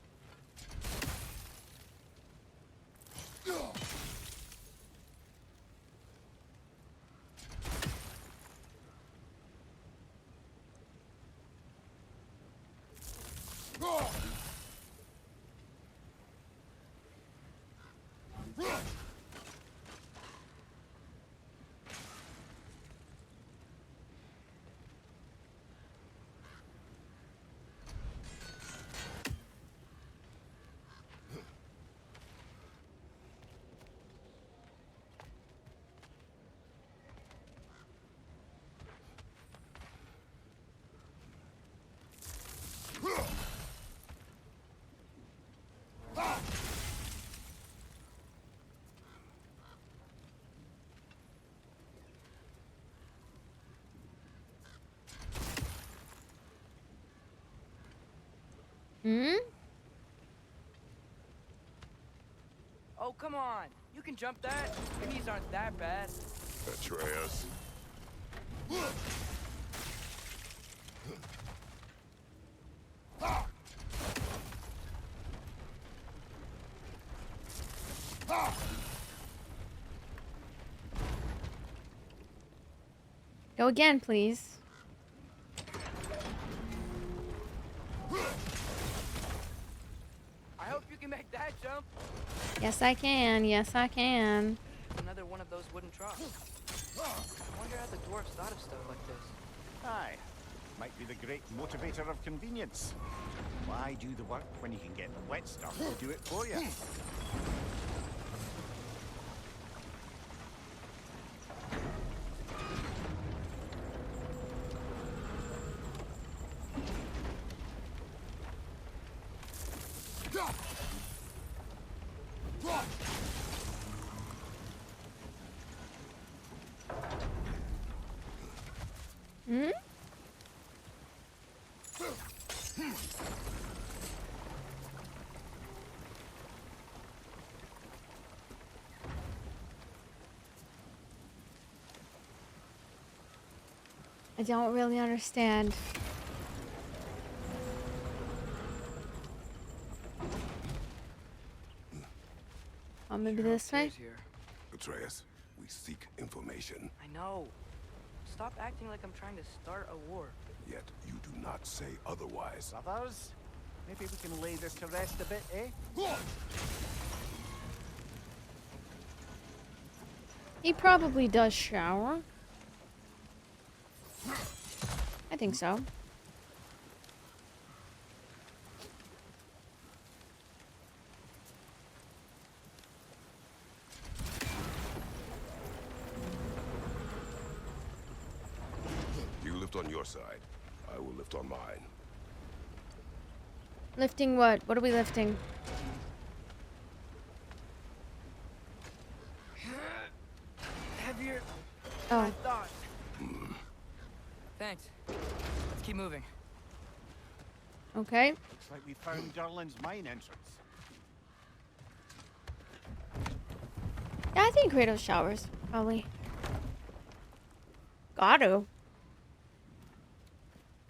Oh, come on. You can jump that. Your knees aren't that bad. Atreus. Go again, please. I hope you can make that jump. Yes, I can. Yes, I can. Another one of those wooden troughs. I wonder how the dwarves thought of stuff like this. Aye. Might be the great motivator of convenience. Why do the work when you can get the wet stuff to do it for you? I don't really understand. Maybe this way? Here. Atreus, we seek information. I know. Stop acting like I'm trying to start a war. Yet you do not say otherwise. Brothers, maybe we can lay this to rest a bit, eh? He probably does shower. I think so. You lift on your side. I will lift on mine. Lifting what? What are we lifting? Heavier Oh. than I thought. Thanks. Let's keep moving. Okay. Looks like we found Durlin's mine entrance. Yeah, I think Kratos showers, probably. Gotta.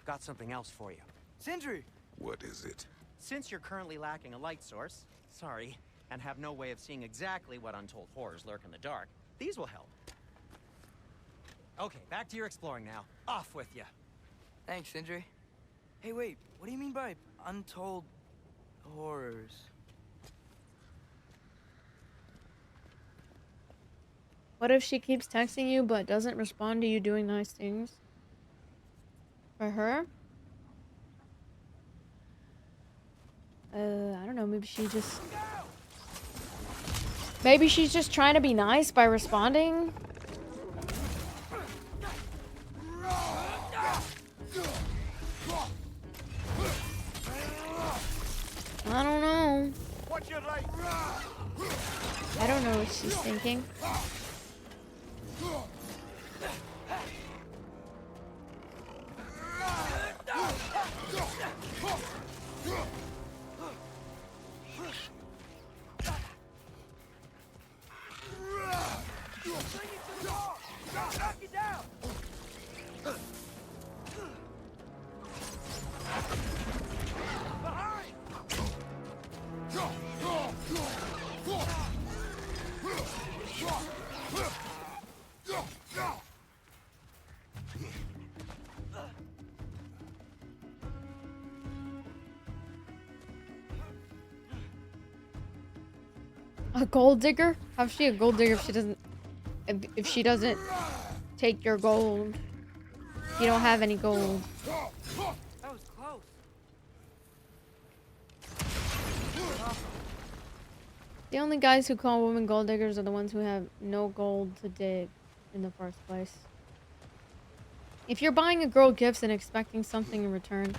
Got something else for you. Sindri! What is it? Since you're currently lacking a light source, sorry, and have no way of seeing exactly what untold horrors lurk in the dark, these will help. Okay, back to your exploring now. Off with you. Thanks, Sindri. Hey, wait, what do you mean by untold horrors? What if she keeps texting you but doesn't respond to you doing nice things? For her? I don't know, maybe she just... Maybe she's just trying to be nice by responding? I don't know. I don't know what she's thinking. A gold digger? How's she a gold digger if she doesn't... If she doesn't take your gold? You don't have any gold. That was close. The only guys who call women gold diggers are the ones who have no gold to dig in the first place. If you're buying a girl gifts and expecting something in return,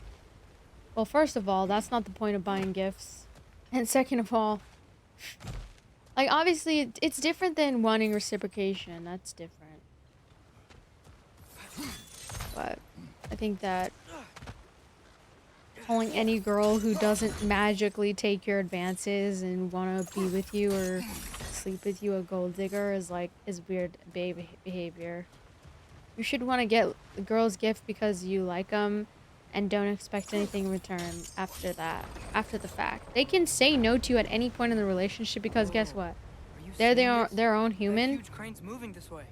well, first of all, that's not the point of buying gifts. And second of all, like, obviously, it's different than wanting reciprocation. That's different. But I think that calling any girl who doesn't magically take your advances and want to be with you or sleep with you a gold digger is weird behavior. You should want to get the girl's gift because you like them and don't expect anything in return after the fact. They can say no to you at any point in the relationship because guess what? They're their own human. Huge crane's moving this way.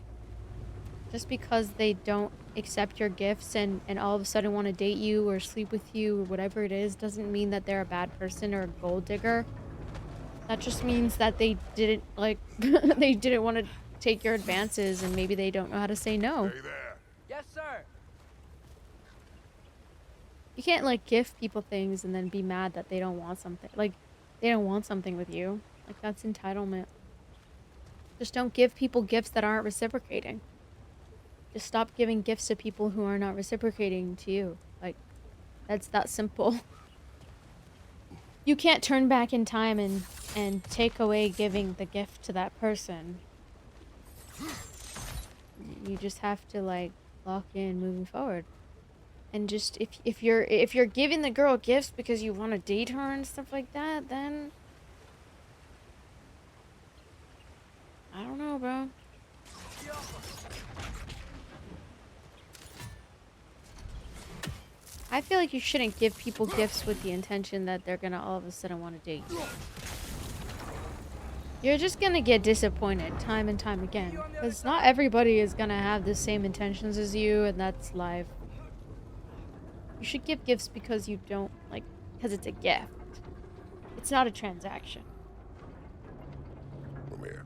Just because they don't accept your gifts and all of a sudden want to date you or sleep with you or whatever it is doesn't mean that they're a bad person or a gold digger. That just means that they didn't they didn't want to take your advances and maybe they don't know how to say no. Hey there. Yes, sir. You can't like gift people things and then be mad that they don't want something. Like they don't want something with you. Like that's entitlement. Just don't give people gifts that aren't reciprocating. Just stop giving gifts to people who are not reciprocating to you. Like, that's that simple. You can't turn back in time and take away giving the gift to that person. You just have to like lock in moving forward. And just if you're giving the girl gifts because you want to date her and stuff like that, then I don't know, bro. I feel like you shouldn't give people gifts with the intention that they're gonna all of a sudden want to date you. You're just gonna get disappointed time and time again. Because not everybody is gonna have the same intentions as you, and that's life. You should give gifts because you don't, like, because it's a gift. It's not a transaction. Ramir,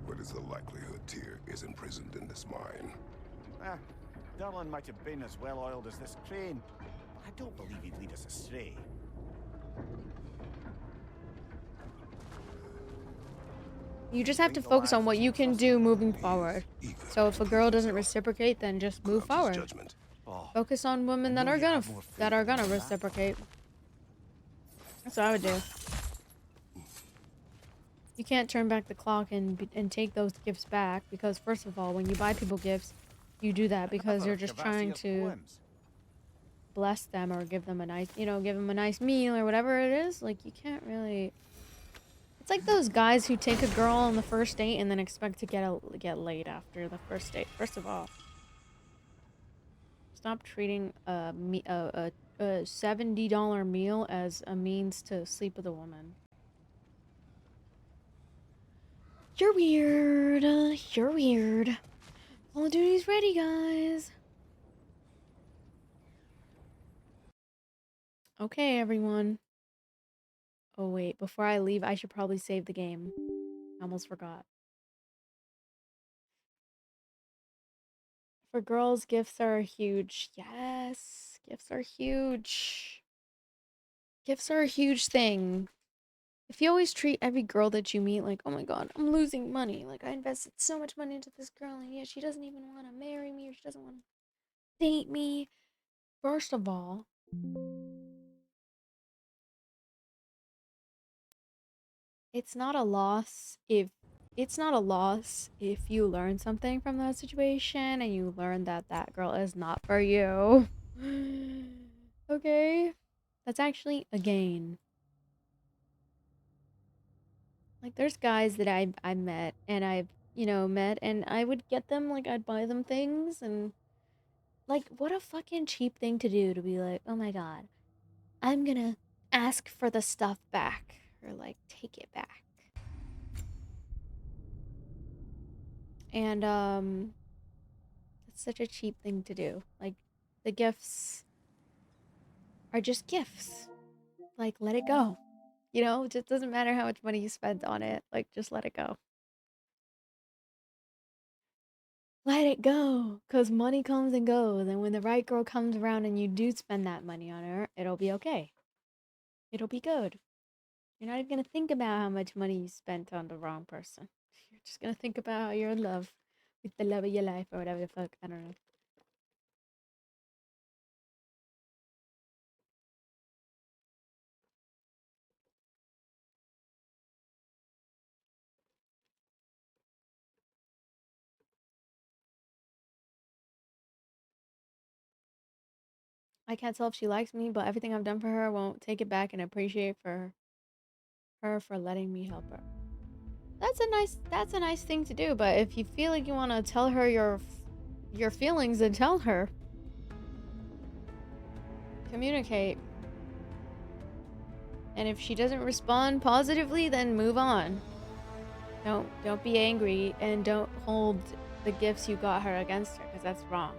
what is the likelihood Tyr is imprisoned in this mine? Durlin might have been as well oiled as this crane. I don't believe he'd lead us astray. You just have to focus on what you can do moving forward. So if a girl doesn't reciprocate, then just move forward. Focus on women that are gonna reciprocate. That's what I would do. You can't turn back the clock and take those gifts back because first of all, when you buy people gifts, you do that because you're just trying to bless them or give them a nice, give them a nice meal or whatever it is. Like, you can't really. It's like those guys who take a girl on the first date and then expect to get laid after the first date. First of all, stop treating a $70 meal as a means to sleep with a woman. You're weird. You're weird. Call of Duty's ready, guys. Okay, everyone. Oh, wait. Before I leave, I should probably save the game. I almost forgot. For girls, gifts are huge. Yes. Gifts are huge. Gifts are a huge thing. If you always treat every girl that you meet like, oh my god, I'm losing money. Like, I invested so much money into this girl, and yet she doesn't even want to marry me, or she doesn't want to date me. First of all, it's not a loss if you learn something from that situation and you learn that that girl is not for you. Okay? That's actually a gain. Like, there's guys that I met and I've, met, and I would get them, like, I'd buy them things, and like, what a fucking cheap thing to do, to be like, oh my god, I'm gonna ask for the stuff back, or like take it back. And it's such a cheap thing to do. Like, the gifts are just gifts. Like, let it go. It just doesn't matter how much money you spend on it. Like, just let it go. Let it go. Because money comes and goes. And when the right girl comes around and you do spend that money on her, it'll be okay. It'll be good. You're not even going to think about how much money you spent on the wrong person. You're just going to think about how you're in love with the love of your life or whatever the fuck. I don't know. I can't tell if she likes me, but everything I've done for her, I won't take it back and appreciate her for letting me help her. That's a nice thing to do, but if you feel like you want to tell her your feelings, then tell her. Communicate. And if she doesn't respond positively, then move on. Don't be angry, and don't hold the gifts you got her against her, because that's wrong.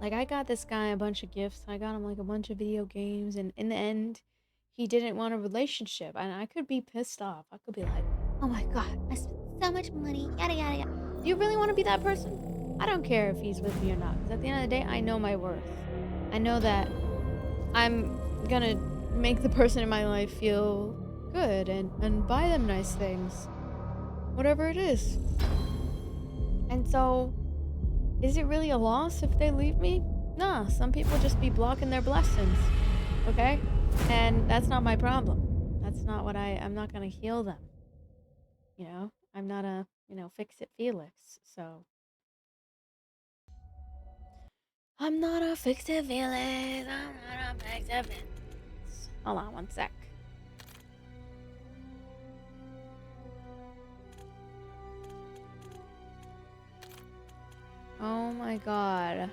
Like, I got this guy a bunch of gifts. I got him, like, a bunch of video games, and in the end, he didn't want a relationship, and I could be pissed off. I could be like, oh my god, I spent so much money, yada yada yada. Do you really want to be that person? I don't care if he's with me or not, because at the end of the day, I know my worth. I know that I'm gonna make the person in my life feel good and buy them nice things. Whatever it is. And so, is it really a loss if they leave me? Nah, some people just be blocking their blessings. Okay? And that's not my problem. That's not what I'm not gonna heal them. I'm not a, fix-it Felix, so. I'm not a fix-it Felix. I'm not a fix-it Felix. Hold on one sec. Oh my god.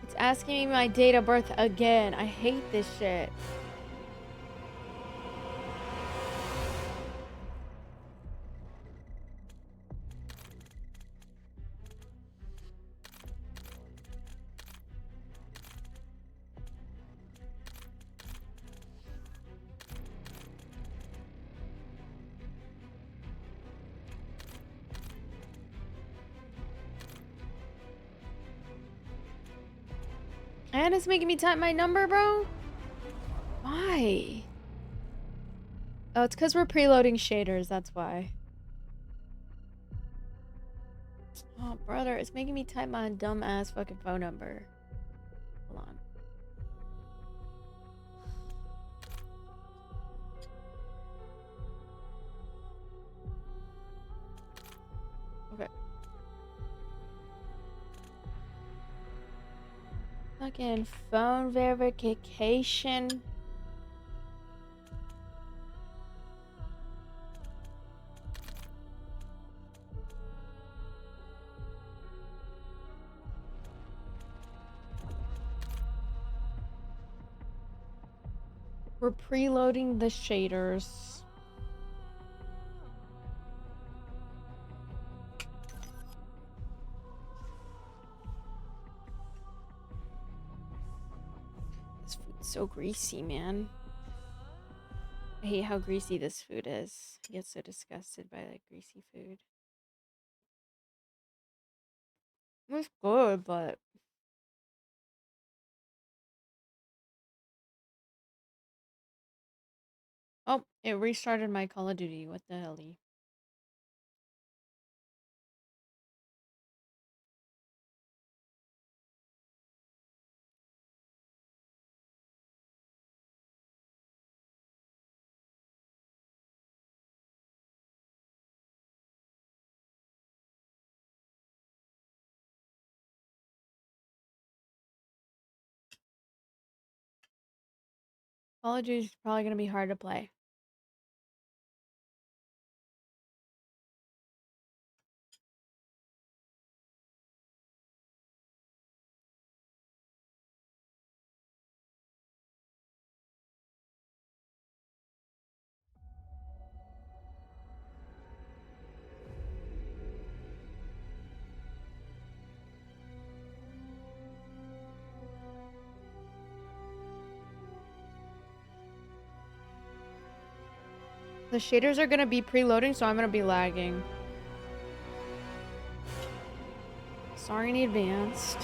It's asking me my date of birth again. I hate this shit. And it's making me type my number, bro? Why? Oh, it's because we're preloading shaders, that's why. Oh, brother, it's making me type my dumb-ass fucking phone number. Hold on. Okay. Fucking phone verification. We're preloading the shaders. This food's so greasy, man. I hate how greasy this food is. I get so disgusted by like greasy food. It's good, but oh, it restarted my Call of Duty. What the hell? Call of Duty is probably gonna be hard to play. The shaders are gonna be preloading, so I'm gonna be lagging. Sorry in advance.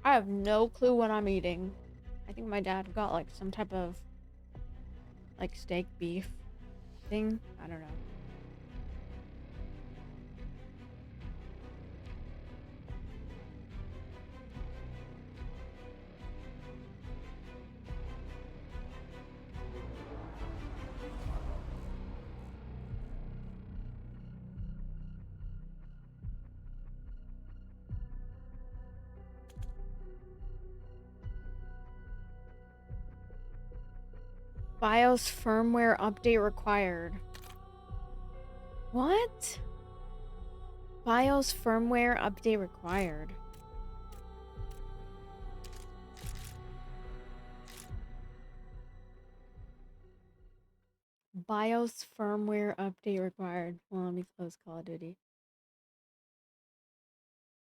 I have no clue what I'm eating. I think my dad got like some type of like steak beef thing. I don't know. BIOS firmware update required. What? BIOS firmware update required. BIOS firmware update required. Well, let me close Call of Duty.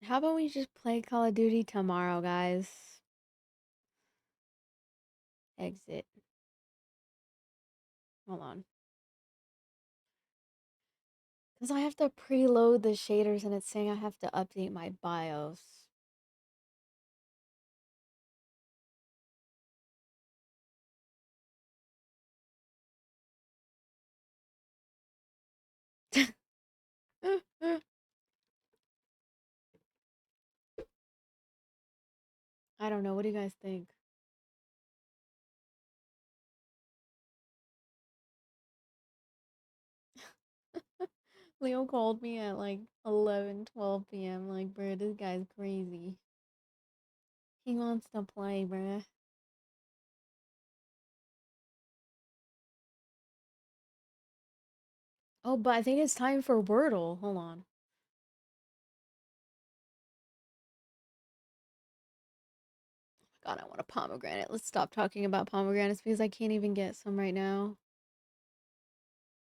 How about we just play Call of Duty tomorrow, guys? Exit. Hold on. Because I have to preload the shaders and it's saying I have to update my BIOS. I don't know. What do you guys think? Leo called me at like 11-12 p.m. Like, bruh, this guy's crazy. He wants to play, bruh. Oh, but I think it's time for Wordle. Hold on. God, I want a pomegranate. Let's stop talking about pomegranates because I can't even get some right now.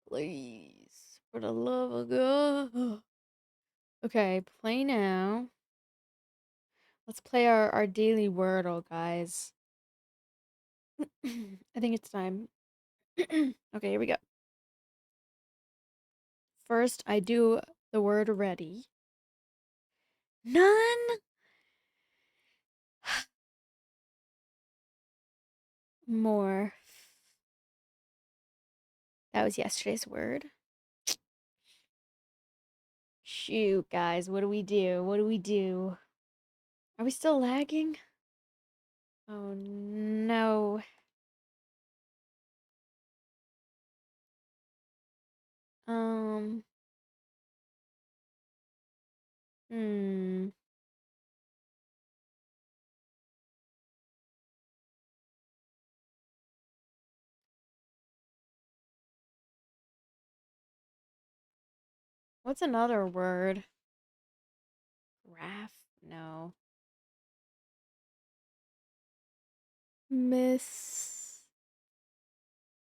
Please. For the love of God. Okay, play now. Let's play our daily Wordle, guys. I think it's time. Okay, here we go. First, I do the word ready. None? More. That was yesterday's word. Shoot, guys, what do we do? What do we do? Are we still lagging? Oh, no. Um... Hmm. What's another word? Graph? No. Miss.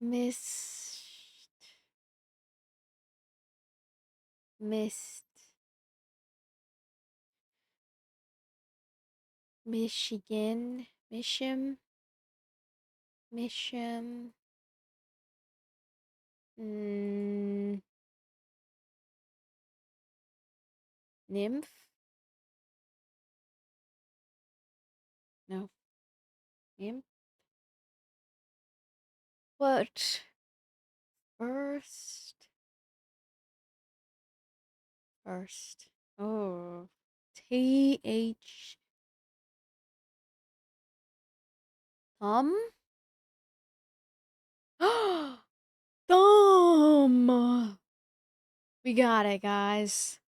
Mist. Mist. Michigan. Misham. Misham. Nymph? No. Nymph? What? First. First. Oh. TH. Thumb? Thumb! We got it, guys.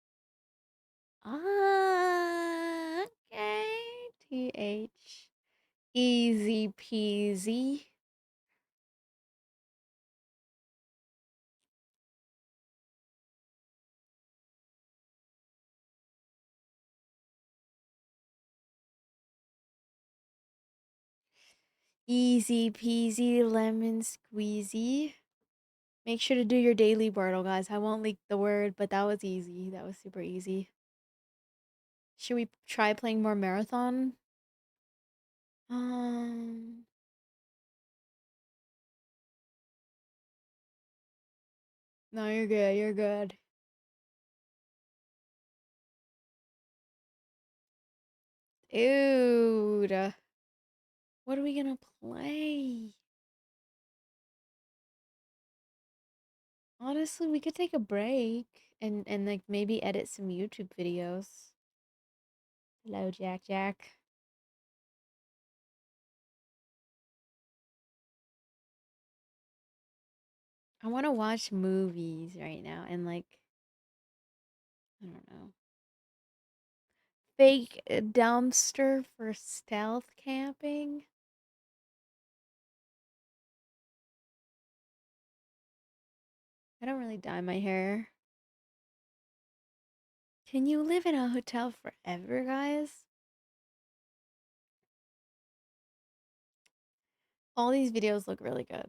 Okay. TH. Easy peasy. Easy peasy lemon squeezy. Make sure to do your daily Wordle, guys. I won't leak the word, but that was easy. That was super easy. Should we try playing more marathon? No, you're good. You're good. Dude. What are we gonna play? Honestly, we could take a break and like maybe edit some YouTube videos. Hello, Jack. I want to watch movies right now and like I don't know. Fake dumpster for stealth camping. I don't really dye my hair. Can you live in a hotel forever, guys? All these videos look really good.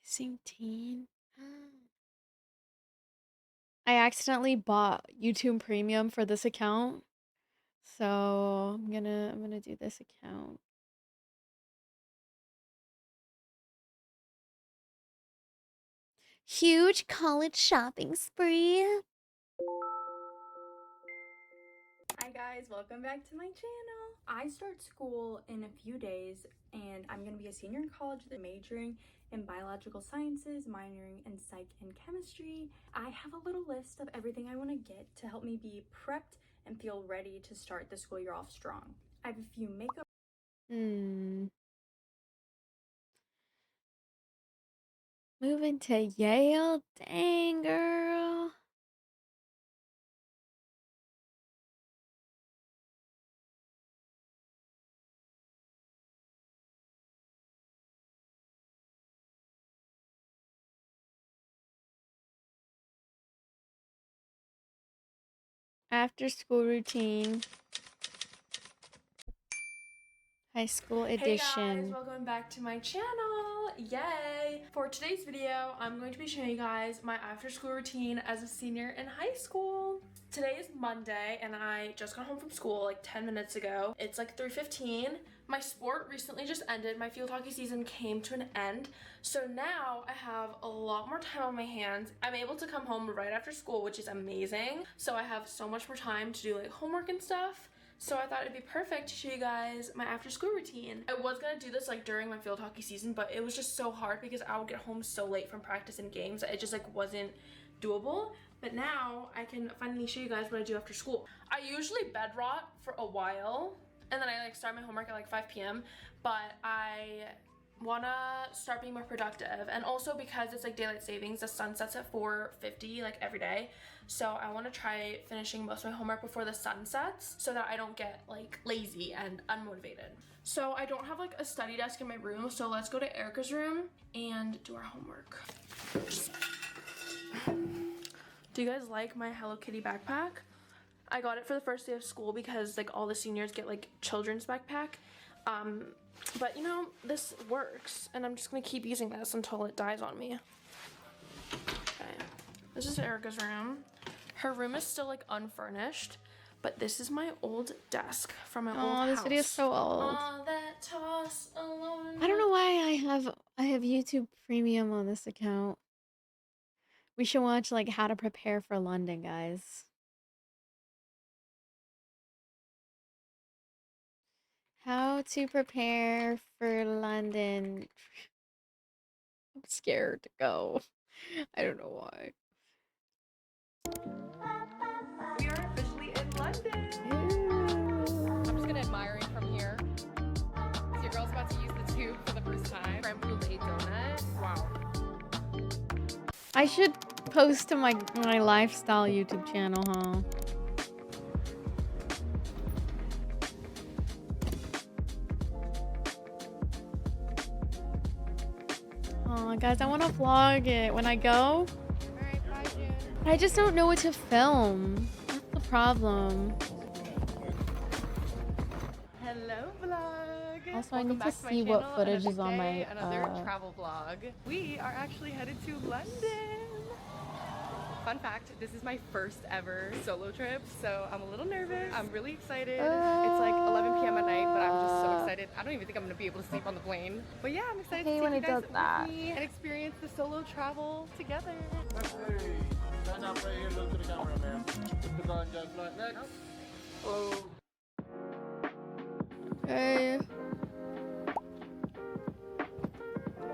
Missing teen. I accidentally bought YouTube Premium for this account. So I'm gonna do this account. Huge college shopping spree. Hi guys, welcome back to my channel. I start school in a few days and I'm going to be a senior in college majoring in biological sciences, minoring in psych and chemistry. I have a little list of everything I want to get to help me be prepped and feel ready to start the school year off strong. I have a few makeup. Moving to Yale? Dang, girl. After school routine. High school edition. Hey guys, welcome back to my channel. Yay! For today's video, I'm going to be showing you guys my after school routine as a senior in high school. Today is Monday and I just got home from school like 10 minutes ago. It's like 3:15. My sport recently just ended. My field hockey season came to an end. So now I have a lot more time on my hands. I'm able to come home right after school, which is amazing. So I have so much more time to do like homework and stuff. So I thought it'd be perfect to show you guys my after school routine. I was gonna do this like during my field hockey season, but it was just so hard because I would get home so late from practice and games that it just like wasn't doable. But now I can finally show you guys what I do after school. I usually bed rot for a while and then I like start my homework at like 5 p.m. but I wanna start being more productive, and also because it's like daylight savings, the sun sets at 4:50 like every day, so I want to try finishing most of my homework before the sun sets so that I don't get like lazy and unmotivated. So I don't have like a study desk in my room, so let's go to Erica's room and do our homework. Do you guys like my Hello Kitty backpack? I got it for the first day of school because like all the seniors get like children's backpack. But you know, this works, and I'm just gonna keep using this until it dies on me. Okay, this is Erica's room. Her room is still like unfurnished, but this is my old desk from my old house. Oh, this video is so old. That toss alone. I don't know why I have YouTube Premium on this account. We should watch like how to prepare for London, guys. How to prepare for London. I'm scared to go. I don't know why. We are officially in London. I'm just gonna admire it from here. So your girl's about to use the tube for the first time. Creme brulee donut. Wow. I should post to my lifestyle YouTube channel, huh? Oh, guys, I want to vlog it when I go. Alright, bye, June. I just don't know what to film. That's the problem. Hello, vlog. Also, I Welcome need to back my see what channel. footage Another is on day, my, another travel vlog. We are actually headed to London. Fun fact, this is my first ever solo trip, so I'm a little nervous. I'm really excited. It's like 11 p.m. at night, but I'm just so excited. I don't even think I'm gonna be able to sleep on the plane. But yeah, I'm excited to take you guys with me and experience the solo travel together. Stand up right here, look to the camera, man. Put on just like next. Oh. Okay.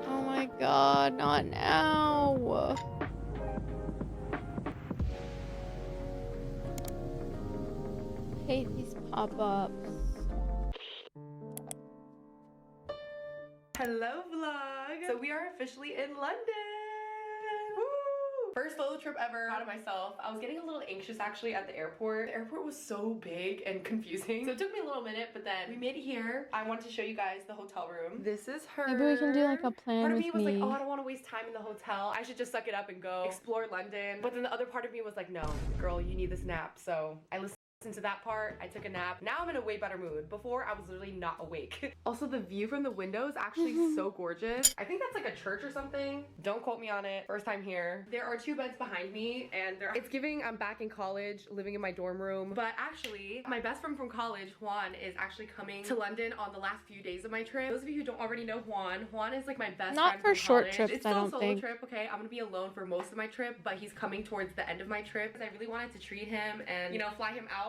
Oh my god, not now. I hate these pop-ups. Hello, vlog. So we are officially in London. Woo! First solo trip ever. Proud of myself. I was getting a little anxious actually at the airport. The airport was so big and confusing. So it took me a little minute, but then we made it here. I wanted to show you guys the hotel room. This is her. Maybe we can do like a plan Part of with me was like, oh, I don't want to waste time in the hotel. I should just suck it up and go explore London. But then the other part of me was like, no, girl, you need this nap. So I listened to that part. I took a nap. Now I'm in a way better mood. Before, I was literally not awake. Also, the view from the window is actually so gorgeous. I think that's like a church or something. Don't quote me on it. First time here. There are 2 beds behind me, and it's giving I'm back in college, living in my dorm room. But actually, my best friend from college, Juan, is actually coming to London on the last few days of my trip. Those of you who don't already know Juan is like my best Not friend for from short college. trips, It's I still don't a solo think. trip, okay? I'm gonna be alone for most of my trip, but he's coming towards the end of my trip. I really wanted to treat him and, you know, fly him out.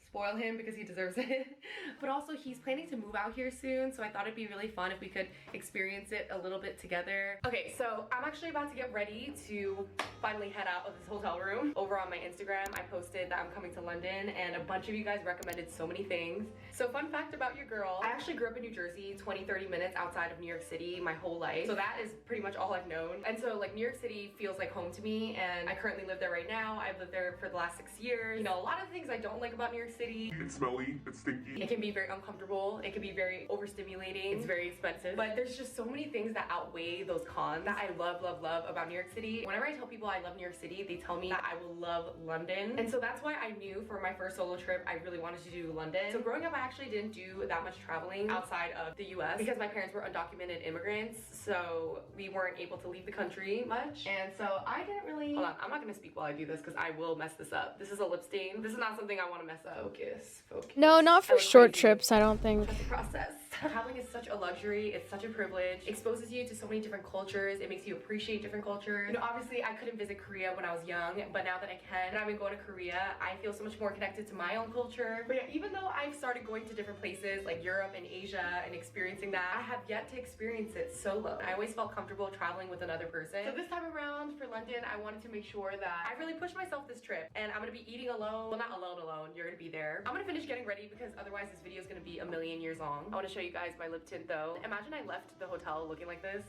Spoil him because he deserves it. But also he's planning to move out here soon, so I thought it'd be really fun if we could experience it a little bit together. Okay, so I'm actually about to get ready to finally head out of this hotel room. Over on my Instagram, I posted that I'm coming to London, and a bunch of you guys recommended so many things. So fun fact about your girl, I actually grew up in New Jersey, 20-30 minutes outside of New York City my whole life. So that is pretty much all I've known. And so like New York City feels like home to me, and I currently live there right now. I've lived there for the last 6 years. You know, a lot of things I don't like about New York City. It's smelly, it's stinky. It can be very uncomfortable. It can be very overstimulating. It's very expensive. But there's just so many things that outweigh those cons that I love, love, love about New York City. Whenever I tell people I love New York City, they tell me that I will love London. And so that's why I knew for my first solo trip, I really wanted to do London. So growing up, I actually didn't do that much traveling outside of the US because my parents were undocumented immigrants. So we weren't able to leave the country much. And so I didn't really, hold on, I'm not gonna speak while I do this because I will mess this up. This is a lip stain. This is not something I want to mess up. Focus. No, not for short trips, I don't think. Trust the process. Traveling is such a luxury, it's such a privilege. It exposes you to so many different cultures, it makes you appreciate different cultures. You know, obviously I couldn't visit Korea when I was young, but now that I can, and I've been going to Korea, I feel so much more connected to my own culture. But yeah, even though I've started going to different places like Europe and Asia and experiencing that, I have yet to experience it solo. I always felt comfortable traveling with another person. So this time around for London, I wanted to make sure that I really pushed myself this trip, and I'm gonna be eating alone. Well, not alone, you're gonna be there. I'm gonna finish getting ready because otherwise this video is gonna be a million years long. I wanna show you you guys my lip tint though. Imagine I left the hotel looking like this.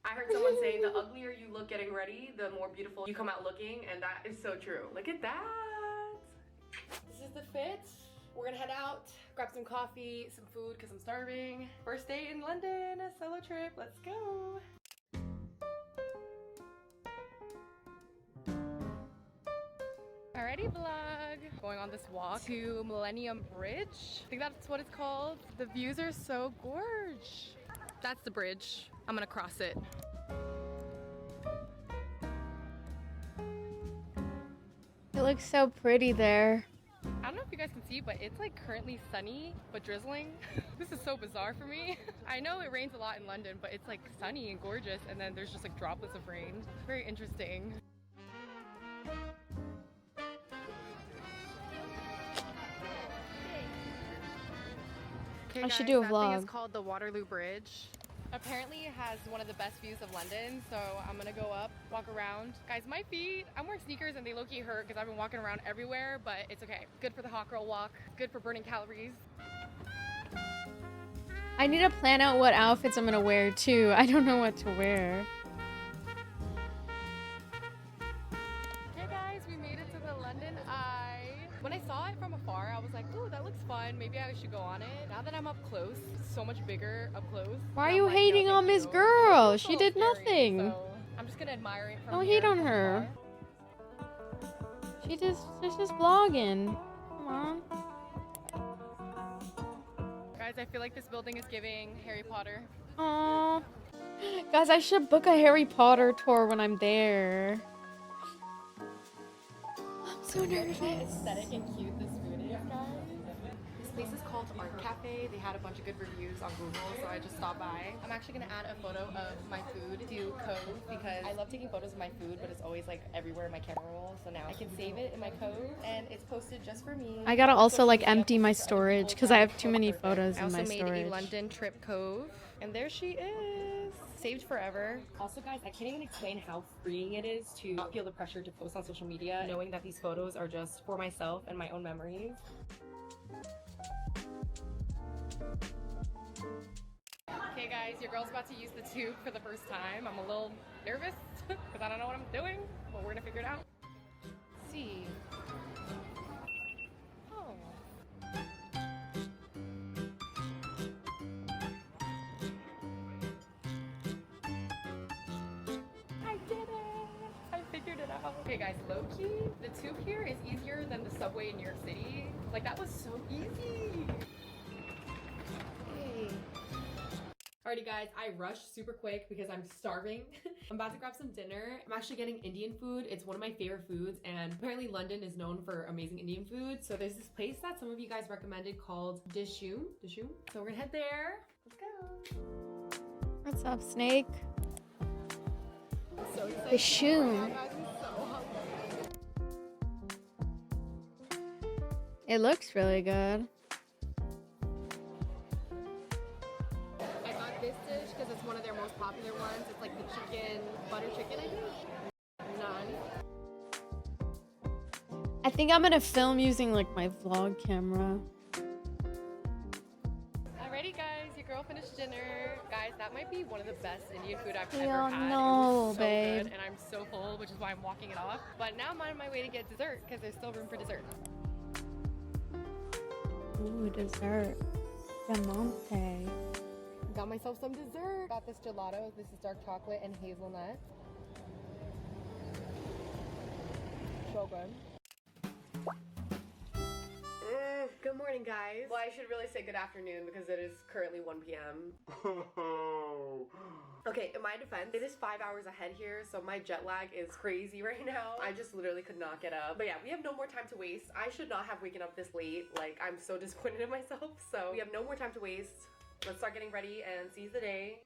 I heard someone saying the uglier you look getting ready, the more beautiful you come out looking, and that is so true. Look at that. This is the fit. We're gonna head out, grab some coffee, some food, because I'm starving. First day in London, a solo trip, let's go. Alrighty vlog, going on this walk to Millennium Bridge. I think that's what it's called. The views are so gorge. That's the bridge. I'm gonna cross it. It looks so pretty there. I don't know if you guys can see, but it's like currently sunny, but drizzling. This is so bizarre for me. I know it rains a lot in London, but it's like sunny and gorgeous, and then there's just like droplets of rain. It's very interesting. Okay, I should do a that vlog. thing is called the Waterloo Bridge. Apparently it has one of the best views of London, so I'm gonna go up, walk around. Guys, my feet, I'm wearing sneakers and they low-key hurt because I've been walking around everywhere, but it's okay. Good for the hot girl walk, good for burning calories. I need to plan out what outfits I'm gonna wear too. I don't know what to wear. Okay guys, we made it to the London Eye. When I saw it from afar, I was like, ooh, that looks fun. Maybe I should go on it. Now that I'm up close, it's so much bigger up close. Why are you hating on Miss Girl? She did nothing. So I'm just gonna admire it from Don't here hate on from her. She's just vlogging. Come on. Guys, I feel like this building is giving Harry Potter. Aww. Guys, I should book a Harry Potter tour when I'm there. I'm so nervous. How aesthetic and cute this food is, guys. This place is called Art Cafe. They had a bunch of good reviews on Google, so I just stopped by. I'm actually gonna add a photo of my food to Cove because I love taking photos of my food, but it's always like everywhere in my camera roll. So now I can save it in my Cove, and it's posted just for me. I gotta also like empty my storage because I have too many photos I in my also made storage. a London trip Cove, and there she is. Saved forever. Also guys, I can't even explain how freeing it is to not feel the pressure to post on social media, knowing that these photos are just for myself and my own memories. Okay guys, your girl's about to use the tube for the first time. I'm a little nervous because I don't know what I'm doing, but we're gonna figure it out. Let's see. Oh. I did it! I figured it out. Okay guys, low-key, the tube here is easier than the subway in New York City. Like that was so easy! Hey. Alrighty guys, I rushed super quick because I'm starving. I'm about to grab some dinner. I'm actually getting Indian food. It's one of my favorite foods, and apparently London is known for amazing Indian food. So there's this place that some of you guys recommended called Dishoom. So we're gonna head there. Let's go. What's up, Snake? I'm so excited. The shoe. Oh my God, guys, I'm so hungry. It looks really good. I got this dish because it's one of their most popular ones. It's like the chicken, butter chicken, I think. Naan. I think I'm gonna film using like my vlog camera. Alrighty guys, your girl finished dinner. Guys, that might be one of the best Indian food I've ever Yeah, had. no, it was so babe. good, and I'm so full, which is why I'm walking it off. But now I'm on my way to get dessert because there's still room for dessert. Ooh, dessert. Diamante. Got myself some dessert. Got this gelato. This is dark chocolate and hazelnut. So good. Good morning, guys. Well, I should really say good afternoon because it is currently 1 p.m. Okay, in my defense, it is 5 hours ahead here, so my jet lag is crazy right now. I just literally could not get up. But yeah, we have no more time to waste. I should not have waken up this late. Like, I'm so disappointed in myself. So we have no more time to waste. Let's start getting ready and seize the day.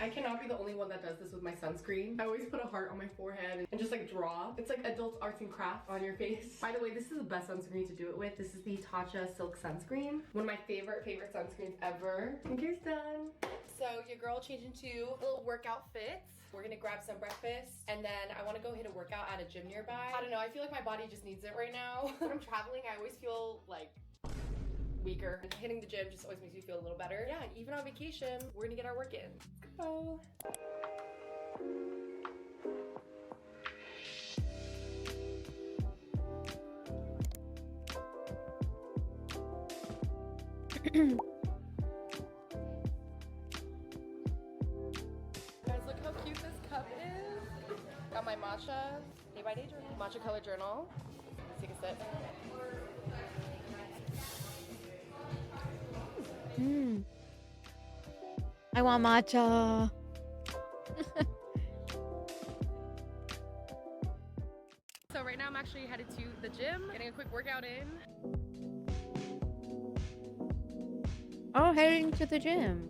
I cannot cannot be the only one that does this with my sunscreen. I always put a heart on my forehead and just like draw. It's like adult arts and crafts on your face. By the way, this is the best sunscreen to do it with. This is the Tatcha Silk Sunscreen. One of my favorite sunscreens ever. Skincare done. So your girl changed into a little workout fit. We're gonna grab some breakfast and then I wanna go hit a workout at a gym nearby. I don't know, I feel like my body just needs it right now. When I'm traveling, I always feel like weaker. Hitting the gym just always makes me feel a little better. Yeah, even on vacation, we're gonna get our work in. Let's go. Guys, look how cute this cup is. Got my matcha day by day journal, matcha color journal. Let's take a sip. I want matcha. So right now I'm actually headed to the gym, getting a quick workout in. Oh, heading to the gym.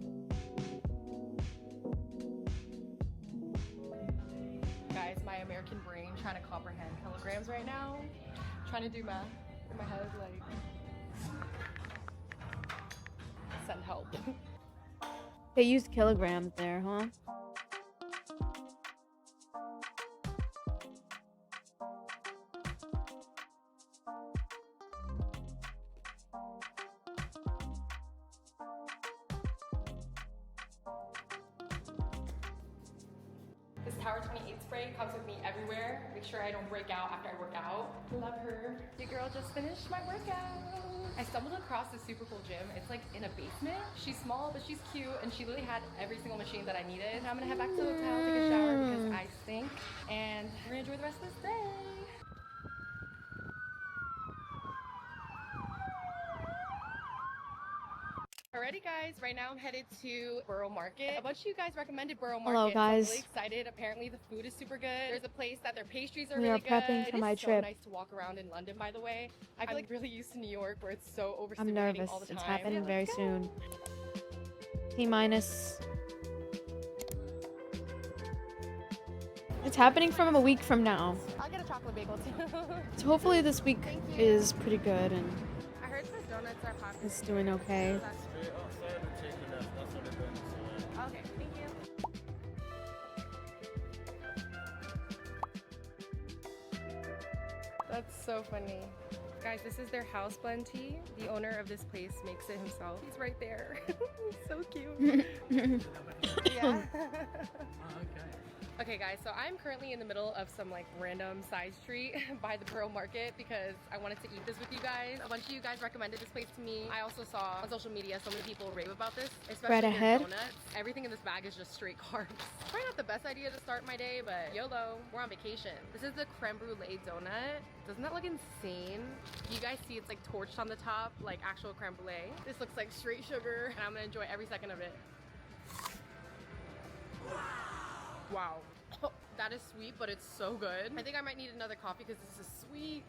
Guys, my American brain trying to comprehend kilograms right now. Trying to do math in my head, like, send help. They used kilograms there, huh? This Tower 28 spray comes with me everywhere. Make sure I don't break out after I work out. Love her. Your girl just finished my workout. I stumbled across this super cool gym. It's like in a basement. She's small, but she's cute, and she literally had every single machine that I needed. I'm gonna head back to the hotel, take a shower because I stink, and we're gonna enjoy the rest of this day. Alrighty guys, right now I'm headed to Borough Market. A bunch of you guys recommended Borough Market. Hello, guys. So I'm really excited. Apparently the food is super good. There's a place that their pastries are We really are prepping good. for my It is so trip. nice to walk around in London, by the way. I feel like really used to New York where it's so I'm overstimulating nervous. all the time. It's happening Yeah, very let's go. soon. T minus. It's happening from a week from now. I'll get a chocolate bagel too. So hopefully this week is pretty good and I heard the donuts are popular. it's doing okay. Okay, thank you. That's so funny. Guys, this is their house blend tea. The owner of this place makes it himself. He's right there. He's so cute. Yeah. Okay guys, so I'm currently in the middle of some like random side street by the Borough Market because I wanted to eat this with you guys. A bunch of you guys recommended this place to me. I also saw on social media so many people rave about this, especially Right their ahead. donuts. Everything in this bag is just straight carbs. Probably not the best idea to start my day, but YOLO, we're on vacation. This is the creme brulee donut. Doesn't that look insane? You guys see it's like torched on the top, like actual creme brulee. This looks like straight sugar, and I'm gonna enjoy every second of it. Wow. Oh, that is sweet, but it's so good. I think I might need another coffee because this is sweet.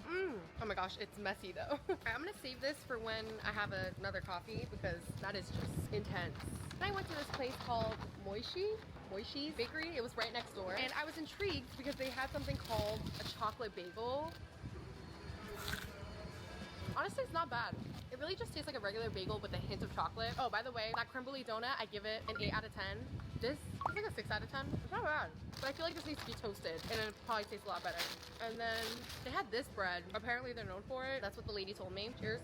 Oh my gosh, it's messy though. Alright, I'm gonna save this for when I have another coffee because that is just intense. Then I went to this place called Moishi's Bakery. It was right next door. And I was intrigued because they had something called a chocolate bagel. Honestly, it's not bad. It really just tastes like a regular bagel with a hint of chocolate. Oh, by the way, that creme brulee donut, I give it an 8 out of 10. This is like a 6 out of 10. It's not bad. But I feel like this needs to be toasted and it probably tastes a lot better. And then they had this bread. Apparently they're known for it. That's what the lady told me. Cheers.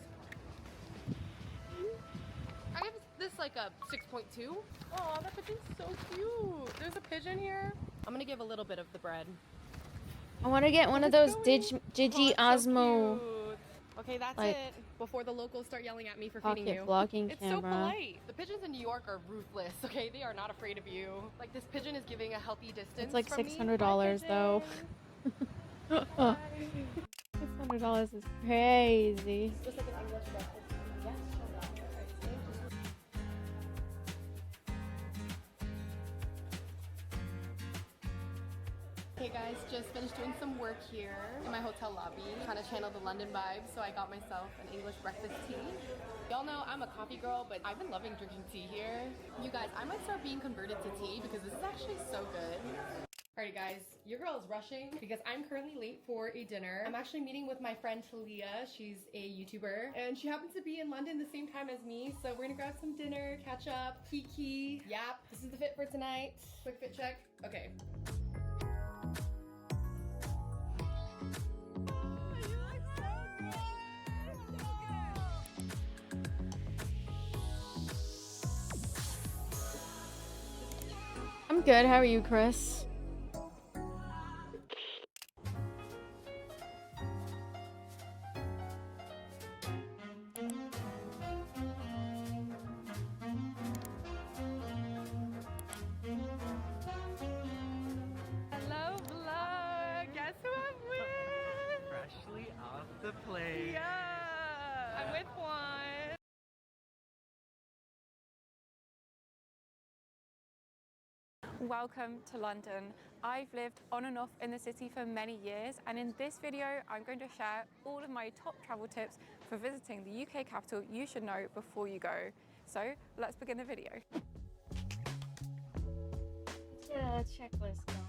I give this like a 6.2. Oh, that pigeon's so cute. There's a pigeon here. I'm gonna give a little bit of the bread. I want to get one of those Digi Osmo. Okay, that's Like, it. Before the locals start yelling at me for pocket feeding you. vlogging It's camera. so polite. The pigeons in New York are ruthless, okay? They are not afraid of you. Like, this pigeon is giving a healthy distance It's like from me. $600 though. $600 is crazy. Just like an English breakfast. Yes, Hey guys, just finished doing some work here in my hotel lobby, trying to channel the London vibe, so I got myself an English breakfast tea. Y'all know I'm a coffee girl, but I've been loving drinking tea here. You guys, I might start being converted to tea because this is actually so good. Alrighty guys, your girl is rushing because I'm currently late for a dinner. I'm actually meeting with my friend Talia. She's a YouTuber and she happens to be in London the same time as me. So we're gonna grab some dinner, catch up, kiki. Yep, this is the fit for tonight. Quick fit check. Okay. I'm good. How are you, Chris? Hello vlog! Guess who I'm with? Freshly off the plane. Yeah! I'm with Juan. Welcome to London. I've lived on and off in the city for many years, and in this video I'm going to share all of my top travel tips for visiting the UK capital you should know before you go. So let's begin the video. Yeah, checklist going.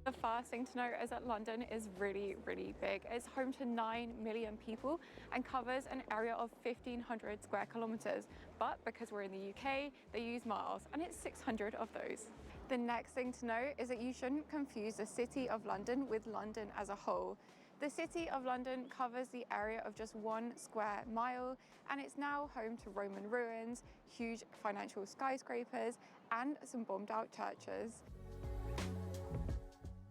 The first thing to know is that London is really, really big. It's home to 9 million people and covers an area of 1,500 square kilometers. But because we're in the UK, they use miles, and it's 600 of those. The next thing to know is that you shouldn't confuse the City of London with London as a whole. The City of London covers the area of just 1 square mile, and it's now home to Roman ruins, huge financial skyscrapers, and some bombed out churches.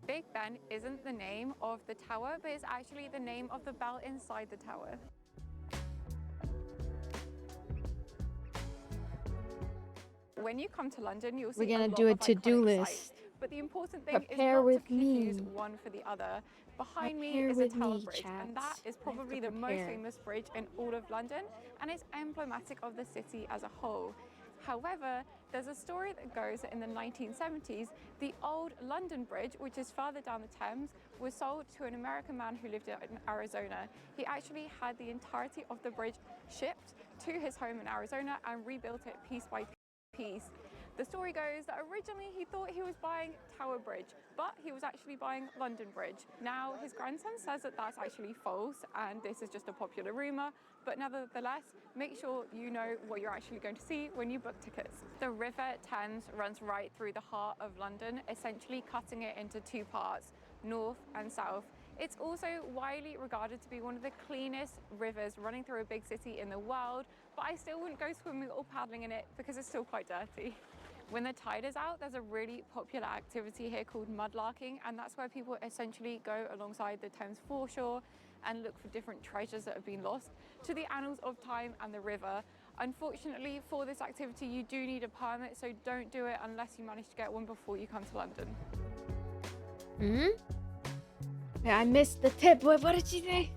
Big Ben isn't the name of the tower, but it's actually the name of the bell inside the tower. When you come to London, you'll see We're gonna a lot do a of to-do iconic list. sites, but the important thing Prepare is not with to confuse me. one for the other. Behind me Prepare is a with Tower me, Bridge, and chat. that is I have probably to the most prepare. famous bridge in all of London, and it's emblematic of the city as a whole. However, there's a story that goes that in the 1970s, the old London Bridge, which is further down the Thames, was sold to an American man who lived in Arizona. He actually had the entirety of the bridge shipped to his home in Arizona and rebuilt it piece by piece. The story goes that originally he thought he was buying Tower Bridge, but he was actually buying London Bridge. Now his grandson says that that's actually false and this is just a popular rumour, but nevertheless, make sure you know what you're actually going to see when you book tickets. The River Thames runs right through the heart of London, essentially cutting it into 2 parts, north and south. It's also widely regarded to be one of the cleanest rivers running through a big city in the world, but I still wouldn't go swimming or paddling in it because it's still quite dirty. When the tide is out, there's a really popular activity here called mudlarking, and that's where people essentially go alongside the Thames foreshore and look for different treasures that have been lost to the annals of time and the river. Unfortunately, for this activity, you do need a permit, so don't do it unless you manage to get one before you come to London. Yeah, I missed the tip. What did she say?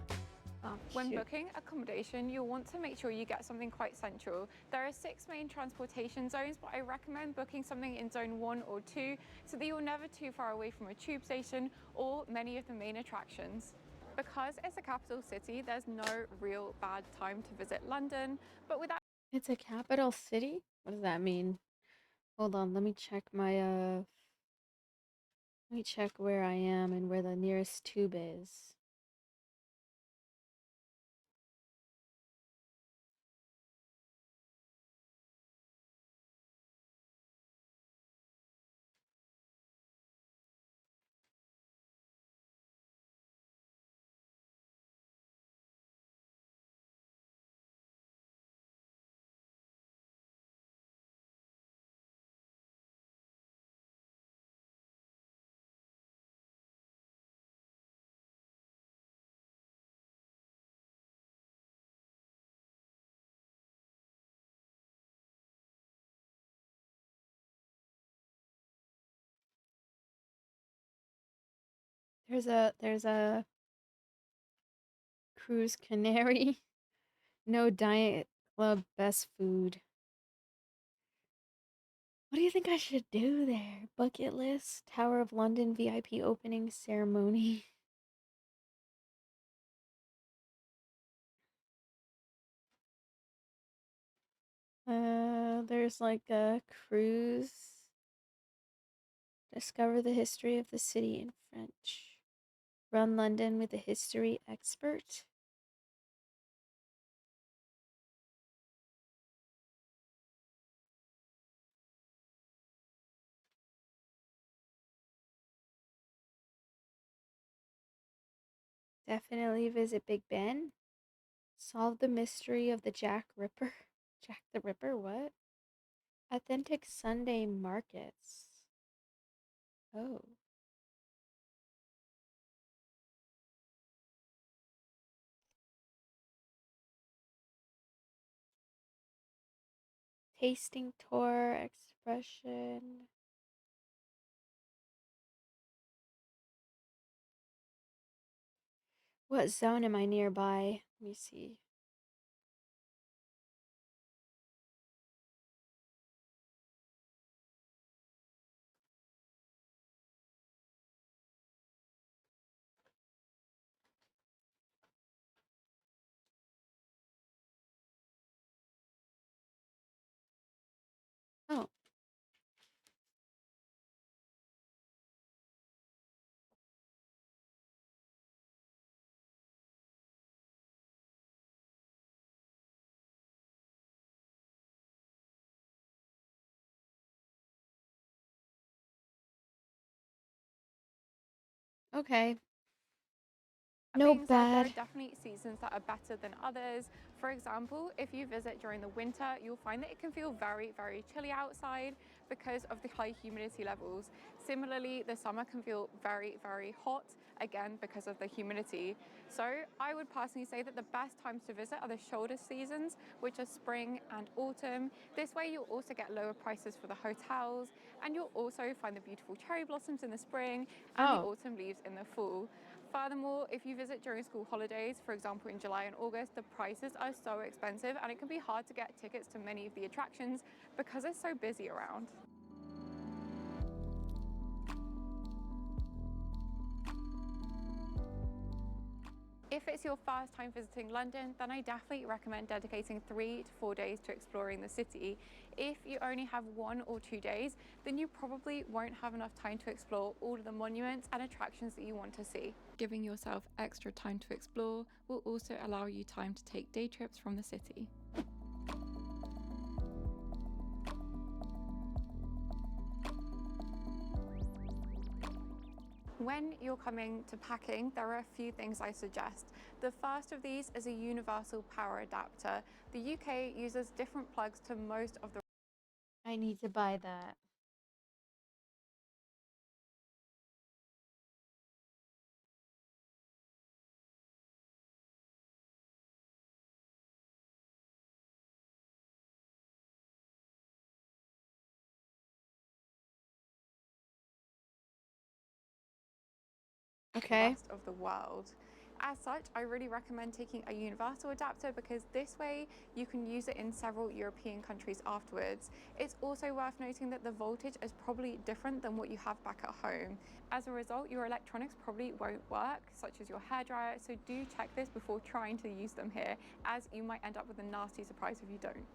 Oh, When shoot. booking accommodation, you'll want to make sure you get something quite central. There are 6 main transportation zones, but I recommend booking something in zone 1 or 2 so that you're never too far away from a tube station or many of the main attractions. Because it's a capital city, there's no real bad time to visit London, but without It's a capital city? What does that mean? Hold on, let me check my let me check where I am and where the nearest tube is. There's a Cruise Canary. No Diet Club best food. What do you think I should do there? Bucket list, Tower of London VIP opening ceremony. There's like a cruise. Discover the history of the city in French. Run London with a history expert. Definitely visit Big Ben. Solve the mystery of the Jack Ripper. Jack the Ripper, what? Authentic Sunday markets. Oh. Tasting tour, expression. What zone am I nearby? Let me see. Oh. Okay. That No being said, there are bad. definitely seasons that are better than others. For example, if you visit during the winter, you'll find that it can feel very, very chilly outside because of the high humidity levels. Similarly, the summer can feel very, very hot, again, because of the humidity. So I would personally say that the best times to visit are the shoulder seasons, which are spring and autumn. This way you'll also get lower prices for the hotels, and you'll also find the beautiful cherry blossoms in the spring and the autumn leaves in the fall. Furthermore, if you visit during school holidays, for example in July and August, the prices are so expensive and it can be hard to get tickets to many of the attractions because it's so busy around. If it's your first time visiting London, then I definitely recommend dedicating 3 to 4 days to exploring the city. If you only have 1 or 2 days, then you probably won't have enough time to explore all of the monuments and attractions that you want to see. Giving yourself extra time to explore will also allow you time to take day trips from the city. When you're coming to packing, there are a few things I suggest. The first of these is a universal power adapter. The UK uses different plugs to most of the... I need to buy that. Okay. rest of the world. As such, I really recommend taking a universal adapter because this way you can use it in several European countries afterwards. It's also worth noting that the voltage is probably different than what you have back at home. As a result, your electronics probably won't work, such as your hairdryer, so do check this before trying to use them here, as you might end up with a nasty surprise if you don't.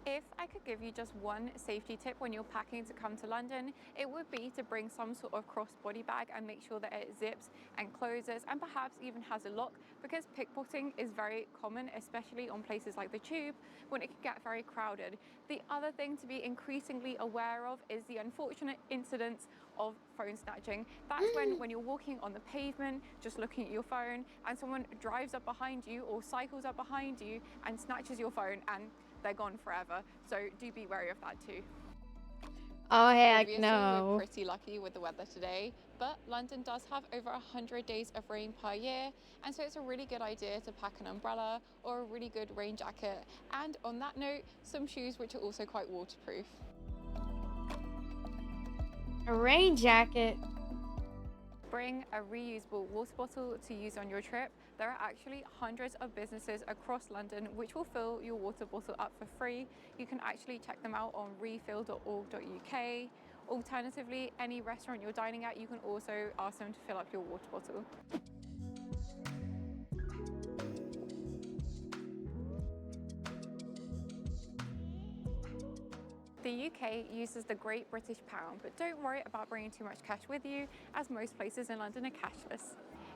If I could give you just one safety tip when you're packing to come to London, it would be to bring some sort of crossbody bag and make sure that it zips and closes and perhaps even has a lock, because pickpocketing is very common, especially on places like the Tube when it can get very crowded. The other thing to be increasingly aware of is the unfortunate incidents of phone snatching. That's when you're walking on the pavement, just looking at your phone, and someone drives up behind you or cycles up behind you and snatches your phone, and they're gone forever. So do be wary of that too. Oh heck Obviously, no. we're pretty lucky with the weather today, but London does have over 100 days of rain per year, and so it's a really good idea to pack an umbrella or a really good rain jacket. And on that note, some shoes which are also quite waterproof. A rain jacket. Bring a reusable water bottle to use on your trip. there are actually hundreds of businesses across London which will fill your water bottle up for free. You can actually check them out on refill.org.uk. Alternatively, any restaurant you're dining at, you can also ask them to fill up your water bottle. The UK uses the Great British Pound, but don't worry about bringing too much cash with you, as most places in London are cashless.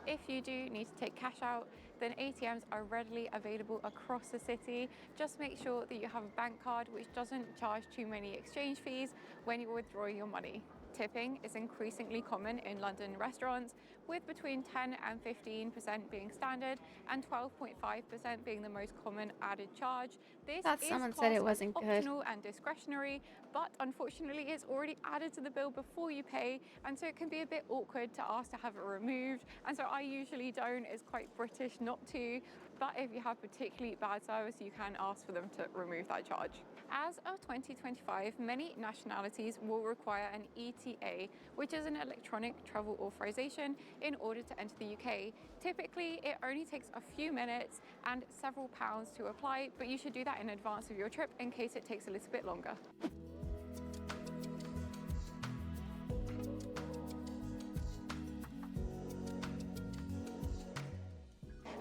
If you do need to take cash out, then ATMs are readily available across the city. Just make sure that you have a bank card which doesn't charge too many exchange fees when you're withdrawing your money. Tipping is increasingly common in London restaurants, with between 10 and 15% being standard and 12.5% being the most common added charge. This Thought is someone said it classed as wasn't good. optional and discretionary, but unfortunately it's already added to the bill before you pay, and so it can be a bit awkward to ask to have it removed, and so I usually don't. It's quite British not to, but if you have particularly bad service, you can ask for them to remove that charge. As of 2025, many nationalities will require an ETA, which is an electronic travel authorization, in order to enter the UK. Typically, it only takes a few minutes and several pounds to apply, but you should do that in advance of your trip in case it takes a little bit longer.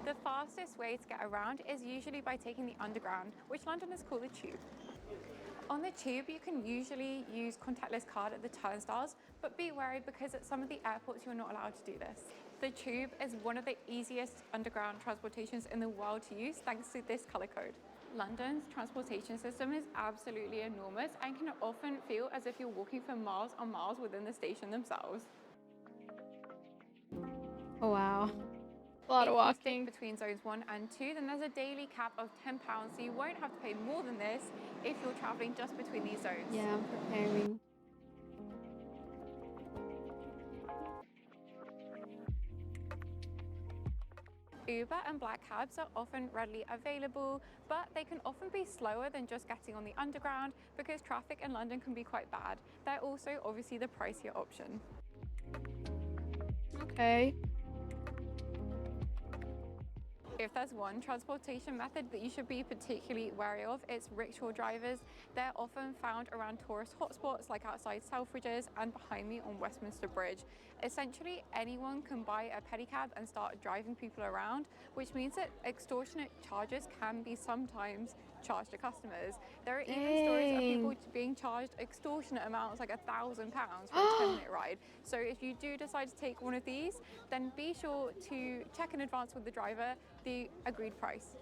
The fastest way to get around is usually by taking the Underground, which Londoners call the Tube. On the Tube, you can usually use contactless card at the turnstiles, but be wary because at some of the airports you're not allowed to do this. The Tube is one of the easiest underground transportations in the world to use thanks to this colour code. London's transportation system is absolutely enormous and can often feel as if you're walking for miles on miles within the station themselves. Oh, wow. A lot of If you walking. stick between zones 1 and 2, then there's a daily cap of £10, so you won't have to pay more than this if you're travelling just between these zones. Yeah, I'm preparing. Uber and black cabs are often readily available, but they can often be slower than just getting on the Underground because traffic in London can be quite bad. They're also obviously the pricier option. Okay. If there's one transportation method that you should be particularly wary of, it's rickshaw drivers. They're often found around tourist hotspots like outside Selfridges and behind me on Westminster Bridge. Essentially, anyone can buy a pedicab and start driving people around, which means that extortionate charges can be sometimes charged to customers. There are even stories of people being charged extortionate amounts, like £1,000 for a 10-minute ride. So if you do decide to take one of these, then be sure to check in advance with the driver the agreed price.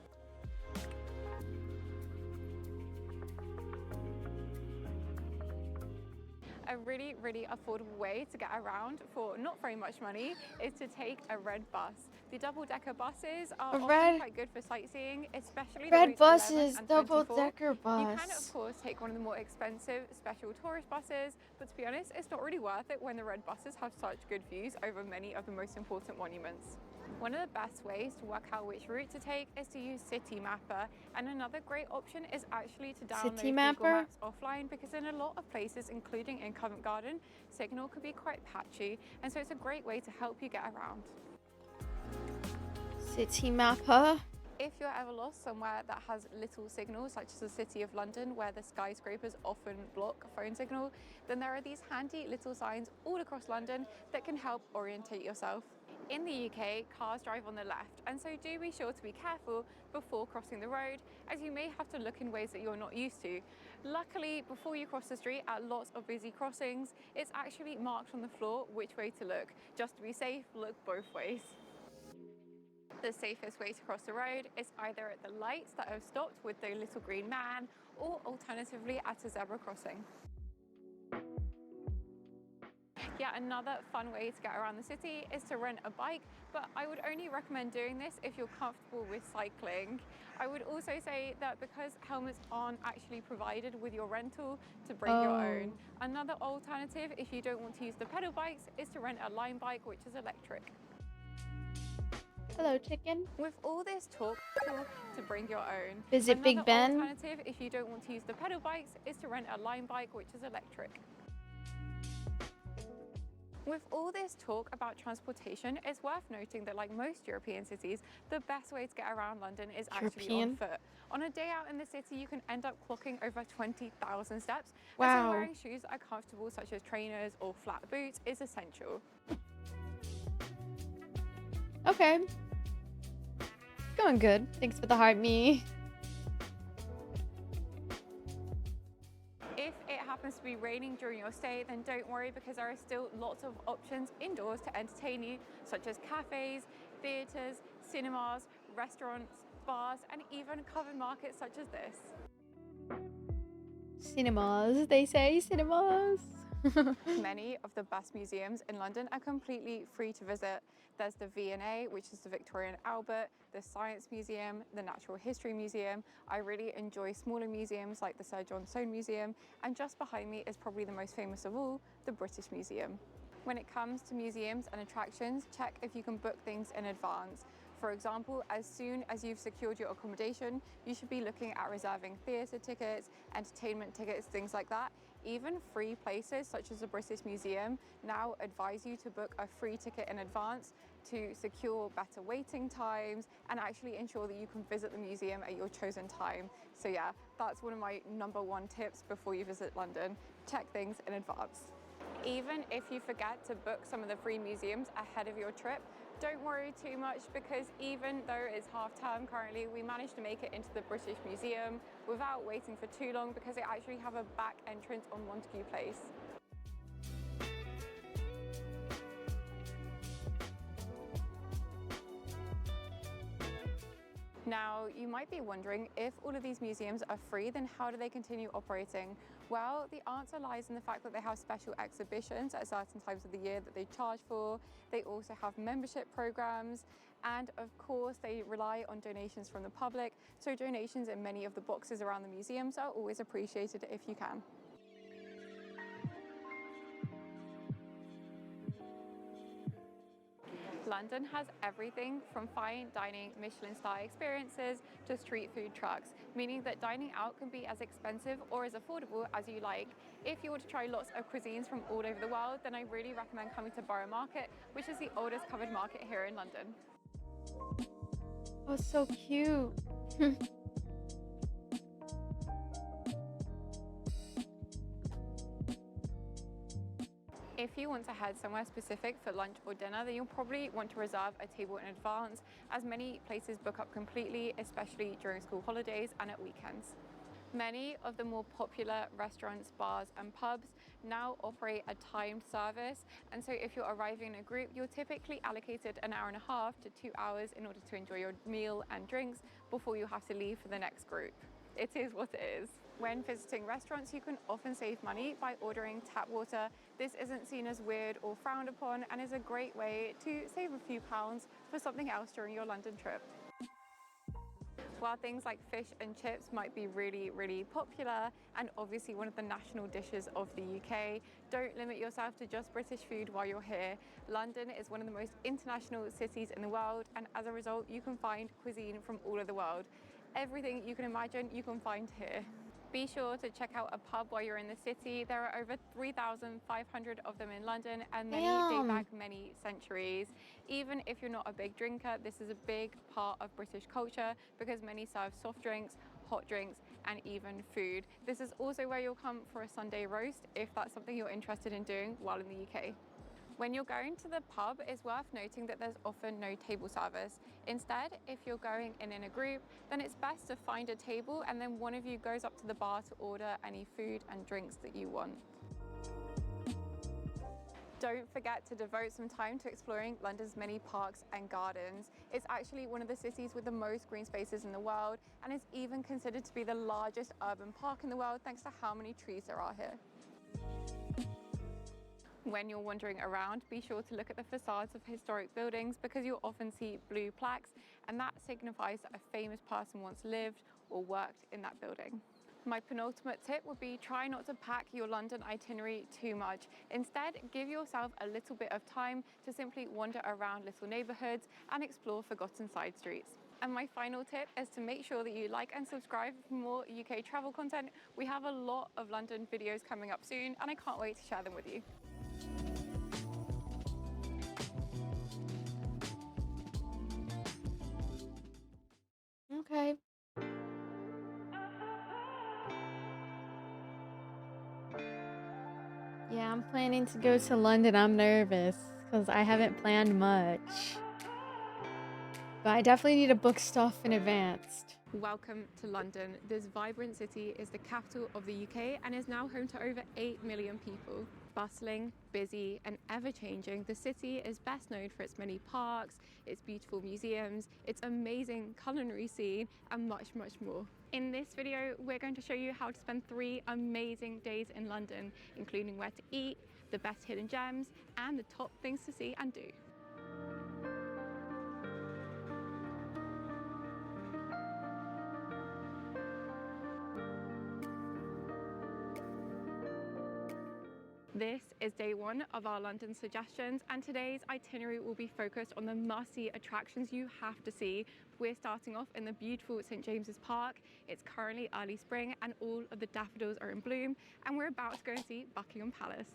A really, really affordable way to get around for not very much money is to take a red bus. The double-decker buses are often quite good for sightseeing, especially the routes 11 and 24. Double-decker bus. You can, of course, take one of the more expensive special tourist buses, but to be honest, it's not really worth it when the red buses have such good views over many of the most important monuments. One of the best ways to work out which route to take is to use Citymapper, and another great option is actually to download Google Maps offline, because in a lot of places, including in Covent Garden, signal can be quite patchy, and so it's a great way to help you get around. Citymapper. If you're ever lost somewhere that has little signal, such as the City of London, where the skyscrapers often block phone signal, then there are these handy little signs all across London that can help orientate yourself. In the UK, cars drive on the left, and so do be sure to be careful before crossing the road, as you may have to look in ways that you're not used to. Luckily, before you cross the street at lots of busy crossings, it's actually marked on the floor which way to look. Just to be safe, look both ways. The safest way to cross the road is either at the lights that have stopped with the little green man, or alternatively at a zebra crossing. Yeah, another fun way to get around the city is to rent a bike, but I would only recommend doing this if you're comfortable with cycling. I would also say that because helmets aren't actually provided with your rental, to bring your own. Another alternative, if you don't want to use the pedal bikes, is to rent a Lime bike, which is electric. Hello, chicken. With all this talk, to bring your own. Visit Big Ben. Another alternative, if you don't want to use the pedal bikes, is to rent a Lime bike, which is electric. With all this talk about transportation, it's worth noting that like most European cities, the best way to get around London is actually on foot. On a day out in the city, you can end up clocking over 20,000 steps. Wow. And so wearing shoes that are comfortable, such as trainers or flat boots, is essential. Okay. Going good. Thanks for the heart, me. If it happens to be raining during your stay, then don't worry because there are still lots of options indoors to entertain you, such as cafes, theatres, cinemas, restaurants, bars, and even covered markets such as this. Cinemas, they say, cinemas. Many of the best museums in London are completely free to visit. There's the V&A, which is the Victoria and Albert, the Science Museum, the Natural History Museum. I really enjoy smaller museums like the Sir John Soane Museum, and just behind me is probably the most famous of all, the British Museum. When it comes to museums and attractions, check if you can book things in advance. For example, as soon as you've secured your accommodation, you should be looking at reserving theatre tickets, entertainment tickets, things like that. Even free places such as the British Museum now advise you to book a free ticket in advance to secure better waiting times and actually ensure that you can visit the museum at your chosen time. So yeah, that's one of my #1 tips before you visit London. Check things in advance. Even if you forget to book some of the free museums ahead of your trip, don't worry too much because even though it's half term currently, we managed to make it into the British Museum without waiting for too long because they actually have a back entrance on Montague Place. Now, you might be wondering, if all of these museums are free, then how do they continue operating? Well, the answer lies in the fact that they have special exhibitions at certain times of the year that they charge for. They also have membership programs. And of course, they rely on donations from the public. So donations in many of the boxes around the museums are always appreciated if you can. London has everything from fine dining Michelin-star experiences to street food trucks, meaning that dining out can be as expensive or as affordable as you like. If you want to try lots of cuisines from all over the world, then I really recommend coming to Borough Market, which is the oldest covered market here in London. Oh, so cute. If you want to head somewhere specific for lunch or dinner, then you'll probably want to reserve a table in advance, as many places book up completely, especially during school holidays and at weekends. Many of the more popular restaurants, bars and pubs now operate a timed service, and so if you're arriving in a group, you're typically allocated an hour and a half to 2 hours in order to enjoy your meal and drinks before you have to leave for the next group. It is what it is. When visiting restaurants, you can often save money by ordering tap water. This isn't seen as weird or frowned upon and is a great way to save a few pounds for something else during your London trip. While things like fish and chips might be really, really popular and obviously one of the national dishes of the UK, don't limit yourself to just British food while you're here. London is one of the most international cities in the world, and as a result, you can find cuisine from all over the world. Everything you can imagine, you can find here. Be sure to check out a pub while you're in the city. There are over 3,500 of them in London, and many date back many centuries. Even if you're not a big drinker, this is a big part of British culture because many serve soft drinks, hot drinks, and even food. This is also where you'll come for a Sunday roast if that's something you're interested in doing while in the UK. When you're going to the pub, it's worth noting that there's often no table service. Instead, if you're going in a group, then it's best to find a table and then one of you goes up to the bar to order any food and drinks that you want. Don't forget to devote some time to exploring London's many parks and gardens. It's actually one of the cities with the most green spaces in the world, and is even considered to be the largest urban park in the world thanks to how many trees there are here. When you're wandering around, be sure to look at the facades of historic buildings because you'll often see blue plaques, and that signifies that a famous person once lived or worked in that building. My penultimate tip would be try not to pack your London itinerary too much. Instead, give yourself a little bit of time to simply wander around little neighbourhoods and explore forgotten side streets. And my final tip is to make sure that you like and subscribe for more UK travel content. We have a lot of London videos coming up soon, and I can't wait to share them with you. Okay. Yeah, I'm planning to go to London. I'm nervous because I haven't planned much. But I definitely need to book stuff in advance. Welcome to London. This vibrant city is the capital of the UK and is now home to over 8 million people. Bustling, busy, and ever-changing, the city is best known for its many parks, its beautiful museums, its amazing culinary scene, and much, much more. In this video, we're going to show you how to spend 3 amazing days in London, including where to eat, the best hidden gems, and the top things to see and do. This is day 1 of our London suggestions, and today's itinerary will be focused on the must-see attractions you have to see. We're starting off in the beautiful St James's Park. It's currently early spring and all of the daffodils are in bloom, and we're about to go and see Buckingham Palace.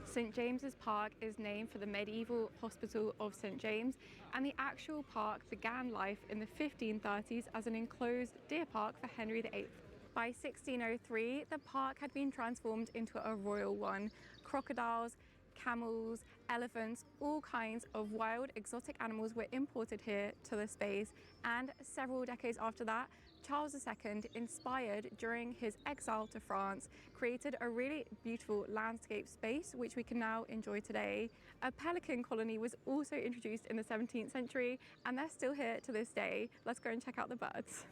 St James's Park is named for the medieval Hospital of St James, and the actual park began life in the 1530s as an enclosed deer park for Henry VIII. By 1603, the park had been transformed into a royal one. Crocodiles, camels, elephants, all kinds of wild exotic animals were imported here to the space, and several decades after that, Charles II, inspired during his exile to France, created a really beautiful landscape space which we can now enjoy today. A pelican colony was also introduced in the 17th century, and they're still here to this day. Let's go and check out the birds.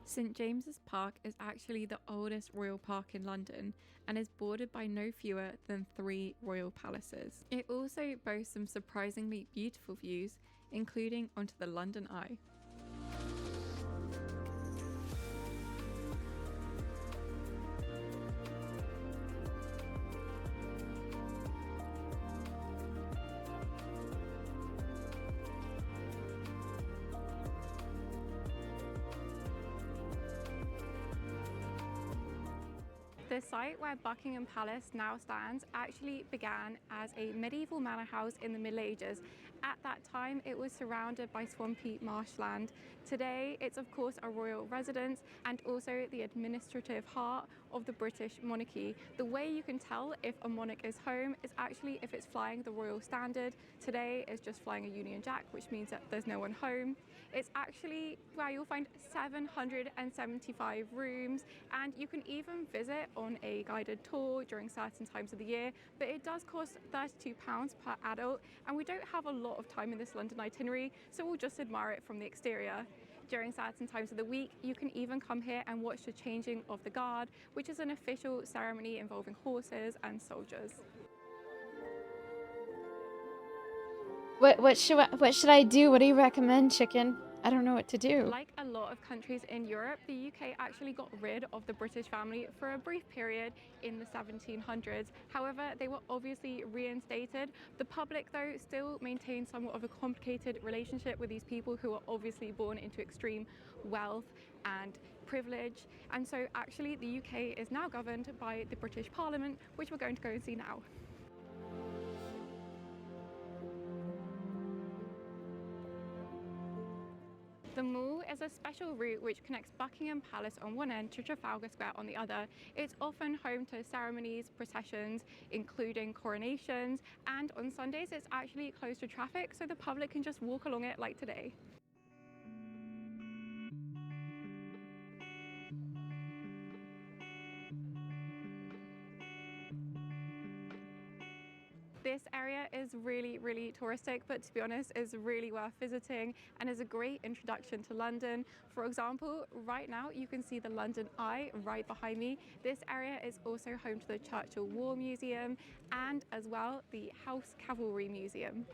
St James's Park is actually the oldest royal park in London and is bordered by no fewer than 3 royal palaces. It also boasts some surprisingly beautiful views, including onto the London Eye. The site where Buckingham Palace now stands actually began as a medieval manor house in the Middle Ages. At that time, it was surrounded by swampy marshland. Today, it's of course a royal residence and also the administrative heart of the British monarchy. The way you can tell if a monarch is home is actually if it's flying the royal standard. Today, it's just flying a Union Jack, which means that there's no one home. It's actually where you'll find 775 rooms, and you can even visit on a guided tour during certain times of the year, but it does cost £32 per adult, and we don't have a lot of time in this London itinerary, so we'll just admire it from the exterior. During certain times of the week, you can even come here and watch the changing of the guard, which is an official ceremony involving horses and soldiers. What should I do? What do you recommend, chicken? I don't know what to do. Like a lot of countries in Europe, the UK actually got rid of the British family for a brief period in the 1700s. However, they were obviously reinstated. The public, though, still maintains somewhat of a complicated relationship with these people who are obviously born into extreme wealth and privilege. And so actually the UK is now governed by the British Parliament, which we're going to go and see now. The Mall is a special route which connects Buckingham Palace on one end to Trafalgar Square on the other. It's often home to ceremonies, processions, including coronations, and on Sundays it's actually closed to traffic, so the public can just walk along it like today. This area is really touristic, but to be honest, is really worth visiting and is a great introduction to London. For example, right now you can see the London Eye right behind me. This area is also home to the Churchill War Museum and as well the House Cavalry Museum.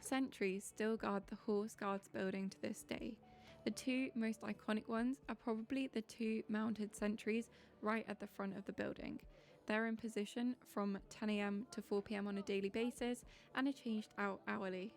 Sentries still guard the Horse Guards building to this day. The two most iconic ones are probably the two mounted sentries right at the front of the building. They're in position from 10 AM to 4 PM on a daily basis and are changed out hourly.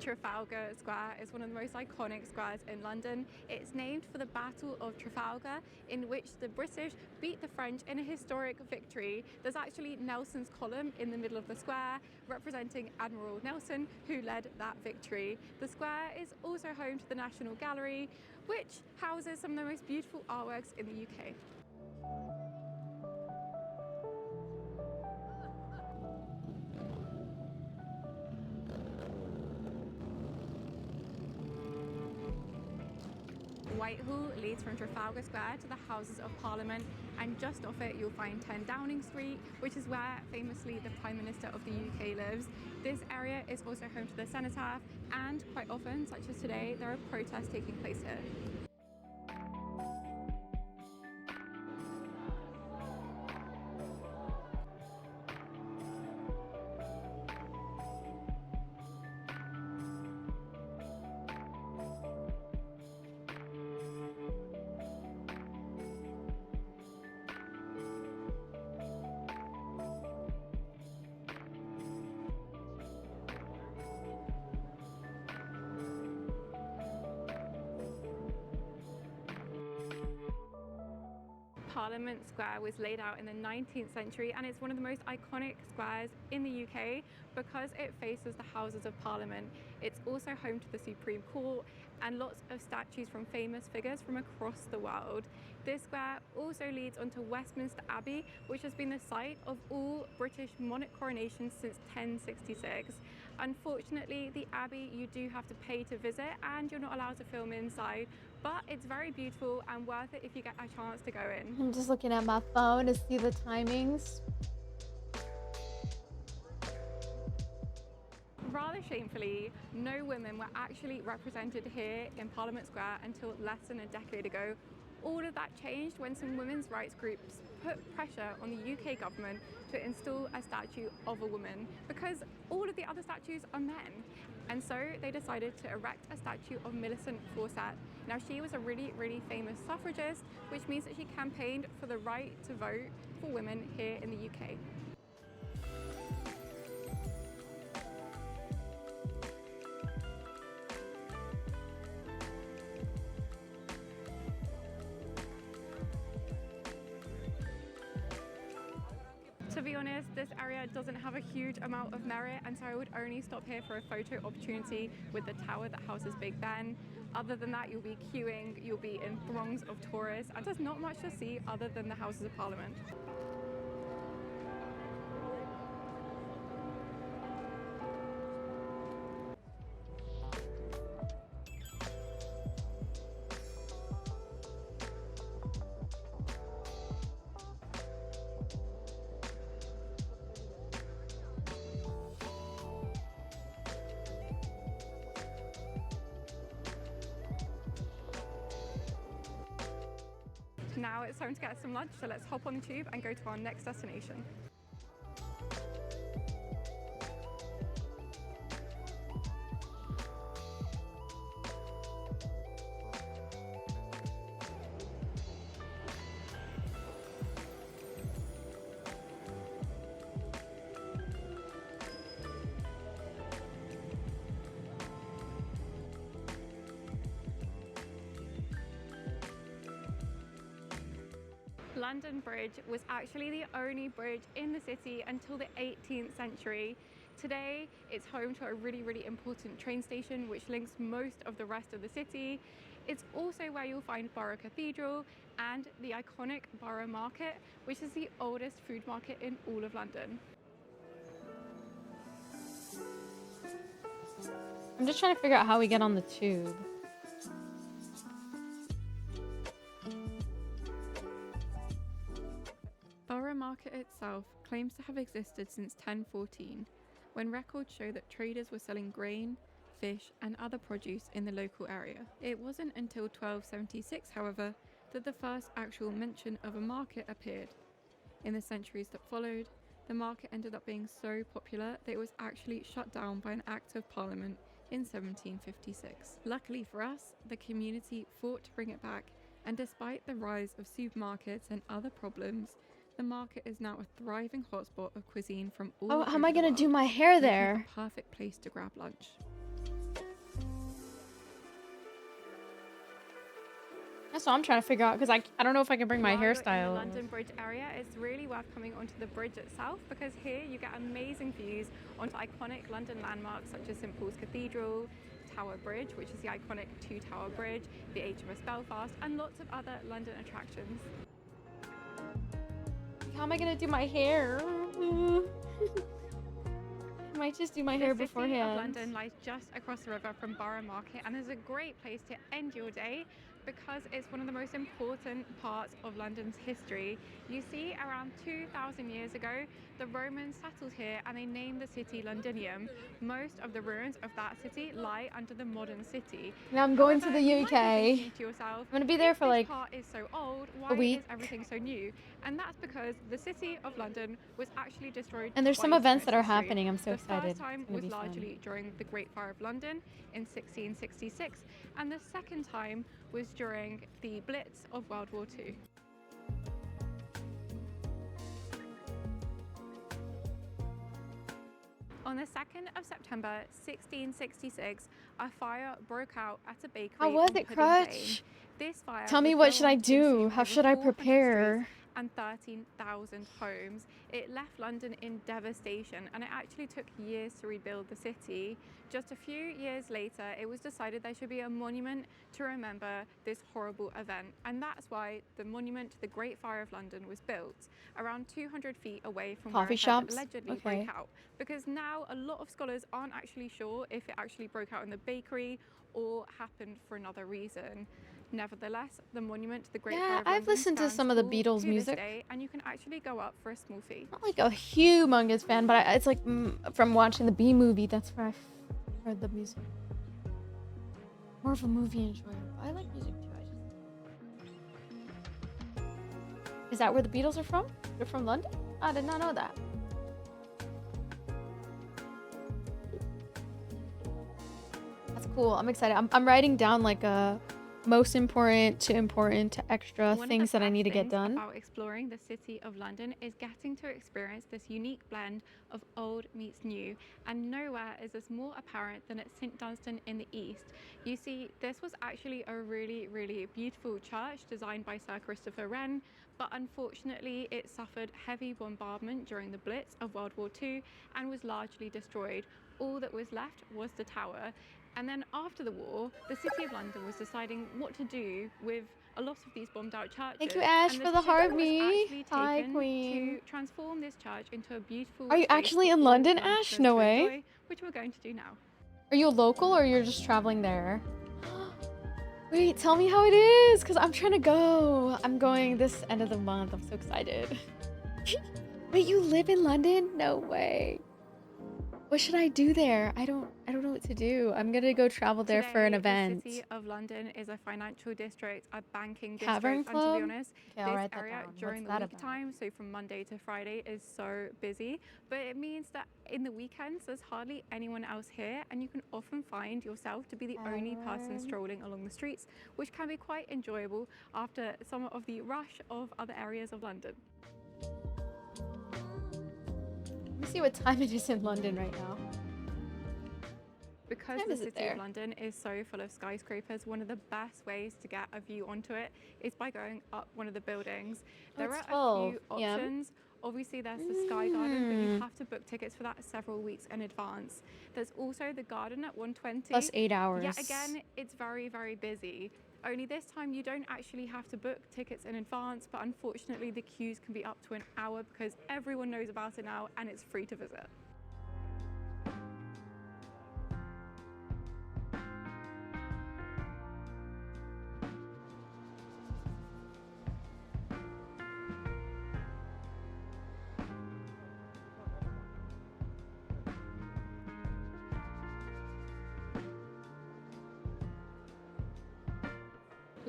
Trafalgar Square is one of the most iconic squares in London. It's named for the Battle of Trafalgar, in which the British beat the French in a historic victory. There's actually Nelson's column in the middle of the square, representing Admiral Nelson, who led that victory. The square is also home to the National Gallery, which houses some of the most beautiful artworks in the UK. Whitehall leads from Trafalgar Square to the Houses of Parliament, and just off it you'll find 10 Downing Street, which is where famously the Prime Minister of the UK lives. This area is also home to the Cenotaph, and quite often, such as today, there are protests taking place here. Parliament Square was laid out in the 19th century, and it's one of the most iconic squares in the UK because it faces the Houses of Parliament. It's also home to the Supreme Court and lots of statues from famous figures from across the world. This square also leads onto Westminster Abbey, which has been the site of all British monarch coronations since 1066. Unfortunately, the Abbey you do have to pay to visit, and you're not allowed to film inside, but it's very beautiful and worth it if you get a chance to go in. I'm just looking at my phone to see the timings. Rather shamefully, no women were actually represented here in Parliament Square until less than a decade ago. All of that changed when some women's rights groups put pressure on the UK government to install a statue of a woman, because all of the other statues are men. And so they decided to erect a statue of Millicent Fawcett. Now, she was a really, really famous suffragist, which means that she campaigned for the right to vote for women here in the UK. To be honest, this area doesn't have a huge amount of merit, and so I would only stop here for a photo opportunity with the tower that houses Big Ben. Other than that, you'll be queuing, you'll be in throngs of tourists, and there's not much to see other than the Houses of Parliament. Now it's time to get some lunch, so let's hop on the tube and go to our next destination. London Bridge was actually the only bridge in the city until the 18th century. Today, it's home to a really, really important train station which links most of the rest of the city. It's also where you'll find Borough Cathedral and the iconic Borough Market, which is the oldest food market in all of London. I'm just trying to figure out how we get on the tube. Borough Market itself claims to have existed since 1014, when records show that traders were selling grain, fish and other produce in the local area. It wasn't until 1276, however, that the first actual mention of a market appeared. In the centuries that followed, the market ended up being so popular that it was actually shut down by an Act of Parliament in 1756. Luckily for us, the community fought to bring it back, and despite the rise of supermarkets and other problems, the market is now a thriving hotspot of cuisine from all Oh, over how am I the gonna world, do my hair making it there? a perfect place to grab lunch. That's what I'm trying to figure out, because I don't know if I can bring my While you're in hairstyle. the London Bridge area, it's really worth coming onto the bridge itself, because here you get amazing views onto iconic London landmarks such as St Paul's Cathedral, Tower Bridge, which is the iconic two-tower bridge, the HMS Belfast, and lots of other London attractions. How am I gonna do my hair? I might just do my hair The city beforehand. of London lies just across the river from Borough Market and is a great place to end your day because it's one of the most important parts of London's history. You see, around 2,000 years ago, the Romans settled here and they named the city Londinium. Most of the ruins of that city lie under the modern city. Now I'm going to However, the you might be UK. thinking to yourself, I'm gonna be there if for this like part is so old, a why week. is everything so new? And that's because the city of London was actually destroyed And there's some twice in events its that are history. happening. I'm so The excited. first time It's gonna was be fun. largely during the Great Fire of London in 1666, and the second time was during the Blitz of World War II. On the 2nd of September 1666, a fire broke out at a bakery. How was on it, Pudding Crutch? Lane. This fire Tell me, would what go should I on to do? consume How over should I 400 prepare? streets and 13,000 homes. It left London in devastation, and it actually took years to rebuild the city. Just a few years later, it was decided there should be a monument to remember this horrible event, and that's why the monument to the Great Fire of London was built around 200 feet away from where Coffee it had shops? allegedly Okay. broke out. Because now a lot of scholars aren't actually sure if it actually broke out in the bakery or happened for another reason. Nevertheless, the monument to the Great Fire Yeah, of I've London listened to stands some of the tall Beatles to music. this day, and you can actually go up for a small fee. Not like a humongous fan, but it's like from watching the B movie. That's where I heard the music. More of a movie enjoyer. I like music too. Is that where the Beatles are from? They're from London? I did not know that. That's cool. I'm excited. I'm writing down like a most important to extra One of things the that I need to best get things done. about exploring the city of London is getting to experience this unique blend of old meets new, and nowhere is this more apparent than at St Dunstan in the east. You see, this was actually a really, really beautiful church designed by Sir Christopher Wren, but unfortunately it suffered heavy bombardment during the Blitz of World War II and was largely destroyed. All that was left was the tower. And then after the war, the City of London was deciding what to do with a lot of these bombed out churches. Thank you, Ash, and for the decision heart was me. actually Hi, taken Queen. to transform this church into a beautiful Are you space actually for in all London, Londoners Ash? to No way. enjoy, which we're going to do now. Are you a local or you're just traveling there? Wait, tell me how it is, because I'm trying to go. I'm going this end of the month. I'm so excited. Wait, you live in London? No way. What should I do there? I don't know what to do. I'm gonna go travel there for an Today, event. The City of London is a financial district, a banking Cavern district, and to Club? be honest, Okay, I'll this write that area down. during What's the that week about? time, so from Monday to Friday, is so busy. But it means that in the weekends, there's hardly anyone else here, and you can often find yourself to be the only person strolling along the streets, which can be quite enjoyable after some of the rush of other areas of London. Let me see what time it is in London right now. Because time the is it City there? of London is so full of skyscrapers, one of the best ways to get a view onto it is by going up one of the buildings. There it's are a 12 few p.m. options. Obviously, there's the Sky Garden, but you have to book tickets for that several weeks in advance. There's also the Garden at 120. Plus 8 hours. Yet again, it's very, very busy. Only this time you don't actually have to book tickets in advance, but unfortunately the queues can be up to an hour because everyone knows about it now and it's free to visit.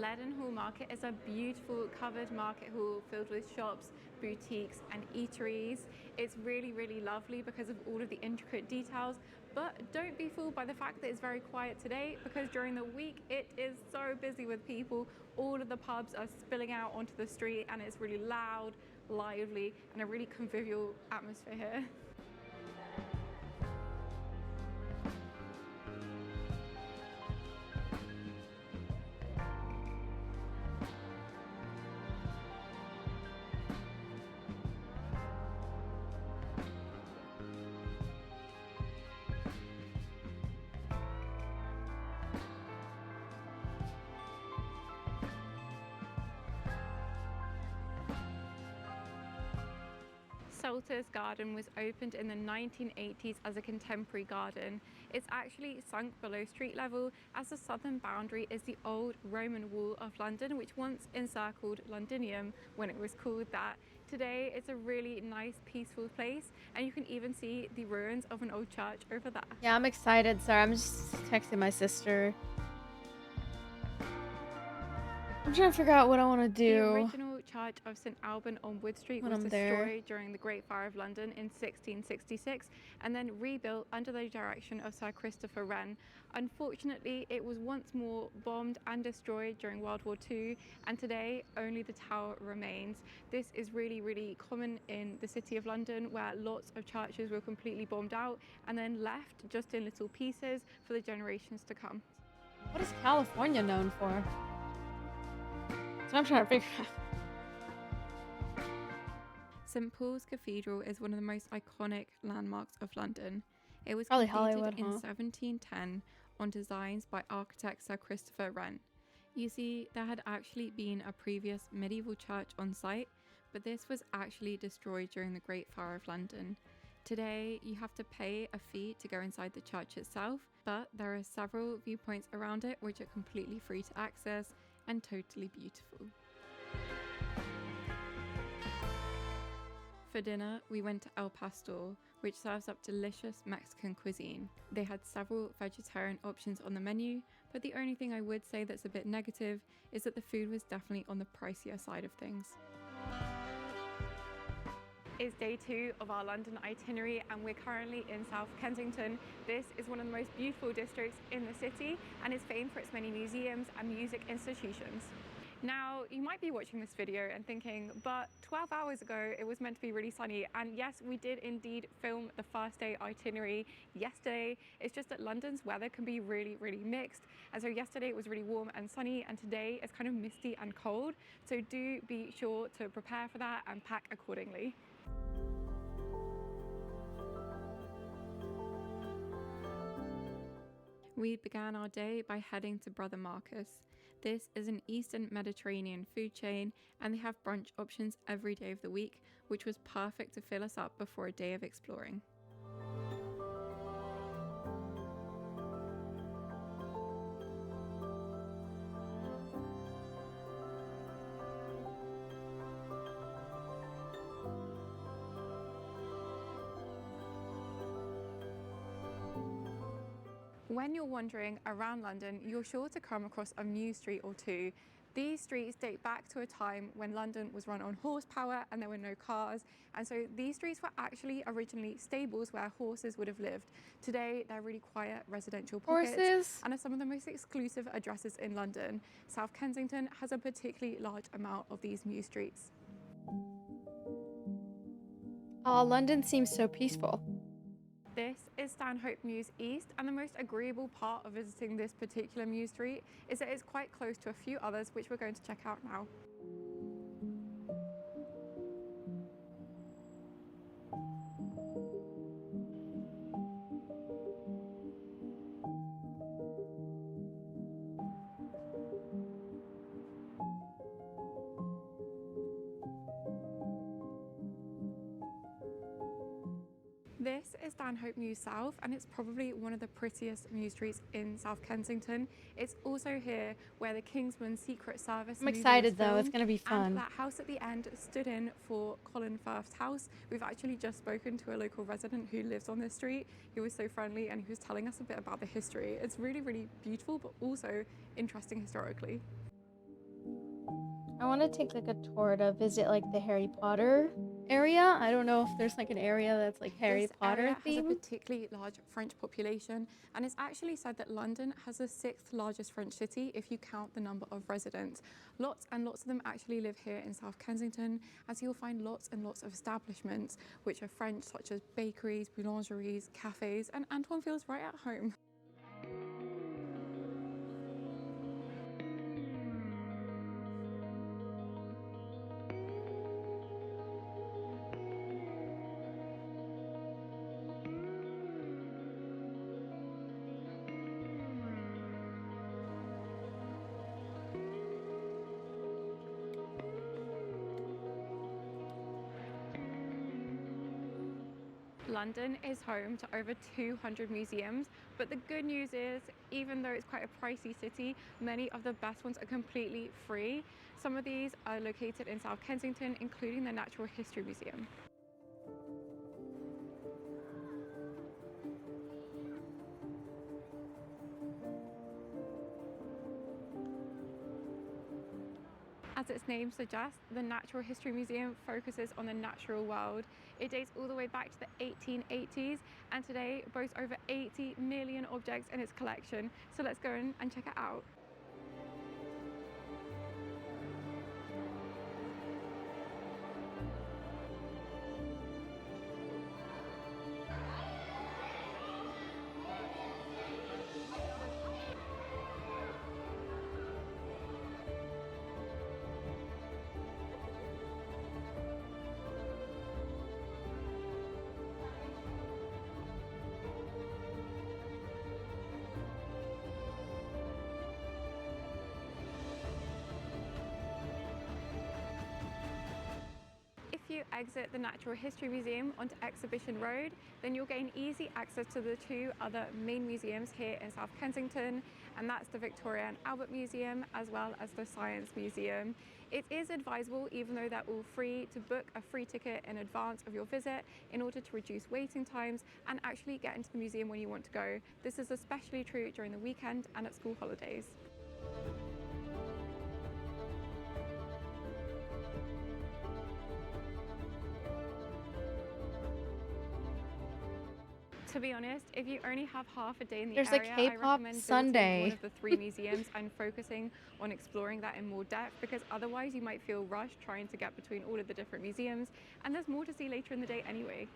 Leadenhall Market is a beautiful covered market hall filled with shops, boutiques and eateries. It's really, really lovely because of all of the intricate details, but don't be fooled by the fact that it's very quiet today, because during the week it is so busy with people. All of the pubs are spilling out onto the street and it's really loud, lively and a really convivial atmosphere here. Salters Garden was opened in the 1980s as a contemporary garden. It's actually sunk below street level, as the southern boundary is the old Roman wall of London, which once encircled Londinium when it was called that. Today it's a really nice, peaceful place, and you can even see the ruins of an old church over there. Yeah, I'm excited. Sorry, I'm just texting my sister. I'm trying to figure out what I want to do. The original church of St Alban on Wood Street was destroyed during the Great Fire of London in 1666 and then rebuilt under the direction of Sir Christopher Wren. Unfortunately, it was once more bombed and destroyed during World War II, and today only the tower remains. This is really, really common in the City of London, where lots of churches were completely bombed out and then left just in little pieces for the generations to come. What is California known for? So I'm trying to figure out. St Paul's Cathedral is one of the most iconic landmarks of London. It was Probably completed Hollywood, in huh? 1710 on designs by architect Sir Christopher Wren. You see, there had actually been a previous medieval church on site, but this was actually destroyed during the Great Fire of London. Today, you have to pay a fee to go inside the church itself, but there are several viewpoints around it which are completely free to access and totally beautiful. For dinner, we went to El Pastor, which serves up delicious Mexican cuisine. They had several vegetarian options on the menu, but the only thing I would say that's a bit negative is that the food was definitely on the pricier side of things. It's day 2 of our London itinerary, and we're currently in South Kensington. This is one of the most beautiful districts in the city and is famed for its many museums and music institutions. Now, you might be watching this video and thinking, but 12 hours ago it was meant to be really sunny, and yes, we did indeed film the first day itinerary yesterday. It's just that London's weather can be really, really mixed, and so yesterday it was really warm and sunny, and today it's kind of misty and cold, so do be sure to prepare for that and pack accordingly. We began our day by heading to Brother Marcus. This is an Eastern Mediterranean food chain, and they have brunch options every day of the week, which was perfect to fill us up before a day of exploring. When you're wandering around London, you're sure to come across a new street or two. These streets date back to a time when London was run on horsepower and there were no cars, and so these streets were actually originally stables where horses would have lived. Today, they're really quiet residential pockets and are some of the most exclusive addresses in London. South Kensington has a particularly large amount of these new streets. Oh, London seems so peaceful. This is Stanhope Mews East, and the most agreeable part of visiting this particular Mews Street is that it's quite close to a few others which we're going to check out now. This is Stanhope Mews South, and it's probably one of the prettiest Mews streets in South Kensington. It's also here where the Kingsman Secret Service I'm movie excited was though, it's filmed, gonna be fun. And that house at the end stood in for Colin Firth's house. We've actually just spoken to a local resident who lives on this street. He was so friendly and he was telling us a bit about the history. It's really, really beautiful, but also interesting historically. I want to take like a tour to visit like the Harry Potter area. I don't know if there's like an area that's like Harry This Potter area has a themed. particularly large French population, and it's actually said that London has the 6th largest French city if you count the number of residents. Lots and lots of them actually live here in South Kensington, as you'll find lots and lots of establishments which are French, such as bakeries, boulangeries, cafes, and Antoine feels right at home. London is home to over 200 museums, but the good news is, even though it's quite a pricey city, many of the best ones are completely free. Some of these are located in South Kensington, including the Natural History Museum. As its name suggests, the Natural History Museum focuses on the natural world. It dates all the way back to the 1880s and today boasts over 80 million objects in its collection. So let's go in and check it out. If you exit the Natural History Museum onto Exhibition Road, then you'll gain easy access to the 2 other main museums here in South Kensington, and that's the Victoria and Albert Museum as well as the Science Museum. It is advisable, even though they're all free, to book a free ticket in advance of your visit in order to reduce waiting times and actually get into the museum when you want to go. This is especially true during the weekend and at school holidays. To be honest, if you only have half a day in the There's area, a K-pop I recommend visiting Sunday. one of the 3 museums and focusing on exploring that in more depth, because otherwise you might feel rushed trying to get between all of the different museums, and there's more to see later in the day anyway.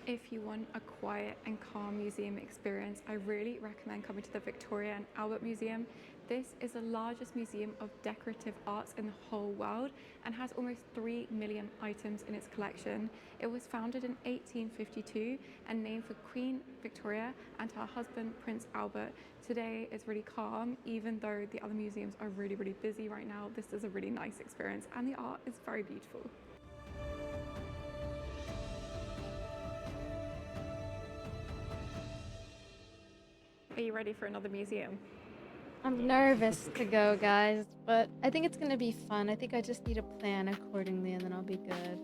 If you want a quiet and calm museum experience, I really recommend coming to the Victoria and Albert Museum. This is the largest museum of decorative arts in the whole world and has almost 3 million items in its collection. It was founded in 1852 and named for Queen Victoria and her husband, Prince Albert. Today it's really calm, even though the other museums are really, really busy right now. This is a really nice experience and the art is very beautiful. Are you ready for another museum? I'm nervous to go, guys, but I think it's gonna be fun. I think I just need to plan accordingly and then I'll be good.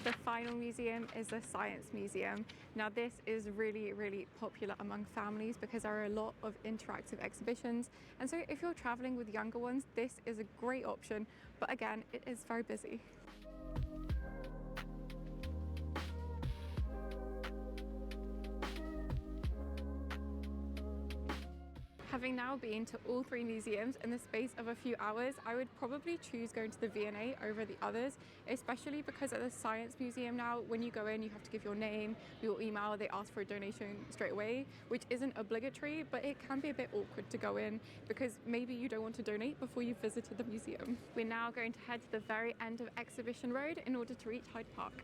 The final museum is the Science Museum. Now this is really, really popular among families because there are a lot of interactive exhibitions. And so if you're traveling with younger ones, this is a great option. But again, it is very busy. Having now been to all 3 museums in the space of a few hours, I would probably choose going to the V&A over the others, especially because at the Science Museum now, when you go in, you have to give your name, your email, they ask for a donation straight away, which isn't obligatory, but it can be a bit awkward to go in because maybe you don't want to donate before you've visited the museum. We're now going to head to the very end of Exhibition Road in order to reach Hyde Park.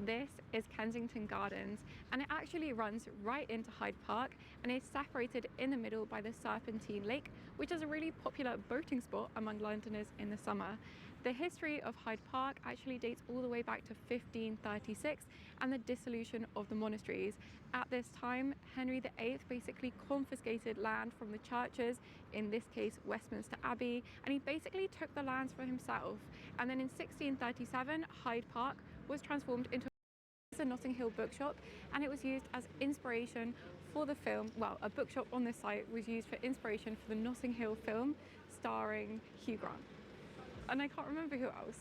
This is Kensington Gardens, and it actually runs right into Hyde Park and is separated in the middle by the Serpentine Lake, which is a really popular boating spot among Londoners in the summer. The history of Hyde Park actually dates all the way back to 1536 and the dissolution of the monasteries. At this time, Henry VIII basically confiscated land from the churches, in this case Westminster Abbey, and he basically took the lands for himself. And then in 1637, Hyde Park was transformed into a Notting Hill bookshop, and it was used as inspiration for the film. Well, a bookshop on this site was used for inspiration for the Notting Hill film starring Hugh Grant. And I can't remember who else.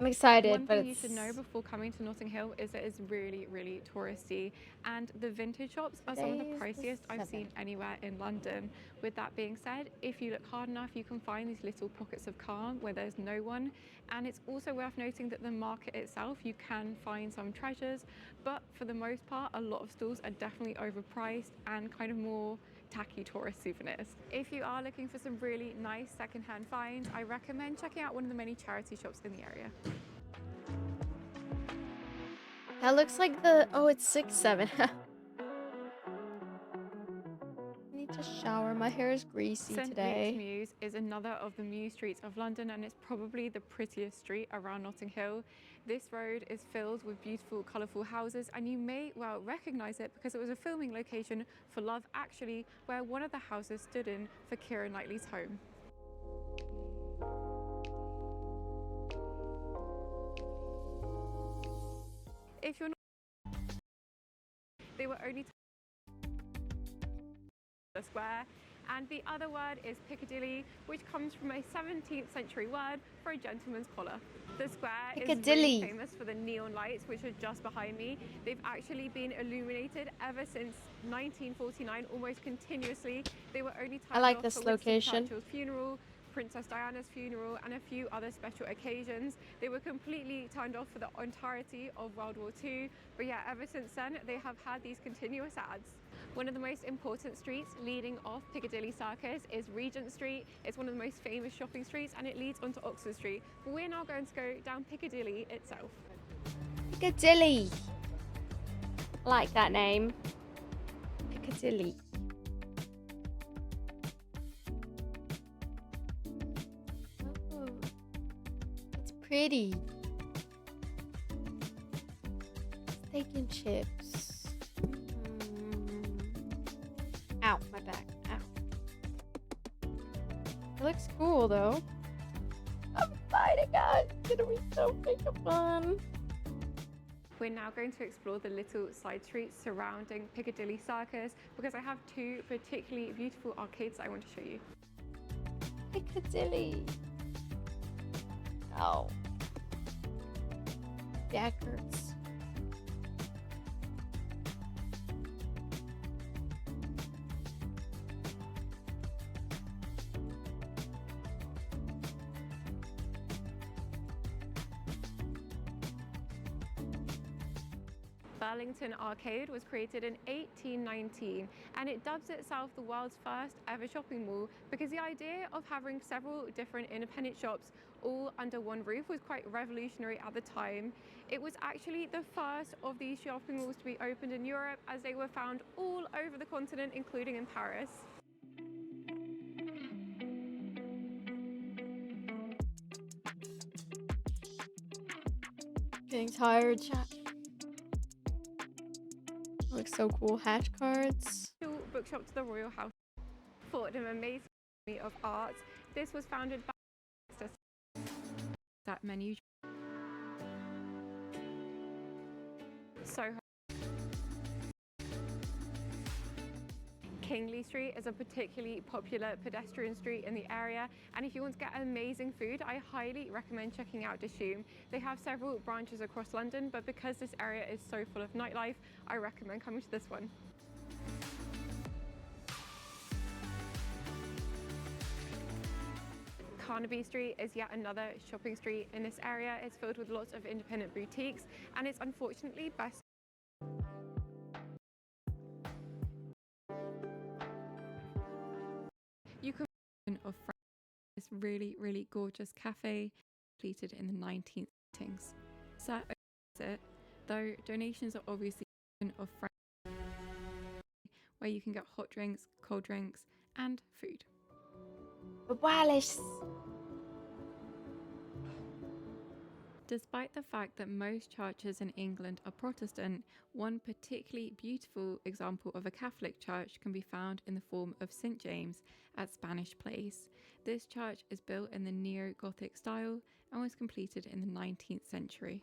I'm excited, One but thing you should know before coming to Notting Hill is that it's really, really touristy, and the vintage shops are some of the Today is the priciest I've seen anywhere in London. With that being said, if you look hard enough, you can find these little pockets of calm where there's no one. And it's also worth noting that the market itself, you can find some treasures, but for the most part, a lot of stalls are definitely overpriced and kind of more tacky tourist souvenirs. If you are looking for some really nice secondhand finds, I recommend checking out one of the many charity shops in the area. that looks like the, oh, it's 6-7. I need to shower. My hair is greasy St. today. Luke's Mews is another of the Mews streets of London, and it's probably the prettiest street around Notting Hill. This road is filled with beautiful, colourful houses, and you may well recognise it because it was a filming location for Love Actually, where one of the houses stood in for Keira Knightley's home. If you're not, they were only the square, and the other word is Piccadilly, which comes from a 17th century word for a gentleman's collar. The square is really famous for the neon lights, which are just behind me. They've actually been illuminated ever since 1949, almost continuously. They were only turned off this for Winston location. Churchill's funeral, Princess Diana's funeral, and a few other special occasions. They were completely turned off for the entirety of World War II, but yeah, ever since then they have had these continuous ads. One of the most important streets leading off Piccadilly Circus is Regent Street. It's one of the most famous shopping streets, and it leads onto Oxford Street. But we're now going to go down Piccadilly itself. Piccadilly. I like that name. Piccadilly. Oh, it's pretty. Steak and chips. Ow, my back. Ow. It looks cool though. I'm excited, guys. It's gonna be so freaking fun. We're now going to explore the little side streets surrounding Piccadilly Circus because I have two particularly beautiful arcades I want to show you. Piccadilly. Oh. Back hurts. Burlington Arcade was created in 1819, and it dubs itself the world's first ever shopping mall because the idea of having several different independent shops all under one roof was quite revolutionary at the time. It was actually the first of these shopping malls to be opened in Europe, as they were found all over the continent, including in Paris. Getting tired, chat. Looks so cool. Hash cards. Bookshop to the Royal House for an amazing army of art. This was founded by that menu. Soho. Kingly Street is a particularly popular pedestrian street in the area, and if you want to get amazing food, I highly recommend checking out Dishoom. They have several branches across London, but because this area is so full of nightlife, I recommend coming to this one. Carnaby Street is yet another shopping street in this area. It's filled with lots of independent boutiques, and it's unfortunately best. You can of this really, really gorgeous cafe completed in the 19th centuries. So, though donations are obviously of where you can get hot drinks, cold drinks, and food. Wallace. Despite the fact that most churches in England are Protestant, one particularly beautiful example of a Catholic church can be found in the form of St. James at Spanish Place. This church is built in the neo-Gothic style and was completed in the 19th century.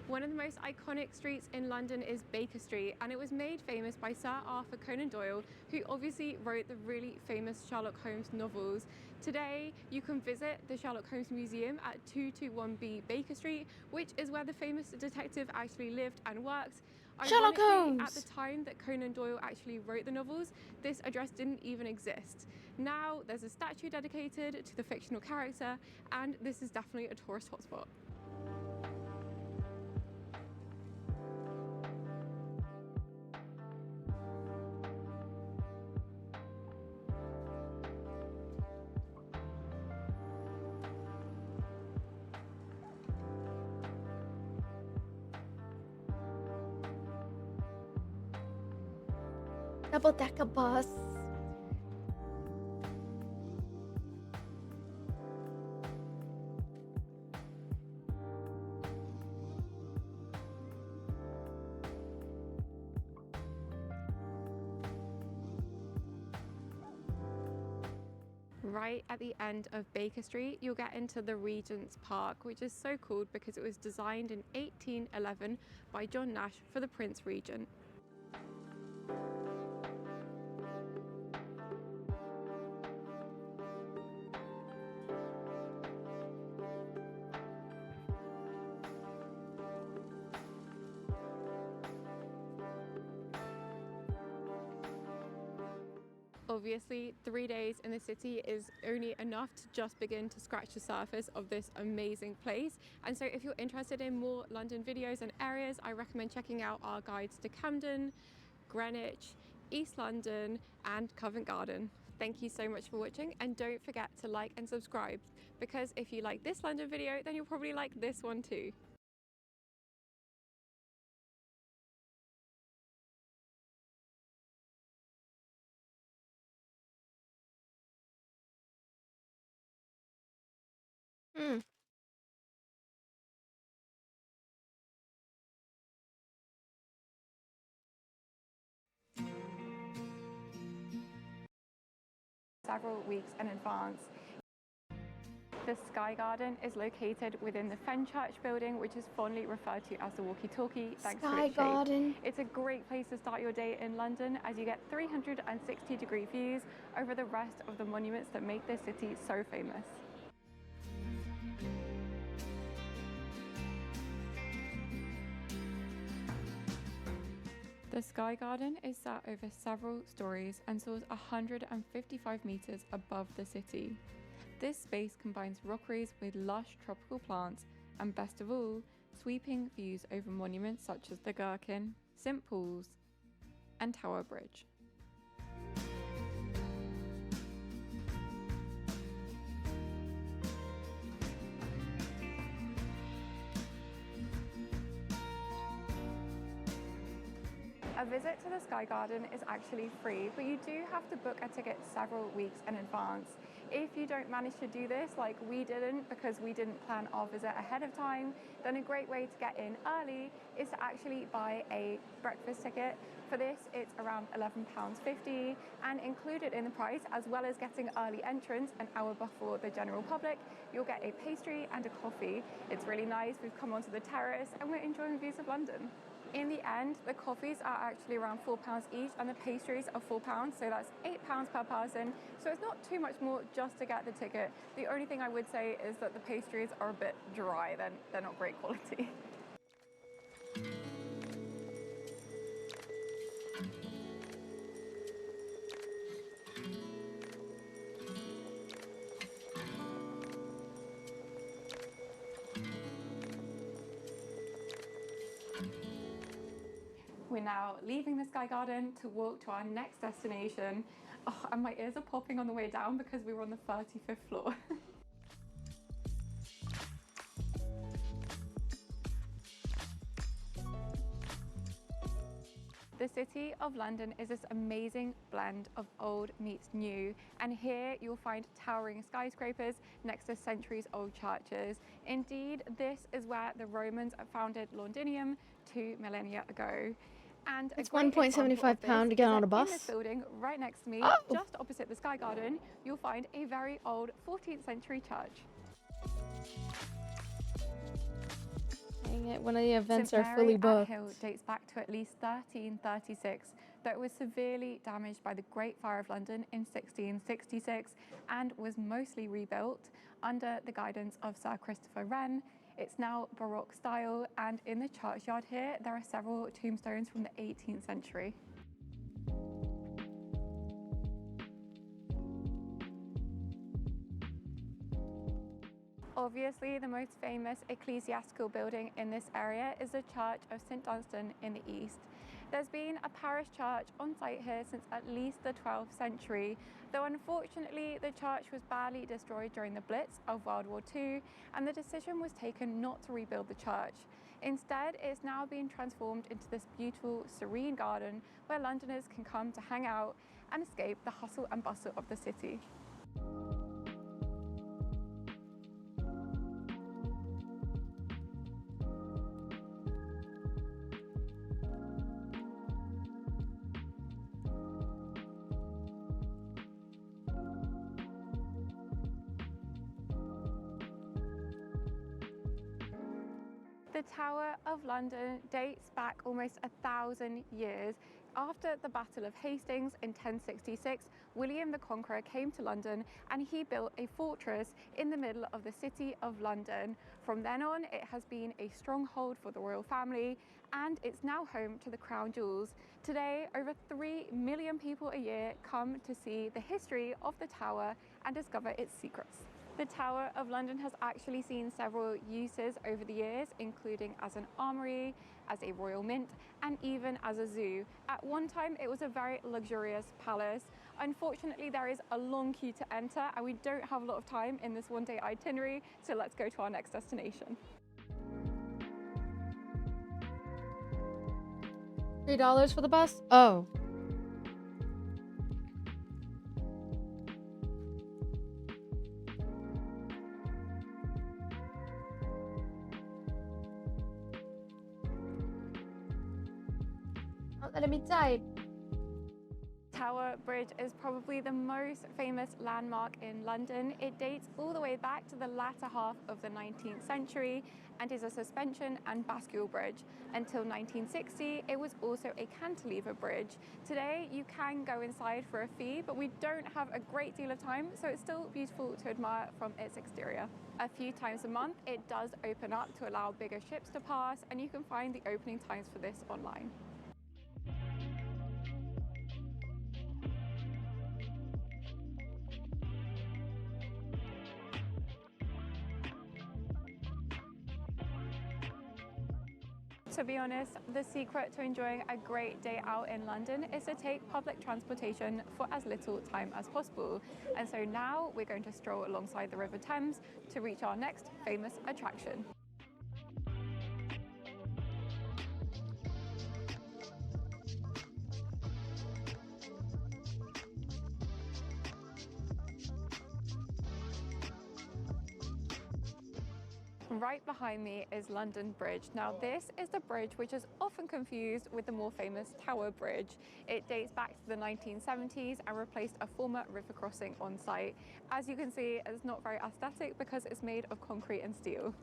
One of the most iconic streets in London is Baker Street, and it was made famous by Sir Arthur Conan Doyle, who obviously wrote the really famous Sherlock Holmes novels. Today, you can visit the Sherlock Holmes Museum at 221B Baker Street, which is where the famous detective actually lived and worked. Sherlock Ironically, Holmes! At the time that Conan Doyle actually wrote the novels, this address didn't even exist. Now, there's a statue dedicated to the fictional character, and this is definitely a tourist hotspot. Double-decker bus. Right at the end of Baker Street, you'll get into the Regent's Park, which is so called because it was designed in 1811 by John Nash for the Prince Regent. Obviously, 3 days in the city is only enough to just begin to scratch the surface of this amazing place. And so if you're interested in more London videos and areas, I recommend checking out our guides to Camden, Greenwich, East London, and Covent Garden. Thank you so much for watching, and don't forget to like and subscribe, because if you like this London video, then you'll probably like this one too. Several weeks in advance. The Sky Garden is located within the Fenchurch building, which is fondly referred to as the walkie-talkie, thanks to Sky its shape. Garden. It's a great place to start your day in London, as you get 360-degree views over the rest of the monuments that make this city so famous. The Sky Garden is set over several stories and soars 155 meters above the city. This space combines rockeries with lush tropical plants and, best of all, sweeping views over monuments such as the Gherkin, St Paul's, and Tower Bridge. A visit to the Sky Garden is actually free, but you do have to book a ticket several weeks in advance. If you don't manage to do this, like we didn't because we didn't plan our visit ahead of time, then a great way to get in early is to actually buy a breakfast ticket. For this, it's around £11.50, and included in the price, as well as getting early entrance an hour before the general public, you'll get a pastry and a coffee. It's really nice. We've come onto the terrace and we're enjoying views of London. In the end, the coffees are actually around £4 each, and the pastries are £4, so that's £8 per person. So it's not too much more just to get the ticket. The only thing I would say is that the pastries are a bit dry, they're not great quality. We're now leaving the Sky Garden to walk to our next destination. Oh, and my ears are popping on the way down because we were on the 35th floor. The City of London is this amazing blend of old meets new, and here you'll find towering skyscrapers next to centuries-old churches. Indeed, this is where the Romans founded Londinium 2 millennia ago. And It's a great £1.75 example to get of on a this is that bus. in this building right next to me, Oh! just opposite the Sky Garden, you'll find a very old 14th century church. Dang it, one of the events St. are fully Mary booked. Hill dates back to at least 1336, though it was severely damaged by the Great Fire of London in 1666 and was mostly rebuilt under the guidance of Sir Christopher Wren. It's now Baroque style, and in the churchyard here there are several tombstones from the 18th century. Obviously, the most famous ecclesiastical building in this area is the Church of St Dunstan in the east. There's been a parish church on site here since at least the 12th century, though unfortunately the church was badly destroyed during the Blitz of World War II, and the decision was taken not to rebuild the church. Instead, it's now been transformed into this beautiful, serene garden where Londoners can come to hang out and escape the hustle and bustle of the city. The Tower of London dates back almost 1,000 years. After the Battle of Hastings in 1066, William the Conqueror came to London and he built a fortress in the middle of the City of London. From then on, it has been a stronghold for the royal family, and it's now home to the Crown Jewels. Today, over 3 million people a year come to see the history of the tower and discover its secrets. The Tower of London has actually seen several uses over the years, including as an armory, as a royal mint, and even as a zoo. At one time, it was a very luxurious palace. Unfortunately, there is a long queue to enter, and we don't have a lot of time in this one-day itinerary, so let's go to our next destination. $3 for the bus? Oh. Let me type. Tower Bridge is probably the most famous landmark in London. It dates all the way back to the latter half of the 19th century and is a suspension and bascule bridge. Until 1960, it was also a cantilever bridge. Today, you can go inside for a fee, but we don't have a great deal of time, so it's still beautiful to admire from its exterior. A few times a month, it does open up to allow bigger ships to pass, and you can find the opening times for this online. To be honest, the secret to enjoying a great day out in London is to take public transportation for as little time as possible. And so now we're going to stroll alongside the River Thames to reach our next famous attraction. Right behind me is London Bridge. Now this is the bridge which is often confused with the more famous Tower Bridge. It dates back to the 1970s and replaced a former river crossing on site. As you can see, it's not very aesthetic because it's made of concrete and steel.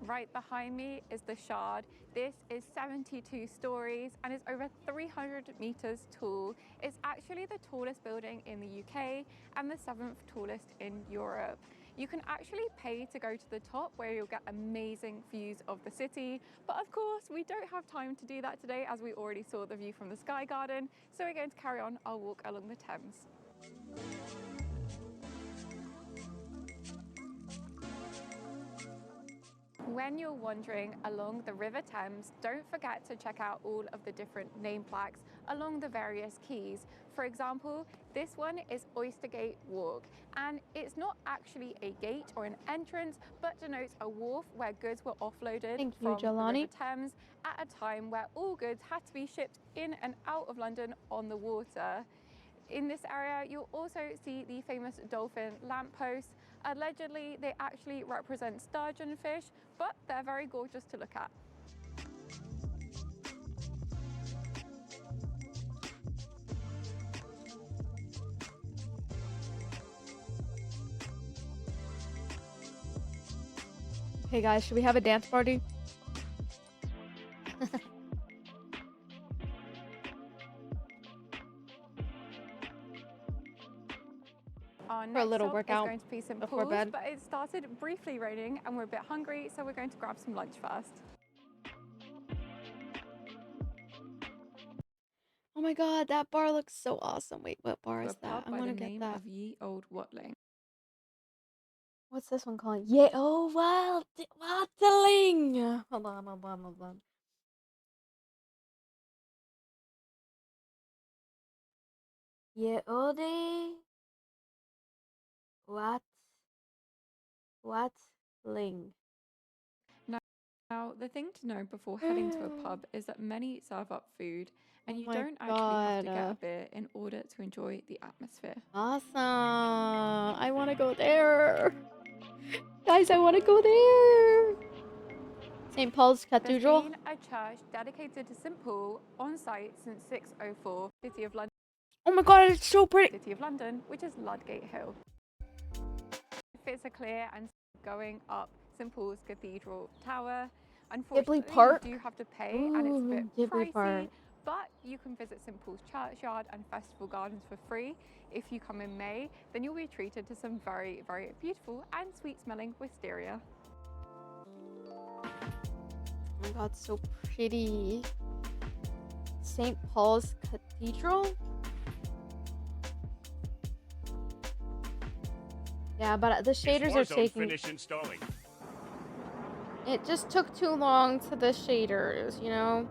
Right behind me is the Shard. This is 72 stories and is over 300 meters tall. It's actually the tallest building in the UK and the 7th tallest in Europe. You can actually pay to go to the top where you'll get amazing views of the city. But of course, we don't have time to do that today as we already saw the view from the Sky Garden. So we're going to carry on our walk along the Thames. When you're wandering along the River Thames, don't forget to check out all of the different name plaques along the various quays. For example, this one is Oystergate Walk, and it's not actually a gate or an entrance, but denotes a wharf where goods were offloaded Thank you, from the Jelani. River Thames at a time where all goods had to be shipped in and out of London on the water. In this area, you'll also see the famous dolphin lampposts. Allegedly, they actually represent sturgeon fish, but they're very gorgeous to look at. Hey guys, should we have a dance party? Our For a next little stop workout is going to be St. before Paul's, bed. but it started briefly raining and we're a bit hungry, so we're going to grab some lunch first. Oh my god, that bar looks so awesome. Wait, what bar is A that? pub I by want the to get name that. of Ye Old Watling. What's this one called? Yeah, oh wow, Watling. Hold on. Yeah, Ode. Watling. Now, the thing to know before heading to a pub is that many serve up food, and Oh you my don't actually have to get God. a beer in order to enjoy the atmosphere. Awesome. I want to go there. Guys, I want to go there. St. Paul's Cathedral. There's been a church dedicated to St. Paul on site since 604, City of London. Oh my god, it's so pretty. City of London, which is Ludgate Hill. If it's a clear and going up St. Paul's Cathedral Tower, unfortunately Park? you do have to pay and it's a bit Ghibli pricey, Park. but you can visit St. Paul's Churchyard and Festival Gardens for free. If you come in May, then you'll be treated to some very, very beautiful and sweet smelling wisteria. Oh my god, so pretty. St. Paul's Cathedral? Yeah, but the shaders are taking... Finish installing. It just took too long to the shaders, you know?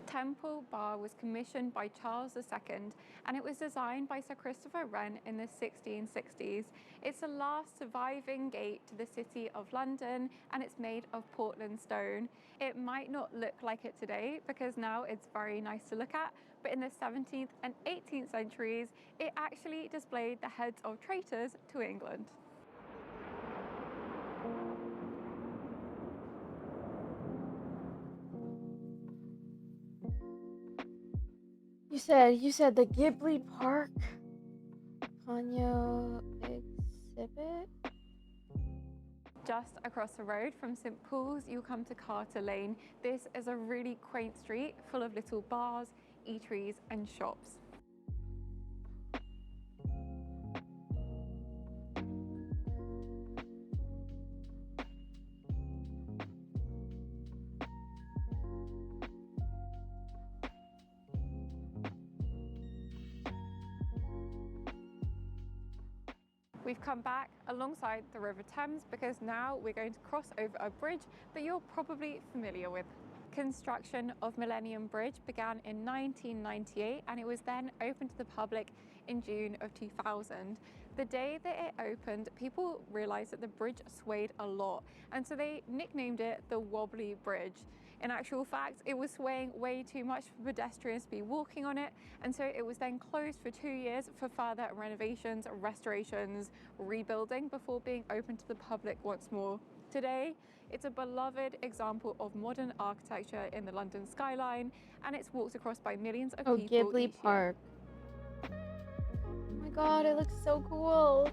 Temple Bar was commissioned by Charles II and it was designed by Sir Christopher Wren in the 1660s. It's the last surviving gate to the City of London and it's made of Portland stone. It might not look like it today because now it's very nice to look at, but in the 17th and 18th centuries, it actually displayed the heads of traitors to England. You said the Ghibli Park Ponyo exhibit? Just across the road from St. Paul's, you'll come to Carter Lane. This is a really quaint street full of little bars, eateries and shops. We've come back alongside the River Thames because now we're going to cross over a bridge that you're probably familiar with. Construction of Millennium Bridge began in 1998 and it was then opened to the public in June of 2000. The day that it opened, people realized that the bridge swayed a lot, and so they nicknamed it the Wobbly Bridge. In actual fact, it was swaying way too much for pedestrians to be walking on it, and so it was then closed for 2 years for further renovations, restorations, rebuilding before being open to the public once more. Today, it's a beloved example of modern architecture in the London skyline, and it's walked across by millions of people Ghibli each Park. Oh my god, it looks so cool.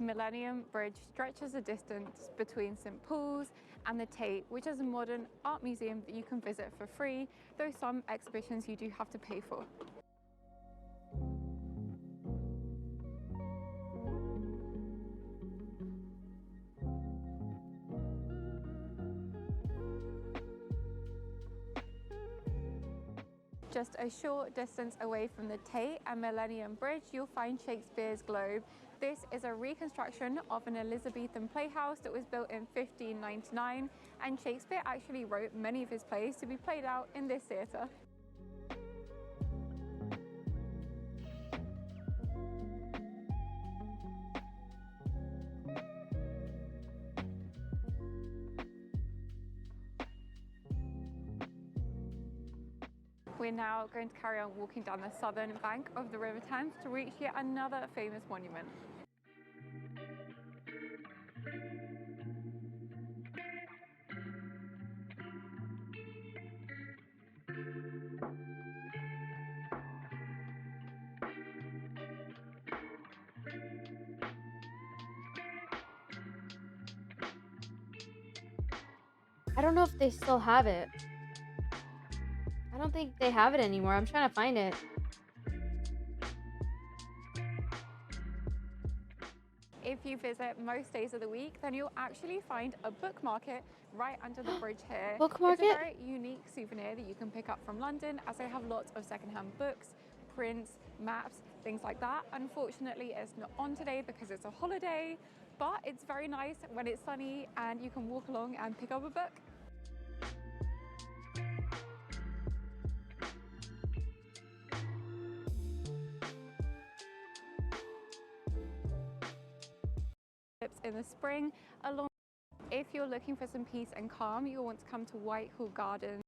Millennium Bridge stretches a distance between St. Paul's and the Tate, which is a modern art museum that you can visit for free, though some exhibitions you do have to pay for. Just a short distance away from the Tate and Millennium Bridge, you'll find Shakespeare's Globe. This is a reconstruction of an Elizabethan playhouse that was built in 1599, and Shakespeare actually wrote many of his plays to be played out in this theatre. We're now going to carry on walking down the southern bank of the River Thames to reach yet another famous monument. I don't know if they still have it. I don't think they have it anymore. I'm trying to find it. If you visit most days of the week, then you'll actually find a book market right under the bridge here. Book market? It's a very unique souvenir that you can pick up from London, as they have lots of secondhand books, prints, maps, things like that. Unfortunately, it's not on today because it's a holiday, but it's very nice when it's sunny and you can walk along and pick up a book. In the spring, along if you're looking for some peace and calm, you'll want to come to Whitehall Gardens.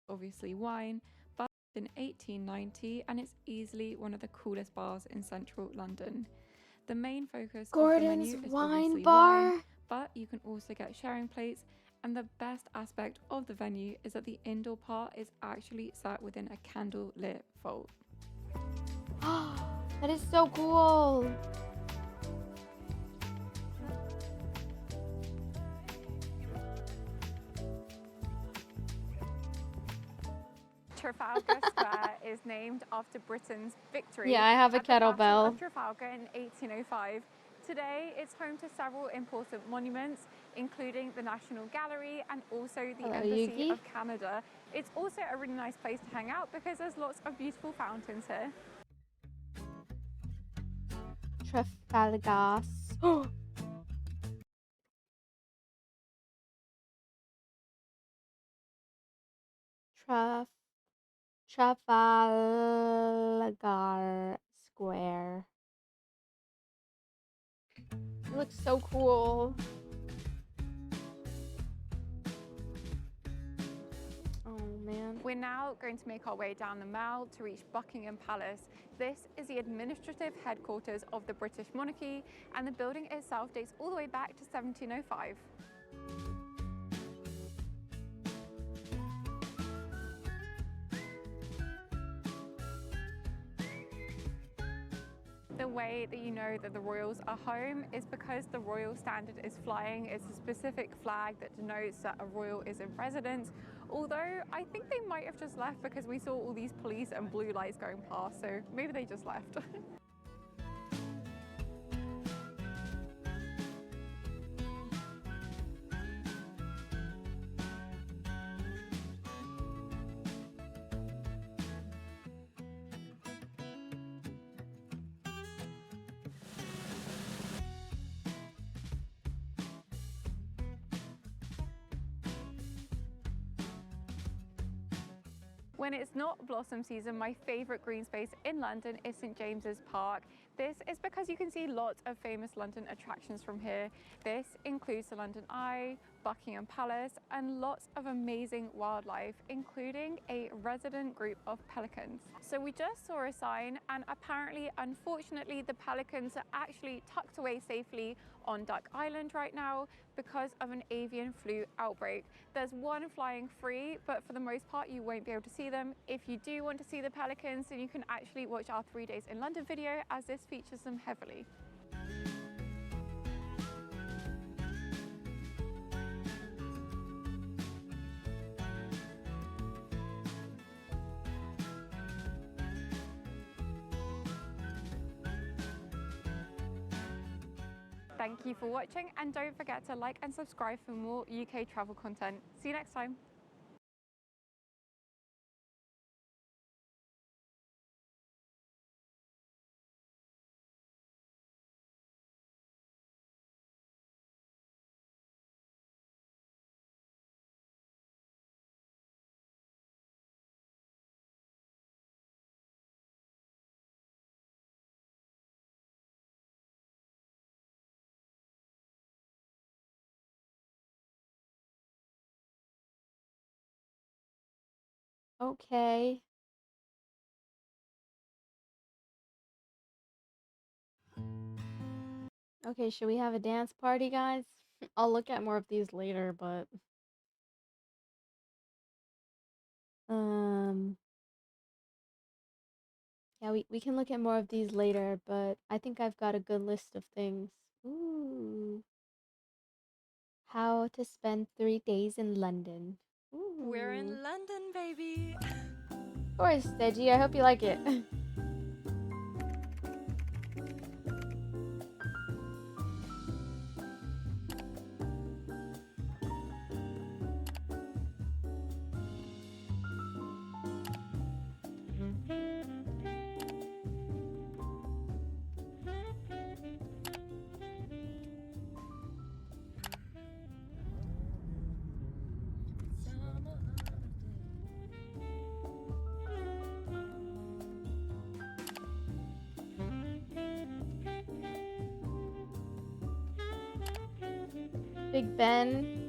Obviously wine, but in 1890, and it's easily one of the coolest bars in central London. The main focus of the menu is obviously wine, but you can also get sharing plates, and the best aspect of the venue is that the indoor part is actually sat within a candle-lit vault. That is so cool. Trafalgar Square is named after Britain's victory. Yeah, I have a at the Battle kettlebell. of Trafalgar in 1805. Today, it's home to several important monuments, including the National Gallery and also the Embassy Yugi. of Canada. It's also a really nice place to hang out because there's lots of beautiful fountains here. Trafalgar. Trafalgar Square. It looks so cool. Oh man. We're now going to make our way down the Mall to reach Buckingham Palace. This is the administrative headquarters of the British monarchy, and the building itself dates all the way back to 1705. The way that you know that the royals are home is because the royal standard is flying. It's a specific flag that denotes that a royal is in residence. Although I think they might have just left because we saw all these police and blue lights going past, so maybe they just left. When it's not blossom season, my favourite green space in London is St James's Park. This is because you can see lots of famous London attractions from here. This includes the London Eye, Buckingham Palace, and lots of amazing wildlife, including a resident group of pelicans. So we just saw a sign, and apparently, unfortunately, the pelicans are actually tucked away safely on Duck Island right now because of an avian flu outbreak. There's one flying free, but for the most part, you won't be able to see them. If you do want to see the pelicans, then you can actually watch our 3 days in London video, as this features them heavily. Thank you for watching, and don't forget to like and subscribe for more UK travel content. See you next time. Okay. Okay, should we have a dance party, guys? I'll look at more of these later, but yeah, we can look at more of these later, but I think I've got a good list of things. Ooh. How to spend 3 days in London. We're Ooh. in London, baby. Of course, Deji. I hope you like it. Big Ben.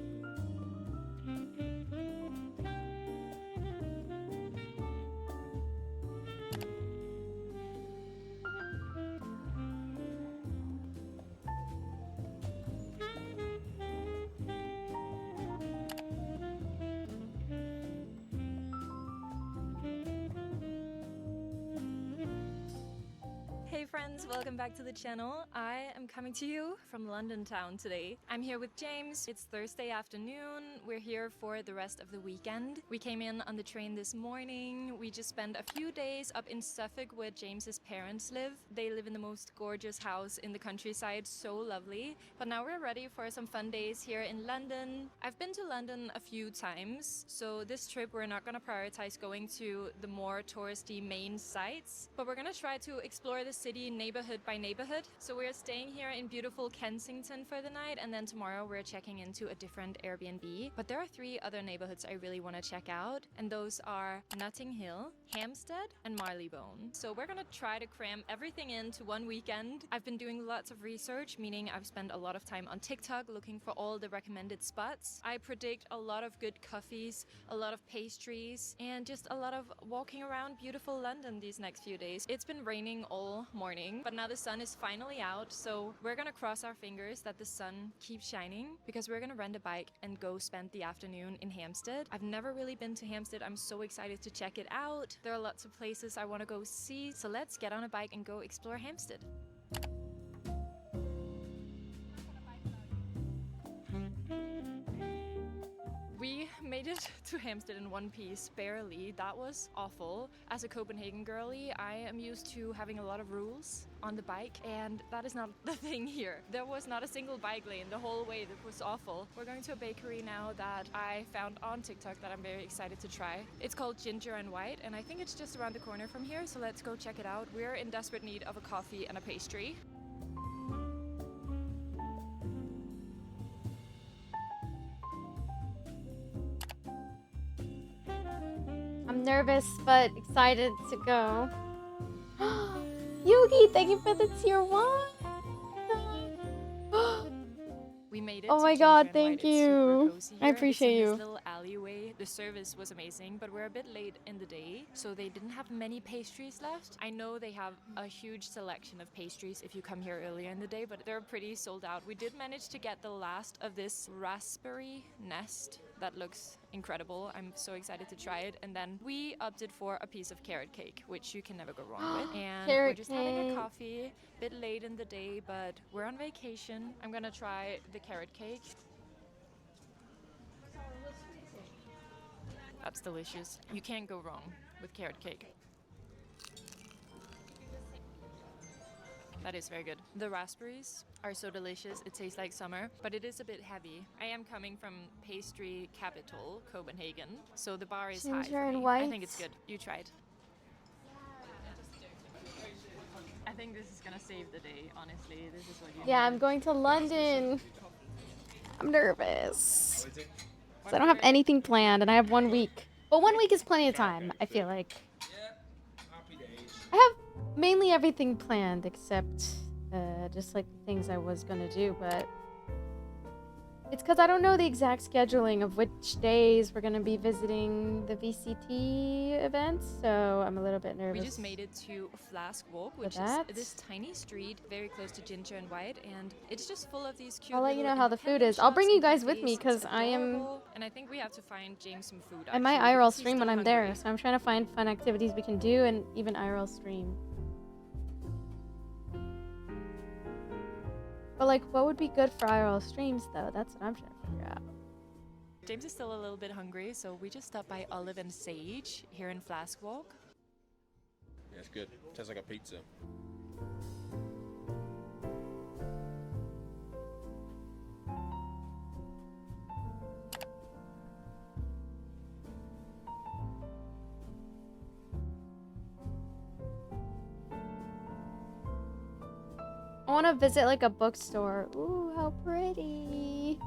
Hey friends, welcome back to the channel. I am coming to you from London town today. I'm here with James. It's Thursday afternoon. We're here for the rest of the weekend. We came in on the train this morning. We just spent a few days up in Suffolk where James's parents live. They live in the most gorgeous house in the countryside, so lovely. But now we're ready for some fun days here in London. I've been to London a few times, so this trip we're not gonna prioritize going to the more touristy main sites, but we're gonna try to explore the city neighborhood by neighborhood. So we're staying here in beautiful Kensington for the night, and then tomorrow we're checking into a different Airbnb. But there are 3 other neighborhoods I really want to check out, and those are Notting Hill, Hampstead, and Marylebone. So we're gonna try to cram everything into one weekend. I've been doing lots of research, meaning I've spent a lot of time on TikTok looking for all the recommended spots. I predict a lot of good coffees, a lot of pastries, and just a lot of walking around beautiful London these next few days. It's been raining all morning, but now the sun is finally out, so we're gonna cross our fingers that the sun keeps shining, because we're gonna rent a bike and go spend the afternoon in Hampstead. I've never really been to Hampstead. I'm so excited to check it out. There are lots of places I want to go see, so let's get on a bike and go explore Hampstead. We made it to Hampstead in one piece, barely. That was awful. As a Copenhagen girly, I am used to having a lot of rules on the bike, and that is not the thing here. There was not a single bike lane the whole way. That was awful. We're going to a bakery now that I found on TikTok that I'm very excited to try. It's called Ginger and White, and I think it's just around the corner from here, so let's go check it out. We're in desperate need of a coffee and a pastry. I'm nervous but excited to go. Yugi, thank you for the tier 1. We made it. Oh my to god, Ginger and thank White. It's super you. cozy I here. appreciate it's in you. This little alleyway. The service was amazing, but we're a bit late in the day, so they didn't have many pastries left. I know they have a huge selection of pastries if you come here earlier in the day, but they're pretty sold out. We did manage to get the last of this raspberry nest that looks incredible. I'm so excited to try it. And then we opted for a piece of carrot cake, which you can never go wrong with. And we're just having a coffee, a bit late in the day, but we're on vacation. I'm gonna try the carrot cake. That's delicious. You can't go wrong with carrot cake. That is very good. The raspberries are so delicious. It tastes like summer, but it is a bit heavy. I am coming from pastry capital, Copenhagen, so the bar is high Ginger for and me. White. I think it's good. You try it. I think this is gonna save the day, honestly. This is what you Yeah, need. I'm going to London. I'm nervous. 'Cause I don't have anything planned and I have 1 week. But 1 week is plenty of time, I feel like. I have mainly everything planned except just like the things I was gonna do, but It's because I don't know the exact scheduling of which days we're going to be visiting the VCT events, so I'm a little bit nervous. We just made it to Flask Walk, which is this tiny street very close to Ginger and White, and it's just full of these cute I'll let you little know how the food independent is. I'll bring shops you and guys with cafes. me It's because I am... adorable, and I think we have to find James some food, I might actually, IRL because he's stream when still I'm there, hungry. so I'm trying to find fun activities we can do and even IRL stream. But like, what would be good for IRL streams though? That's what I'm trying to figure out. James is still a little bit hungry, so we just stopped by Olive and Sage here in Flask Walk. Yeah, it's good. Tastes like a pizza. I want to visit like a bookstore. Ooh, how pretty.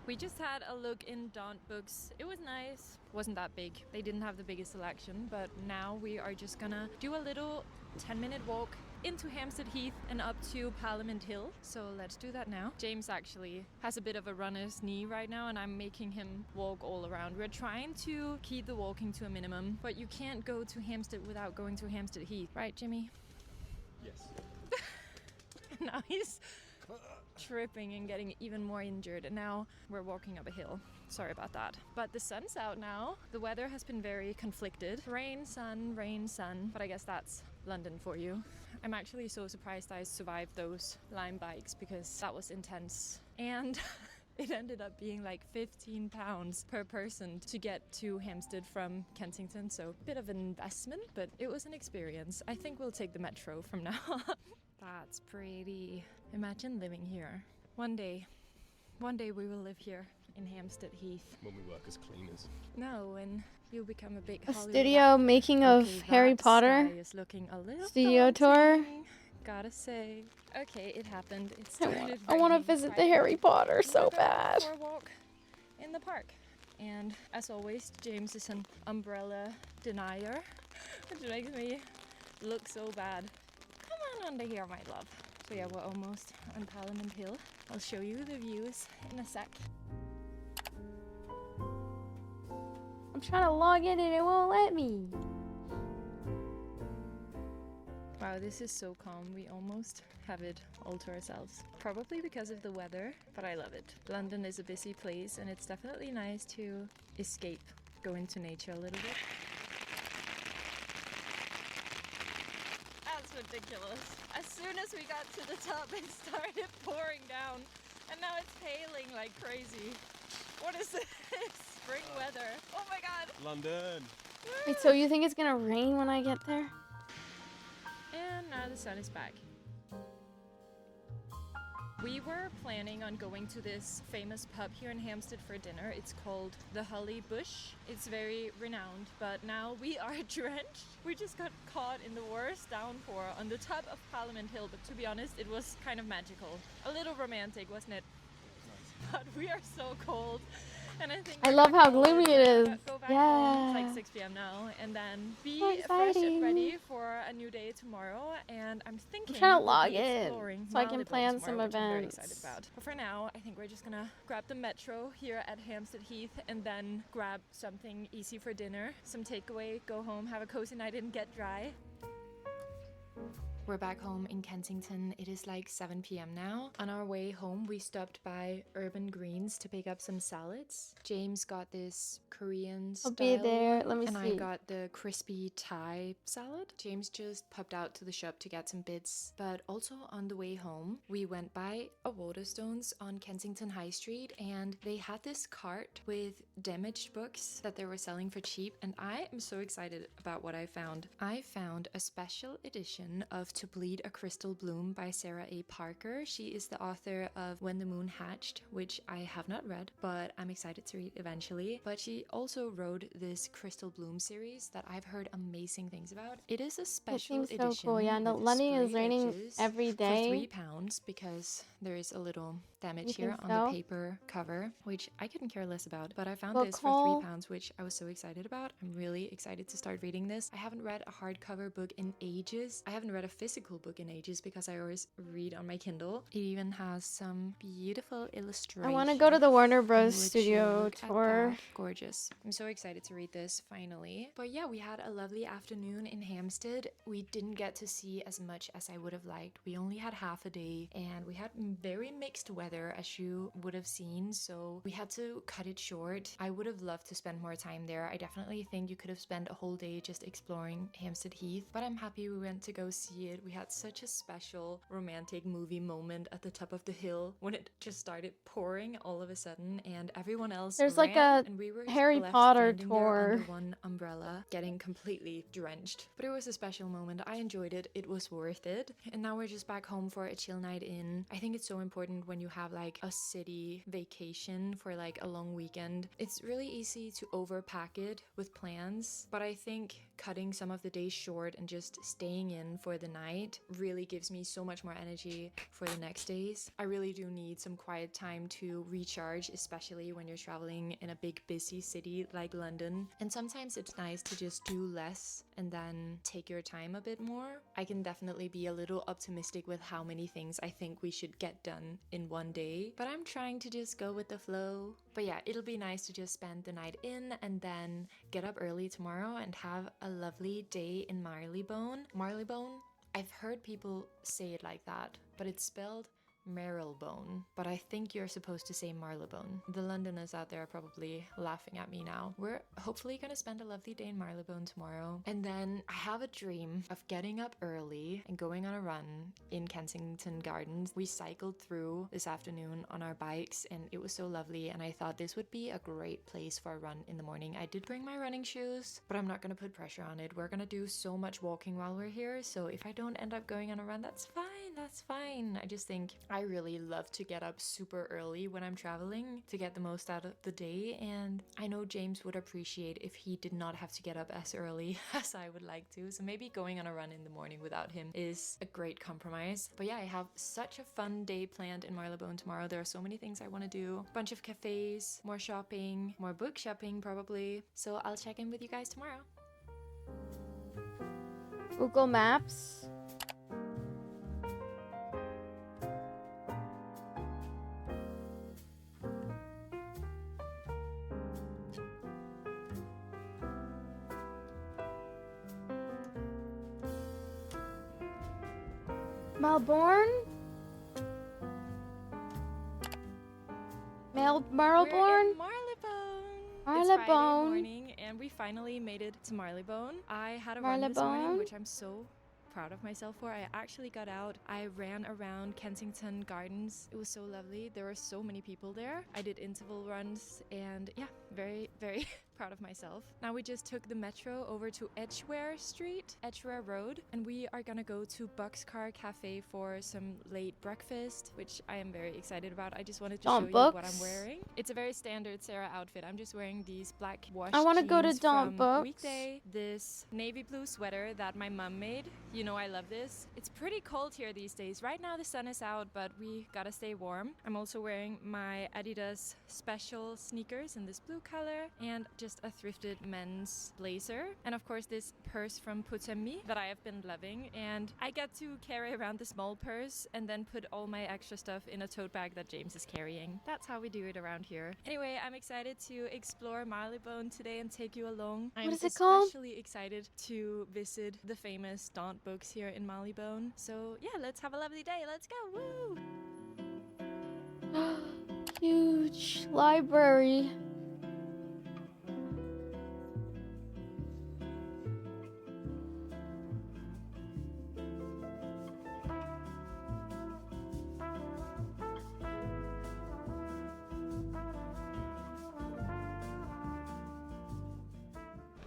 We just had a look in Daunt Books. It was nice. Wasn't that big. They didn't have the biggest selection, but now we are just gonna do a little 10-minute walk into Hampstead Heath and up to Parliament Hill. So let's do that now. James actually has a bit of a runner's knee right now, and I'm making him walk all around. We're trying to keep the walking to a minimum, but you can't go to Hampstead without going to Hampstead Heath. Right, Jimmy? Yes. Now he's tripping and getting even more injured, and now we're walking up a hill. Sorry about that. But the sun's out now. The weather has been very conflicted. Rain, sun, but I guess that's London for you. I'm actually so surprised I survived those Lime bikes because that was intense. And it ended up being like £15 per person to get to Hampstead from Kensington, so a bit of an investment, but it was an experience. I think we'll take the metro from now on. That's pretty. Imagine living here. One day we will live here in Hampstead Heath. When we work as cleaners. No, when you become a big A Hollywood studio actor. making of Okay, Harry that Potter. sky is looking a little Studio tour. daunting, gotta say. Okay, it happened. It started I want to raining visit the right Harry Potter We're so going bad. For a walk in the park. And as always, James is an umbrella denier, which makes me look so bad. Come on under here, my love. So yeah, we're almost on Parliament Hill. I'll show you the views in a sec. I'm trying to log in and it won't let me. Wow, this is so calm. We almost have it all to ourselves. Probably because of the weather, but I love it. London is a busy place, and it's definitely nice to escape, go into nature a little bit. That's ridiculous. As soon as we got to the top, it started pouring down, and now it's hailing like crazy. What is this? Spring weather. Oh my god! London! Wait, so you think it's gonna rain when I get there? And now the sun is back. We were planning on going to this famous pub here in Hampstead for dinner. It's called the Holly Bush. It's very renowned, but now we are drenched. We just got caught in the worst downpour on the top of Parliament Hill, but to be honest, it was kind of magical. A little romantic, wasn't it? But we are so cold. And I think I love how gloomy it is. Go back Yeah. home. It's like 6 p.m. now, and then be So fresh and exciting. ready for a new day tomorrow. And I'm thinking trying to we'll log be in exploring so I can Marylebone plan some tomorrow, which I'm very events. excited about. But for now, I think we're just gonna grab the metro here at Hampstead Heath, and then grab something easy for dinner, some takeaway, go home, have a cozy night, and get dry. We're back home in Kensington. It is like 7 p.m. now. On our way home, we stopped by Urban Greens to pick up some salads. James got this Korean I'll style be there. one, Let me and see. I got the crispy Thai salad. James just popped out to the shop to get some bits. But also on the way home, we went by a Waterstones on Kensington High Street, and they had this cart with damaged books that they were selling for cheap, and I am so excited about what I found. I found a special edition of To Bleed a Crystal Bloom by Sarah A. Parker. She is the author of When the Moon Hatched, which I have not read, but I'm excited to read eventually. But she also wrote this Crystal Bloom series that I've heard amazing things about. It is a special seems so edition. cool. Yeah, no, with London is sprayed raining edges every day. For £3 because there is a little damage You here think on so? the paper cover, which I couldn't care less about. But I found Well, this Cole- for £3, which I was so excited about. I'm really excited to start reading this. I haven't read a hardcover book in ages. I haven't read a physical physical book in ages because I always read on my Kindle. It even has some beautiful illustrations. I want to go to the Warner Bros. Would you studio look at tour. that? Gorgeous. I'm so excited to read this finally. But yeah, we had a lovely afternoon in Hampstead. We didn't get to see as much as I would have liked. We only had half a day and we had very mixed weather, as you would have seen, so we had to cut it short. I would have loved to spend more time there. I definitely think you could have spent a whole day just exploring Hampstead Heath, but I'm happy we went to go see it. We had such a special romantic movie moment at the top of the hill when it just started pouring all of a sudden and everyone else There's ran, like a and we were Harry left Potter standing there tour. under one umbrella getting completely drenched, but it was a special moment. I enjoyed it. It was worth it. And now we're just back home for a chill night in. I think it's so important when you have like a city vacation for like a long weekend. It's really easy to overpack it with plans, but I think cutting some of the days short and just staying in for the night really gives me so much more energy for the next days. I really do need some quiet time to recharge, especially when you're traveling in a big busy city like London. And sometimes it's nice to just do less and then take your time a bit more. I can definitely be a little optimistic with how many things I think we should get done in one day, but I'm trying to just go with the flow. But yeah, it'll be nice to just spend the night in and then get up early tomorrow and have a lovely day in Marylebone. Marylebone? I've heard people say it like that, but it's spelled Marylebone, but I think you're supposed to say Marylebone. The Londoners out there are probably laughing at me now. We're hopefully gonna spend a lovely day in Marylebone tomorrow, and then I have a dream of getting up early and going on a run in Kensington Gardens. We cycled through this afternoon on our bikes and it was so lovely, and I thought this would be a great place for a run in the morning. I did bring my running shoes, but I'm not gonna put pressure on it. We're gonna do so much walking while we're here, so if I don't end up going on a run, that's fine. That's fine. I just think I really love to get up super early when I'm traveling to get the most out of the day, and I know James would appreciate if he did not have to get up as early as I would like to, so maybe going on a run in the morning without him is a great compromise. But yeah, I have such a fun day planned in Marylebone tomorrow. There are so many things I want to do. Bunch of cafes, more shopping, more book shopping probably. So I'll check in with you guys tomorrow. Google Maps. Melbourne? Marylebone? We're in Marylebone. It's Friday Marylebone. morning and we finally made it to Marylebone. I had a run this morning, Marylebone. which I'm so proud of myself for. I actually got out. I ran around Kensington Gardens. It was so lovely. There were so many people there. I did interval runs and yeah, very, very proud of myself. Now we just took the metro over to Edgware Road, and we are gonna go to Boxcar Cafe for some late breakfast, which I am very excited about. I just wanted to show you what I'm wearing. It's a very standard Sarah outfit. I'm just wearing these black wash I wanna go to jeans Dawn from Books. Weekday, this navy blue sweater that my mom made. You know I love this. It's pretty cold here these days. Right now the sun is out, but we gotta stay warm. I'm also wearing my Adidas special sneakers in this blue color and just a thrifted men's blazer. And of course this purse from Putemi that I have been loving. And I get to carry around the small purse and then put all my extra stuff in a tote bag that James is carrying. That's how we do it around here. Anyway, I'm excited to explore Marylebone today and take you along. I'm is it called? especially excited to visit the famous Daunt Books here in Marylebone. So yeah, let's have a lovely day. Let's go. Woo! Huge library.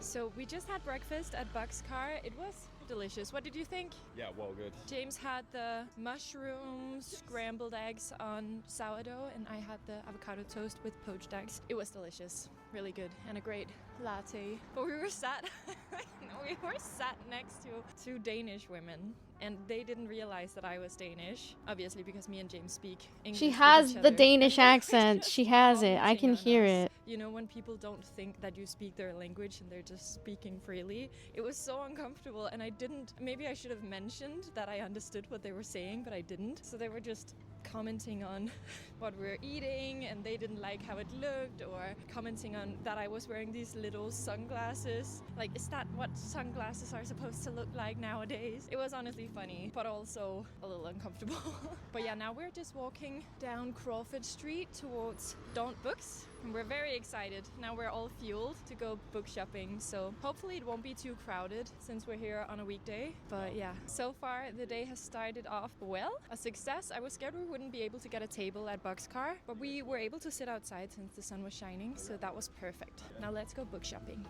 So we just had breakfast at Boxcar. It was delicious. What did you think? Yeah, well, good. James had the mushroom scrambled eggs on sourdough, and I had the avocado toast with poached eggs. It was delicious, really good, and a great latte. But we were sat next to two Danish women, and they didn't realize that I was Danish, obviously because me and James speak English. She with has each the other. Danish And we were accent. just She has it. I commenting can on hear us it. You know, when people don't think that you speak their language and they're just speaking freely. It was so uncomfortable, and I didn't, maybe I should have mentioned that I understood what they were saying, but I didn't. So they were just commenting on what we were eating, and they didn't like how it looked, or commenting on that I was wearing these little sunglasses. Like, is that what sunglasses are supposed to look like nowadays? It was honestly funny, but also a little uncomfortable. But yeah, now we're just walking down Crawford Street towards Daunt Books, and we're very excited. Now we're all fueled to go book shopping, so hopefully it won't be too crowded since we're here on a weekday. But yeah, so far the day has started off well. A success. I was scared we wouldn't be able to get a table at Boxcar, but we were able to sit outside since the sun was shining, so that was perfect. Now let's go book shopping.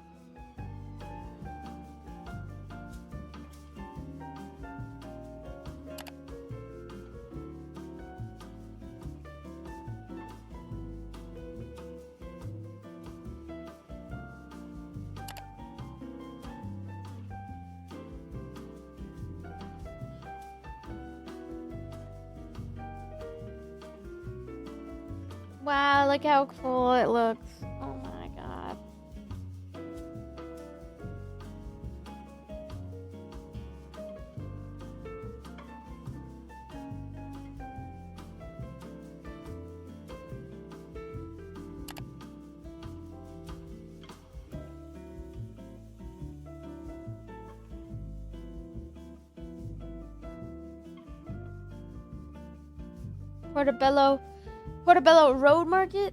Wow, look how cool it looks. Oh my god. Portobello Road Market?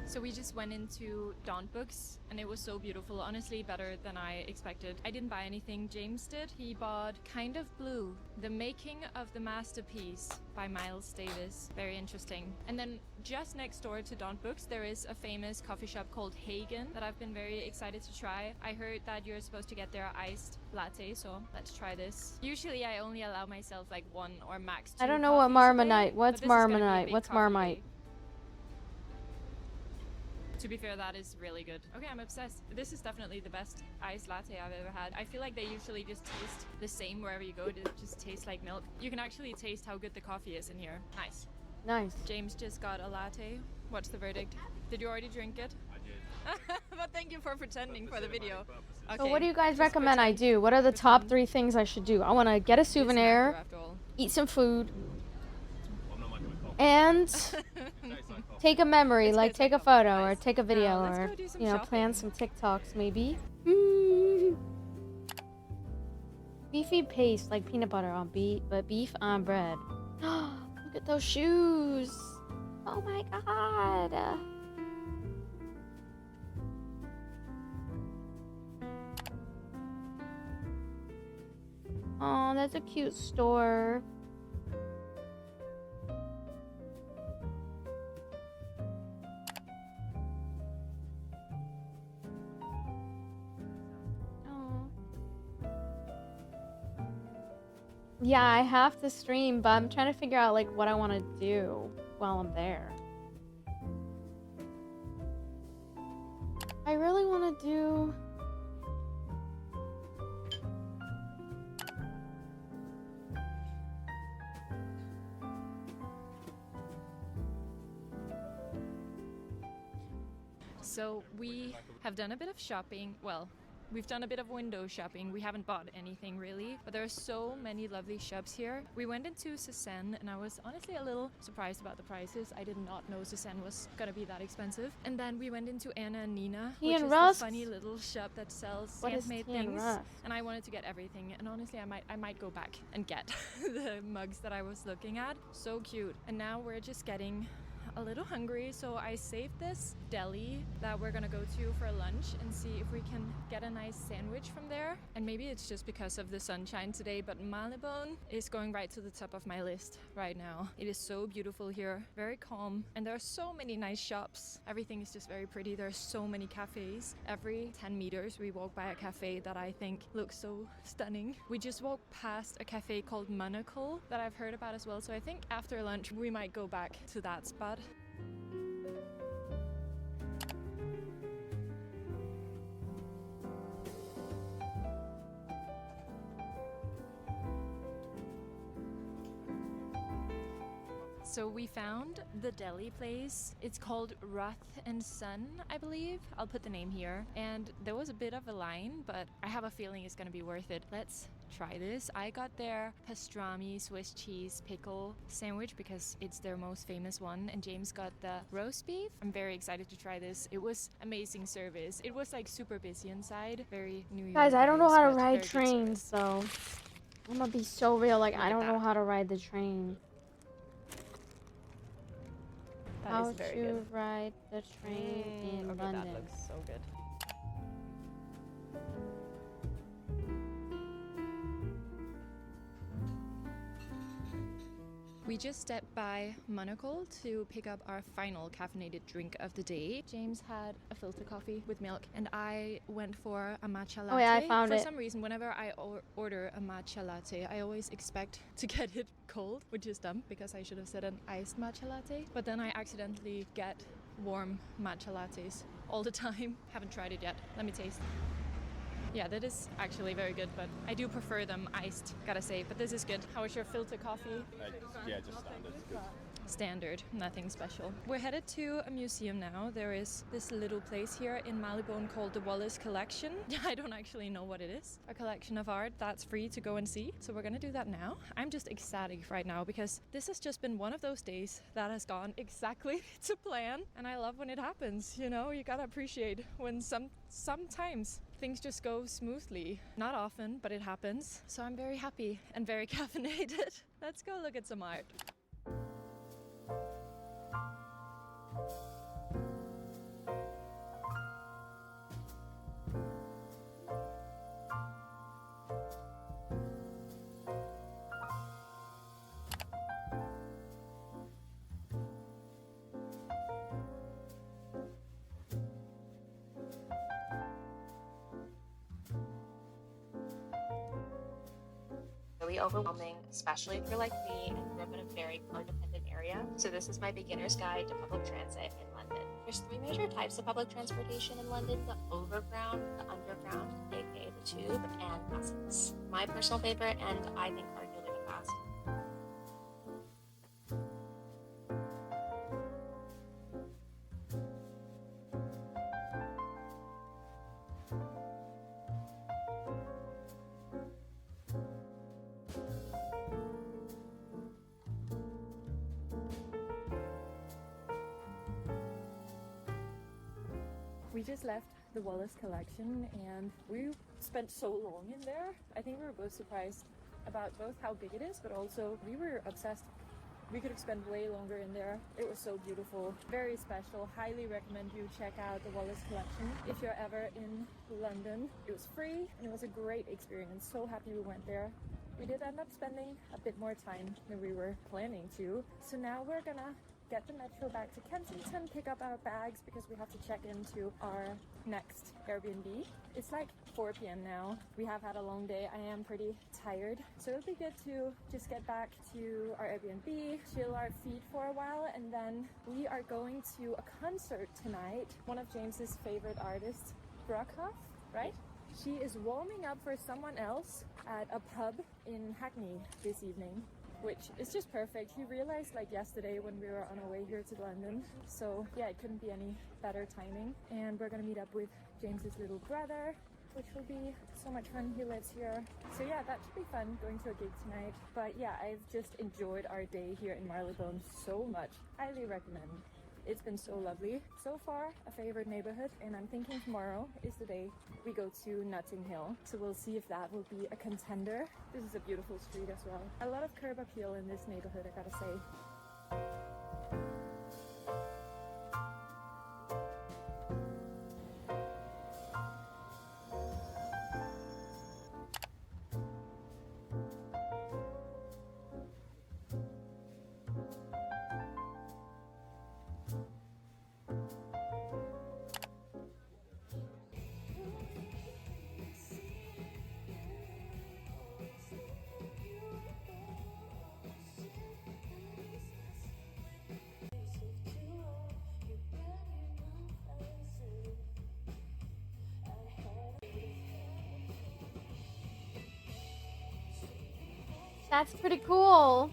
So we just went into Daunt Books, and it was so beautiful. Honestly, better than I expected. I didn't buy anything. James did. He bought Kind of Blue, The Making of the Masterpiece by Miles Davis. Very interesting. And then just next door to Daunt Books, there is a famous coffee shop called Hagen that I've been very excited to try. I heard that you're supposed to get their iced latte, so let's try this. Usually I only allow myself like one or max two I don't know what coffees a day, Marmite. What's but this is gonna be a Marmite? big What's coffee Marmite? day. To be fair, that is really good. Okay, I'm obsessed. This is definitely the best iced latte I've ever had. I feel like they usually just taste the same wherever you go. It just tastes like milk. You can actually taste how good the coffee is in here. Nice. Nice. James just got a latte. What's the verdict? Did you already drink it? I did. But thank you for pretending for the video. Okay. So what do you guys recommend I do? What are the top 3 things I should do? I want to get a souvenir, eat some food, and take a memory, like take a photo or take a video or, you know, plan some TikToks maybe. Beefy paste like peanut butter on beef on bread. Look at those shoes. Oh my god. Oh, that's a cute store. Yeah, I have to stream, but I'm trying to figure out like what I want to do while I'm there. I really want to do... So we have done a bit of shopping. Well, we've done a bit of window shopping. We haven't bought anything really, but there are so many lovely shops here. We went into Cézanne and I was honestly a little surprised about the prices. I did not know Cézanne was gonna be that expensive. And then we went into Anna and Nina, Tea which and is Rusk? the funny little shop that sells What is handmade Tea and things. Rusk? And I wanted to get everything. And honestly, I might go back and get the mugs that I was looking at. So cute. And now we're just getting a little hungry, so I saved this deli that we're gonna go to for lunch and see if we can get a nice sandwich from there. And maybe it's just because of the sunshine today, but Malibone is going right to the top of my list right now. It is so beautiful here, very calm, and there are so many nice shops. Everything is just very pretty. There are so many cafes. Every 10 meters we walk by a cafe that I think looks so stunning. We just walked past a cafe called Monocle that I've heard about as well, so I think after lunch we might go back to that spot. So we found the deli place. It's called Ruth and Son, I believe. I'll put the name here. And there was a bit of a line, but I have a feeling it's gonna be worth it. Let's try this. I got their pastrami Swiss cheese pickle sandwich because it's their most famous one, and James got the roast beef. I'm very excited to try this. It was amazing service. It was like super busy inside, very New York. Guys, I don't know how to vibes, but ride very good trains, so I'm gonna be so real. Like, I don't know how to ride the train. That How is very to good. ride the train in Okay, London. that looks so good. We just stepped by Monocle to pick up our final caffeinated drink of the day. James had a filter coffee with milk, and I went for a matcha latte. Oh yeah, I found for it. some reason, whenever I order a matcha latte, I always expect to get it cold, which is dumb because I should have said an iced matcha latte. But then I accidentally get warm matcha lattes all the time. Haven't tried it yet. Let me taste. Yeah, that is actually very good, but I do prefer them iced, gotta say. But this is good. How is your filter coffee? Yeah, just standard. It's good. Standard, nothing special. We're headed to a museum now. There is this little place here in Marylebone called the Wallace Collection. I don't actually know what it is. A collection of art that's free to go and see. So we're gonna do that now. I'm just ecstatic right now because this has just been one of those days that has gone exactly to plan. And I love when it happens, you know? You gotta appreciate when sometimes things just go smoothly. Not often, but it happens. So I'm very happy and very caffeinated. Let's go look at some art. Really overwhelming, especially if you're like me and grew up in a very car-dependent area. So this is my beginner's guide to public transit in London. There's three major types of public transportation in London: the overground, the underground, aka the tube, and buses. My personal favorite, and I think arguably the best, We just left the Wallace Collection and we spent so long in there. I think we were both surprised about both how big it is, but also we were obsessed. We could have spent way longer in there. It was so beautiful, very special. Highly recommend you check out the Wallace Collection if you're ever in London. It was free and it was a great experience. So happy we went there. We did end up spending a bit more time than we were planning to. So now we're gonna get the metro back to Kensington, pick up our bags because we have to check into our next Airbnb. It's like 4 p.m. now. We have had a long day. I am pretty tired. So it'll be good to just get back to our Airbnb, chill our feet for a while, and then we are going to a concert tonight. One of James's favorite artists, Brockhoff, right? She is warming up for someone else at a pub in Hackney this evening, which is just perfect. He realized like yesterday when we were on our way here to London. So yeah, it couldn't be any better timing. And we're gonna meet up with James's little brother, which will be so much fun. He lives here. So yeah, that should be fun going to a gig tonight. But yeah, I've just enjoyed our day here in Marylebone so much. Highly recommend. It's been so lovely. So far, a favorite neighborhood, and I'm thinking tomorrow is the day we go to Notting Hill. So we'll see if that will be a contender. This is a beautiful street as well. A lot of curb appeal in this neighborhood, I gotta say. That's pretty cool.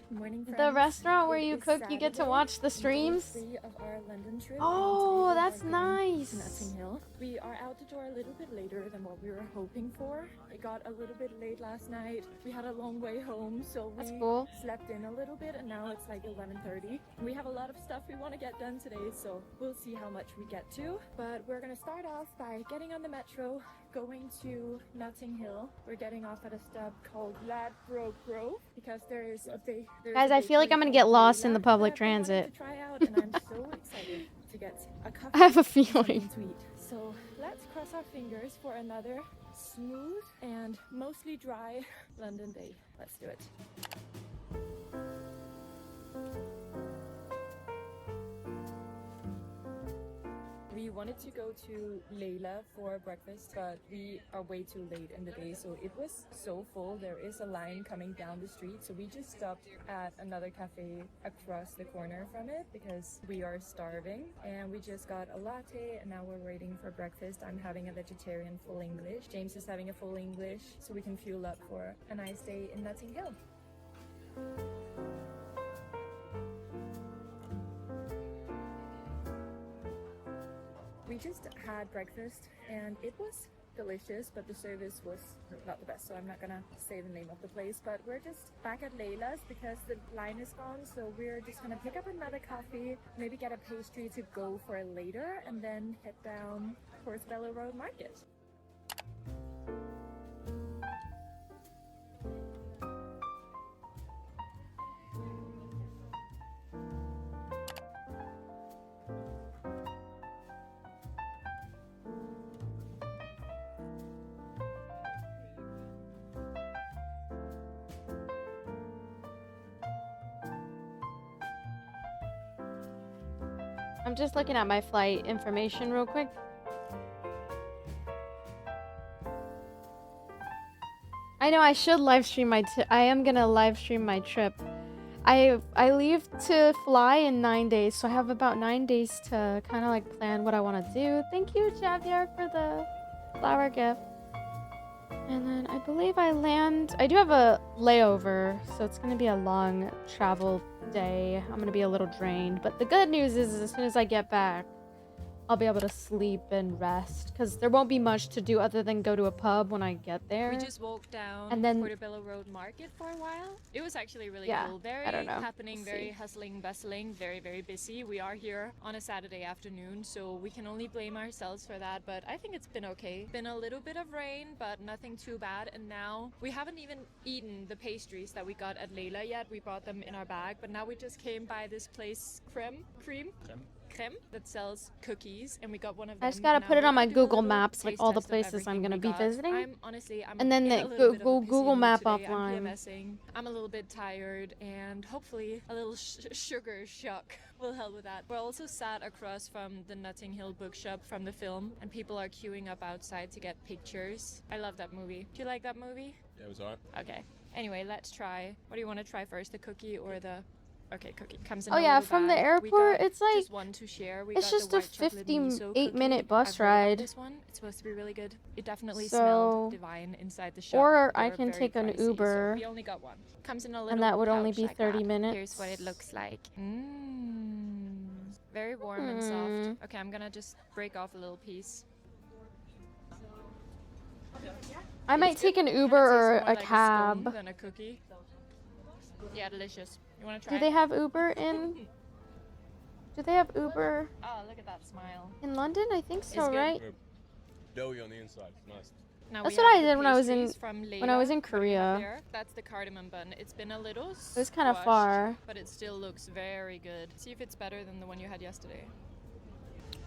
Good morning, friends. The restaurant where It you is cook, you get to Saturday, watch the day streams? 3 of our London trip, Oh, and today we that's are going nice. to Notting Hill. We are out the door a little bit later than what we were hoping for. It got a little bit late last night. We had a long way home, so That's we cool. slept in a little bit, and now it's like 11:30. We have a lot of stuff we want to get done today, so we'll see how much we get to. But we're gonna start off by getting on the metro, going to Notting Hill. We're getting off at a stop called Ladbroke Grove because there is a big. Guys, I feel like I'm gonna get lost in the public transit. To try out, and I'm so excited to get a coffee. I have a and something feeling. to eat. So let's cross our fingers for another smooth and mostly dry London day. Let's do it. We wanted to go to Layla for breakfast, but we are way too late in the day, so it was so full. There is a line coming down the street, so we just stopped at another cafe across the corner from it because we are starving. And we just got a latte, and now we're waiting for breakfast. I'm having a vegetarian full English. James is having a full English, so we can fuel up for a nice day in Notting Hill. We just had breakfast and it was delicious, but the service was not the best, so I'm not gonna say the name of the place. But we're just back at Layla's because the line is gone, so we're just gonna pick up another coffee, maybe get a pastry to go for later, and then head down towards Bella Road Market. I'm just looking at my flight information real quick. I know I should live stream I am gonna live stream my trip. I leave to fly in 9 days, so I have about 9 days to kind of like plan what I want to do. Thank you, Javier, for the flower gift. And then I believe I do have a layover, so it's gonna be a long travel day. I'm gonna be a little drained, but the good news is as soon as I get back, I'll be able to sleep and rest because there won't be much to do other than go to a pub when I get there. We just walked down And then- Portobello Road Market for a while. It was actually really Yeah, cool. Very I don't know. happening, We'll very see. hustling, bustling, very, very busy. We are here on a Saturday afternoon, so we can only blame ourselves for that, but I think it's been okay. Been a little bit of rain, but nothing too bad, and now we haven't even eaten the pastries that we got at Layla yet. We brought them in our bag, but now we just came by this place, Creme, that sells cookies, and we got one of them. I just gotta Now put it we're on my gonna do a Google little Maps, like taste all the test of places I'm everything gonna we be got. visiting. I'm And then in the a little bit of a Google pissy Map mood today. offline. I'm PMSing. I'm a little bit tired, and hopefully a little sugar shock will help with that. We're also sat across from the Notting Hill bookshop from the film, and people are queuing up outside to get pictures. I love that movie. Do you like that movie? Yeah, it was alright. Okay. Anyway, let's try. What do you want to try first, the cookie or the... Okay, cookie comes in Oh a yeah, little from the bag. We airport, got it's like just one to share. We it's got just the a white chocolate miso 58-minute cookie. bus I've heard about ride. this one. It's supposed to be really good. It definitely So- smelled divine inside the shop. or They I were can very take an pricey, so Uber, we only got one. Comes in a little and that would only pouch be like 30 that. minutes. Here's what it looks like. Very warm and soft. Okay, I'm gonna just break off a little piece. I might take an Uber Kinda tastes or more a like cab. scone than a cookie. Yeah, delicious. You wanna try? Do they have Uber in? Do they have Uber Oh, look at that smile. in London? I think so, good. right? Doughy on the inside. Nice. Now That's we what have I the did when I was in pastries from when I Layla. was in What do we have Korea. there? That's the cardamom bun. It's been a little It was kind of squashed, far. but it still looks very good. See if it's better than the one you had yesterday.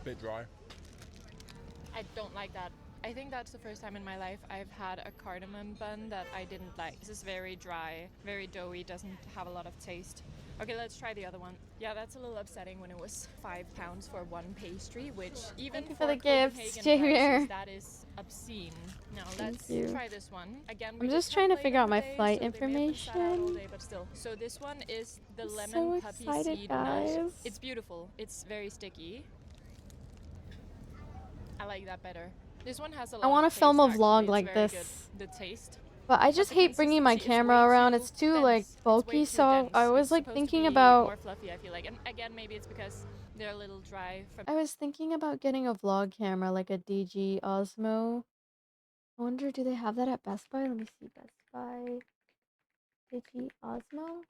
Bit dry. I don't like that. I think that's the first time in my life I've had a cardamom bun that I didn't like. This is very dry, very doughy, doesn't have a lot of taste. Okay, let's try the other one. Yeah, that's a little upsetting when it was £5 for one pastry, which even Thank you for for the gifts, Copenhagen Javier. prices, that is obscene. Now let's you. try this one. Again, I'm just trying to figure out my flight information. But still. So this one is the I'm lemon so puppy excited, seed nut. guys. It's beautiful. It's very sticky. I like that better. This one has a lot I want of to film a taste, vlog actually. like It's very this. good. The taste. But I just hate bringing my camera around. It's too like bulky, so I was like thinking about more fluffy, I feel like. And again, maybe it's because they're a little dry from I was thinking about getting a vlog camera like a DG Osmo. I wonder, do they have that at Best Buy? Let me see. Best Buy DG Osmo.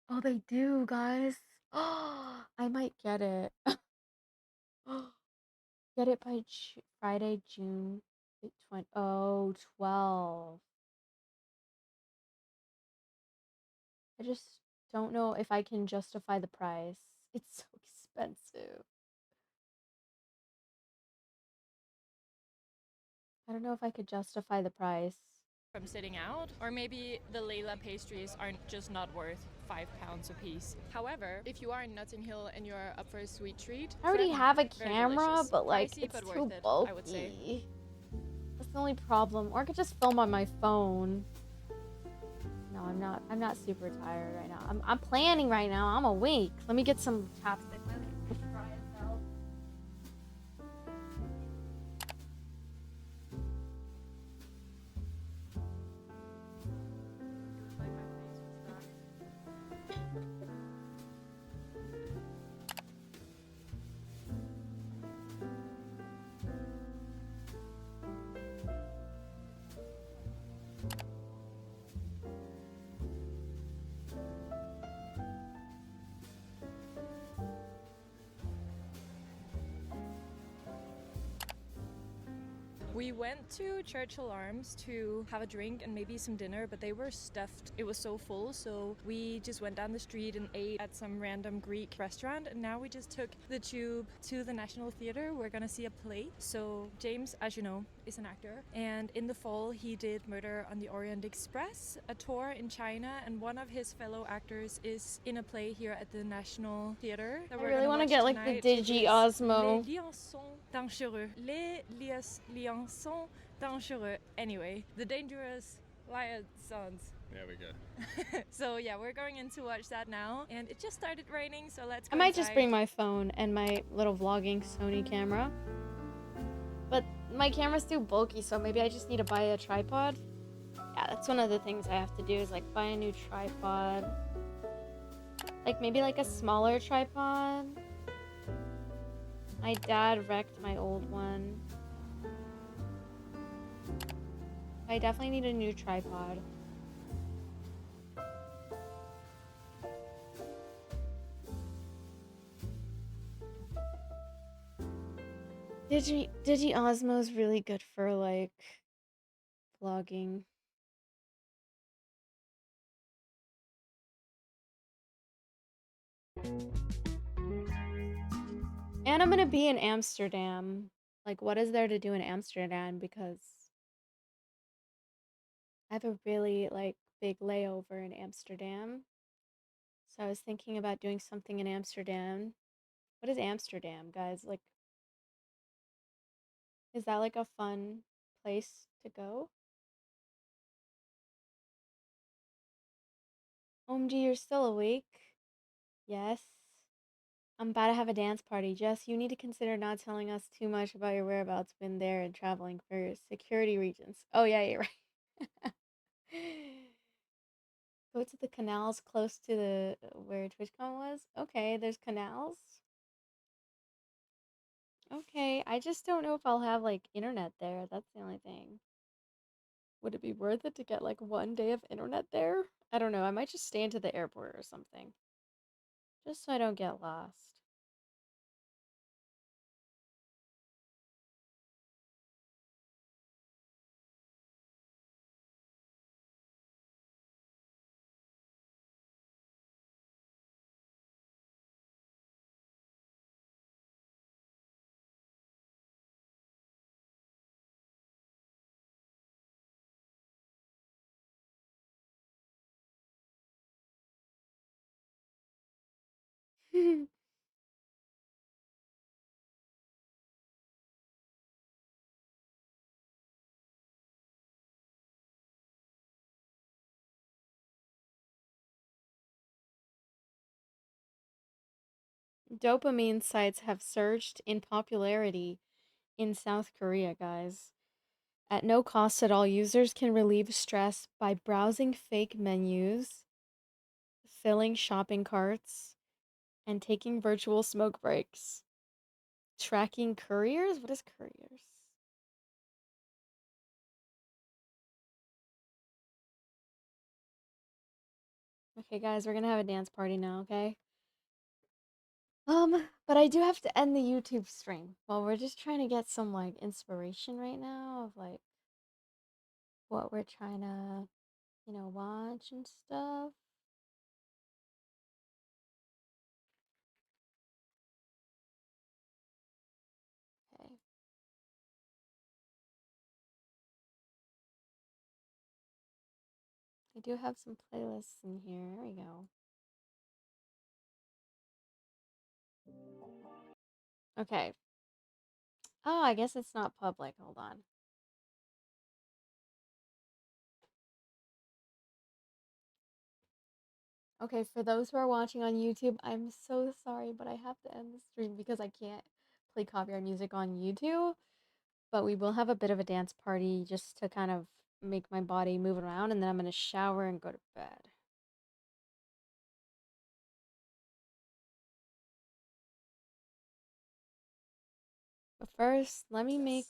Oh, they do, guys. Oh, I might get it. Get it by Friday, June 20. Oh, 12. I just don't know if I can justify the price. It's so expensive. I don't know if I could justify the price. sitting out, or maybe the Layla pastries aren't just not worth £5 a piece. However, if you are in Notting Hill and you're up for a sweet treat, I already Fred, have a very camera, delicious. but like Pricey, it's but too worth it, I would say. bulky. That's the only problem. Or I could just film on my phone. No, I'm not super tired right now. I'm planning right now. I'm awake. Let me get some chapstick. We went to Churchill Arms to have a drink and maybe some dinner, but they were stuffed. It was so full, so we just went down the street and ate at some random Greek restaurant, and now we just took the tube to the National Theatre. We're gonna see a play. So James, as you know, is an actor, and in the fall he did Murder on the Orient Express, a tour in China, and one of his fellow actors is in a play here at the National Theatre. I really want to get like the Digi Osmo. Les liaisons dangereux. Les liaisons dangereux. Anyway, the dangerous liaisons. There we go. So yeah, we're going in to watch that now, and it just started raining, so let's go I might just inside. bring my phone and my little vlogging Sony camera. But my camera's too bulky, so maybe I just need to buy a tripod. Yeah, that's one of the things I have to do is like buy a new tripod. Like maybe like a smaller tripod. My dad wrecked my old one. I definitely need a new tripod. Digi Osmo is really good for like vlogging. And I'm gonna be in Amsterdam. Like, what is there to do in Amsterdam? Because I have a really like big layover in Amsterdam. So I was thinking about doing something in Amsterdam. What is Amsterdam, guys? Like, is that like a fun place to go? OMG, you're still awake? Yes. I'm about to have a dance party. Jess, you need to consider not telling us too much about your whereabouts when there and traveling for your security reasons. Oh, yeah, you're right. Go to the canals close to the where TwitchCon was. Okay, there's canals. Okay, I just don't know if I'll have like internet there. That's the only thing. Would it be worth it to get like 1 day of internet there? I don't know. I might just stay into the airport or something. Just so I don't get lost. Dopamine sites have surged in popularity in South Korea, guys. At no cost at all, users can relieve stress by browsing fake menus, filling shopping carts, and taking virtual smoke breaks. Tracking couriers? What is couriers? Okay, guys, we're gonna have a dance party now, okay? But I do have to end the YouTube stream. Well, we're just trying to get some, like, inspiration right now of, like, what we're trying to, you know, watch and stuff. Okay. I do have some playlists in here. There we go. Okay. Oh, I guess it's not public. Hold on. Okay, for those who are watching on YouTube, I'm so sorry, but I have to end the stream because I can't play copyright music on YouTube. But we will have a bit of a dance party just to kind of make my body move around, and then I'm gonna shower and go to bed. But first, let me make...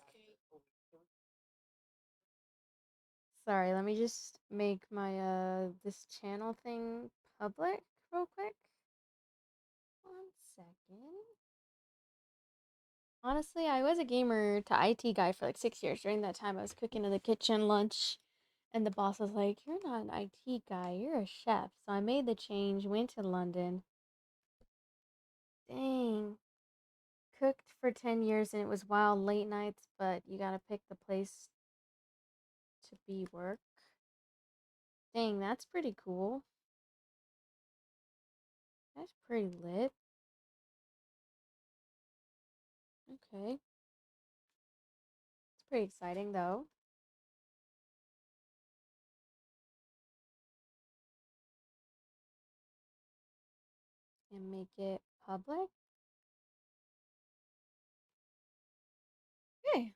Sorry, let me just make my, this channel thing public real quick. 1 second. Honestly, I was a gamer to IT guy for like 6 years. During that time, I was cooking in the kitchen lunch, and the boss was like, "You're not an IT guy, you're a chef." So I made the change, went to London. Dang. Cooked for 10 years, and it was wild late nights, but you gotta pick the place to be work. Dang, that's pretty cool. That's pretty lit. Okay. It's pretty exciting, though. And make it public. Okay.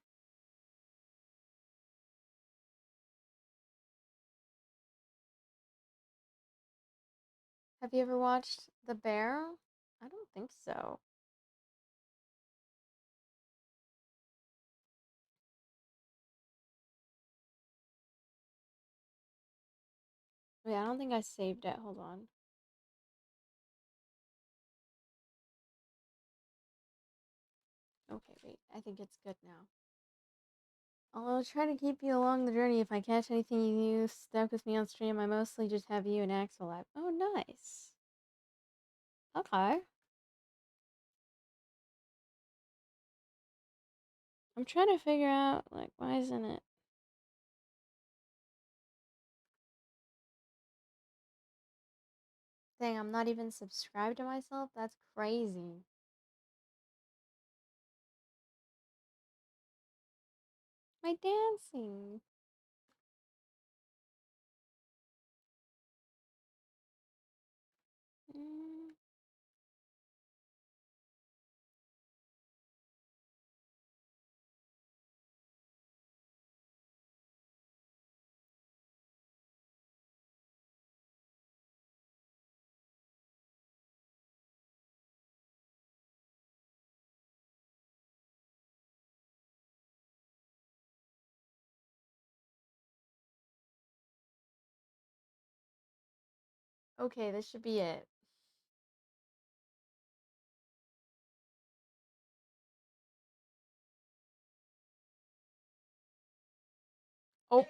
Have you ever watched The Bear? I don't think so. Wait, I don't think I saved it. Hold on. Okay, wait. I think it's good now. I'll try to keep you along the journey. If I catch anything you stuck with me on stream, I mostly just have you and Axel live. Oh, nice. Okay. I'm trying to figure out, like, why isn't it? Dang, I'm not even subscribed to myself? That's crazy. My dancing. Mm. Okay, this should be it. Oh,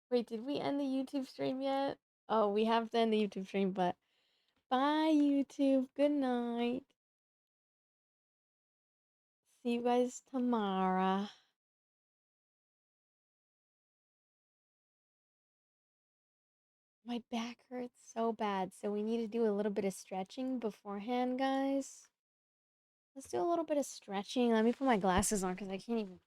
wait, did we end the YouTube stream yet? Oh, we have to end the YouTube stream, but bye, YouTube. Good night. See you guys tomorrow. My back hurts so bad, so we need to do a little bit of stretching beforehand, guys. Let's do a little bit of stretching. Let me put my glasses on because I can't even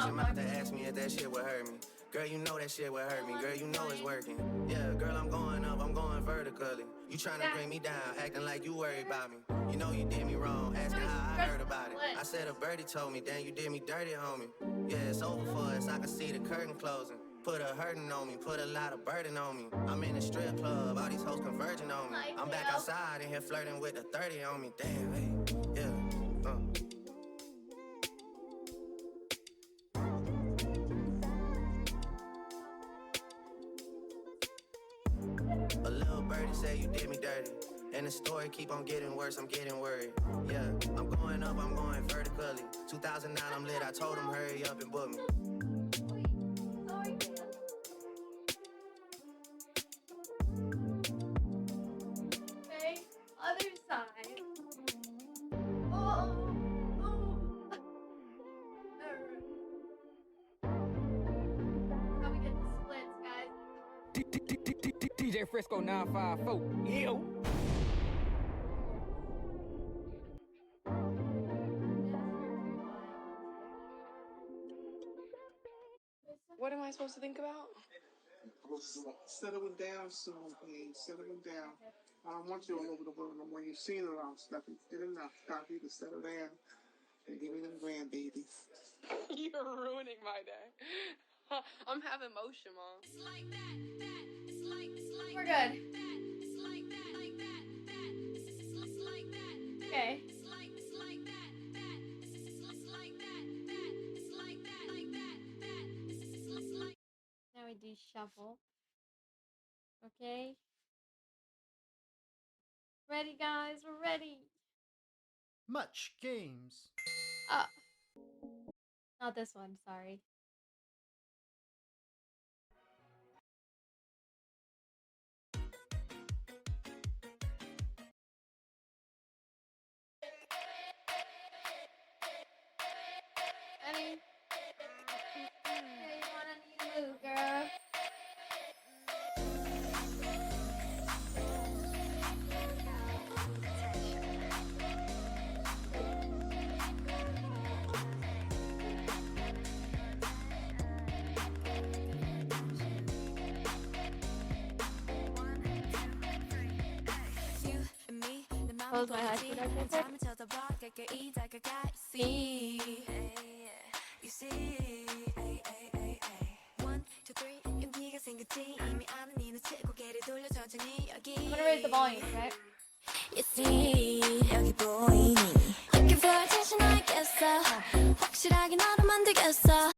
your mouth to ask me if that shit would hurt me. Girl, you know that shit would hurt me. Girl, you know it's working. Yeah, girl, I'm going up, I'm going vertically. You tryna bring me down, acting like you worried about me. You know you did me wrong, asking how I heard about it. I said a birdie told me, damn, you did me dirty, homie. Yeah, it's over for us, I can see the curtain closing. Put a hurting on me, put a lot of burden on me. I'm in a strip club, all these hoes converging on me. I'm back outside in here flirting with the 30 on me. Damn, hey, yeah, A little birdie say you did me dirty. And the story keep on getting worse, I'm getting worried. Yeah, I'm going up, I'm going vertically. 2009, I'm lit, I told him hurry up and book me. Okay, other side. Oh, how we get the splits, guys. DJ Frisco 954. Yo. What am I supposed to think about? Settling down soon, please. Settling down. I don't want you all over the world no more. You've seen it all, Steffi. Did enough. Time for you to settle down and give me them grandbabies. You're ruining my day. I'm having motion, Mom. It's like that. We're good. Okay. Now we do shuffle. Okay. Ready, guys? We're ready. Much games. Not this one, sorry. Ready? Okay, you wanna need to move, girl. Close my eyes for that real quick. See, you see, one, two, three, 용기가 생겼지 이미 아는 네 눈치 고개를 돌려 천천히 여기. I'm gonna raise the volume, right? You see, 여기 보이니? Looking for attention, I guess so. 확실하게 너로 만들겠어.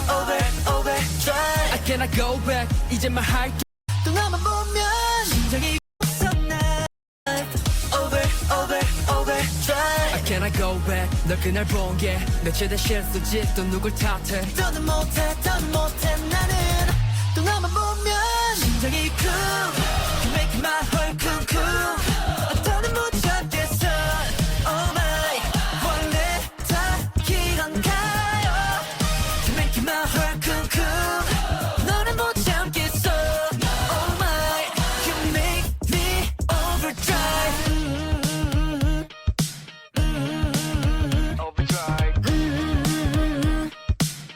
overdrive. I cannot go back. 이제 말할게. 또 너만 보면 심장이 솟아나. overdrive. I cannot go back. 널 그날 본 게 내 최대 실수지. 또 누굴 탓해. 더는 못해 나는. 또 너만 보면 심장이 쿵. You make my heart 쿵쿵. 더는 못 참겠어. Oh my. 원래 다 이런가요? You make my heart 쿵쿵. 너는 못 참겠어. Oh my. You make me overdrive. Overdrive.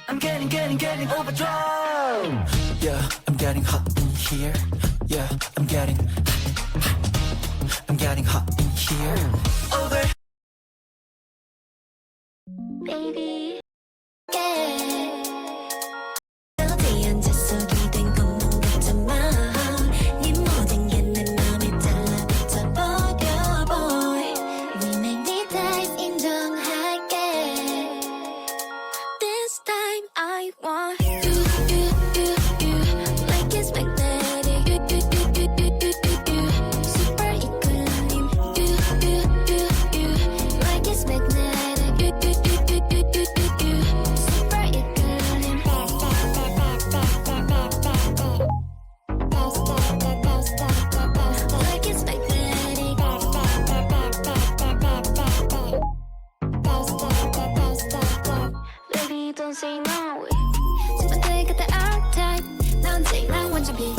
I'm getting overdrive. Yeah, I'm getting hot in here. Yeah, I'm getting hot in here. Over. Baby, yeah. 멜로디 연주 속이 된 꿈만 같지만 네 모든 게 내 맘에 달라 붙어버려 boy. Remake 네 days 인정할게. This time I want you. Like it's magnetic. Super equilibrium. Like it's magnetic. Super equilibrium. Like it's magnetic. Baby, don't say no. 지금까지 그때 our type. 난 제일랑 완전 비.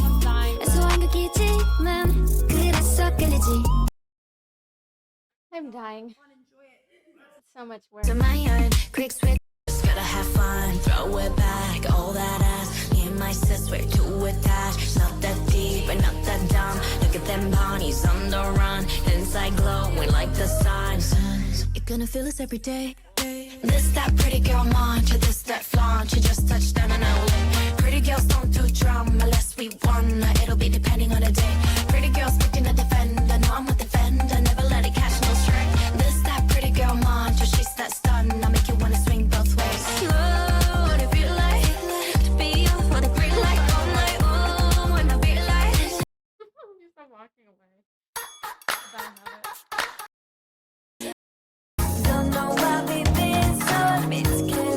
애소한 극이지만 그래서 끌리지. I'm dying. It's so much work. To my heart, quick switch. Just gotta have fun, throw it back, all that ass. Me and my sis, we're too attached. Not that deep, but not that dumb. Look at them bodies on the run. Inside glowing like the sun. You're gonna feel this every day. This that pretty girl mantra, this that flaunt. You just touched down an outlet. Pretty girls don't do drama unless we won. It'll be depending on the day. Pretty girls picking a defender. No, I'm a defender. Never let it catch no strike. This that pretty girl mantra, she's that stun. I make you wanna swing both ways. Oh, what it feel like to be off with a green light all night. Oh, when I feel like You stop walking away. don't know why we've been so miscast.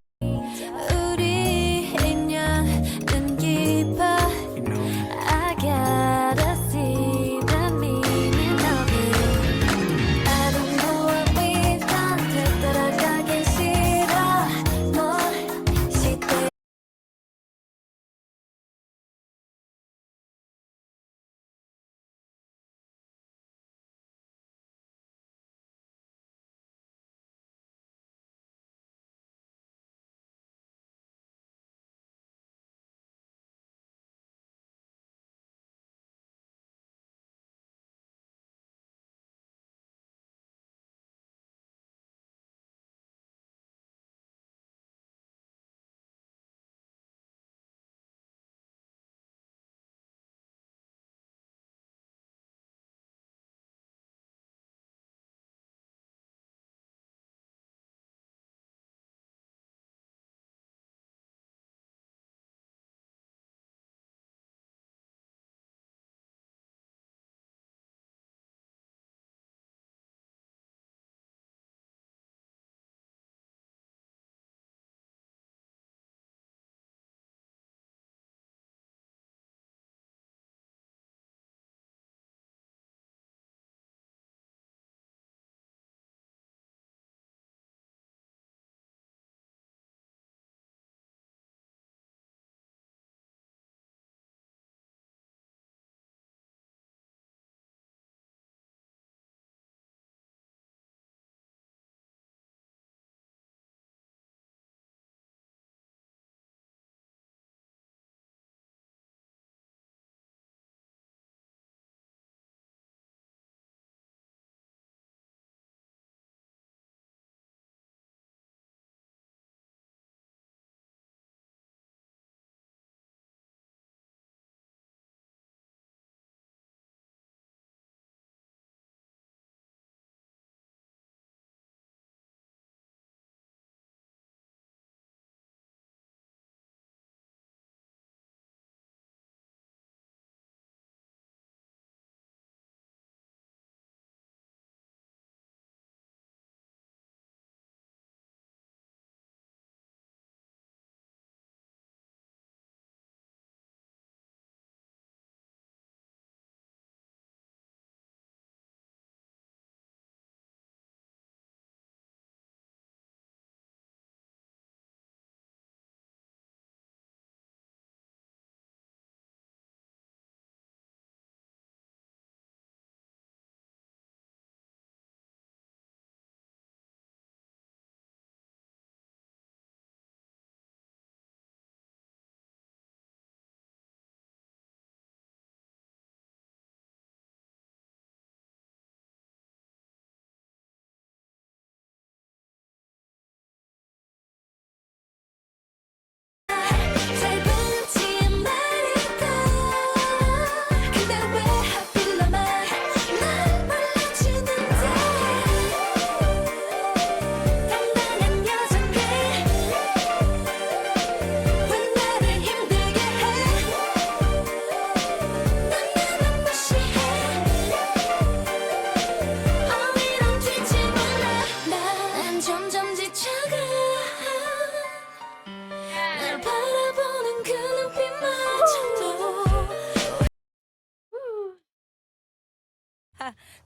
우리 인연은 깊어. I gotta see the meaning of it. I don't know what we've done. 되돌아가긴 싫어. 뭐 시대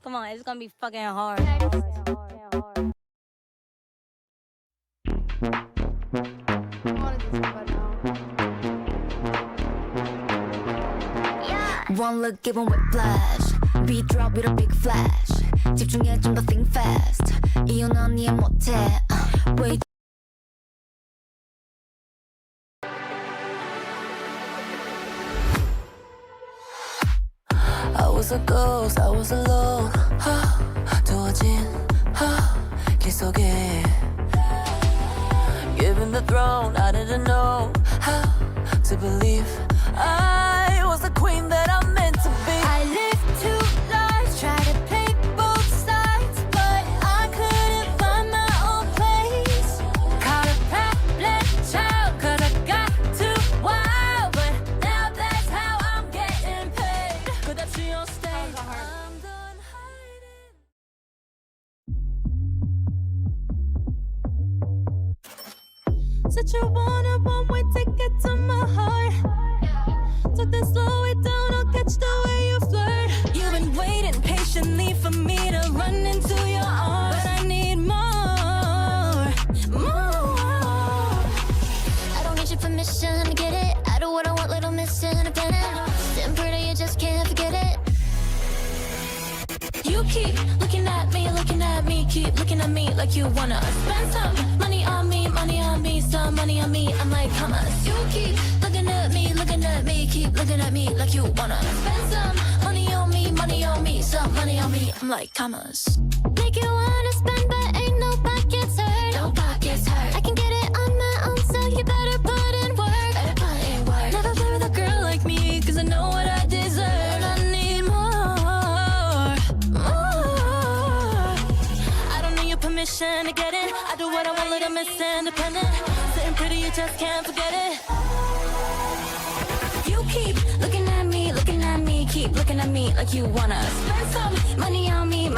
Come on, it's gonna be fucking hard. One look, give 'em whiplash. Beat drop with a big flash. 집중해 좀 더 think fast. 이유 넌 이해 못해. Wait. I was a ghost, I was alone. 두어진 길 속에. Given the throne, I didn't know how to believe I was the queen that I'm meant to be. I lived two lives, tried to play both sides, but I couldn't find my own place. Caught a problem child, 'cause I got too wild, but now that's how I'm getting paid. Could I see on stage? I'm done hiding. Said you want a one-way ticket to my heart. Took that slow it down, I'll catch the way you flirt. You've been waiting patiently for me to run into your arms, but I need more. I don't need your permission to get it. I do what I want, little miss independent. Sitting pretty, you just can't forget it. You keep looking at me, keep looking at me like you wanna spend some money on me, some money on me. I'm like, how much? You keep looking at me, keep looking at me like you wanna spend some money on me, some money on me. I'm like, commas. Make you wanna spend, but ain't no pockets hurt. No pockets hurt. I can get it on my own, so you better put in work. Better put in work. Never play with a girl like me, 'cause I know what I deserve. I need more. I don't need your permission to get it. I do what I want, little miss independent. Sitting pretty, you just can't forget it. You keep looking at me, keep looking at me like you wanna spend some money on me,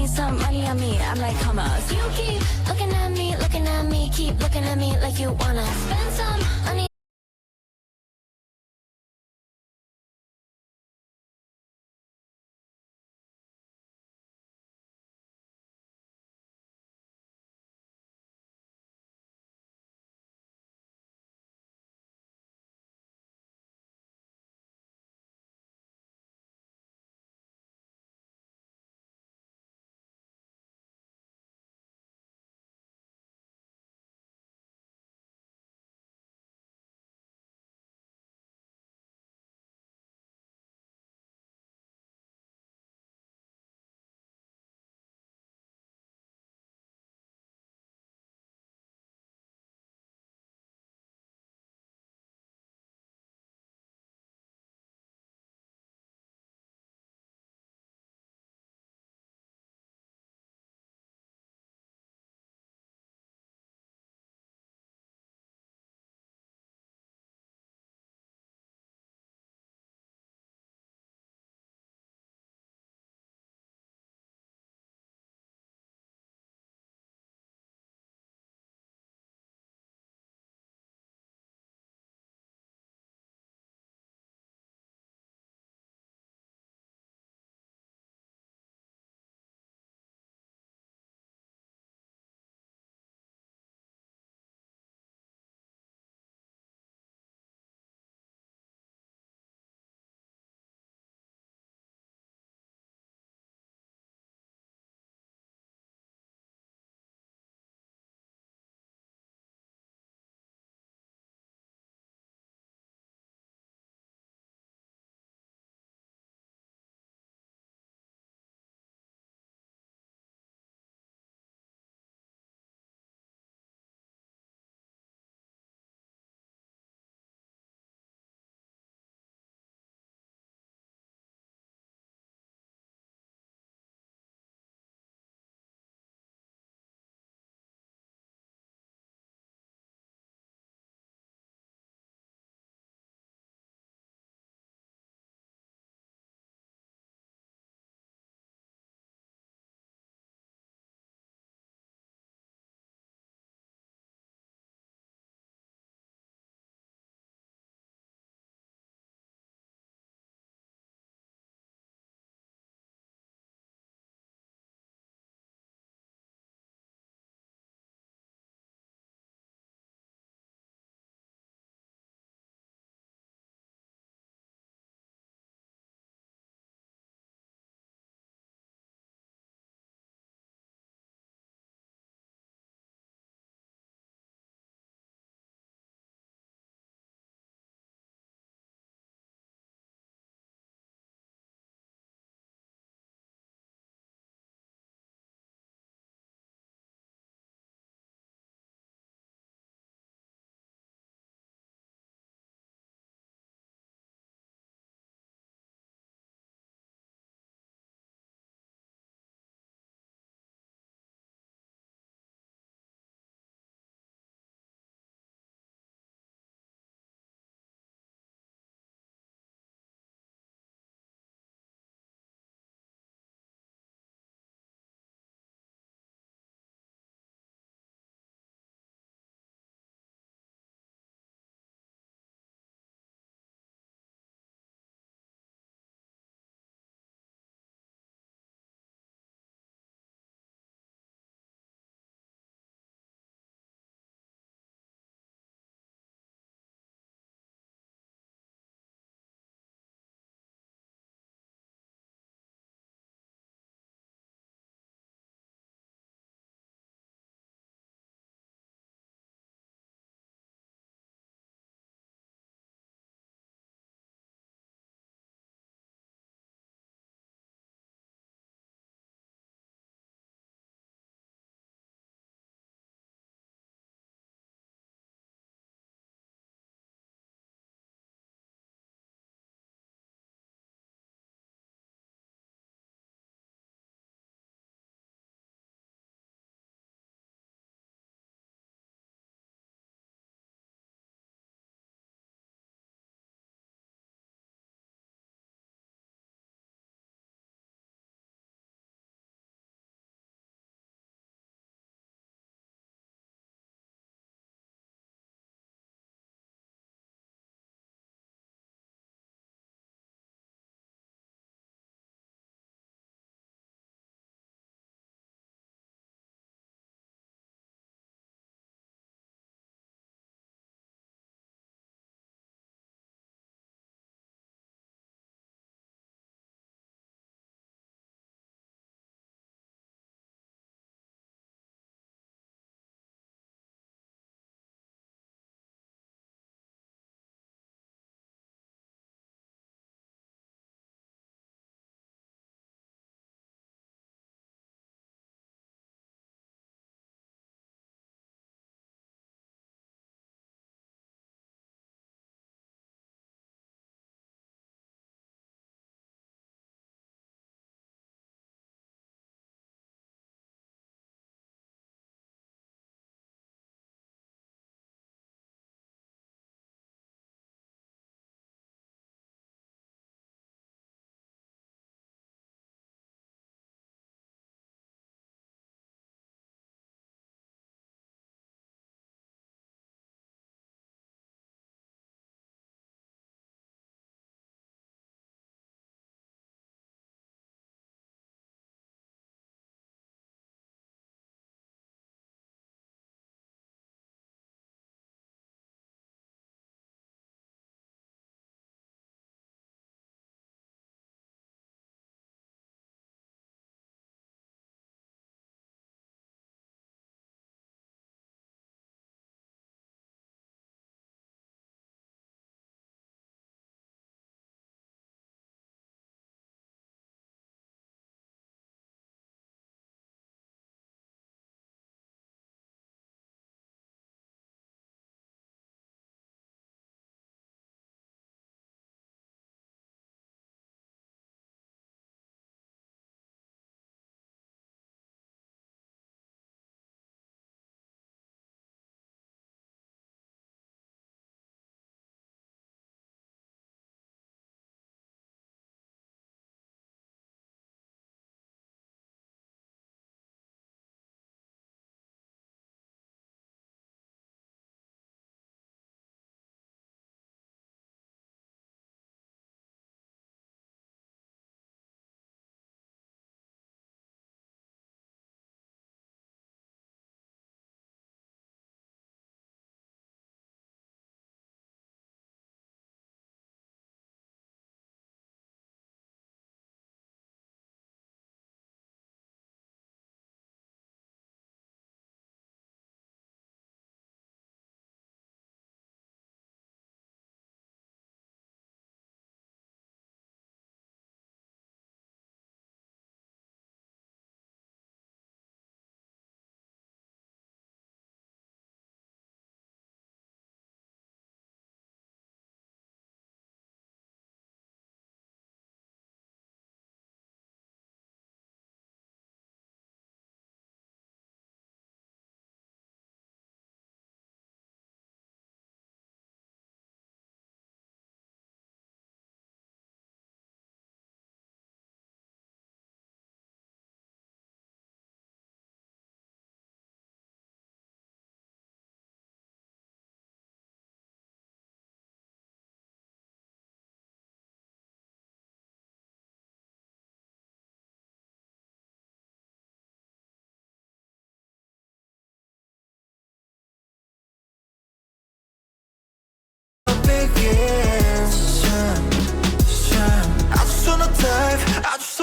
some money on me. I'm like, come on. You keep looking at me, keep looking at me like you wanna spend some money.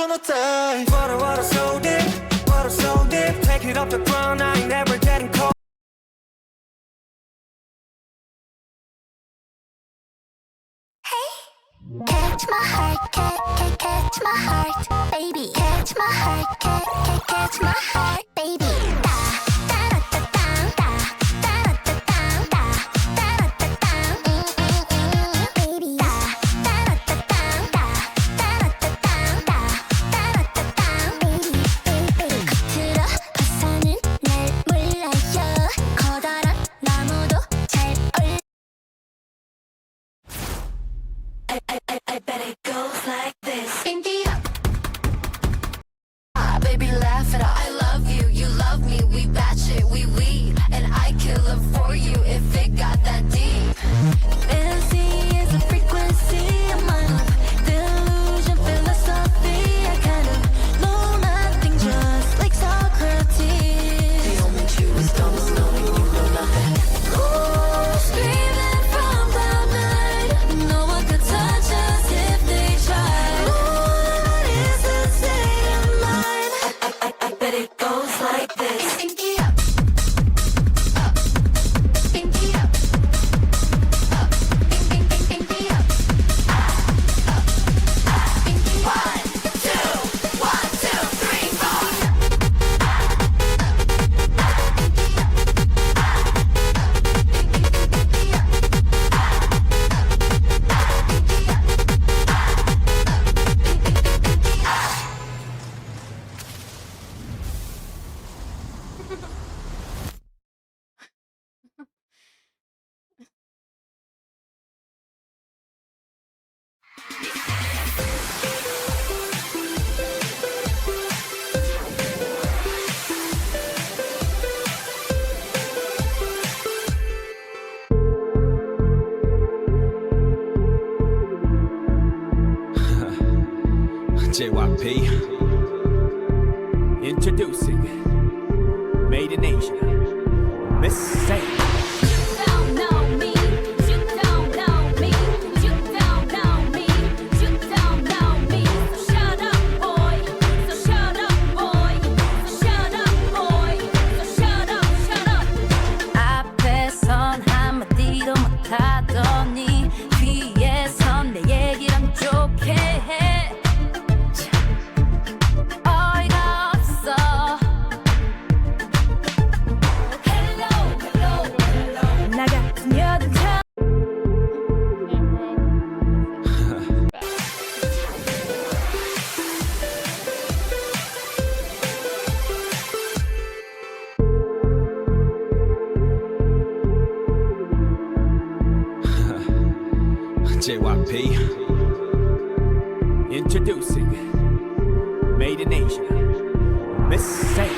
no day. Water so deep, take it off the ground, I ain't never getting cold. Catch my heart, catch my heart, baby. Catch my heart, catch my heart, baby. I bet it goes like this. Pinky up. Baby, laugh it up. I love you, you love me. We batch it, we and I kill it for you if it got that deep. Fantasy is a frequency of my love. Delusion, philosophy. I kind of know nothing, just like Socrates. The only true is dumb is knowing you know nothing. Ooh, screaming from cloud nine. No one could touch us if they tried. Ooh, what is the state of mind? I bet it goes like this. Pinky up. Pinky up. Pinky up. Pinky. 1, 2, 1, 2, 3, 4. JYP. Introducing Made in Asia, Miss Say. JYP. Introducing Made in Asia, Miss Say.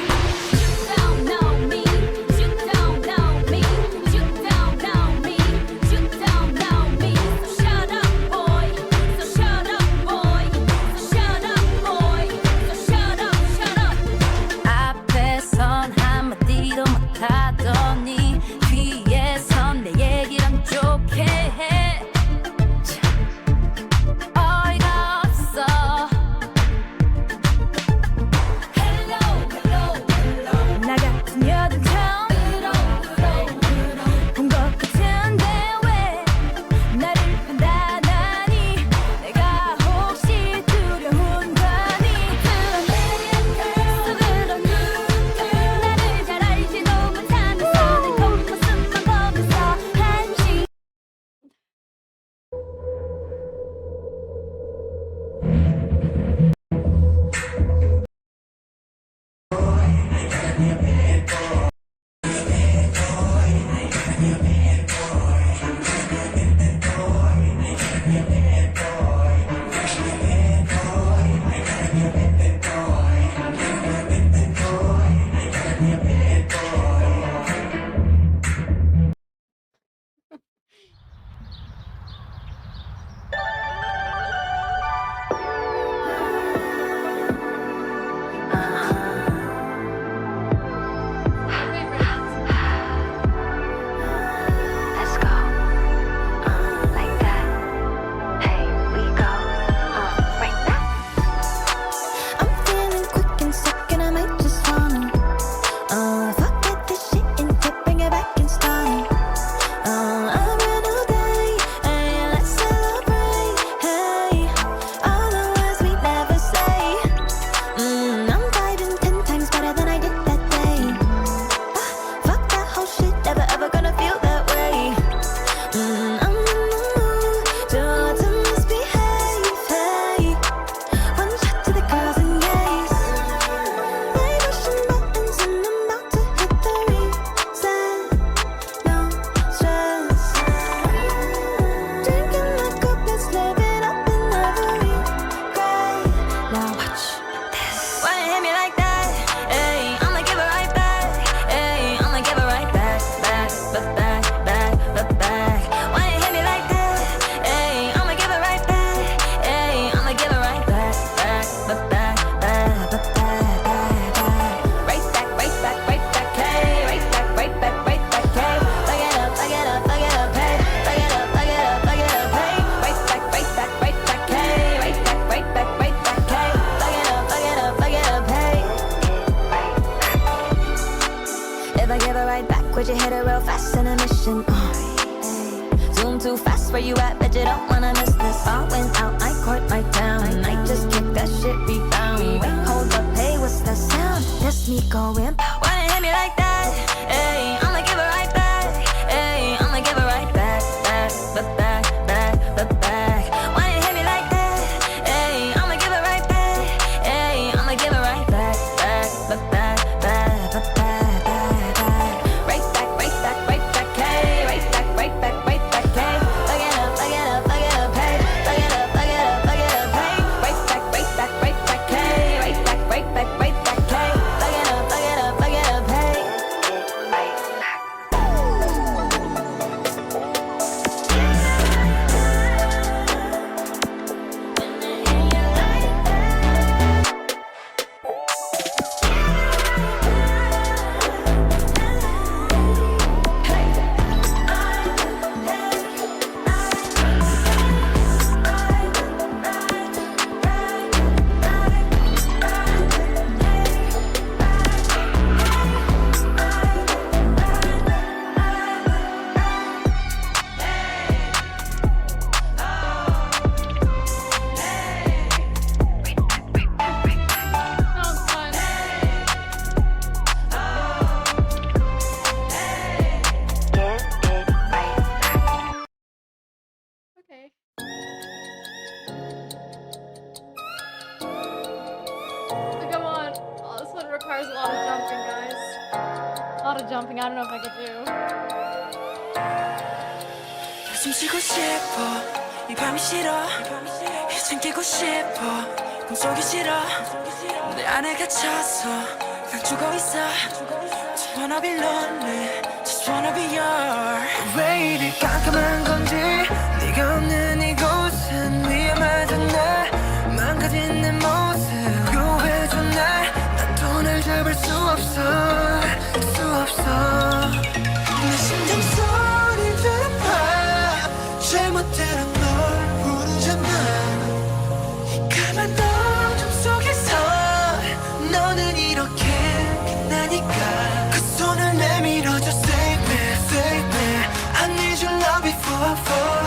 would you hit it real fast in a mission? Zoom too fast, where you at? Bet you don't wanna miss this. Ballin' out, I court right down. I just kick that shit rebound. Wait, hold up, hey, what's that sound? That's me going. Wanna hit me like that? Hey, I'ma give it right back. Hey, I'ma give it right back, back, back, back, back, back. Wanna hit me like that? Hey, I'ma give it right back. Hey, I'ma give it right back, back, back, back, back, back, back, back. Right back, right back, right back, hey, right back, right back, right back, hey. Fuck it up, fuck it up, fuck it up, hey. Fuck it up, fuck it up, fuck it up, hey. Right back, right back, right back, hey. Right back, right back, right back, hey. Fuck it up, fuck it up, fuck it up, hey. Okay. So come on. Oh, this one requires a lot of jumping, guys. A lot of jumping. I don't know if I could do. 숨 쉬고 싶어 이 밤이 싫어 이젠 깨고 싶어 꿈속이 싫어 내 안에 갇혀서 난 죽어있어 Just wanna be lonely Just wanna be yours 왜 이리 깜깜한 건지 네가 없는 이곳은 위험하던 날 망가진 내 모습 구해줘 날난 돈을 잡을 수 없어 내 심장 소리 들어봐 잘못대로 널 부르잖아 까만 어둠 속에서 너는 이렇게 빛나니까 그 손을 내밀어줘 Save me I need your love before I fall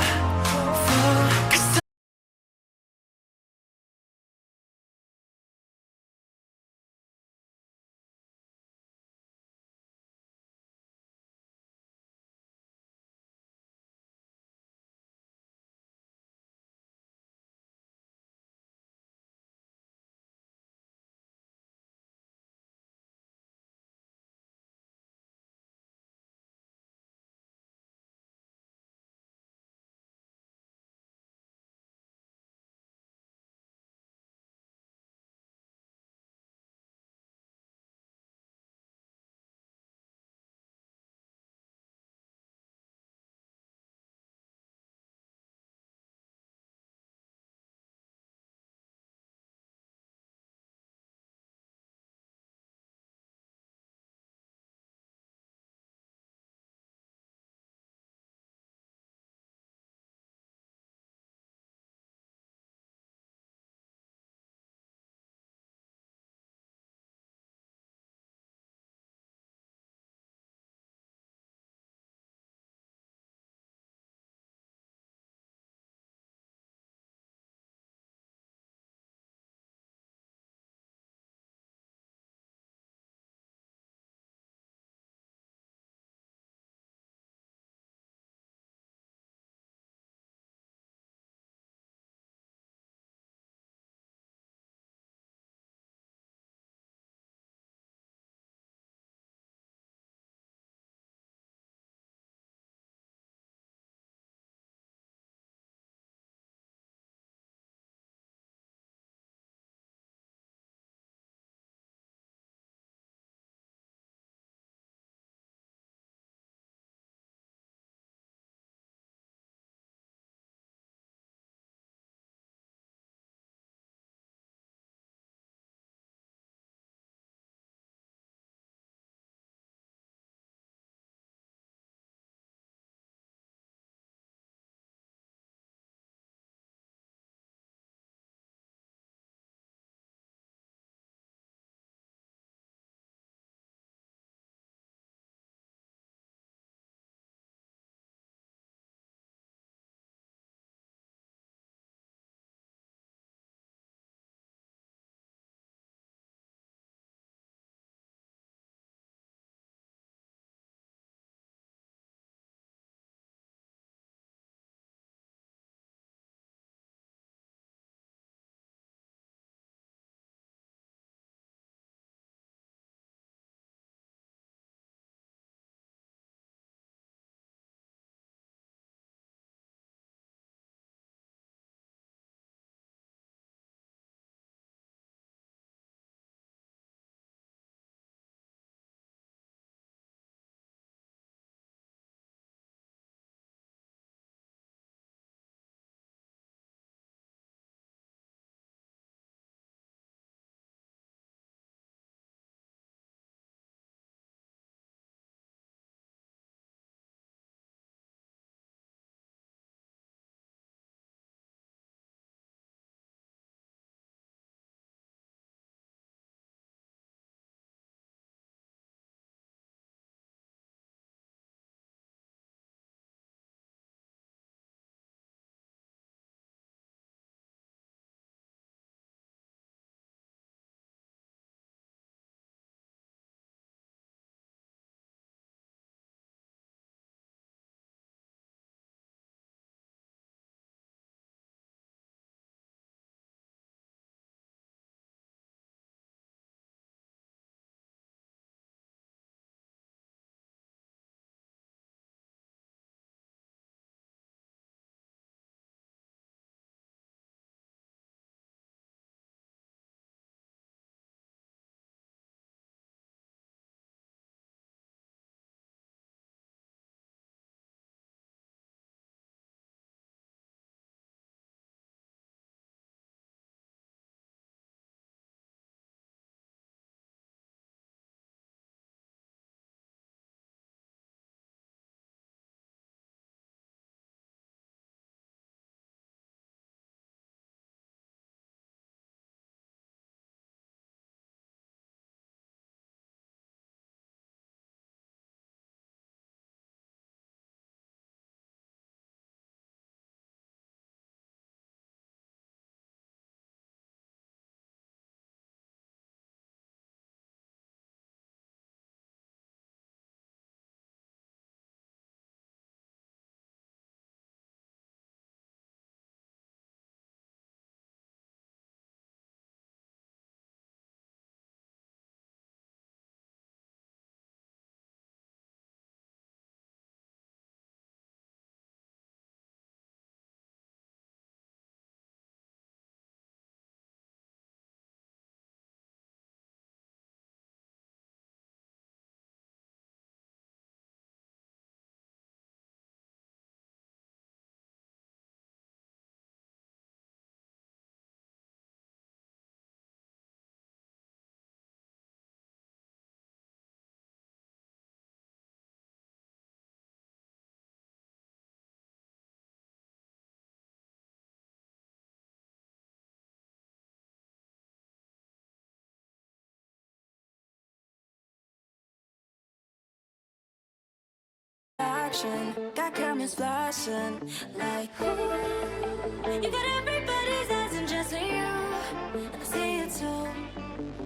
attraction. Got cameras flashing like you got everybody's eyes and just you. And I see it too.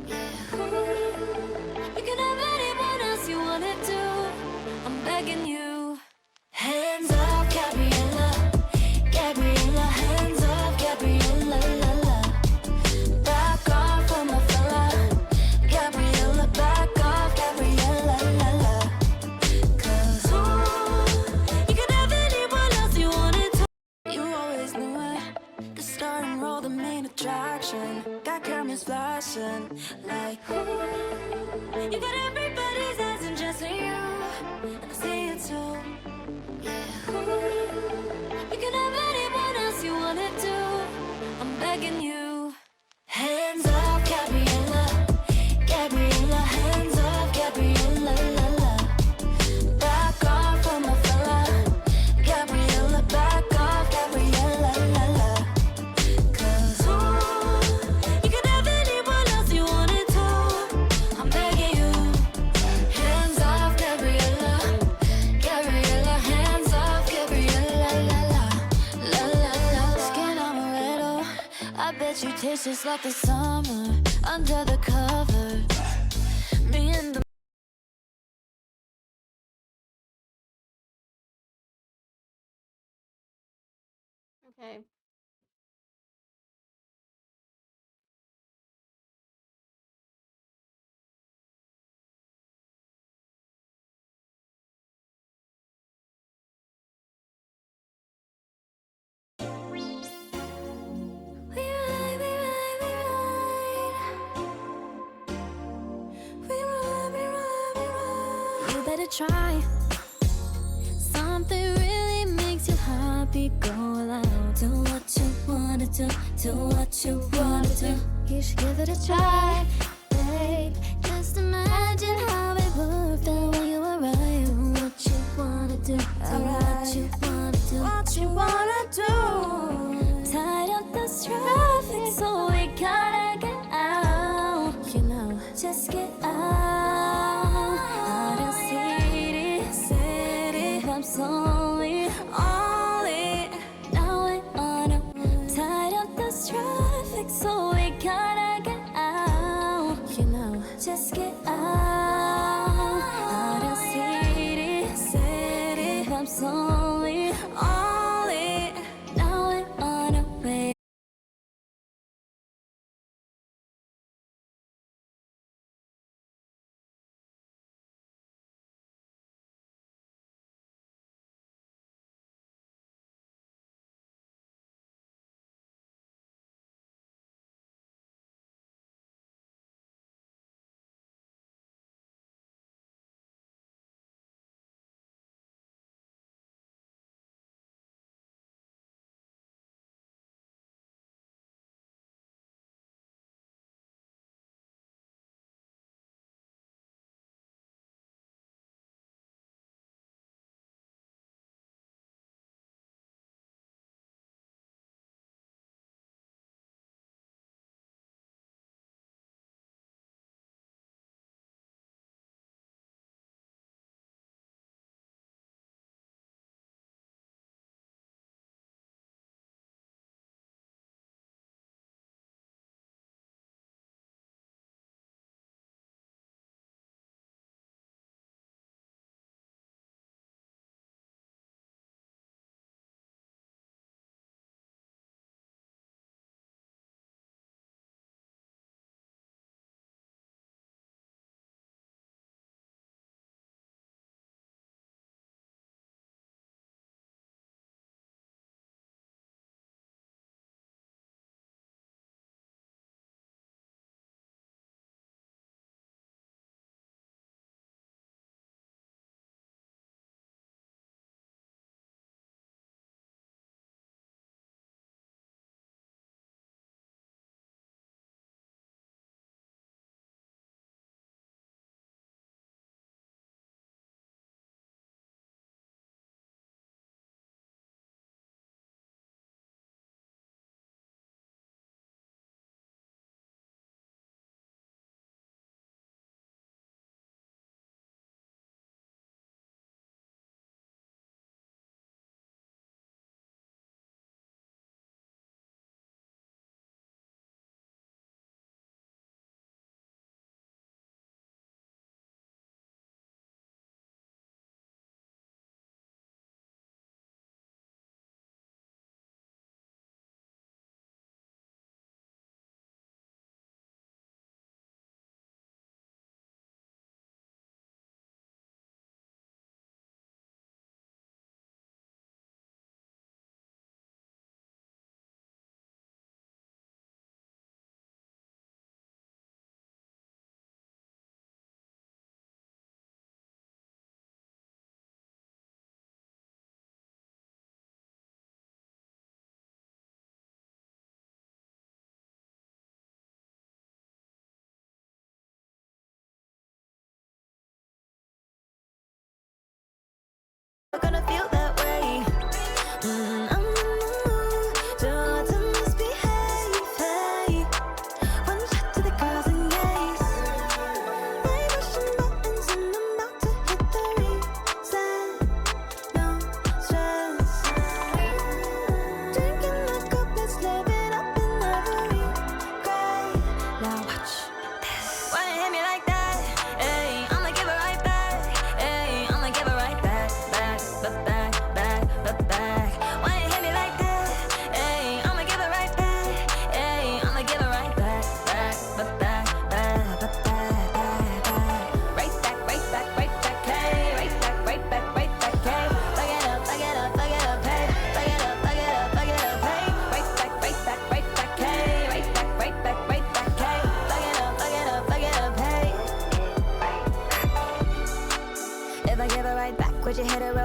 Yeah. You can have anyone else you wanna do. I'm begging you. Hands up, Gabriella. Gabriella, hands up, Gabriella, la la. Back off from my fella. Gabriella, back off, Gabriella, la la. Cause you can have anyone else you wanted to. You always knew it. The star and roll, the main attraction. Got cameras flashing like you got everybody's eyes and just you. And I see it too. You can have anyone else you wanna do. I'm begging you. Hands up, Gabriella. Gabriella, hands up, Gabriella, la la. Back off from my fella. Gabriella, back off, Gabriella, la la. Cause you can have anyone else you wanna do. I'm begging you. Hands off, Gabriella. Gabriella, hands off, Gabriella, la la. La la la. Skin amaretto. I bet you taste just like the summer under the cover. Me and the Okay. You better try something really makes you happy. Go loud, do what you wanna do, do what you wanna do. You should give it a try, babe. Just imagine how it would feel when you arrive. Do what you wanna do, do what you wanna do, what you wanna do. Tied up this traffic, so we gotta get out. You know, just get out. Only now we wanna tied up this traffic, so we gotta get out. You know, just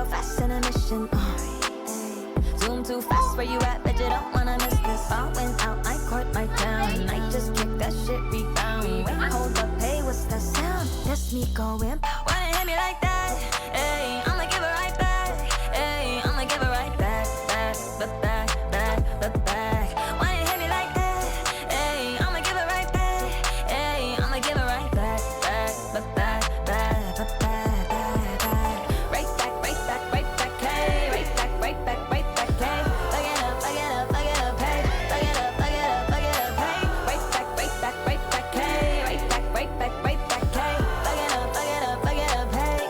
real fast in a mission. Zoom too fast, where you at? Bet you don't wanna miss this. Ballin' out, I court my town. I just kick that shit rebound. Wait, hold up, hey, what's that sound? That's me going. Wanna hit me like that? Hey, I'ma give it right back. Hey, I'ma give it right back, back, back. Wanna hit me like that? Hey, I'ma give it right back. Hey, I'ma give it right back, back. Right back, hey, right back, hey. Look it up, hey. Look it up, hey. Right back, hey. Right back, hey. Look it up, hey. Right back, hey.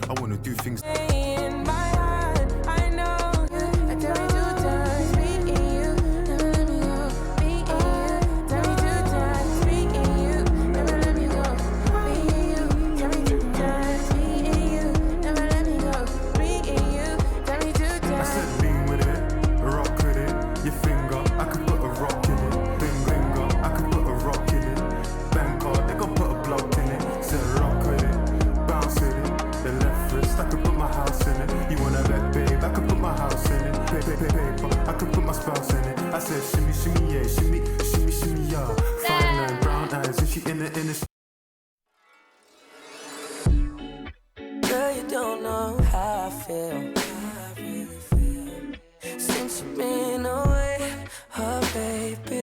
I wanna do things. In my heart, I know you. I tell me 2 times, me and you, never let me go. Me and you, tell me 2 times, me and you, never let me go. Me and you, tell me 2 times, me and you, never let me go. Me and you, tell me 2 I times. said lean with it, rock with it. Your finger, I could put a rock in it. Finger, I could put a rock in it. Bank card, they gon' put a block in it. Said rock with it, bounce with it. The left wrist, I could put my house in it. You wanna bet, babe? I could put my house in it. Paper, I could put my spouse in it. I said shimmy, shimmy, yeah, shimmy, shimmy, shimmy, yeah. 5'9", brown eyes, and she in the Girl, you don't know how I feel. Since you've been away, oh baby.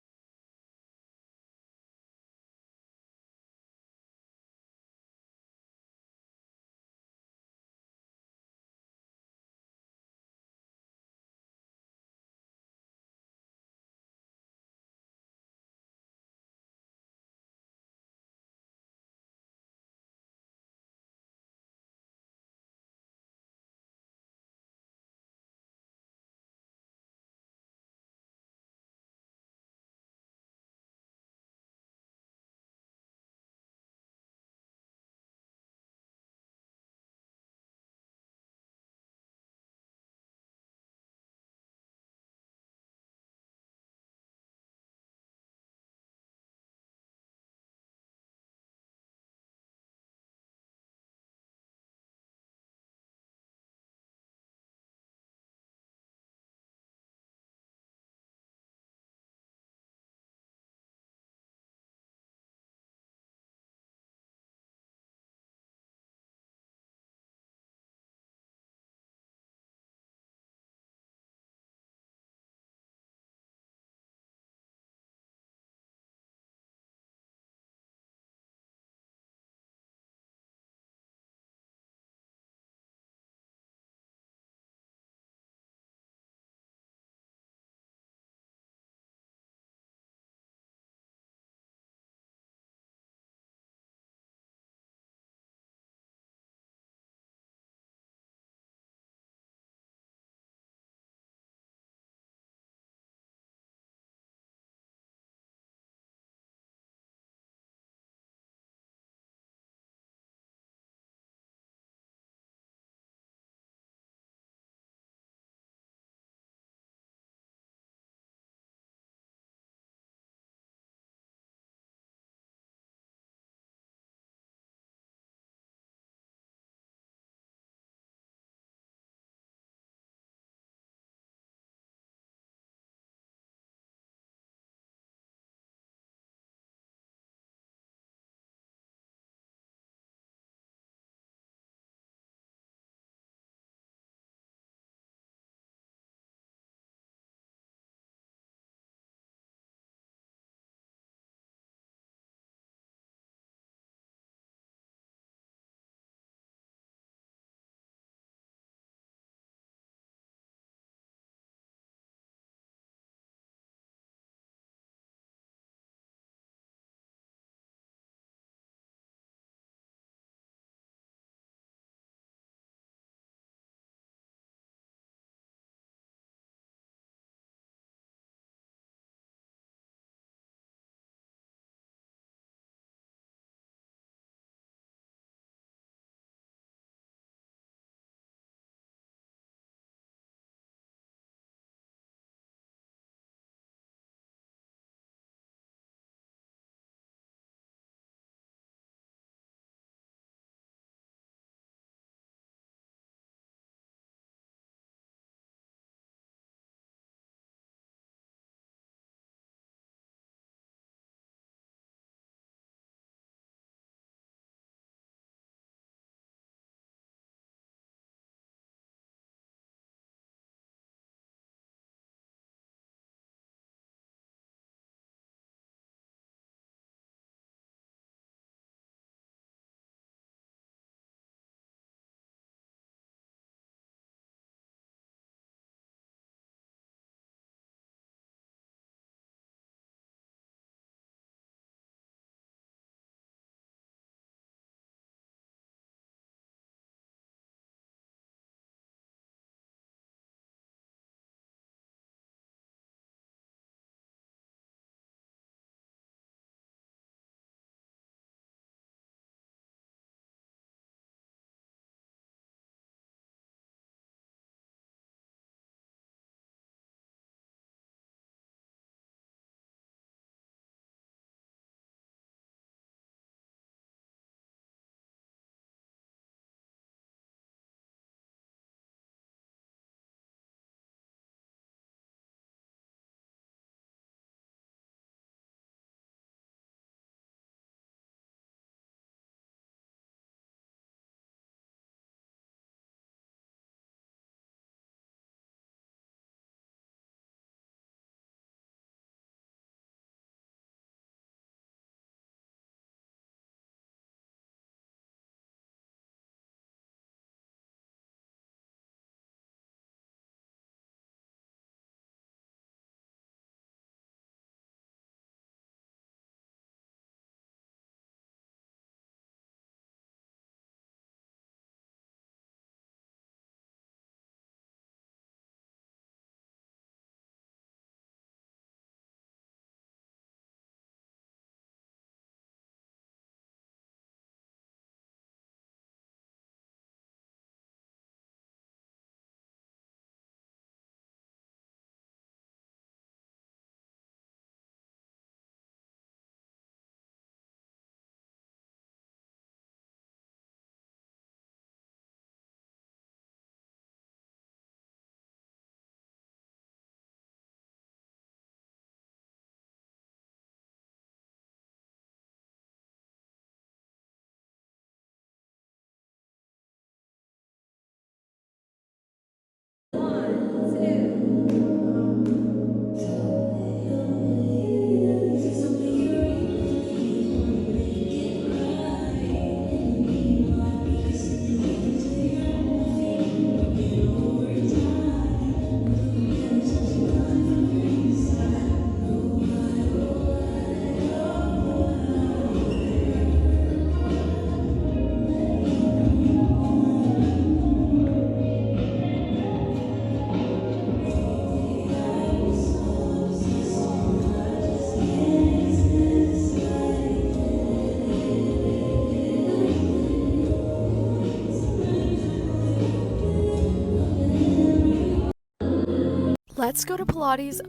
Let's go to Pilates.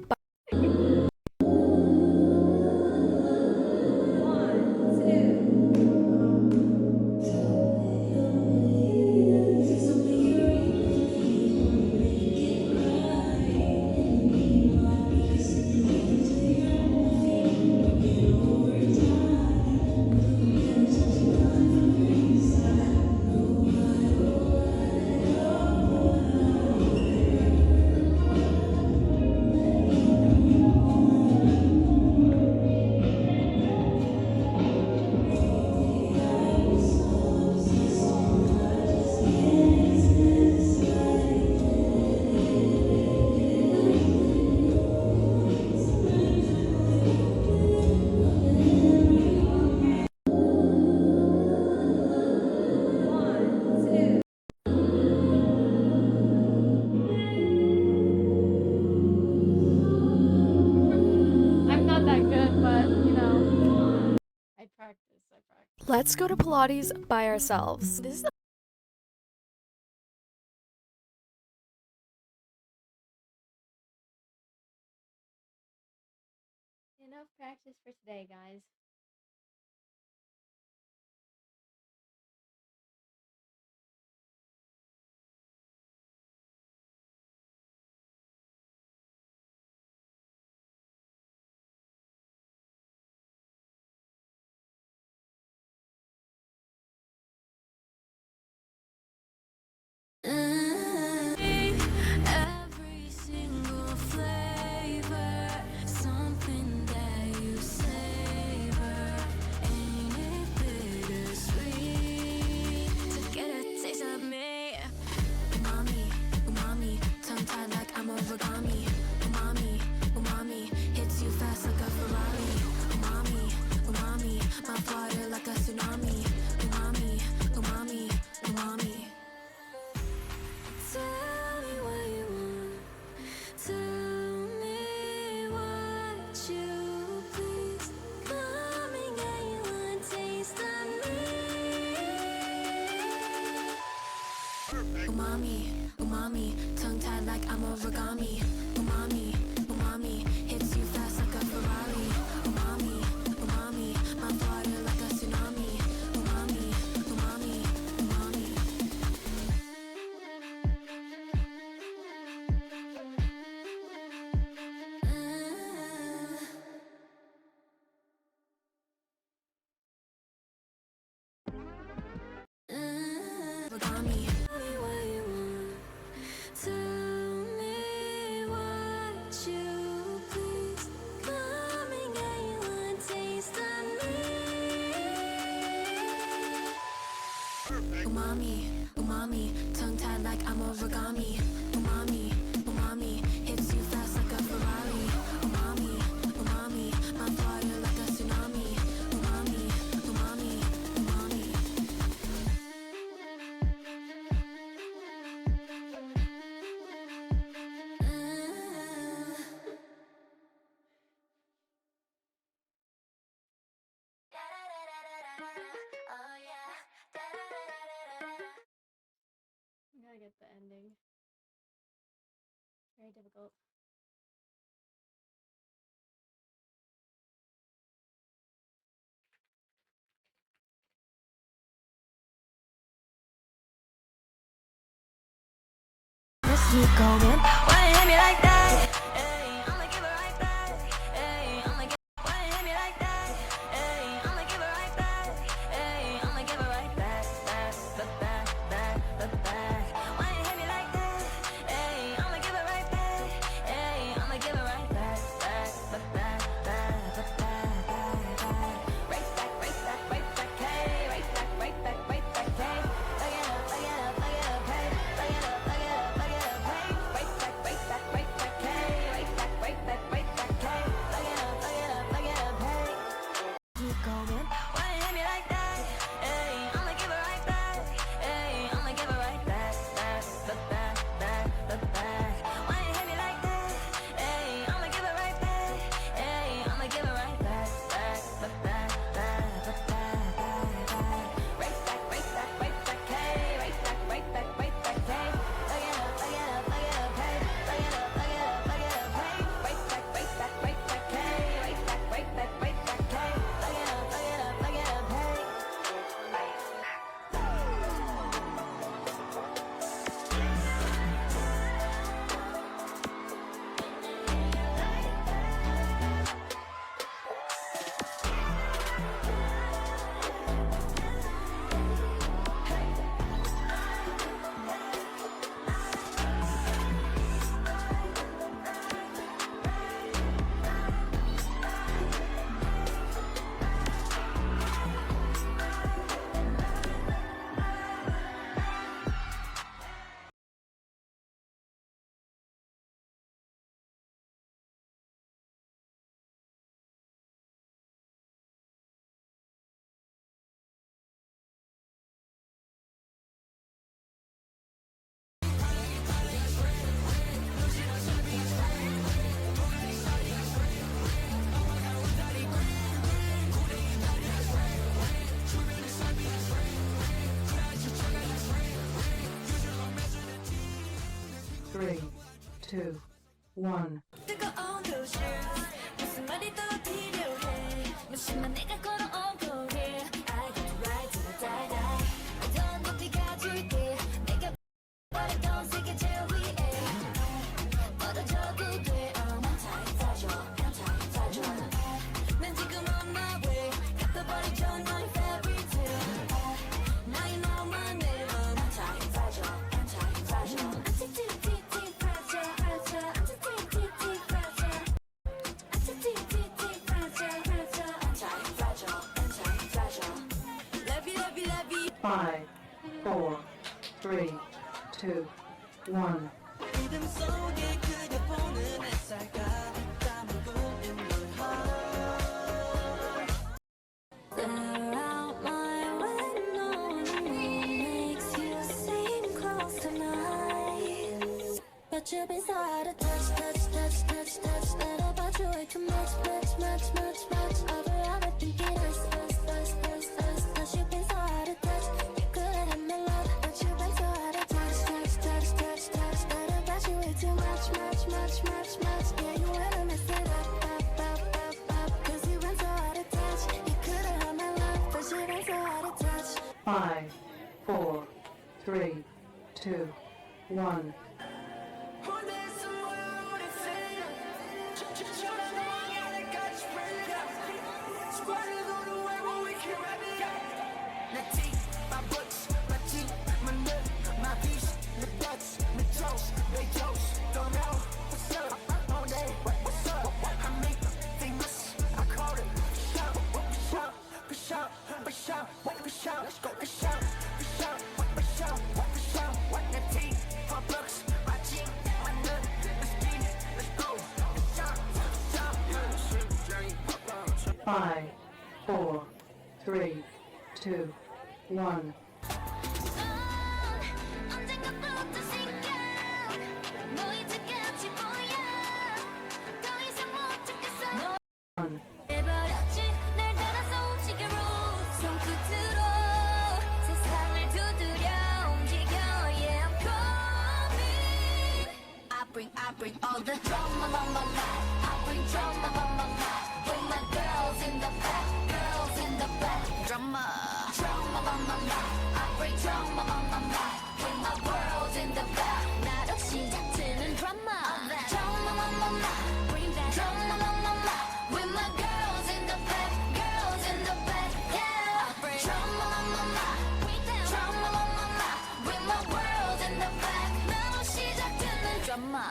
Let's go to Pilates by ourselves. This is the enough practice for today, guys. Every single flavor, something that you savor. Ain't it bittersweet to get a taste of me? Umami, umami, tongue tied like I'm origami. Umami, umami, hits you fast like a Ferrari. Umami, umami, my water like a tsunami. Umami, umami, umami. Tell me what you want. Tell me what you please. Come and get you one taste of me. Umami, umami, tongue tied like I'm origami. Umami, umami, hits you fast like a Ferrari. Umami, umami, my water like a tsunami. Umami, umami, umami. Origami. Tell me what you want. Tell me what you please. Come and get you one taste of me. Umami, umami, tongue tied like I'm origami. Umami, umami, hits you fast like a Ferrari. Umami, umami, my water like a tsunami. Umami, umami, umami. I gotta get the ending. Very difficult. Let's keep going. Why you hit me like that? Hey, I'ma give it right back. Hey, I'ma give. Why you hit me like that? Hey, I'ma give it right back. Hey, I'ma give it right back, back, back, back, back, back. Why you hit me like that? Hey, I'ma give it right back. Hey, I'ma give it right back, back, back, back, back, back. Right back, right back, right back, hey, right back, right back, right back, hey. Back it up, back it up, back it up, hey. Back it up, back it up, back it up, hey. Right back, right back, right back. 3, 2, 1. 뜨거운 도시 무슨 말이 더 필요해 무심한 내가 걸어온 거리 I got the right to die die 어떤 높이 가줄게 내가 버렸던 세계 제일 위에 떨어져도 돼 I'm anti-fragile 난 지금 on my way 갚아버리죠 너의 fairy tale 나의 너만 내 I'm anti-fragile Five, four, three, two, one. 리듬 속에 그려보는 햇살 가득 담고 in your heart Stare out my window makes you seem close tonight But you've been so out of touch That about you way too much I've been thinking us You've been so out of touch You could have my love But you've been so out of touch That about you way too much Yeah, you wanna mess it up Cause you've been so out of touch You could have had my love But you've been so out of touch 5, 4, 3, 2, 1. Five, 4, 3, 2, 1. 해버렸지 날 따라서 움직여 손끝으로 세상을 두드려 움직여 Yeah I'm coming I bring all the drama I bring drama Bring my girls in the back Drama I bring drama Bring my girls in the back 나로 시작되는 drama Bring that drama With my girls in the back, yeah. I bring drama, with my world in the back. 나로 시작되는 drama.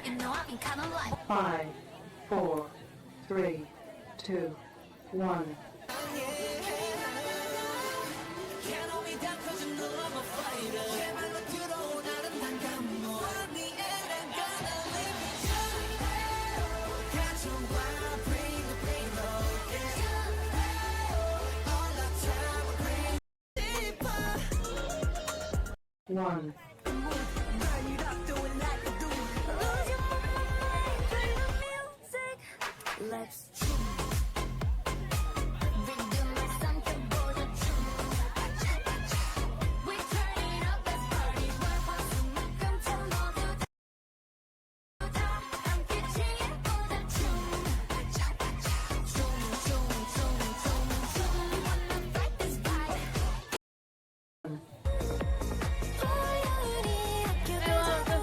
You know I've been kind of like 5, 4, 3, 2, 1. One. Let's Rhythm is something for the We turn it up, let's party. 화수만큼 참 모두 다 함께 즐겨보자 춤. We wanna fight this fight. 우리 아껴보자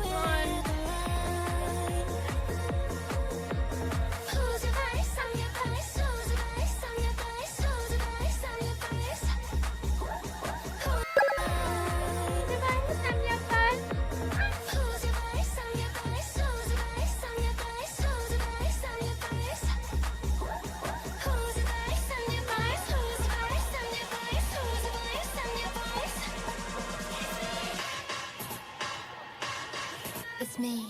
It's me.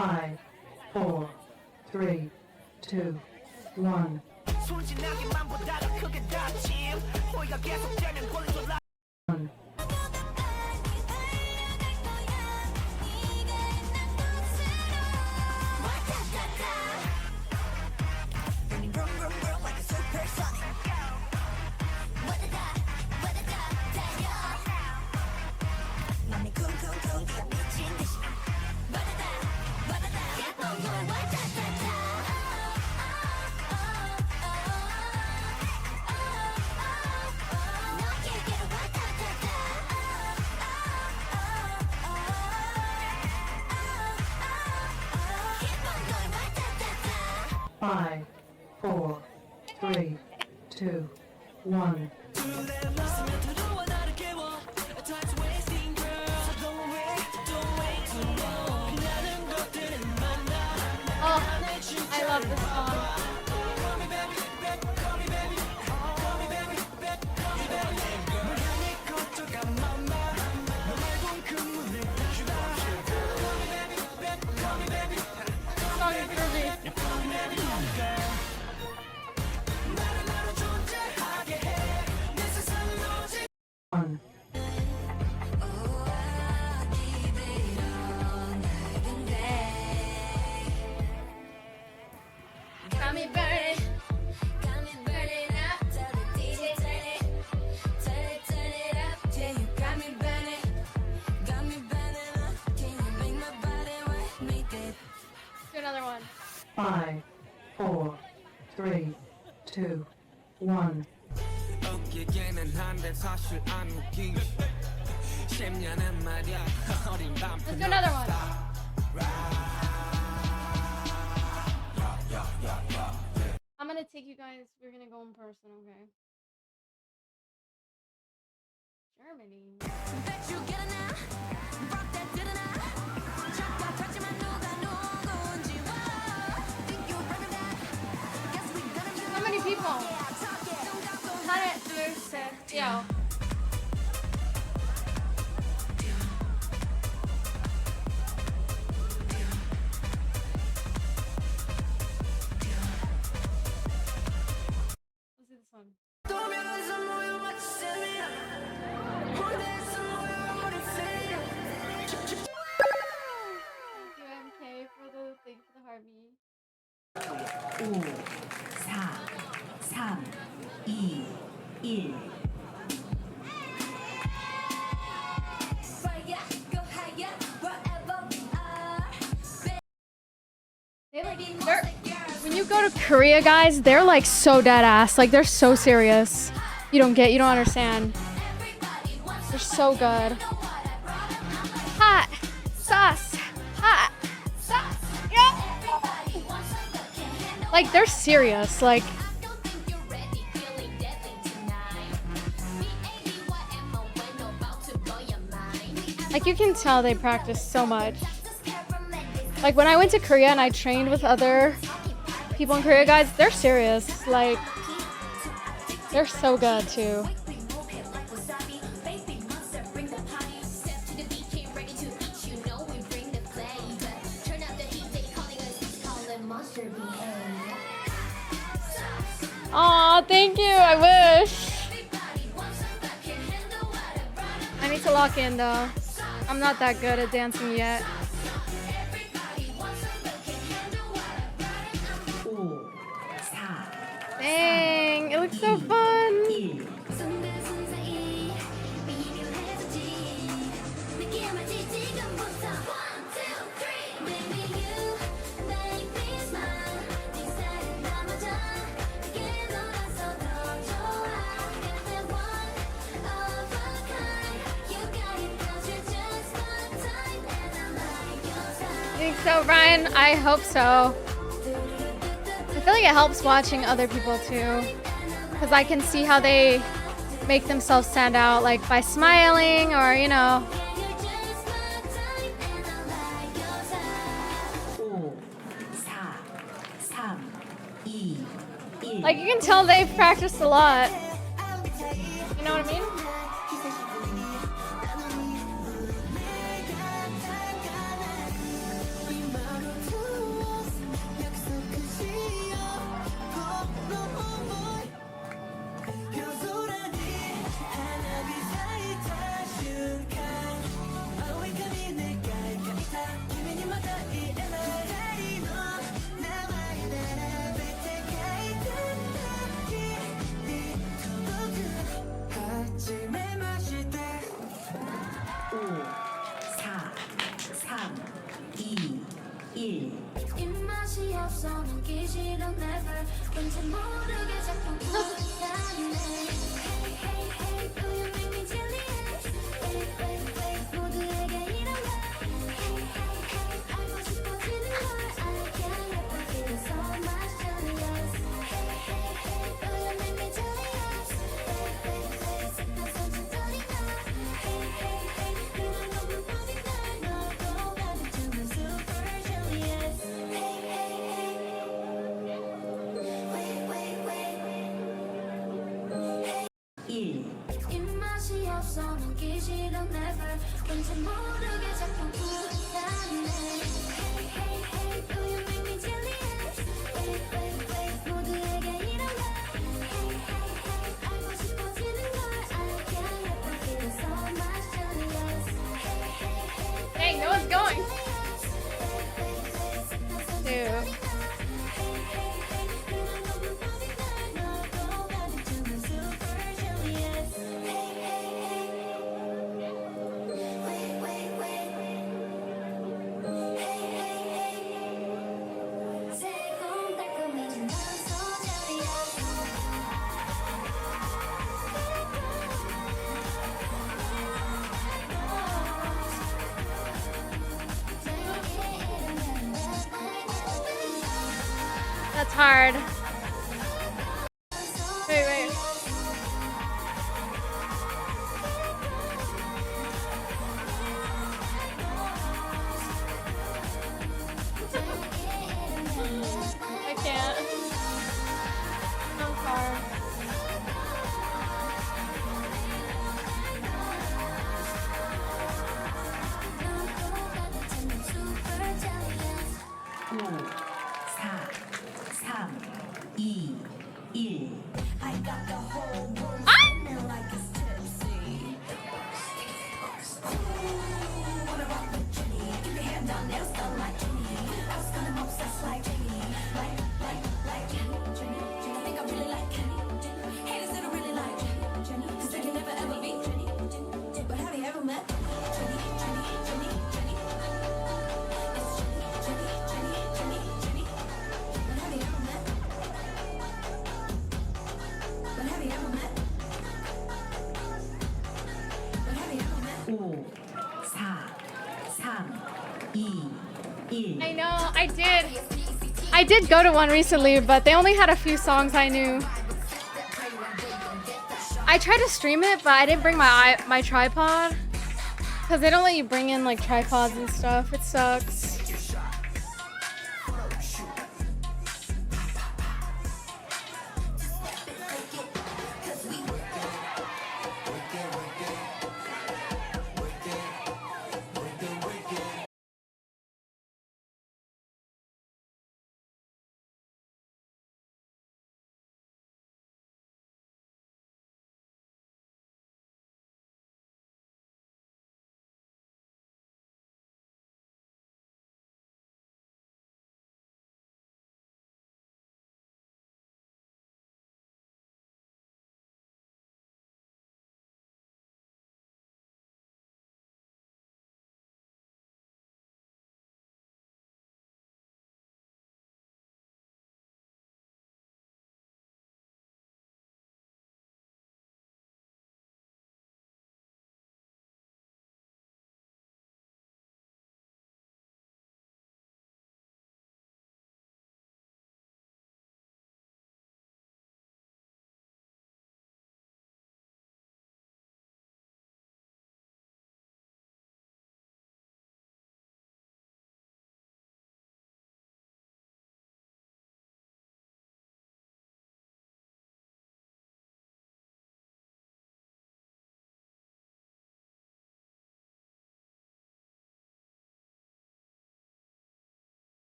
5, 4, 3, 2, 1. Five, 4, 3, 2, 1. Oh, I love this song. This song is groovy. One. Got me burning. Got me burning up. Tell the DJ turn it. Turn it up. Yeah, you got me burning. Got me burning up. Can you make my body wet? Make it. Do another one. 5, 4, 3, 2, 1. 어깨에는 한데 사실 안 웃기 10년은 말이야 어린 밤 Let's do another one. I'm gonna take you guys, we're gonna go in person, okay? Germany. How many people? 하나, 둘, 셋, yo. Let's do this one. Thank you, MK, for the thing for the heartbeat. 5, 4, 3, 2, 1. When you go to Korea, guys, they're like so dead ass. Like they're so serious. You don't understand. They're so good. Hot sauce. Hot sauce. Yeah. Like they're serious. Like you can tell they practice so much. Like when I went to Korea and I trained with other people in Korea, guys, they're serious. Like they're so good too. Aw, thank you. I wish. I need to lock in though. I'm not that good at dancing yet. 5, 4, Dang, it looks so fun. 1. You think so, Ryan? I hope so. I feel like it helps watching other people too, because I can see how they make themselves stand out, like by smiling or, you know. 5, 4, 3, 2, 1. Like you can tell they've practiced a lot. You know what I mean? 입맛이 없어 넘기 싫어 never 왠지 모르게 자꾸 불안해 Hey hey hey do you make me jealous Wait wait wait 모두에게 이런 말 Hey hey hey 알고 싶어지는 걸 I can't help but feel so much jealous Hey hey hey Dang, no one's going. Dude. That's hard. Wait, wait. I can't. I'm hard. I know, I did go to one recently, but they only had a few songs I knew. I tried to stream it, but I didn't bring my tripod because they don't let you bring in like tripods and stuff. It sucks.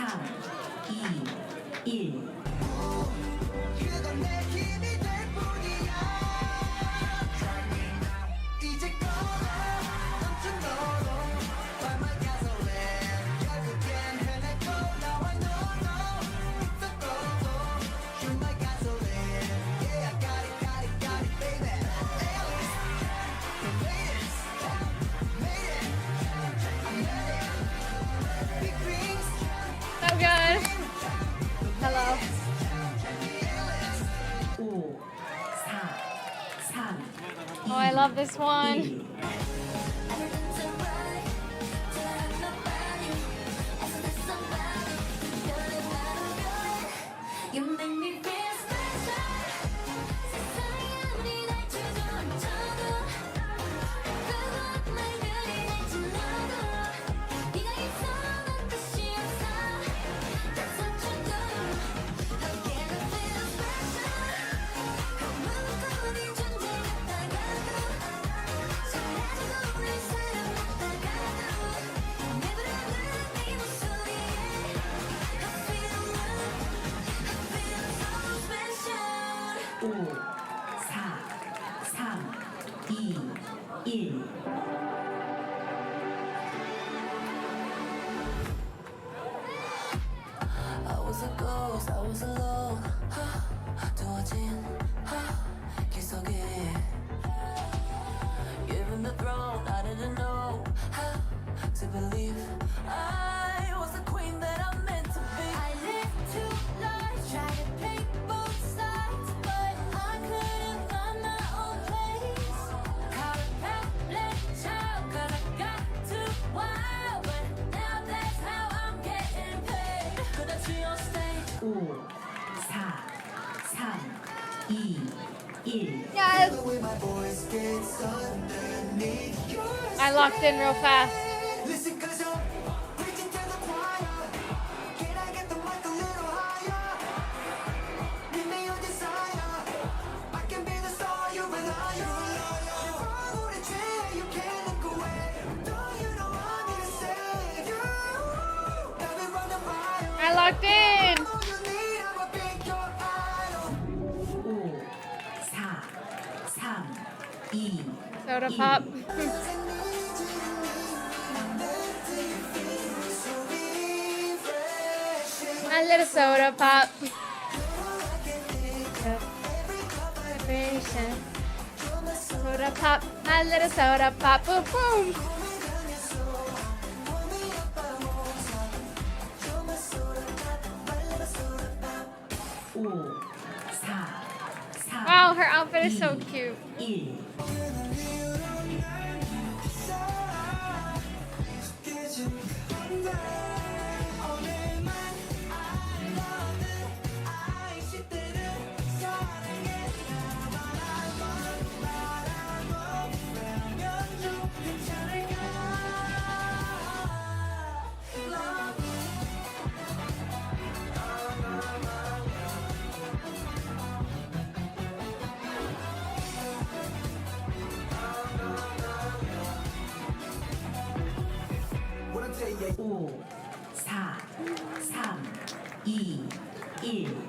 3, 2, 1. So good. Hello. 5, 4, 3, Oh, I love this one. You make me feel special. 세상에 아무리 날 주저앉혀도 그것 말들이 날 질러도 네가 있어는 뜻이 없어. That's what you do. Again I feel special. 아무것도 네 존재 같다가도 사라지고 날 사랑했다가도 내버려둔 네 목소리에 I feel love. 5, 4, 3, 2, 1. I was a ghost, I was alone. 두어진 길 속에 Given the throne, I didn't know how to believe I was the queen that I'm meant to be. I lived two lives, tried to pick both sides, but I couldn't find my own place. Caught a helpless child, 'cause I got too wild, but now that's how I'm getting paid. 그다지 on stage. 5, 4, 3, 2, 1. Yes. I locked in real fast. Listen, 'cause I'm preaching to the choir. Can I get the mic a little higher? Give me your desire. I can be the star you rely on. Follow the trail, you can't look away. Don't you know I'm here to save you? Let me run the fire. I locked in. All you need, I'ma be your idol. 5, 4, 3, 2, Soda pop. A little soda pop. Soda pop. A little soda pop. Boom, boom. 5, 4, 3, Wow, her outfit is so cute. 1. 오, 4, 3, 2, 1.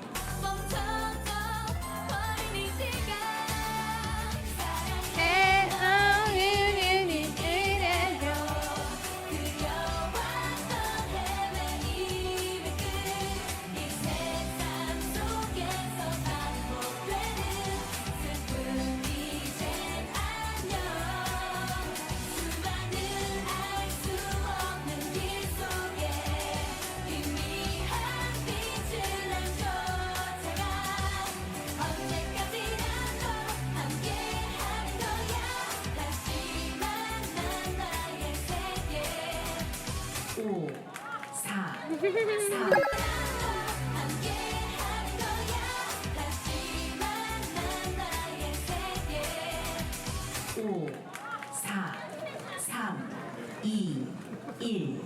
오, 4, 3. 오, 4, 3, 2, 1.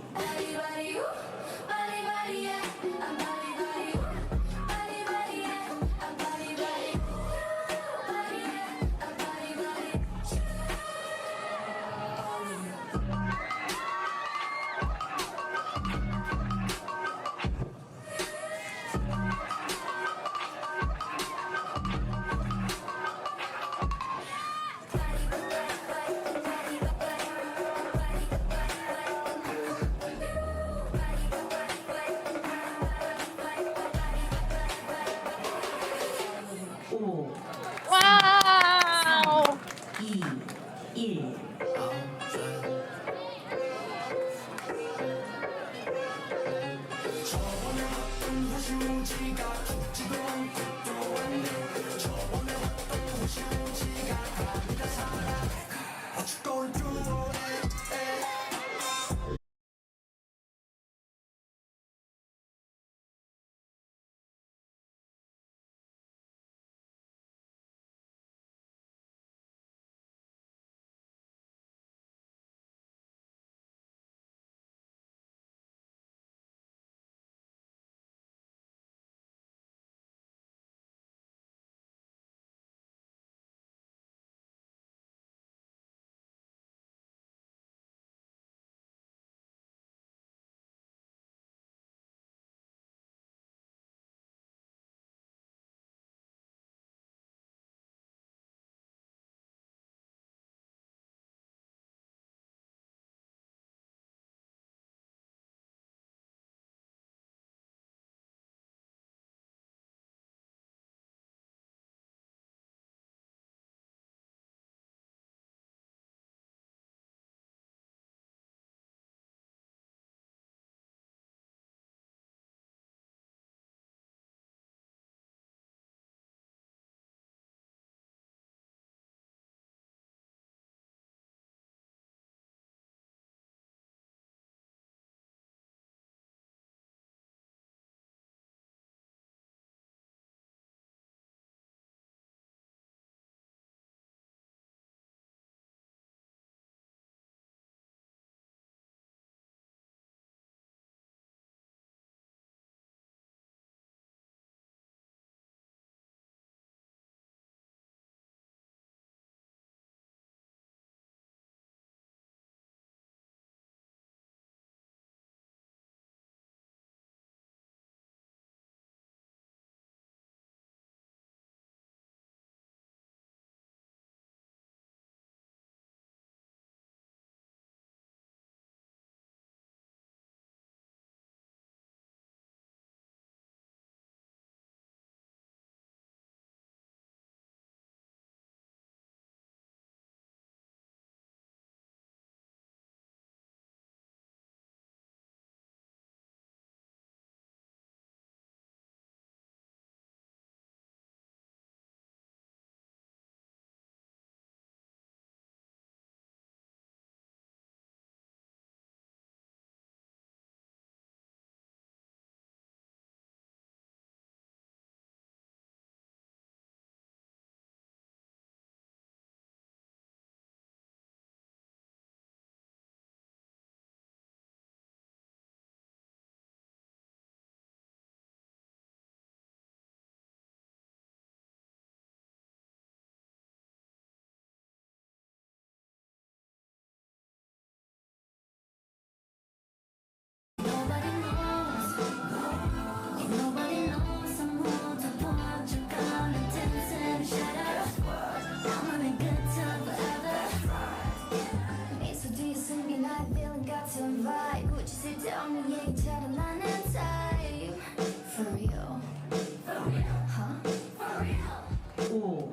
Ooh,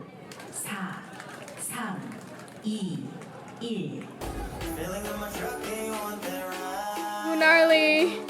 gnarly.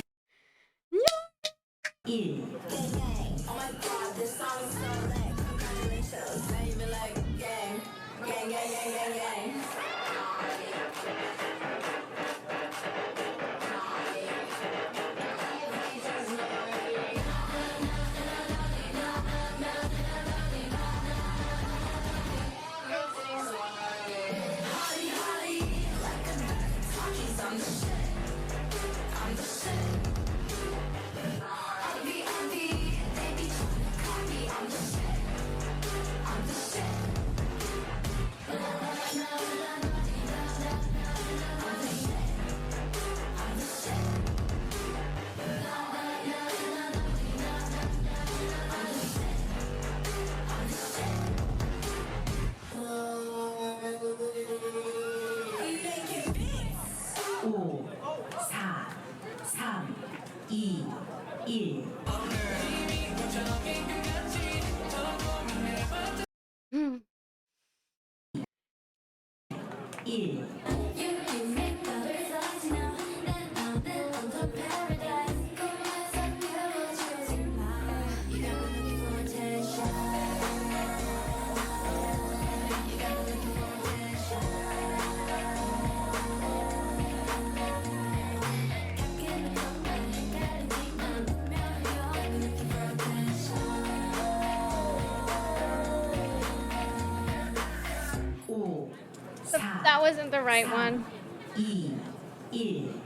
That wasn't the right one. 2, 1. 1.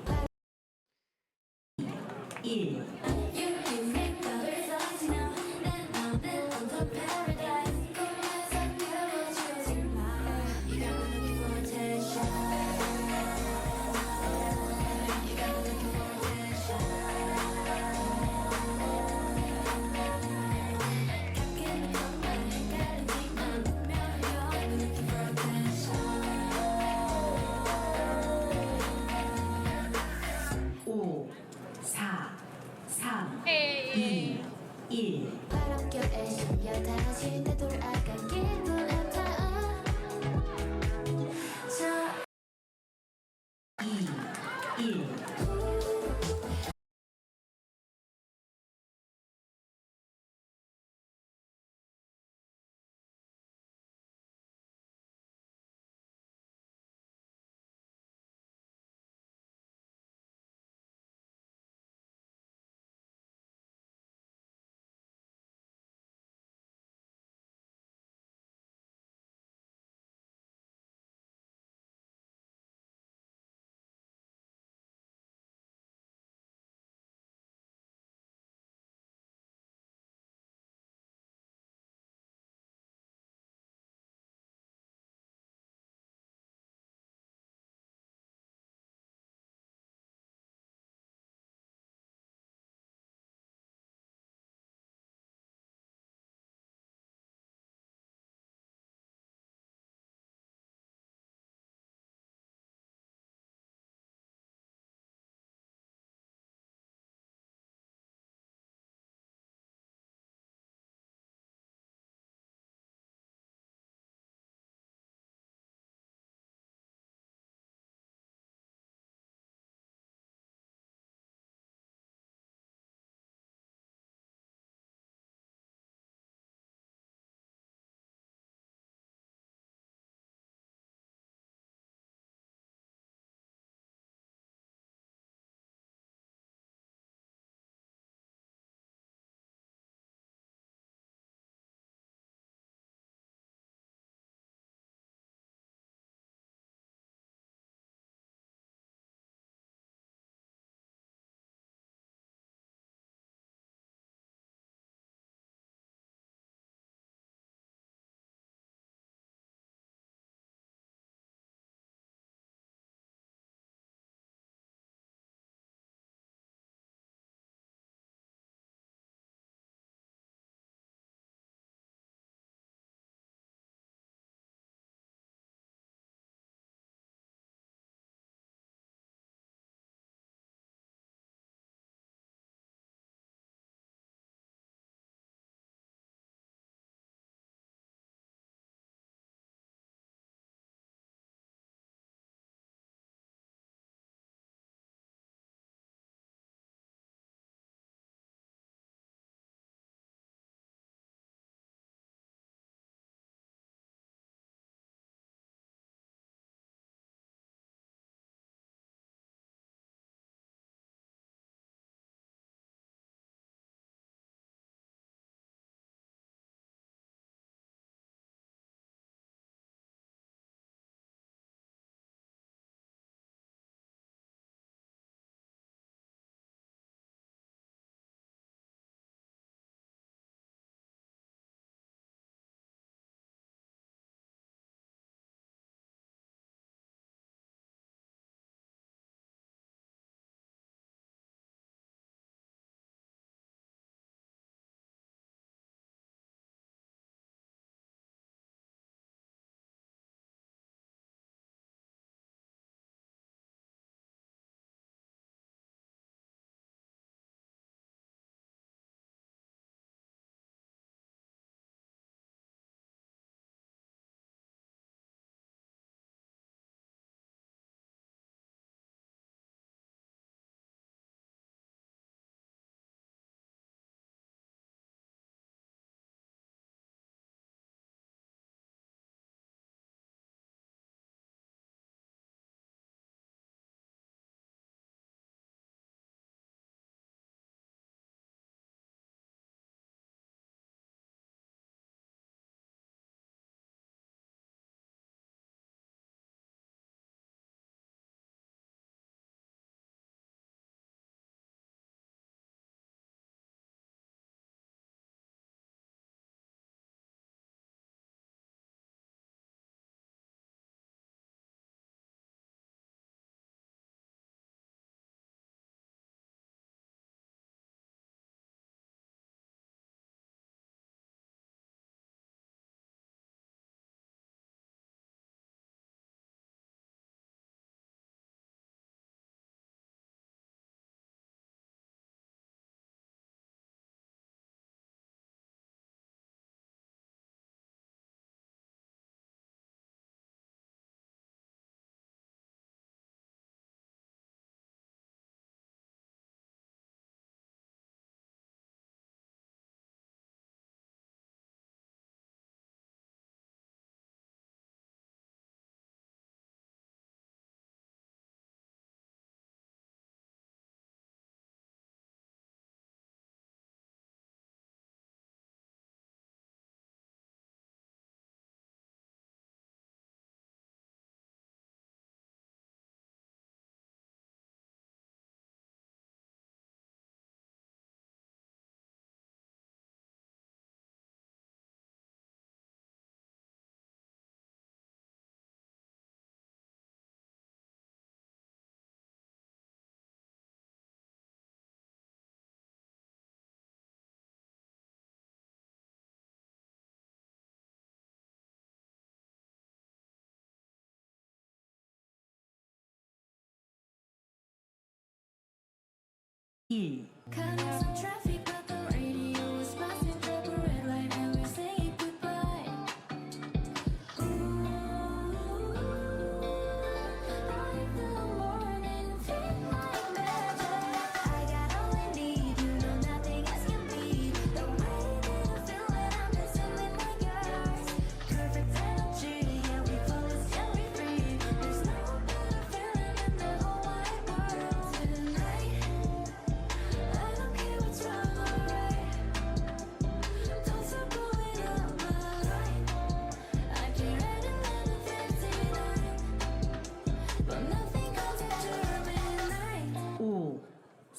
1.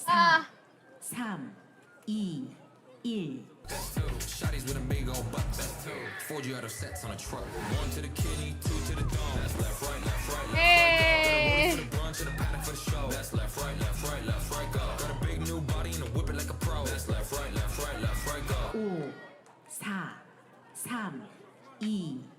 Ah. 3, 2, 1. Shotties with a big old butt, that's two. 4G out of sets on a truck. 1 to the kitty, 2 to the dome. That's left, right, left, right, left, Hey. right, go. To the brunch, to the paddock for the show. That's left, right, left, right, left, right, go. Got a big new body and a whip it like a pro. That's left, right, left, right, left, right, go. 5, 4, 3, 2, 1.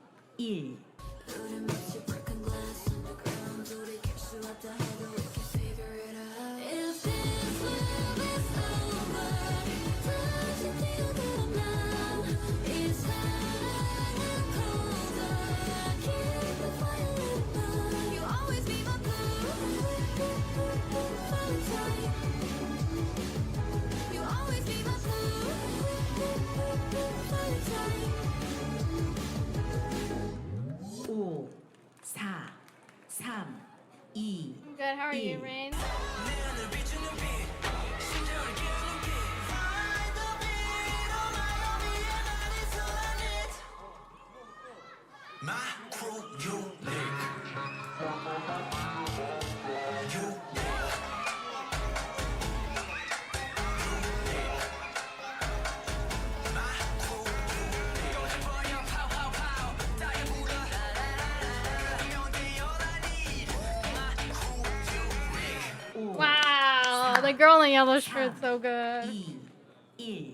Good, how are you, Rain? My crew, unique. Wow, the girl in the yellow shirt's so good. 1.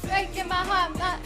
Breaking my heart, but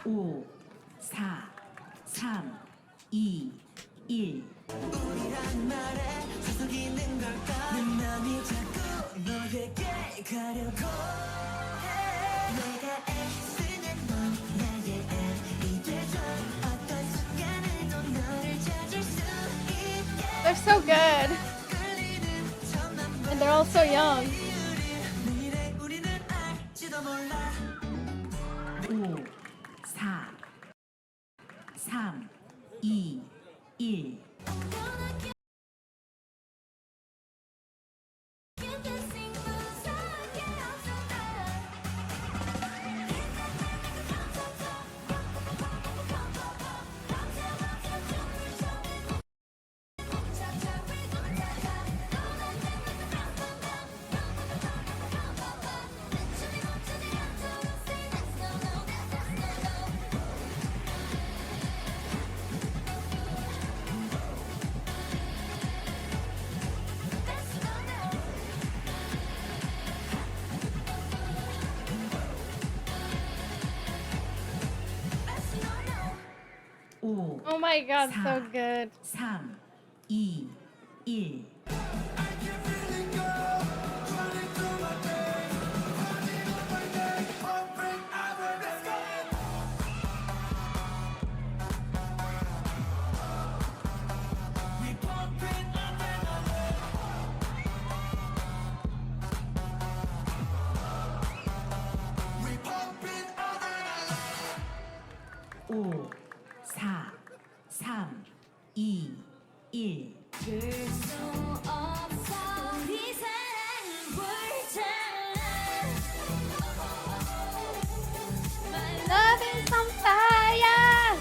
5, 4, 3, 2, 1. 우리란 말에 서성이는 걸까 내 맘이 자꾸 너에게 가려고 해 내가 애쓰는 넌 나의 앱이 돼줘 어떤 순간에도 너를 찾을 수 있게 They're so good. And they're all so young. 미래 우리는 알지도 몰라 5, 4, 3, 2, 1. Oh my god, so good. 3, 2, 1. 오, 4, 3, 2, 1. My love is on fire.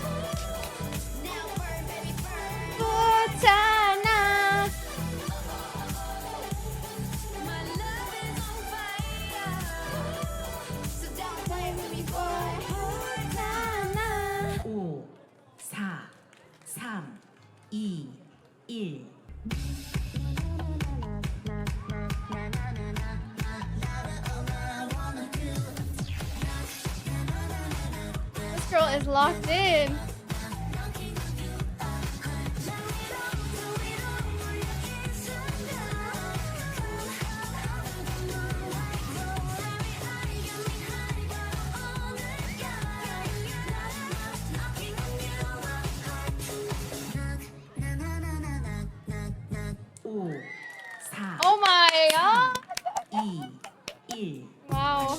Burtana. Burtana. 5, 4, 3, 2, 1. This girl is locked in. Oh my god. 2, 1. Wow.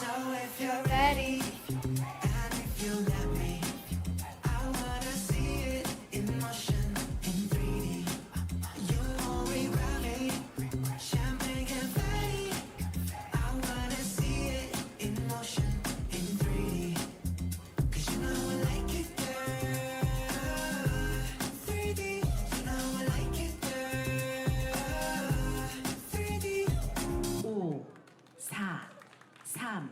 So if you're Ready. and if you let me I wanna see it in motion in 3D you won't regret me champagne confetti I wanna see it in motion in 3D cause you know I like it girl 3D you know I like it girl 3D 5, 4, 3,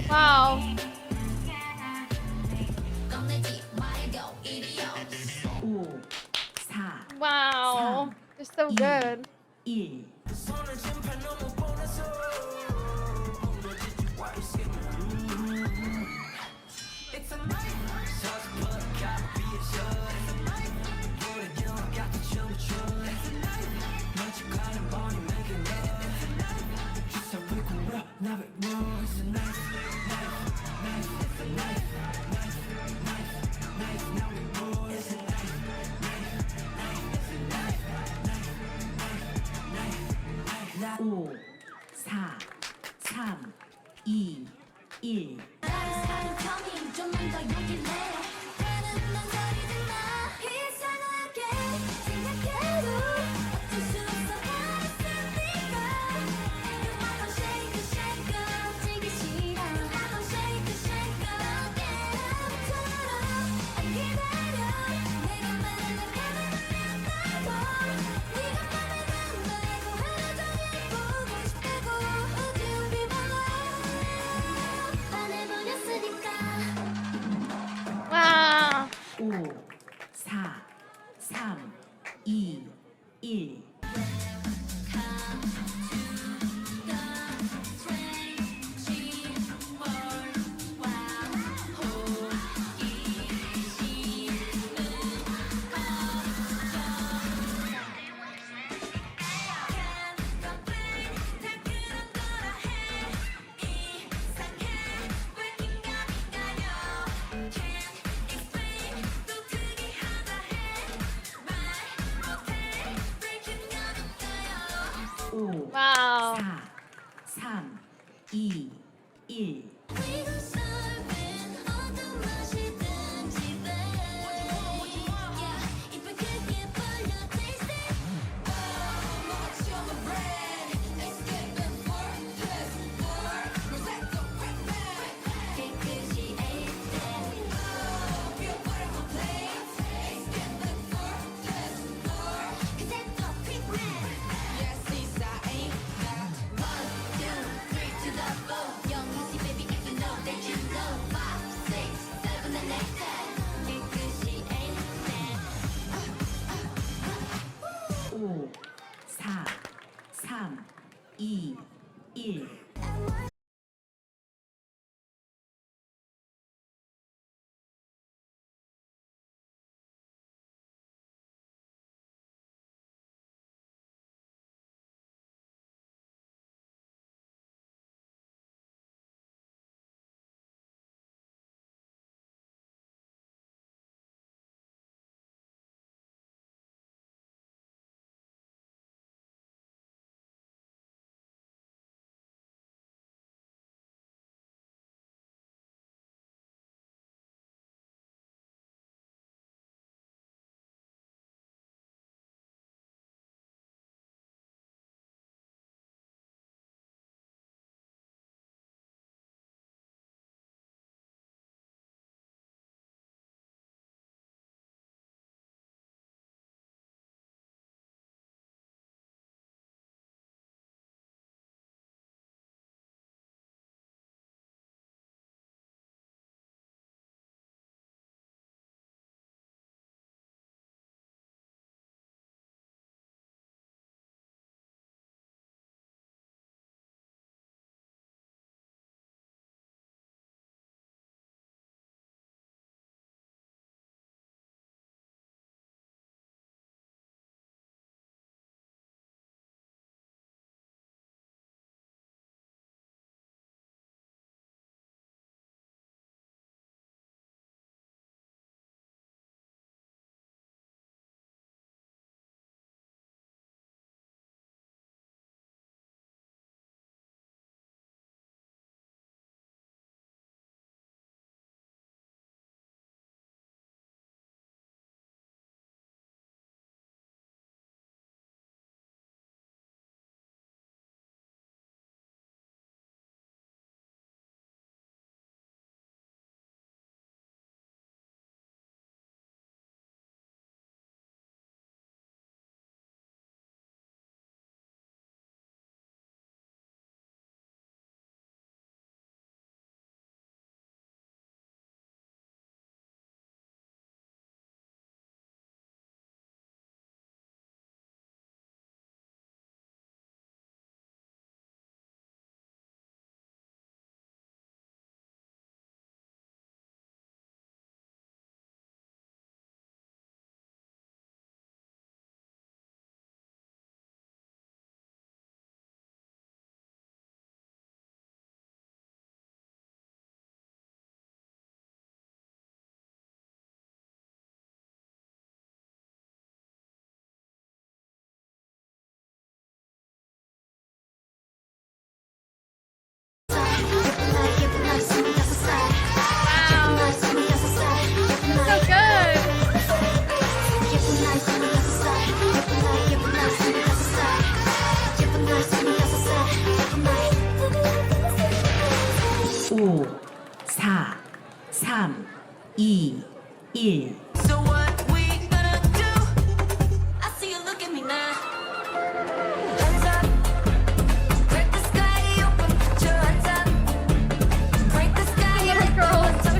Wow. Wow. They're so good. 1. 오, 4, 3, 2, 1. Wow. 5, 4, 3, 2, 1. 오, Wow. 4, 3, 2, 1. 오, 4, 3, 2, 1. 2, 1. So what we gonna do? I see you look at me now. Hands up, break the sky open, put your hands up. Break the sky open, girl is so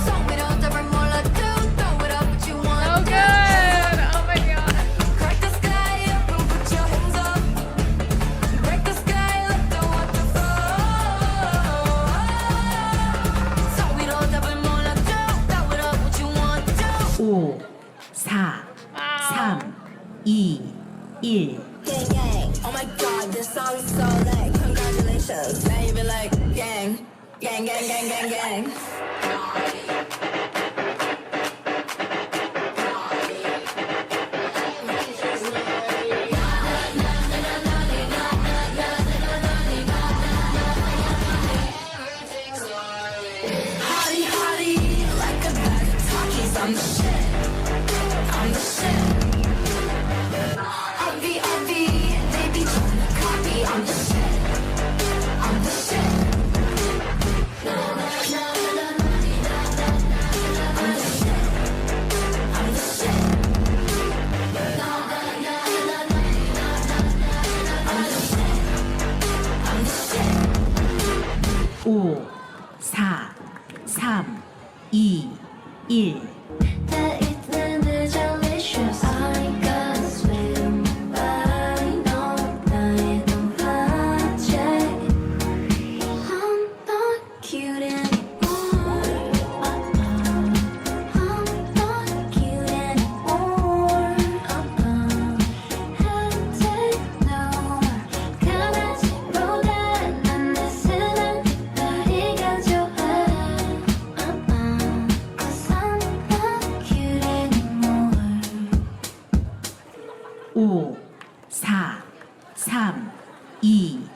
so we don't ever 몰라 do. Throw it up what you want. So good! Oh my god. Break the sky open, put your hands up. Break the sky, let the water flow. So we don't ever 몰라 do. Throw it up what you want to. 5, 4, 3, 2, 1. Gang, gang. Oh my god, this song is so lit. Congratulations. Now you be like, gang, gang, gang, gang, gang, gang. Hottie, hottie, like a bag of Takis. I'm the shit. I'm the shit. Envy, envy, they be trying to copy. I'm the shit. I'm the shit. Na, na, na, na, na, na, na. I'm the shit. I'm the shit. Na, na, na, na, na, na, na. I'm the shit. I'm the shit. 5, 4, 3, 2, 1. That it's delicious. I gotta swim by no night on project. I'm not cute anymore. I'm not cute anymore. Hectic no more. 강아지보다 난 내 쓰는 다리가 좋아. 'Cause I'm not cute anymore. 5, 4, 3, 2,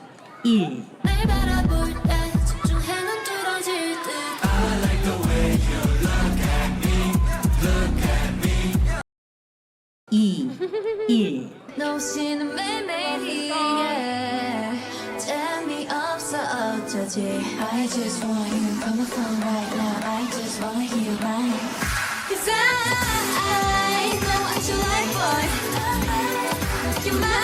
1. 날 바라볼 때 집중해 눈 뜨러질 듯. I like the way you look at me, look at me. 2, 1. 놓치는 매일매일이 재미없어 어쩌지. I just want you on the phone right now. I just wanna hear your mind. 'Cause I know what you like, boy. You're mine.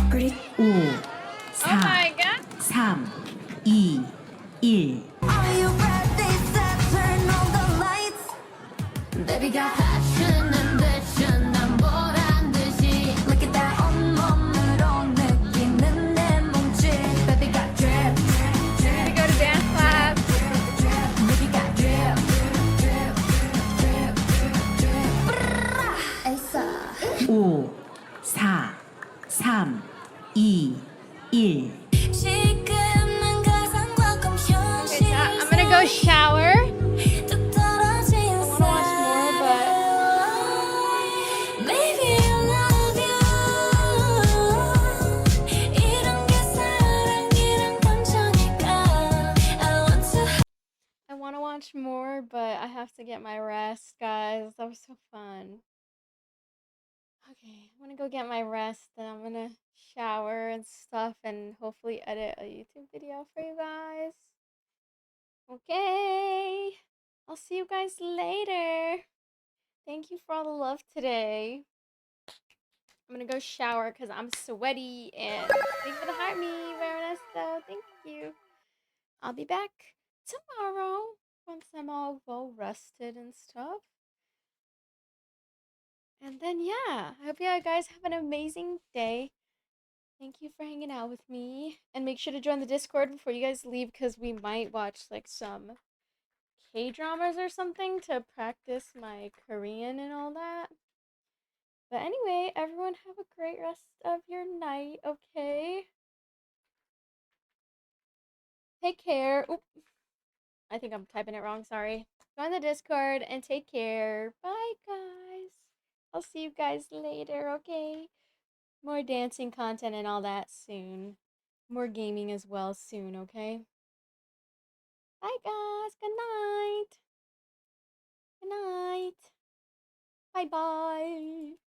5, 4, 3, 2, 1. Baby got passion, ambition, 난 보란 듯이 Look at that 온몸으로 느끼는 내 몸짓 Baby got drip, drip, drip. We go to dance class. Baby got drip, drip, drip, drip, drip. Elsa. 5, 4, 3, 2, 1. 지금은 가상과 Okay, I'm gonna go shower. I want to watch more, but I have to get my rest, guys. That was so fun. Okay, I'm gonna go get my rest, and I'm gonna shower and stuff, and hopefully edit a YouTube video for you guys. Okay, I'll see you guys later. Thank you for all the love today. I'm gonna go shower because I'm sweaty, and thank you for the heart me, Ernesto. Thank you. I'll be back tomorrow once I'm all well rested and stuff. And then, yeah, I hope you guys have an amazing day. Thank you for hanging out with me. And make sure to join the Discord before you guys leave, because we might watch like some K-dramas or something to practice my Korean and all that. But anyway, everyone have a great rest of your night, okay? Take care. Oop. I think I'm typing it wrong, sorry. Join the Discord and take care. Bye, guys. I'll see you guys later, okay? More dancing content and all that soon. More gaming as well soon, okay? Bye, guys. Good night. Good night. Bye-bye.